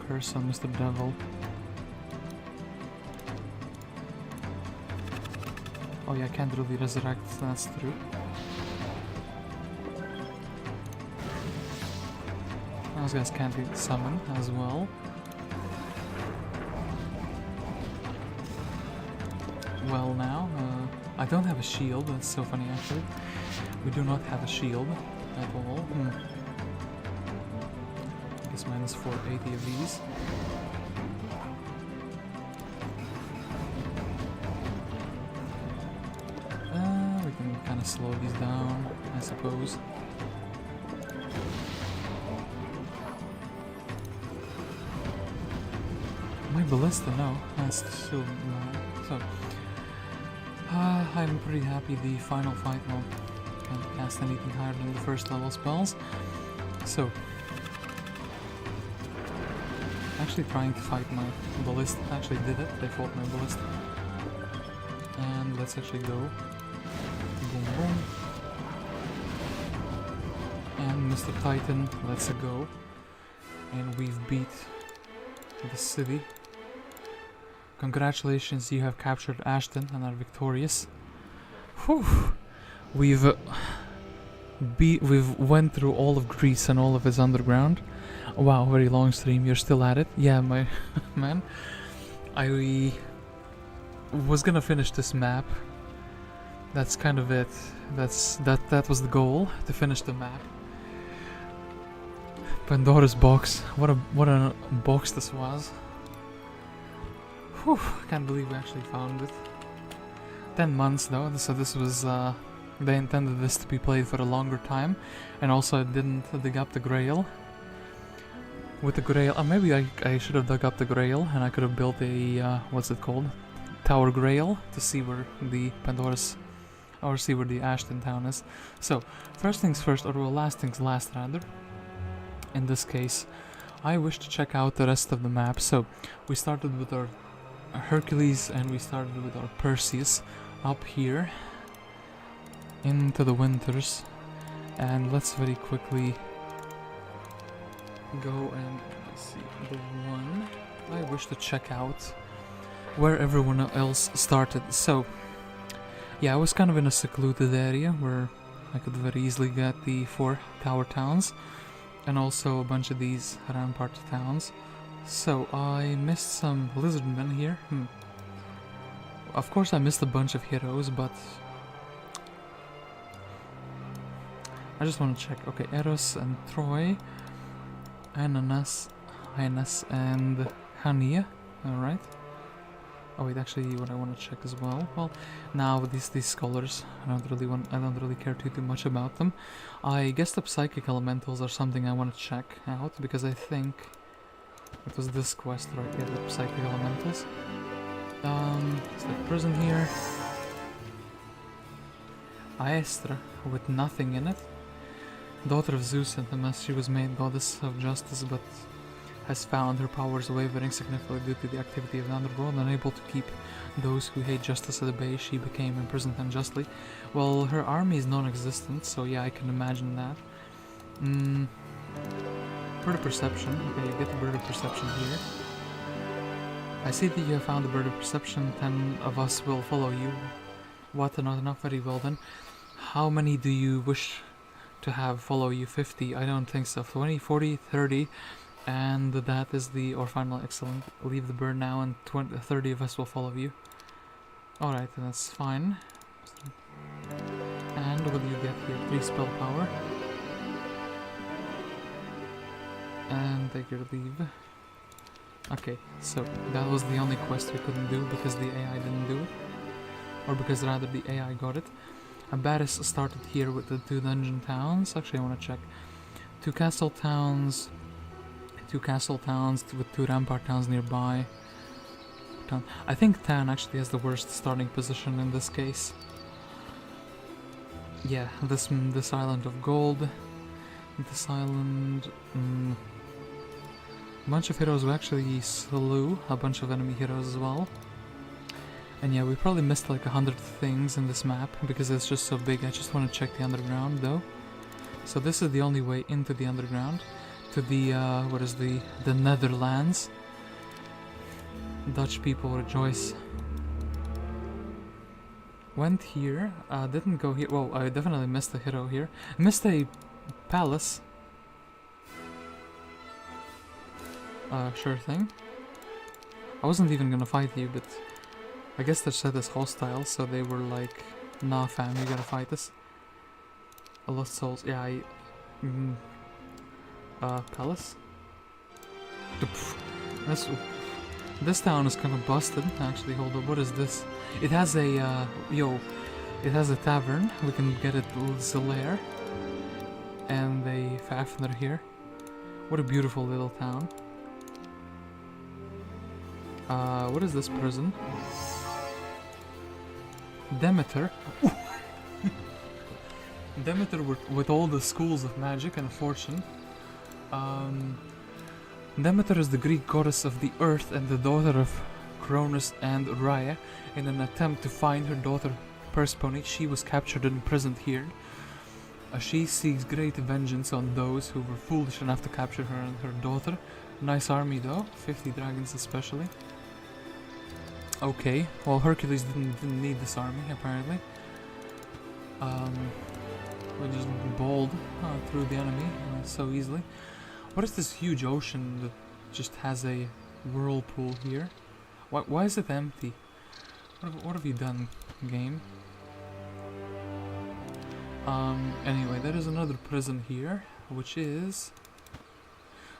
curse on Mr. Devil. Oh yeah, I can't really resurrect, that's true. Those guys can't be summoned as well. Well now, I don't have a shield, that's so funny actually. We do not have a shield at all. I guess minus 480 of these. Slow these down, I suppose. My ballista, no, that's still no. So, I'm pretty happy the final fight will can't cast anything higher than the first level spells. So, actually trying to fight my ballista. Actually did it. They fought my ballista. And let's actually go. Boom, boom. And Mr. Titan, let's go. And we've beat the city. Congratulations, you have captured Ashton and are victorious. Whew. We've went through all of Greece and all of its underground. Wow, very long stream. You're still at it? Yeah, my man. I was gonna finish this map. That's kind of it. That was the goal, to finish the map. Pandora's Box. What a box this was. Whew, can't believe we actually found it. 10 months though, so this was they intended this to be played for a longer time, and also I didn't dig up the Grail. With the Grail, maybe I should have dug up the Grail and I could have built a what's it called? Tower Grail to see where the Pandora's, or see where the Ashton town is. So, first things first, or well, last things last rather. In this case, I wish to check out the rest of the map. So, we started with our Hercules and we started with our Perseus up here into the winters. And let's very quickly go and let's see the one. I wish to check out where everyone else started. So, yeah, I was kind of in a secluded area where I could very easily get the 4 tower towns and also a bunch of these rampart towns. So I missed some lizardmen here. Of course I missed a bunch of heroes, but I just want to check. Okay, Eros and Troy, Aeneas and Harmonia. Alright. Oh wait, actually, what I want to check as well. Well, now these scholars, I don't really care too much about them. I guess the psychic elementals are something I want to check out because I think it was this quest right here, the psychic elementals. It's the prison here. Astrea, with nothing in it. Daughter of Zeus and Themis, she was made goddess of justice, but has found her powers wavering significantly due to the activity of the underworld. Unable to keep those who hate justice at bay, she became imprisoned unjustly. Well, her army is non-existent, so yeah, I can imagine that. Bird of perception. Okay, you get the bird of perception here. I see that you have found the bird of perception. 10 of us will follow you. What, not enough? Very well then. How many do you wish to have follow you? 50? I don't think so. 20, 40, 30. And that is the, or final, excellent. Leave the bird now and 30 of us will follow you. Alright, then that's fine. And what do you get here? 3 spell power. And take your leave. Okay, so that was the only quest we couldn't do because the AI didn't do it. Or because rather the AI got it. Abderus started here with the 2 dungeon towns. Actually, I want to check. 2 castle towns with 2 rampart towns nearby. I think Tan actually has the worst starting position in this case. Yeah, this island of gold. This island... a bunch of heroes who actually slew a bunch of enemy heroes as well. And yeah, we probably missed like 100 things in this map because it's just so big. I just want to check the underground though. So this is the only way into the underground. To the, what is the Netherlands. Dutch people rejoice. Went here, didn't go here. Well, I definitely missed a hero here. Missed a palace. Sure thing. I wasn't even gonna fight you, but I guess they said as hostile, so they were like, nah fam, you gotta fight us. A lost souls, yeah, palace? This town is kinda busted. Actually, hold up, what is this? It has a, it has a tavern. We can get it Zelair. And a Fafner here. What a beautiful little town. What is this prison? Demeter. Demeter with all the schools of magic and fortune. Demeter is the Greek goddess of the earth and the daughter of Cronus and Rhea. In an attempt to find her daughter Perseus, she was captured and imprisoned here. She seeks great vengeance on those who were foolish enough to capture her and her daughter. Nice army though, 50 dragons especially. Okay, well Hercules didn't need this army apparently. We just bowled through the enemy so easily. What is this huge ocean that just has a whirlpool here? Why is it empty? What have you done, game? Anyway, there is another prison here, which is...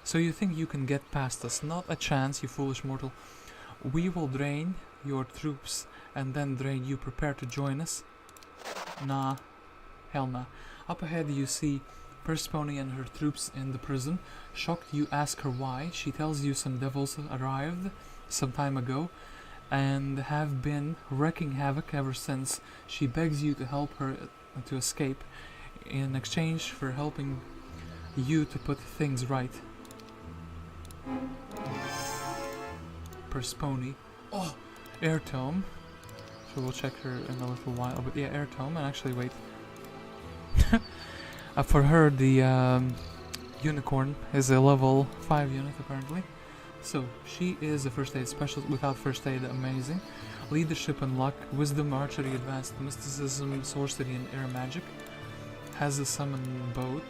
So you think you can get past us? Not a chance, you foolish mortal. We will drain your troops and then drain you. Prepare to join us. Nah. Hell nah. Up ahead you see Perseus and her troops in the prison. Shocked, you ask her why. She tells you some devils arrived some time ago and have been wreaking havoc ever since. She begs you to help her to escape in exchange for helping you to put things right. Perseus. Oh, air tome. So we'll check her in a little while. But yeah, air tome. And actually, wait. For her, the unicorn is a level 5 unit apparently. So she is a first aid specialist. Without first aid, amazing. Leadership and luck, wisdom, archery, advanced mysticism, sorcery, and air magic. Has a summon boat.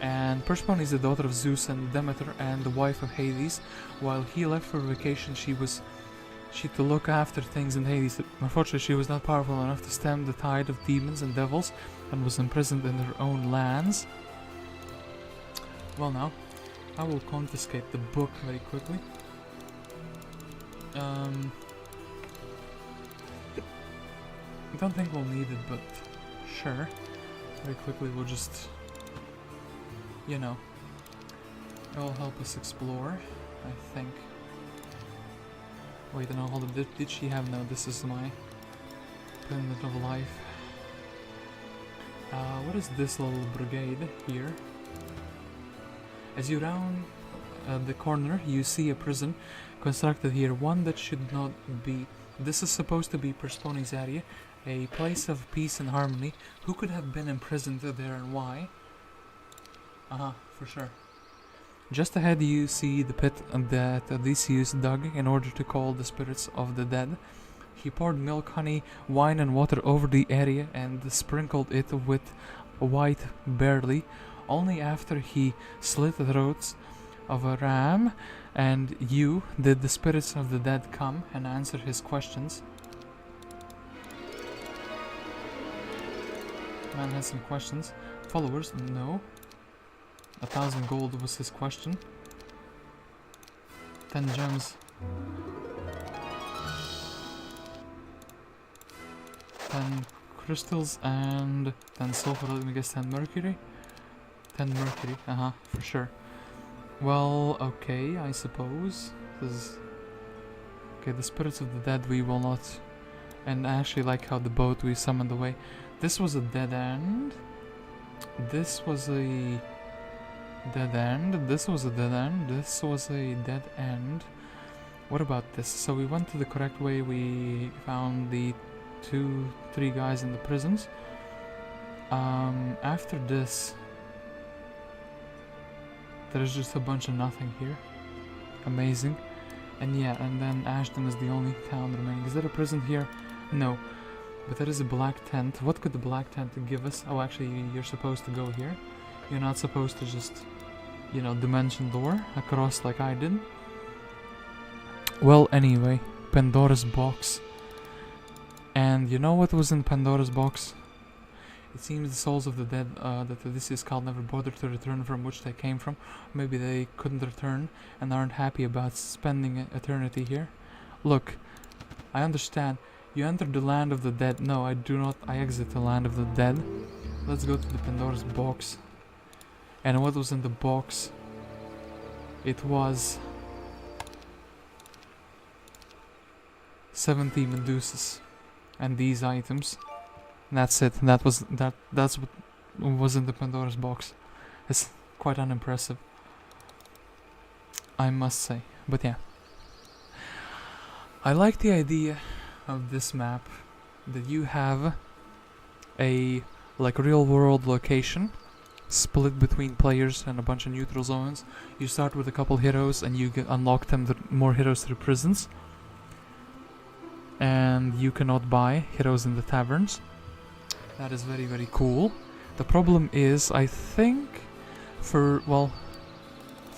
And Persephone is the daughter of Zeus and Demeter and the wife of Hades. While he left for vacation, she to look after things in Hades. Unfortunately, she was not powerful enough to stem the tide of demons and devils and was imprisoned in her own lands. Well now, I will confiscate the book very quickly. I don't think we'll need it, but sure. Very quickly we'll just, you know, it'll help us explore, I think. Wait, no, hold on, did she have, no, this is my pendant of life. What is this little brigade here? As you round the corner, you see a prison constructed here, one that should not be. This is supposed to be Persephone's area, a place of peace and harmony. Who could have been imprisoned there and why? For sure. Just ahead you see the pit that Odysseus dug in order to call the spirits of the dead. He poured milk, honey, wine and water over the area and sprinkled it with white barley. Only after he slit the throats of a ram and ewe did the spirits of the dead come and answer his questions. Man has some questions. Followers? No. 1,000 gold was his question. 10 gems. 10 crystals and 10 sulfur, let me guess 10 mercury? 10 mercury, for sure. Well, okay, I suppose. Okay, the spirits of the dead we will not... And I actually like how the boat we summoned away. This was a dead end. This was a dead end. This was a dead end. This was a dead end. What about this? So we went to the correct way. We found the 2-3 guys in the prisons. After this, there's just a bunch of nothing here. Amazing. And yeah, and then Ashton is the only town remaining. Is there a prison here? No. But there is a black tent. What could the black tent give us? Oh, actually, you're supposed to go here. You're not supposed to just, you know, dimension door across like I did. Well, anyway, Pandora's box. And you know what was in Pandora's box? It seems the souls of the dead that Odysseus called never bothered to return from which they came from. Maybe they couldn't return and aren't happy about spending eternity here. Look, I understand. You entered the land of the dead. No, I do not. I exit the land of the dead. Let's go to the Pandora's box. And what was in the box? It was 70 Medusas. And these items. And that's it. That's what was in the Pandora's box. It's quite unimpressive, I must say. But yeah. I like the idea of this map that you have a like real world location split between players and a bunch of neutral zones. You start with a couple heroes and you unlock them more heroes through prisons. And you cannot buy heroes in the taverns. That is very, very cool. The problem is, I think, for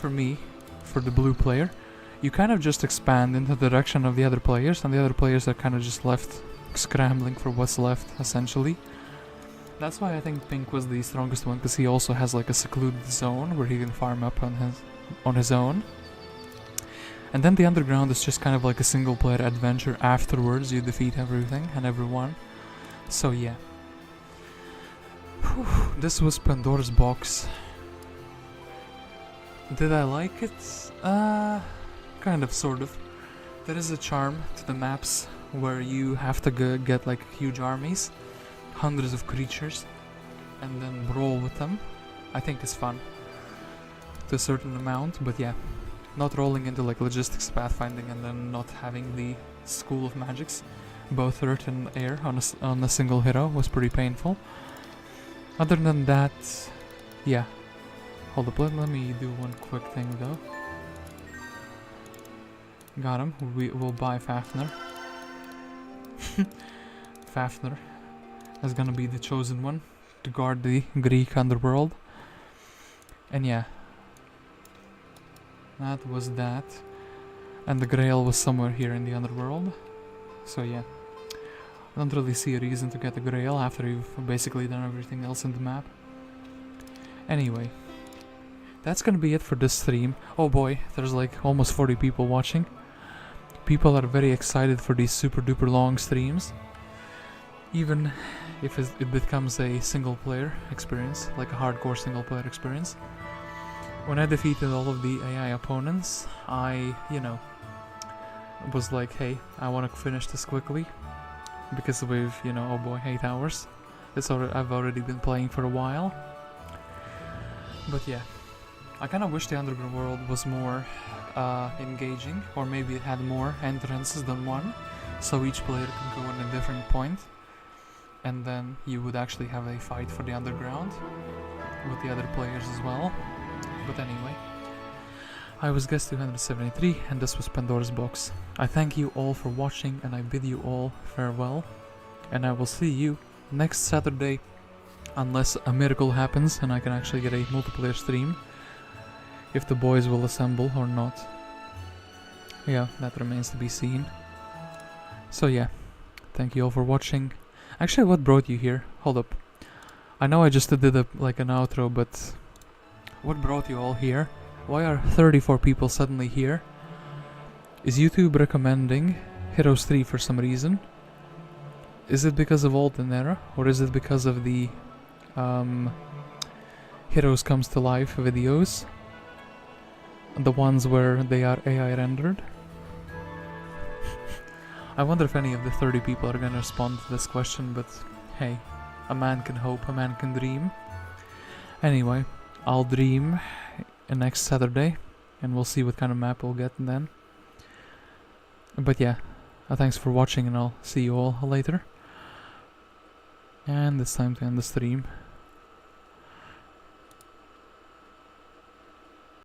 me, for the blue player, you kind of just expand into the direction of the other players, and the other players are kind of just left scrambling for what's left, essentially. That's why I think Pink was the strongest one, because he also has like a secluded zone where he can farm up on his own. And then the underground is just kind of like a single player adventure. Afterwards you defeat everything and everyone. So yeah. Whew, this was Pandora's box. Did I like it? Kind of, sort of. There is a charm to the maps where you have to get like huge armies, hundreds of creatures, and then brawl with them. I think it's fun to a certain amount, but yeah. Not rolling into like logistics pathfinding and then not having the school of magics, both earth and air on a single hero was pretty painful. Other than that, yeah. Hold up, let me do one quick thing though. Got him. We'll buy Fafnir. Fafnir is gonna be the chosen one to guard the Greek underworld. And yeah. That was that. And the Grail was somewhere here in the underworld. So yeah. I don't really see a reason to get the Grail after you've basically done everything else in the map. Anyway. That's gonna be it for this stream. Oh boy, there's like almost 40 people watching. People are very excited for these super duper long streams. even if it becomes a single player experience, like a hardcore single player experience. When I defeated all of the AI opponents, I, was like, hey, I want to finish this quickly, because we've, oh boy, 8 hours. I've already been playing for a while. But yeah, I kind of wish the underground world was more engaging, or maybe it had more entrances than one, so each player can go in a different point, and then you would actually have a fight for the underground with the other players as well. But anyway, I was guest 273, and this was Pandora's Box. I thank you all for watching, and I bid you all farewell, and I will see you next Saturday, unless a miracle happens and I can actually get a multiplayer stream, if the boys will assemble or not. Yeah, that remains to be seen. So yeah, thank you all for watching. Actually, what brought you here? Hold up. I know I just did an outro, but what brought you all here? Why are 34 people suddenly here? Is YouTube recommending Heroes 3 for some reason? Is it because of Alten Era, or is it because of the Heroes Comes to Life videos? The ones where they are AI rendered? I wonder if any of the 30 people are gonna respond to this question, but hey, a man can hope, a man can dream. Anyway, I'll dream next Saturday, and we'll see what kind of map we'll get then. But yeah, thanks for watching, and I'll see you all later. And it's time to end the stream.